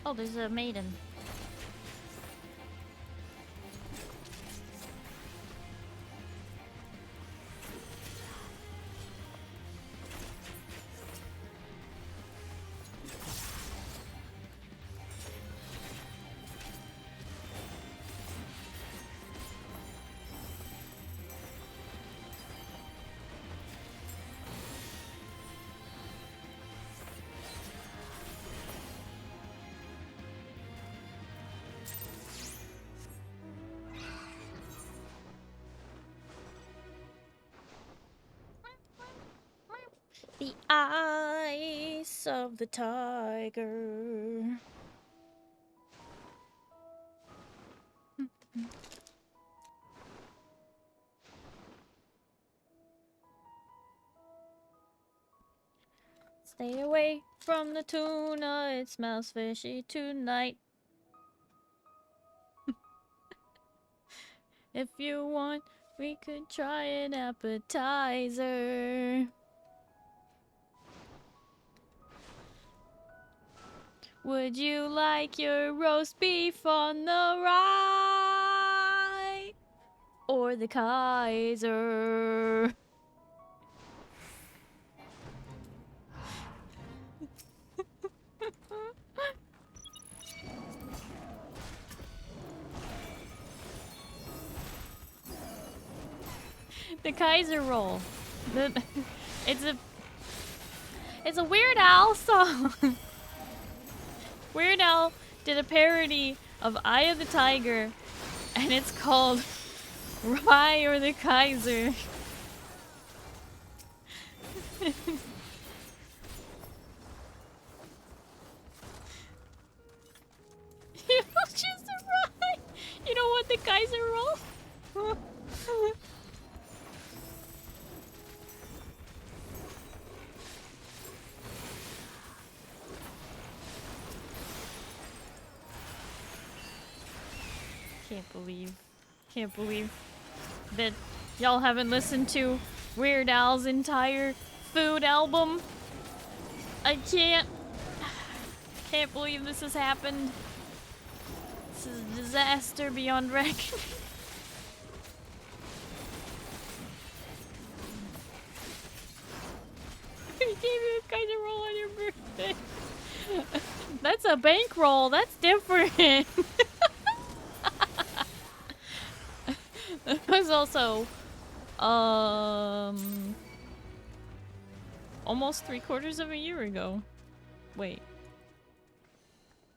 S1: Oh, there's a maiden. The eyes of the tiger. Stay away from the tuna, it smells fishy tonight. If you want, we could try an appetizer. Would you like your roast beef on the rye? Or the Kaiser? The Kaiser roll. It's a Weird Al song. Weird Al did a parody of Eye of the Tiger, and it's called Rye or the Kaiser. You don't choose the rye. You don't want the Kaiser roll? Can't believe that y'all haven't listened to Weird Al's entire food album. I can't believe this has happened. This is a disaster beyond reckoning. He gave you a Kaiser roll on your birthday. That's a bankroll. That's different. It was also, almost 3/4 of a year ago. Wait.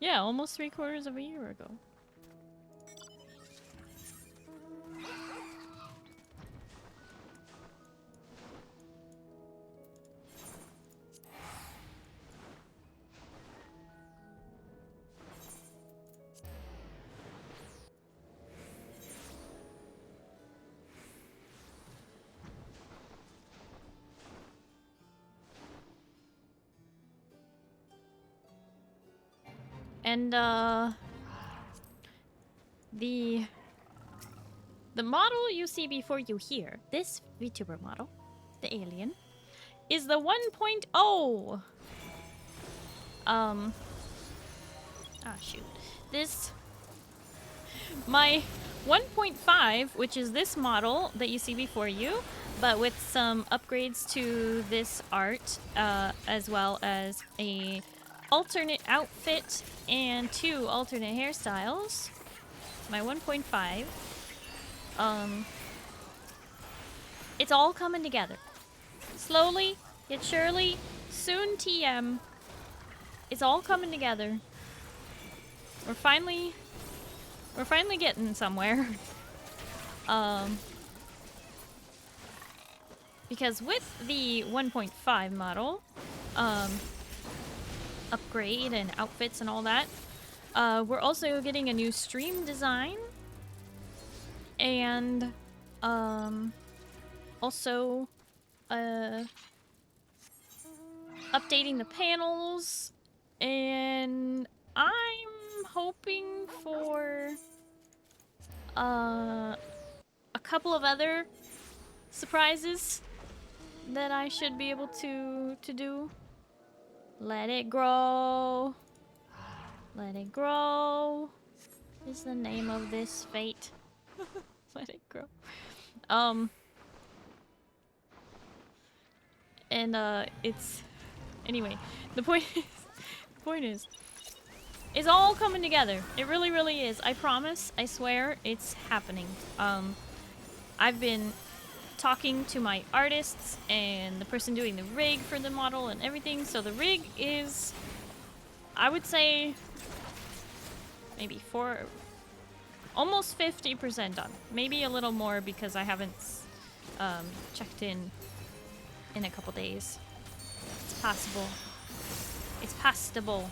S1: Yeah, almost 3/4 of a year ago. And the model you see before you here, this VTuber model, the alien, is the 1.0. Shoot. My 1.5, which is this model that you see before you, but with some upgrades to this art, as well as a alternate outfit and 2 alternate hairstyles. My 1.5. It's all coming together. Slowly, yet surely, soon TM. It's all coming together. We're finally getting somewhere. because with the 1.5 model, upgrade and outfits and all that, we're also getting a new stream design, and also updating the panels, and I'm hoping for a couple of other surprises that I should be able to do. Let it grow. Let it grow is the name of this fate. Let it grow. And it's anyway, the point is it's all coming together. It really, really is. I promise, I swear, it's happening. I've been talking to my artists and the person doing the rig for the model and everything. So the rig is, I would say, maybe almost 50% done. Maybe a little more because I haven't checked in a couple days. It's possible. It's possible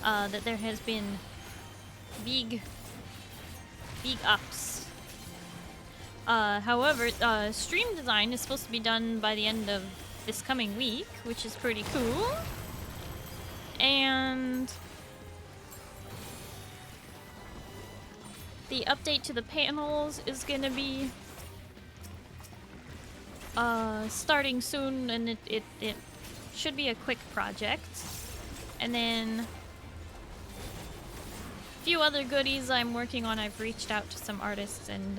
S1: that there has been big ups. However, stream design is supposed to be done by the end of this coming week, which is pretty cool. And the update to the panels is gonna be starting soon, and it should be a quick project. And then a few other goodies I'm working on. I've reached out to some artists and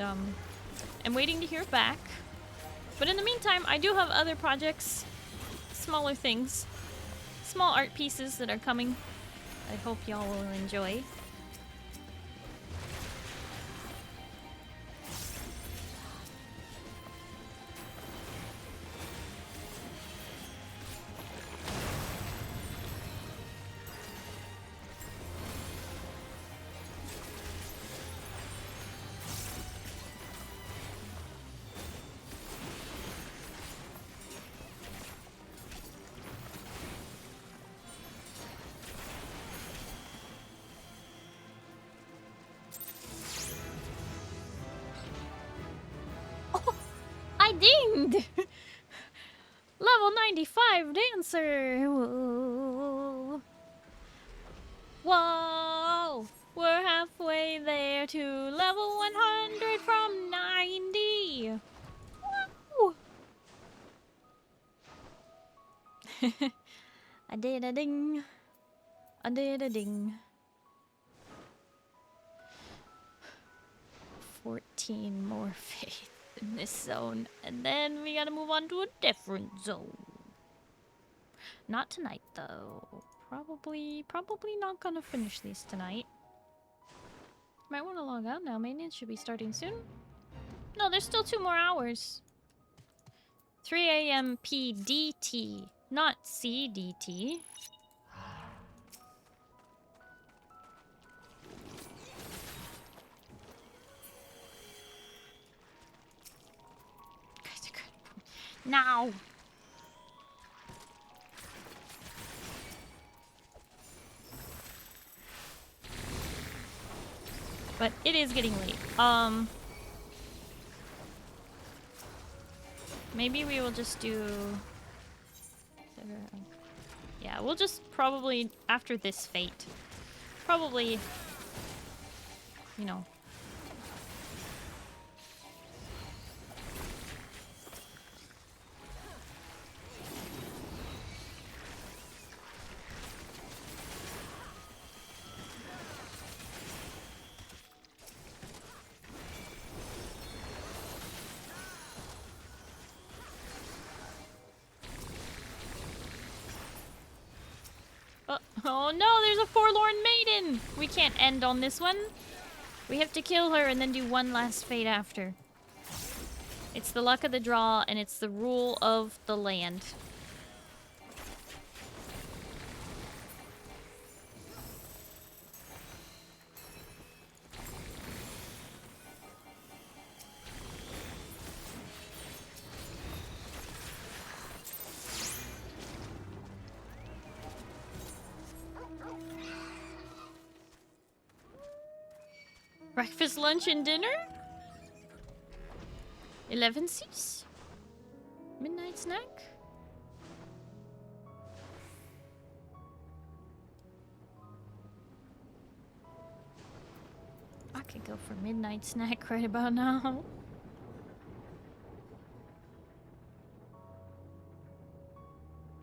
S1: I'm waiting to hear back. But in the meantime, I do have other projects, smaller things, small art pieces that are coming. I hope y'all will enjoy. Dinged! Level 95 dancer! Whoa. Whoa! We're halfway there to level 100 from 90! Woo! I did a ding. I did a ding. 14 more faith in this zone, and then we gotta move on to a different zone. Not tonight, though. Probably not gonna finish these tonight. Might want to log out now. Maintenance should be starting soon. No, there's still 2 more hours. 3 a.m. PDT, not CDT. Now! But it is getting late. Maybe we will just do... Yeah, we'll just probably, after this fate, probably, you know... Oh no, there's a forlorn maiden! We can't end on this one. We have to kill her and then do one last fate after. It's the luck of the draw, and it's the rule of the land. Breakfast, lunch, and dinner? 11 Cs? Midnight snack? I could go for midnight snack right about now.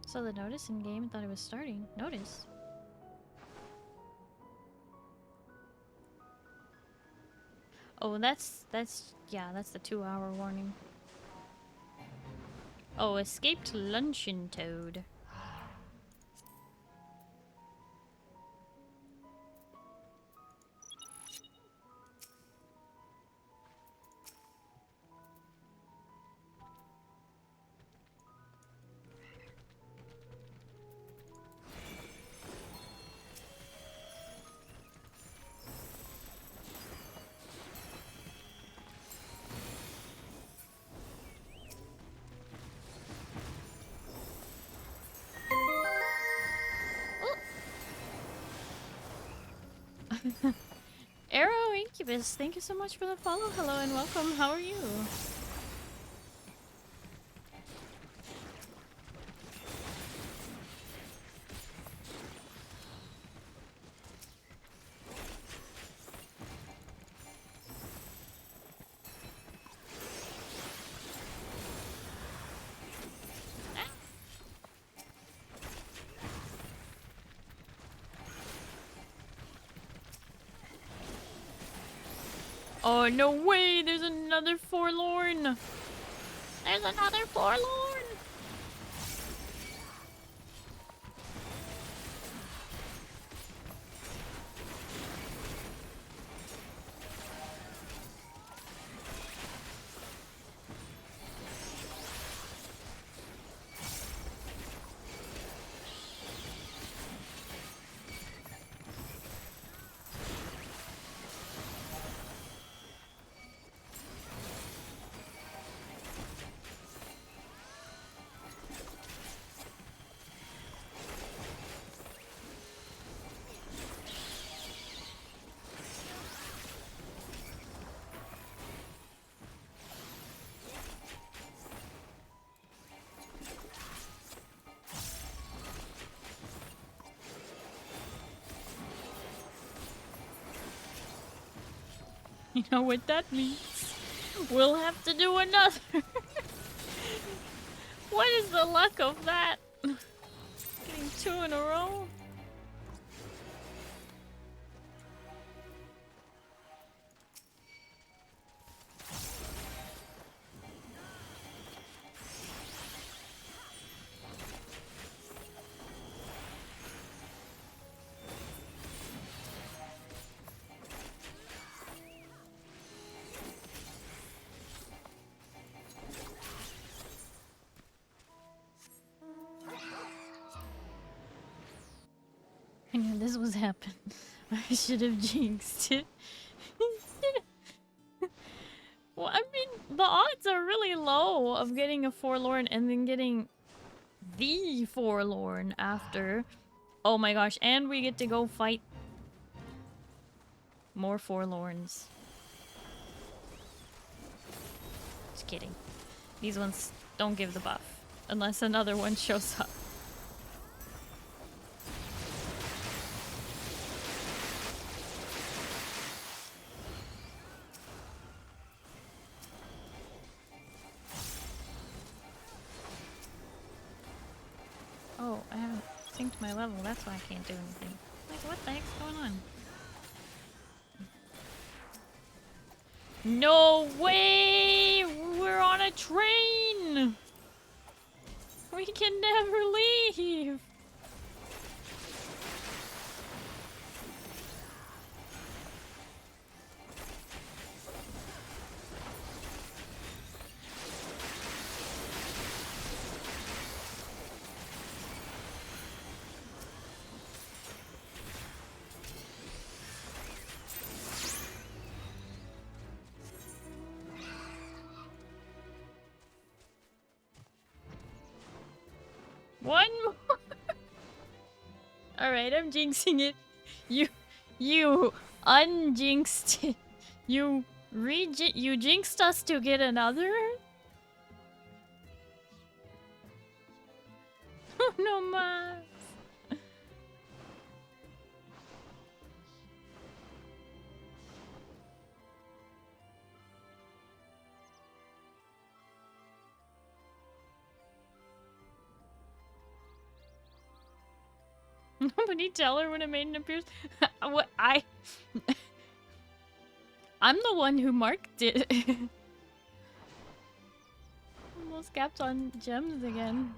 S1: Saw the notice in game and thought it was starting. Notice. Oh, that's yeah, that's the 2-hour warning. Oh, escaped luncheon toad. Arrow Incubus, thank you so much for the follow. Hello and welcome. How are you? Oh, no way! There's another forlorn! There's another forlorn! You know what that means? We'll have to do another. What is the luck of that? Getting 2 in a row? I knew this was happening. I should have jinxed it. Well, I mean, the odds are really low of getting a forlorn and then getting the forlorn after. Oh my gosh, and we get to go fight more forlorns. Just kidding. These ones don't give the buff unless another one shows up. Oh, I haven't synced my level, that's why I can't do anything. Like, what the heck's going on? No way! We're on a train! We can never leave! One more! Alright, I'm jinxing it. You unjinxed it. You you jinxed us to get another? Oh no, mas. Nobody tell her when a maiden appears. What I'm the one who marked it. Almost capped on gems again.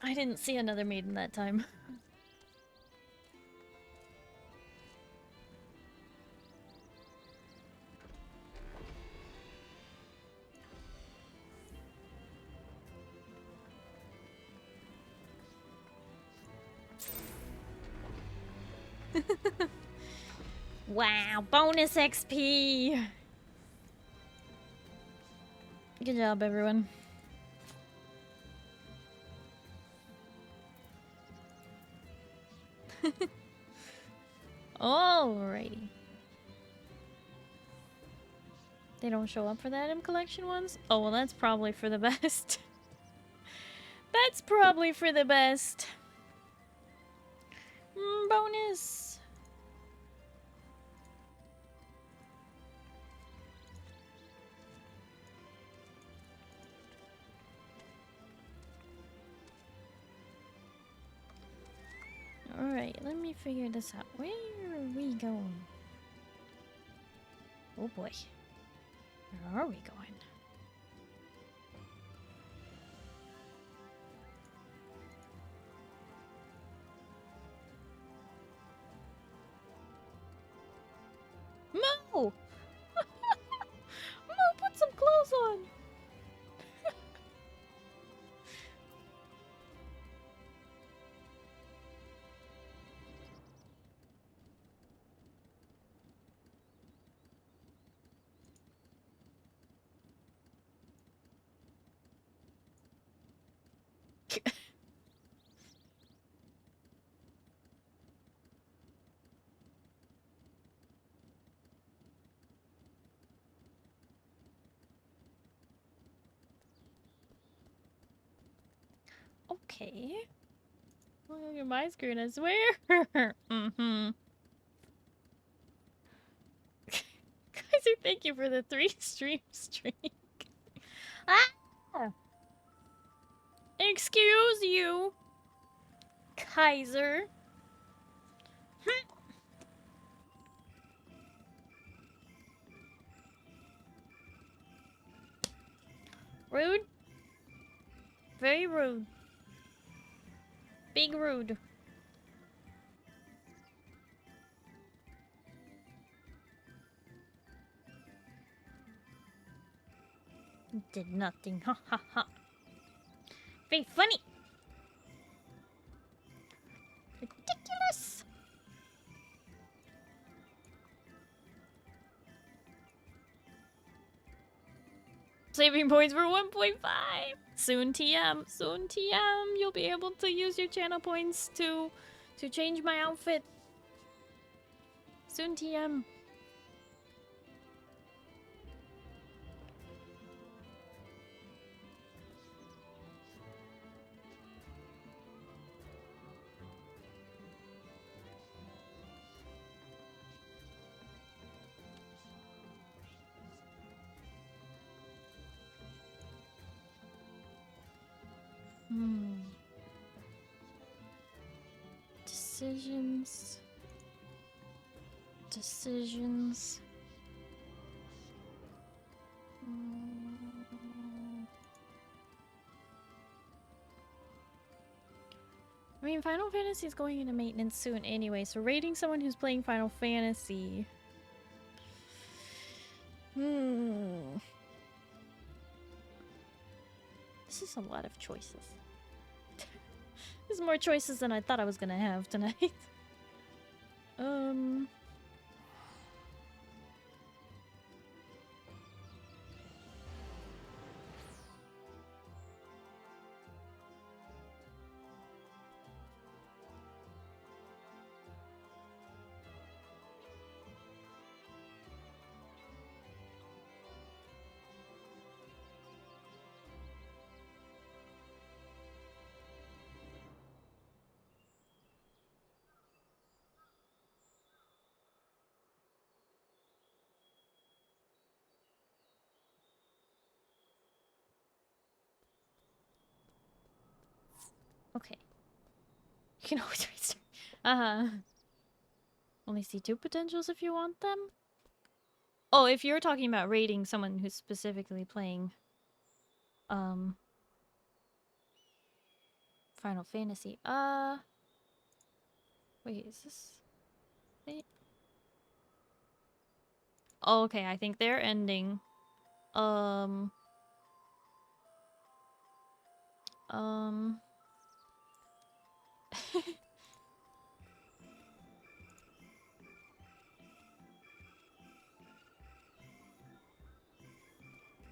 S1: I didn't see another maiden that time. Wow, bonus XP! Good job, everyone. Alrighty. They don't show up for the item collection ones? Oh, well, that's probably for the best. That's probably for the best. Bonus! Alright, let me figure this out. Where are we going? Oh boy. Where are we going? Mo! Mo, put some clothes on! Okay. Look at my screen, I swear. Mm-hmm. Kaiser, thank you for the 3-stream streak. Ah! Excuse you, Kaiser. Rude. Very rude. Big rude. Did nothing. Ha ha ha. Very funny. Ridiculous. Saving points for 1.5. Soon TM. Soon TM. You'll be able to use your channel points to change my outfit. Soon TM. Decisions. Decisions. I mean, Final Fantasy is going into maintenance soon anyway, so rating someone who's playing Final Fantasy... This is a lot of choices. There's more choices than I thought I was gonna have tonight. Okay. You can always restart. Only see 2 potentials if you want them? Oh, if you're talking about rating someone who's specifically playing... Final Fantasy. Wait, is this... Wait. Oh, okay, I think they're ending.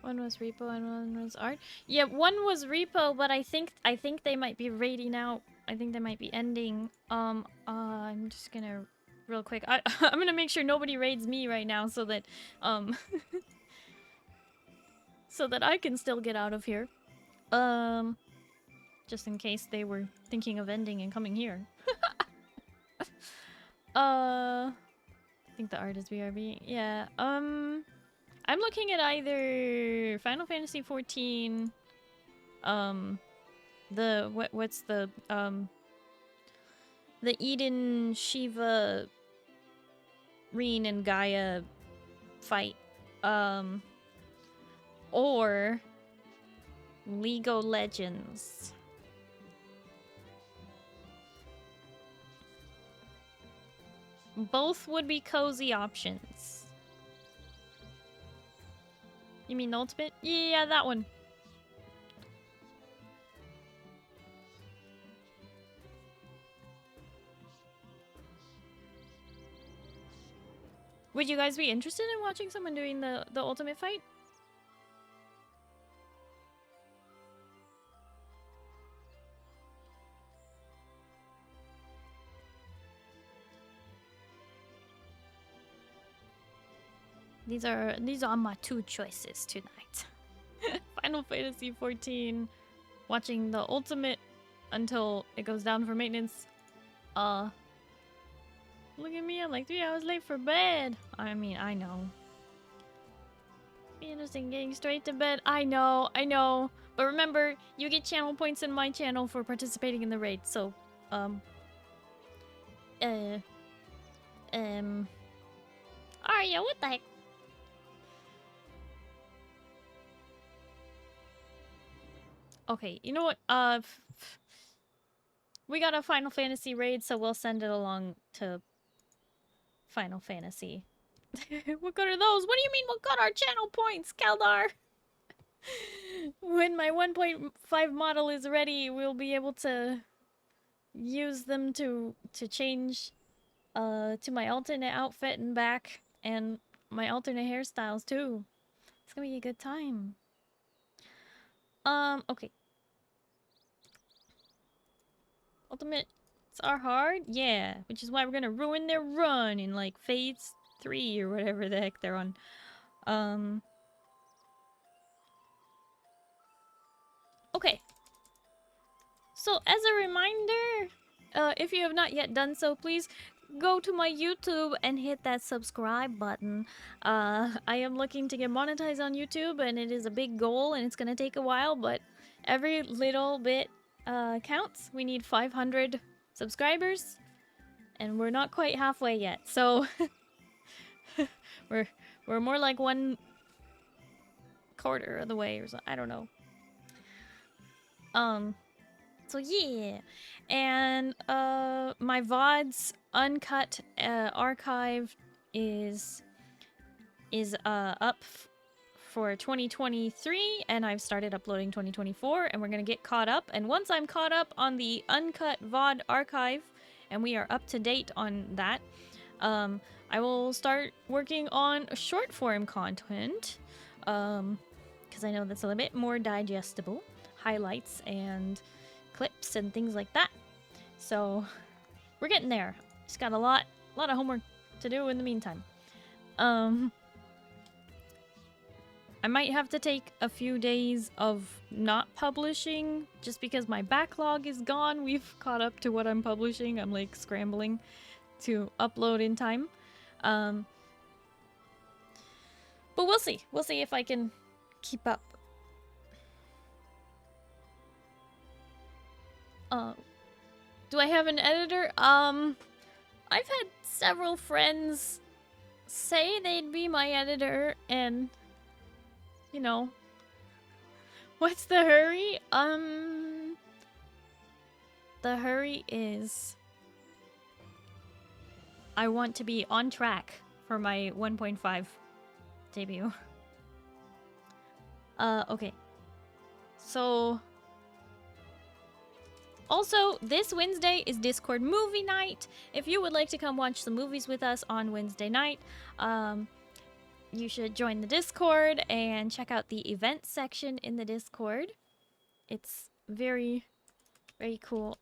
S1: One was repo and one was art. Yeah, one was repo, but I think they might be raiding out. I think they might be ending. I'm just gonna real quick. I'm gonna make sure nobody raids me right now so that so that I can still get out of here. Just in case they were thinking of ending and coming here. I think the art is BRB. Yeah. I'm looking at either Final Fantasy XIV, what's the Eden, Shiva, Reen, and Gaia fight, or League of Legends. Both would be cozy options. You mean the ultimate? Yeah, that one. Would you guys be interested in watching someone doing the ultimate fight? These are my 2 choices tonight. Final Fantasy XIV, watching the ultimate until it goes down for maintenance. Look at me, I'm like 3 hours late for bed. I mean, I know. Be interesting getting straight to bed. I know. But remember, you get channel points in my channel for participating in the raid, so, Arya, what the heck? Okay, you know what? We got a Final Fantasy raid, so we'll send it along to Final Fantasy. What good are those? What do you mean what got our channel points, Kaldar? When my 1.5 model is ready, we'll be able to use them to change to my alternate outfit and back, and my alternate hairstyles too. It's gonna be a good time. Okay. Ultimates are hard? Yeah, which is why we're gonna ruin their run in like phase 3 or whatever the heck they're on. Okay. So as a reminder, if you have not yet done so, please go to my YouTube and hit that subscribe button. I am looking to get monetized on YouTube, and it is a big goal, and it's gonna take a while, but every little bit counts. We need 500 subscribers, and we're not quite halfway yet, so we're more like 1/4 of the way or something. I don't know. So yeah, and my VOD's uncut archive is up for 2023, and I've started uploading 2024, and we're gonna get caught up. And once I'm caught up on the uncut VOD archive, and we are up to date on that, I will start working on short form content, because I know that's a little bit more digestible, highlights and clips and things like that. So we're getting there. Just got a lot of homework to do in the meantime. I might have to take a few days of not publishing just because my backlog is gone. We've caught up to what I'm publishing. I'm like scrambling to upload in time. But we'll see. We'll see if I can keep up. Do I have an editor? I've had several friends say they'd be my editor, and you know, what's the hurry? The hurry is I want to be on track for my 1.5 debut. Okay. So also, this Wednesday is Discord movie night. If you would like to come watch some movies with us on Wednesday night, you should join the Discord and check out the events section in the Discord. It's very, very cool.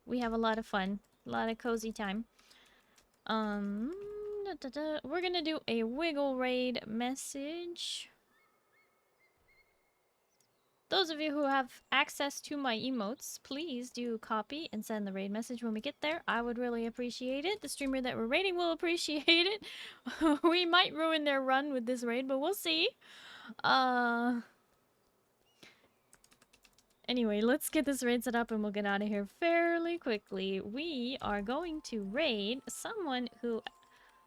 S1: We have a lot of fun, a lot of cozy time. We're gonna do a wiggle raid message. Those of you who have access to my emotes, please do copy and send the raid message when we get there. I would really appreciate it. The streamer that we're raiding will appreciate it. We might ruin their run with this raid, but we'll see. Anyway, let's get this raid set up and we'll get out of here fairly quickly. We are going to raid someone who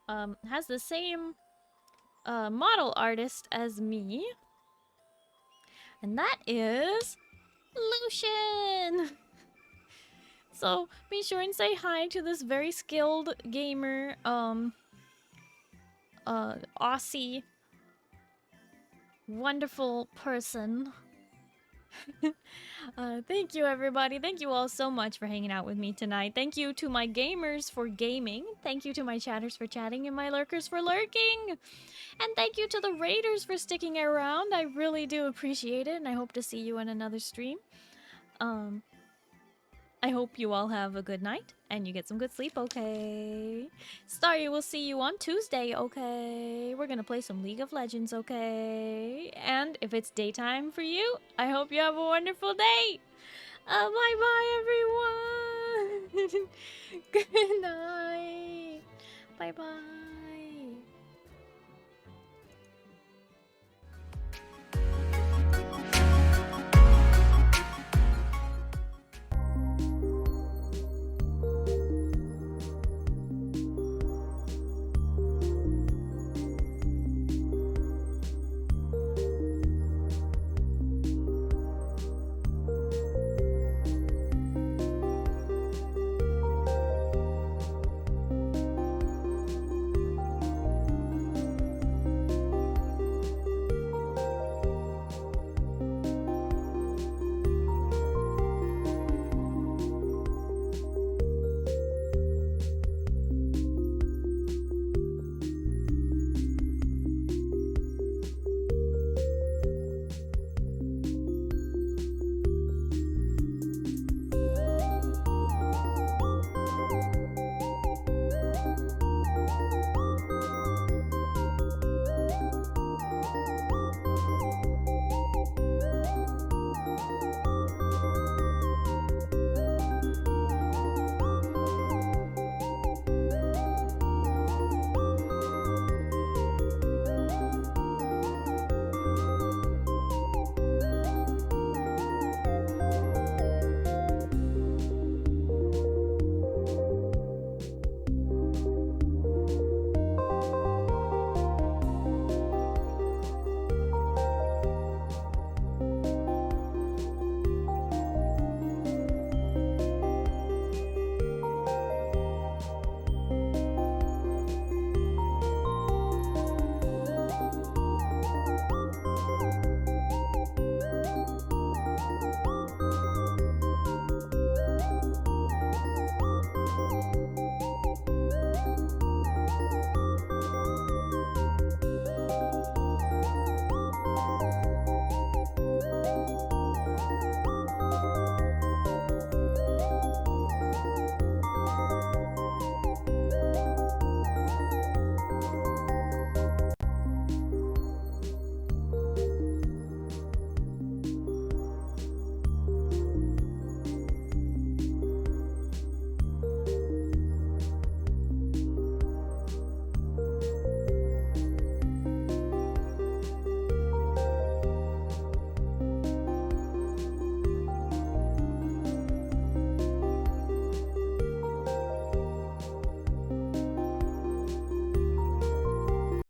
S1: has the same model artist as me. And that is Lucian! So be sure and say hi to this very skilled gamer, Aussie, wonderful person. Thank you, everybody. Thank you all so much for hanging out with me tonight. Thank you to my gamers for gaming. Thank you to my chatters for chatting and my lurkers for lurking. And thank you to the raiders for sticking around. I really do appreciate it, and I hope to see you in another stream. I hope you all have a good night, and you get some good sleep, okay? Starry, we'll see you on Tuesday, okay? We're gonna play some League of Legends, okay? And if it's daytime for you, I hope you have a wonderful day! Bye-bye, everyone! Good night! Bye-bye!